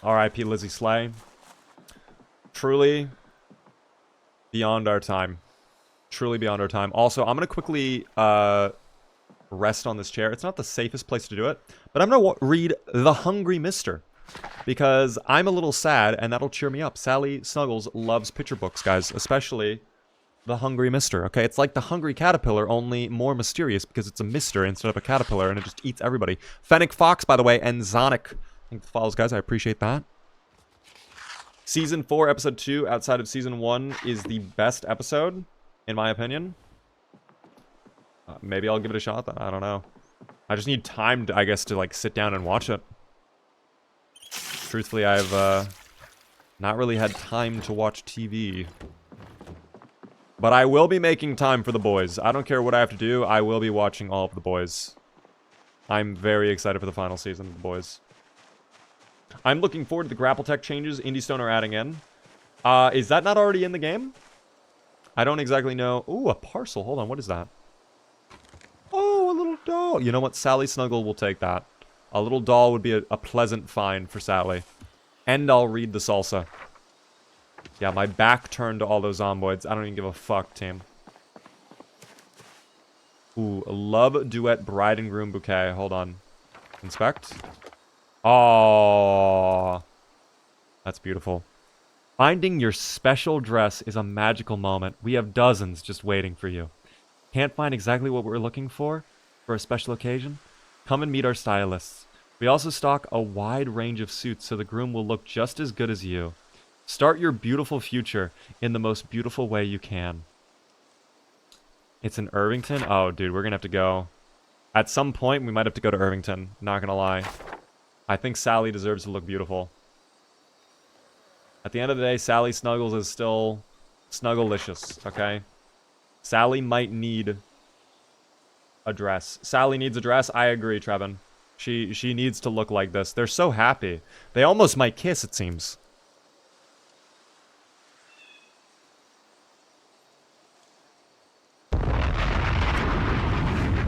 R.I.P. Lizzie Slay. Truly beyond our time. Truly beyond our time. Also, I'm going to quickly rest on this chair. It's not the safest place to do it, but I'm going to read The Hungry Mister because I'm a little sad and that'll cheer me up. Sally Snuggles loves picture books, guys, especially The Hungry Mister, okay? It's like The Hungry Caterpillar, only more mysterious because it's a mister instead of a caterpillar and it just eats everybody. Fennec Fox, by the way, and Zonic. Thank the follows, guys. I appreciate that. Season 4, Episode 2, outside of Season 1, is the best episode, in my opinion. Maybe I'll give it a shot, then. I don't know. I just need time, I guess, to, like, sit down and watch it. Truthfully, I've, not really had time to watch TV. But I will be making time for The Boys. I don't care what I have to do, I will be watching all of The Boys. I'm very excited for the final season of The Boys. I'm looking forward to the grapple tech changes Indie Stone are adding in. Is that not already in the game? I don't exactly know. Ooh, a parcel. Hold on, what is that? Oh, a little doll. You know what? Sally Snuggle will take that. A little doll would be a pleasant find for Sally. And I'll read the salsa. Yeah, my back turned to all those Zomboids. I don't even give a fuck, team. Ooh, a love duet bride and groom bouquet. Hold on. Inspect. Oh, that's beautiful. Finding your special dress is a magical moment. We have dozens just waiting for you. Can't find exactly what we're looking for a special occasion? Come and meet our stylists. We also stock a wide range of suits so the groom will look just as good as you. Start your beautiful future in the most beautiful way you can. It's in Irvington? Oh, dude, we're gonna have to go. At some point, we might have to go to Irvington. Not gonna lie. I think Sally deserves to look beautiful. At the end of the day, Sally Snuggles is still snugglelicious, okay? Sally might need a dress. Sally needs a dress? I agree, Trevin. She needs to look like this. They're so happy. They almost might kiss, it seems.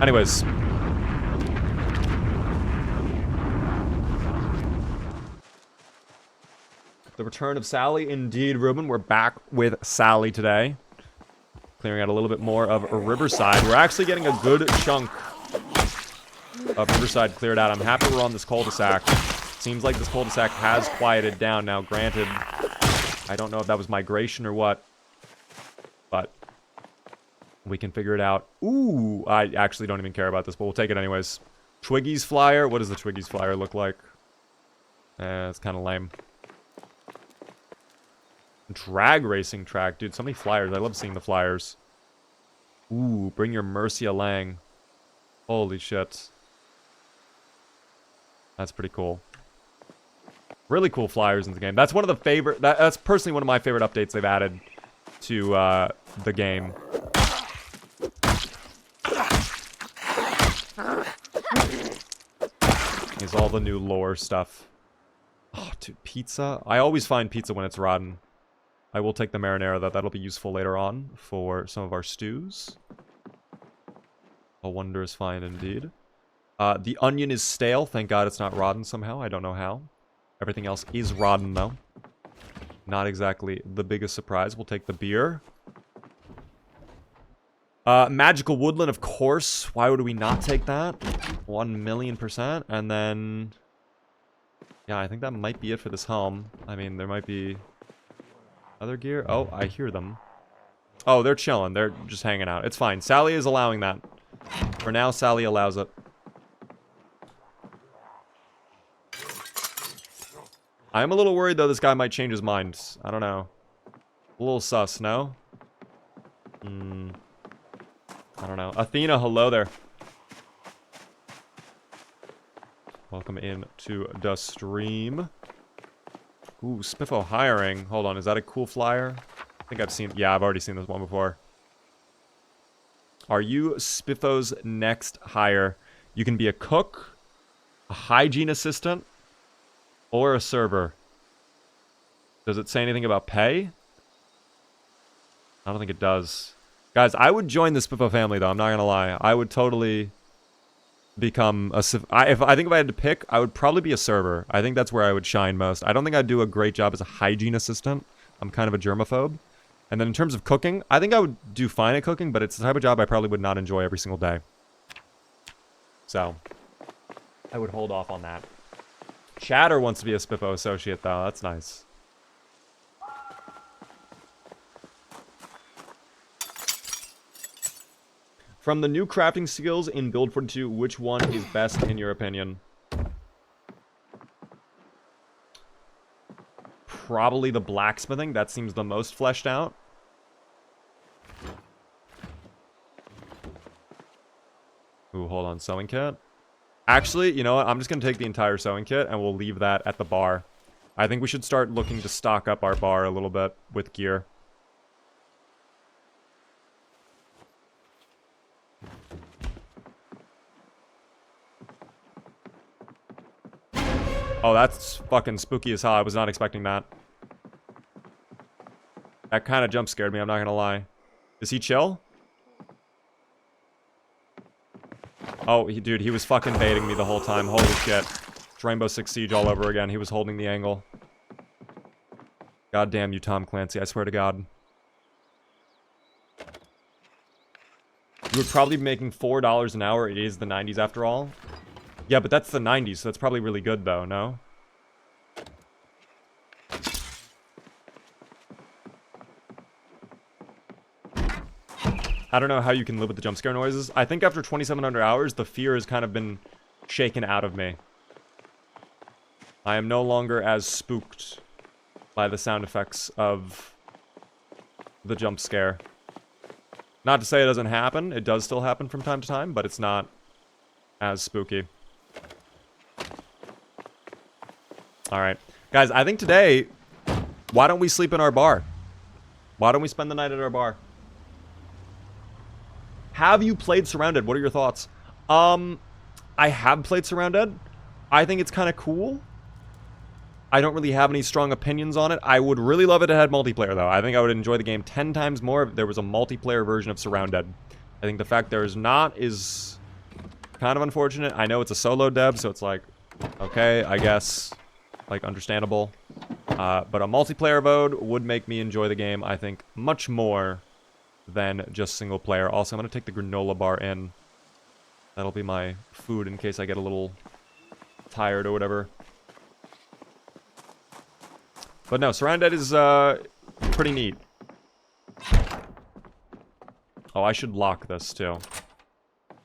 Anyways. The return of Sally. Indeed, Ruben. We're back with Sally today. Clearing out a little bit more of Riverside. We're actually getting a good chunk of Riverside cleared out. I'm happy we're on this cul-de-sac. Seems like this cul-de-sac has quieted down now. Granted, I don't know if that was migration or what. But we can figure it out. Ooh, I actually don't even care about this, but we'll take it anyways. Twiggy's flyer. What does the Twiggy's flyer look like? It's kind of lame. Drag racing track. Dude, so many flyers. I love seeing the flyers. Ooh, bring your Mercia Lang. Holy shit. That's pretty cool. Really cool flyers in the game. That's one of the favorite... That's personally one of my favorite updates they've added to the game. Is all the new lore stuff. Oh, dude, pizza. I always find pizza when it's rotten. I will take the marinara, though. That'll be useful later on for some of our stews. A wondrous find indeed. The onion is stale. Thank God it's not rotten somehow. I don't know how. Everything else is rotten, though. Not exactly the biggest surprise. We'll take the beer. Magical woodland, of course. Why would we not take that? 1,000,000%. And then... yeah, I think that might be it for this home. I mean, there might be... other gear? Oh, I hear them. Oh, they're chilling. They're just hanging out. It's fine. Sally is allowing that. For now, Sally allows it. I'm a little worried, though, this guy might change his mind. I don't know. A little sus, no? I don't know. Athena, hello there. Welcome in to the stream. Ooh, Spiffo hiring. Hold on, is that a cool flyer? I think I've seen... yeah, I've already seen this one before. Are you Spiffo's next hire? You can be a cook, a hygiene assistant, or a server. Does it say anything about pay? I don't think it does. Guys, I would join the Spiffo family, though. I'm not gonna lie. I would totally become a... I think if I had to pick, I would probably be a server. I think that's where I would shine most. I don't think I'd do a great job as a hygiene assistant. I'm kind of a germaphobe. And then in terms of cooking, I think I would do fine at cooking, but it's the type of job I probably would not enjoy every single day. So, I would hold off on that. Chatter wants to be a Spiffo associate, though. That's nice. From the new crafting skills in Build 42, which one is best in your opinion? Probably the blacksmithing. That seems the most fleshed out. Ooh, hold on. Sewing kit? Actually, you know what? I'm just going to take the entire sewing kit and we'll leave that at the bar. I think we should start looking to stock up our bar a little bit with gear. Oh, that's fucking spooky as hell. I was not expecting that. That kind of jump scared me, I'm not gonna lie. Is he chill? Oh, dude, he was fucking baiting me the whole time. Holy shit. It's Rainbow Six Siege all over again. He was holding the angle. God damn you, Tom Clancy, I swear to God. You would probably be making $4 an hour. It is the 90s after all. Yeah, but that's the 90s, so that's probably really good though, no? I don't know how you can live with the jump scare noises. I think after 2,700 hours, the fear has kind of been shaken out of me. I am no longer as spooked by the sound effects of the jump scare. Not to say it doesn't happen. It does still happen from time to time, but it's not as spooky. Alright. Guys, I think today, why don't we sleep in our bar? Why don't we spend the night at our bar? Have you played Surrounded? What are your thoughts? I have played Surrounded. I think it's kind of cool. I don't really have any strong opinions on it. I would really love it if it had multiplayer, though. I think I would enjoy the game 10 times more if there was a multiplayer version of Surrounded. I think the fact there is not is kind of unfortunate. I know it's a solo dev, so it's like, okay, I guess, like, understandable. But a multiplayer mode would make me enjoy the game, I think, much more than just single player. Also, I'm going to take the granola bar in. That'll be my food in case I get a little tired or whatever. But no, Surrounded is pretty neat. Oh, I should lock this too.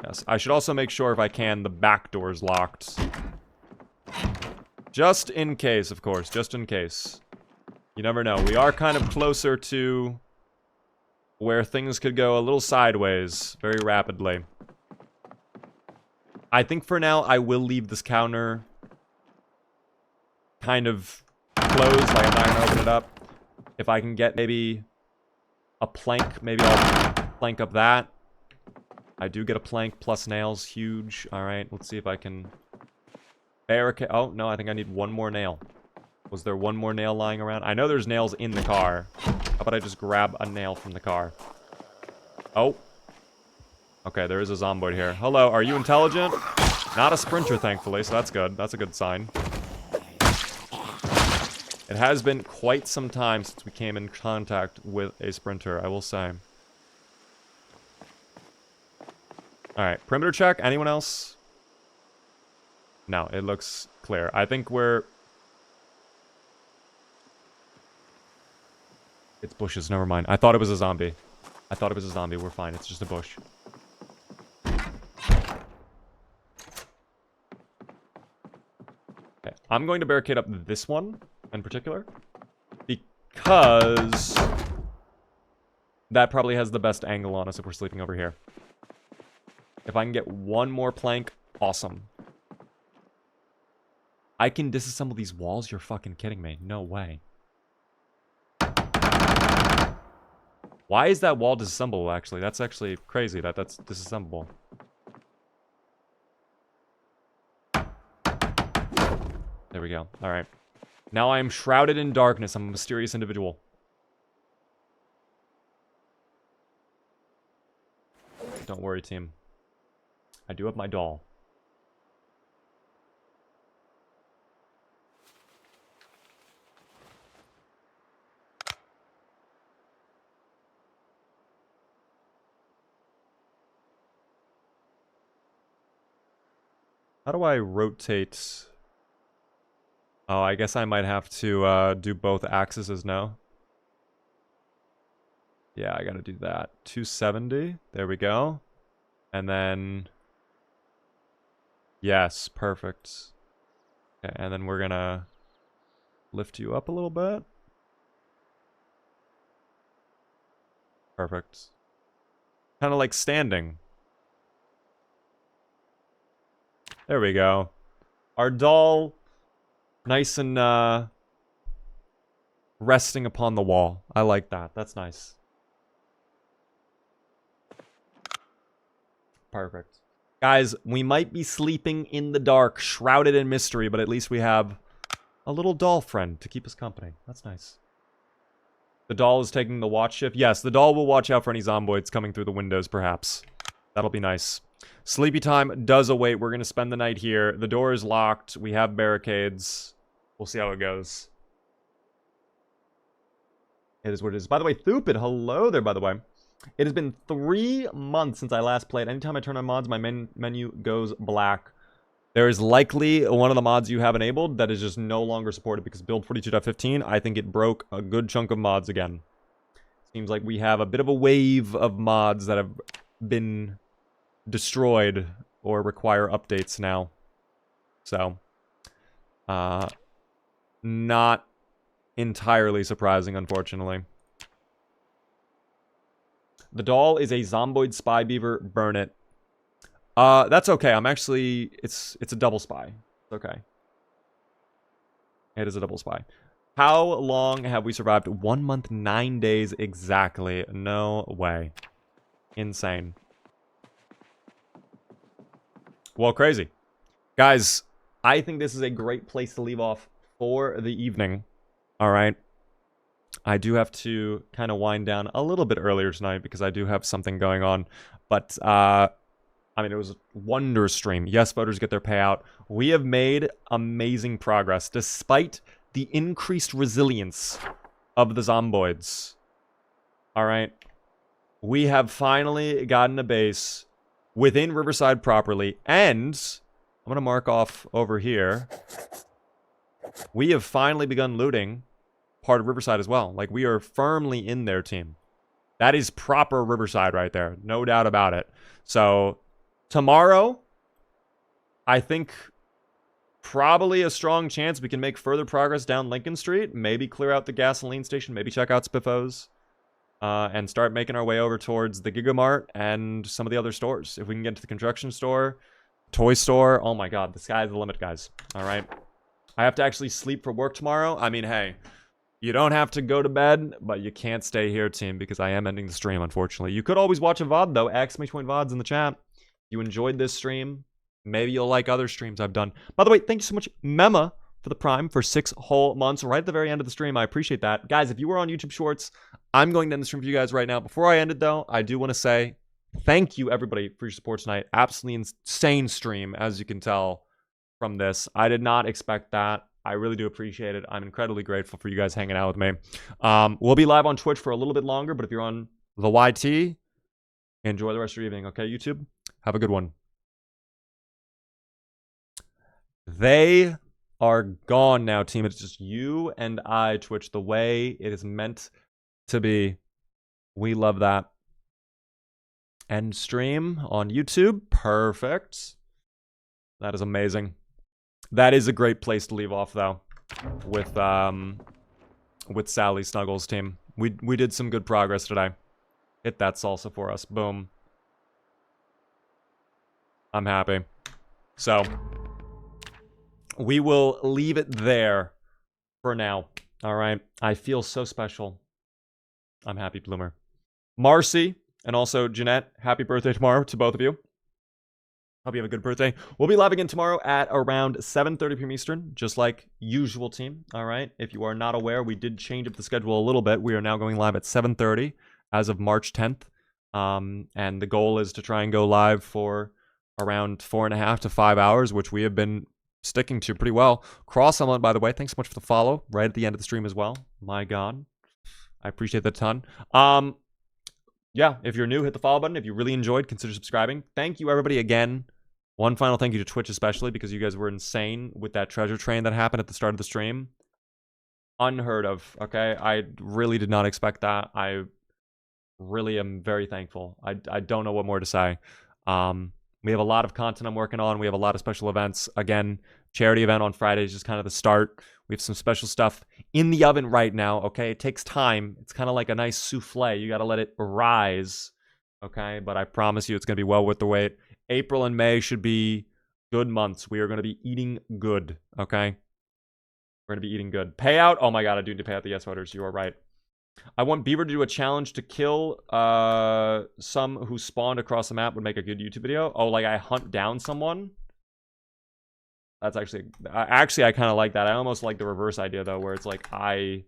Yes, I should also make sure if I can the back door's locked. Just in case, of course, just in case. You never know. We are kind of closer to where things could go a little sideways very rapidly. I think for now I will leave this counter kind of closed, like I'm not gonna open it up. If I can get maybe a plank, maybe I'll plank up that. I do get a plank plus nails, huge. Alright, let's see if I can barricade. Oh, no, I think I need one more nail. Was there one more nail lying around? I know there's nails in the car. How about I just grab a nail from the car? Oh. Okay, there is a zomboid here. Hello, are you intelligent? Not a sprinter, thankfully, so that's good. That's a good sign. It has been quite some time since we came in contact with a sprinter, I will say. Alright, perimeter check. Anyone else? No, it looks clear. I think we're... It's bushes, never mind. I thought it was a zombie. I thought it was a zombie. We're fine. It's just a bush. Okay, I'm going to barricade up this one in particular, because that probably has the best angle on us if we're sleeping over here. If I can get one more plank, awesome. I can disassemble these walls? You're fucking kidding me. No way. Why is that wall disassemblable, actually? That's actually crazy that that's disassemblable. There we go. Alright. Now I am shrouded in darkness. I'm a mysterious individual. Don't worry, team. I do have my doll. How do I rotate? Oh, I guess I might have to do both axes now. Yeah, I gotta do that. 270. There we go. And then... Yes, perfect. Okay, and then we're gonna lift you up a little bit. Perfect. Kind of like standing. There we go. Our doll, nice and resting upon the wall. I like that. That's nice. Perfect. Guys, we might be sleeping in the dark, shrouded in mystery, but at least we have a little doll friend to keep us company. That's nice. The doll is taking the watch shift. Yes, the doll will watch out for any zomboids coming through the windows, perhaps. That'll be nice. Sleepy time does await. We're going to spend the night here. The door is locked. We have barricades. We'll see how it goes. It is what it is. By the way, Thupid, hello there, by the way. It has been 3 months since I last played. Anytime I turn on mods, my menu goes black. There is likely one of the mods you have enabled that is just no longer supported because build 42.15, I think it broke a good chunk of mods again. Seems like we have a bit of a wave of mods that have been destroyed or require updates now. So, not entirely surprising, unfortunately. The doll is a Zomboid spy beaver. Burn it. That's okay. I'm actually... It's a double spy. It's okay. It is a double spy. How long have we survived? 1 month, 9 days exactly. No way. Insane. Well, crazy. Guys, I think this is a great place to leave off for the evening. Alright. I do have to kind of wind down a little bit earlier tonight because I do have something going on. But, I mean, it was a wonder stream. Yes, voters get their payout. We have made amazing progress despite the increased resilience of the Zomboids. Alright. We have finally gotten a base within Riverside properly. And I'm going to mark off over here. We have finally begun looting part of Riverside as well. Like, we are firmly in their team. That is proper Riverside right there. No doubt about it. So, tomorrow, I think probably a strong chance we can make further progress down Lincoln Street. Maybe clear out the gasoline station. Maybe check out Spiffos. And start making our way over towards the Gigamart and some of the other stores. If we can get to the construction store, toy store. Oh my god, the sky's the limit, guys. Alright. I have to actually sleep for work tomorrow. I mean, hey, you don't have to go to bed, but you can't stay here, team, because I am ending the stream, unfortunately. You could always watch a VOD, though. !VODs in the chat. If you enjoyed this stream, maybe you'll like other streams I've done. By the way, thank you so much, Mema, for the Prime for 6 whole months, right at the very end of the stream. I appreciate that. Guys, if you were on YouTube Shorts, I'm going to end the stream for you guys right now. Before I end it, though, I do want to say thank you, everybody, for your support tonight. Absolutely insane stream, as you can tell from this. I did not expect that. I really do appreciate it. I'm incredibly grateful for you guys hanging out with me. We'll be live on Twitch for a little bit longer, but if you're on the YT, enjoy the rest of your evening, okay, YouTube? Have a good one. They are gone now, team. It's just you and I, Twitch, the way it is meant to be. We love that. End stream on YouTube. Perfect. That is amazing. That is a great place to leave off, though, with Sally Snuggles' team. We did some good progress today. Hit that salsa for us. Boom. I'm happy. So, we will leave it there for now. All right. I feel so special. I'm happy, Bloomer. Marcy and also Jeanette, happy birthday tomorrow to both of you. Hope you have a good birthday. We'll be live again tomorrow at around 7:30 p.m. Eastern, just like usual, team. All right. If you are not aware, we did change up the schedule a little bit. We are now going live at 7:30 as of March 10th. And the goal is to try and go live for around 4.5 to 5 hours, which we have been sticking to pretty well. Cross Element, by the way, thanks so much for the follow right at the end of the stream as well. My God. I appreciate that a ton. Yeah, if you're new, hit the follow button. If you really enjoyed, consider subscribing. Thank you, everybody, again. One final thank you to Twitch, especially, because you guys were insane with that treasure train that happened at the start of the stream. Unheard of, okay? I really did not expect that. I really am very thankful. I don't know what more to say. We have a lot of content I'm working on. We have a lot of special events. Again, charity event on Friday is just kind of the start. We have some special stuff in the oven right now, okay? It takes time. It's kind of like a nice souffle. You got to let it rise, okay? But I promise you it's going to be well worth the wait. April and May should be good months. We are going to be eating good, okay? We're going to be eating good. Payout? Oh my god, I do need to pay out the yes voters. You are right. I want Beaver to do a challenge to kill some who spawned across the map would make a good YouTube video. Oh, like I hunt down someone? That's actually... I kind of like that. I almost like the reverse idea, though, where it's like I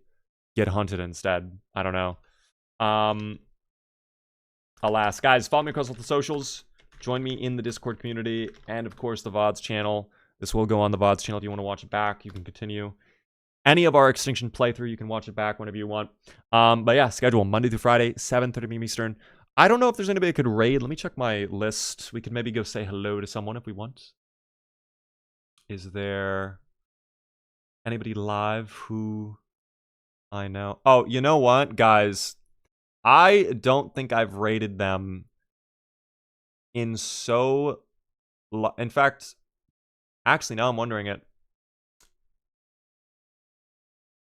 get hunted instead. I don't know. Alas. Guys, follow me across all the socials. Join me in the Discord community. And, of course, the VODs channel. This will go on the VODs channel if you want to watch it back. You can continue. any of our Extinction playthrough. You can watch it back whenever you want. But yeah, schedule Monday through Friday, 7:30 p.m. Eastern. I don't know if there's anybody I could raid. Let me check my list. We could maybe go say hello to someone if we want. Is there anybody live who I know? Oh, you know what, guys? I don't think I've raided them in so... In fact, actually, now I'm wondering it.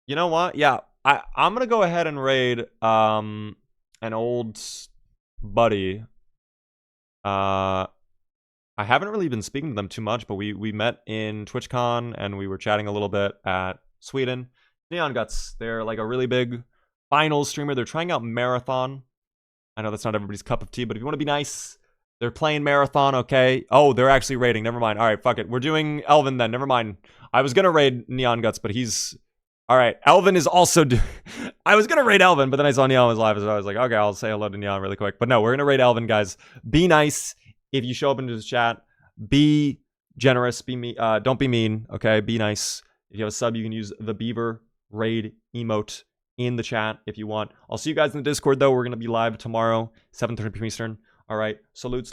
You know what? Yeah, I'm going to go ahead and raid an old buddy. I haven't really been speaking to them too much, but we met in TwitchCon and we were chatting a little bit at Sweden. Neon Guts, they're like a really big finals streamer. They're trying out Marathon. I know that's not everybody's cup of tea, but if you want to be nice, they're playing Marathon, okay? Oh, they're actually raiding. Never mind. All right, fuck it. We're doing Elvin then. Never mind. I was going to raid Neon Guts, but he's... All right, Elvin is also... I was going to raid Elvin, but then I saw Neon was live, so I was like, okay, I'll say hello to Neon really quick. But no, we're going to raid Elvin, guys. Be nice if you show up into this chat. Be generous. Be me. Don't be mean, okay? Be nice. If you have a sub, you can use the Beaver raid emote in the chat if you want. I'll see you guys in the Discord, though. We're going to be live tomorrow, 7:30 p.m. Eastern. All right, salutes.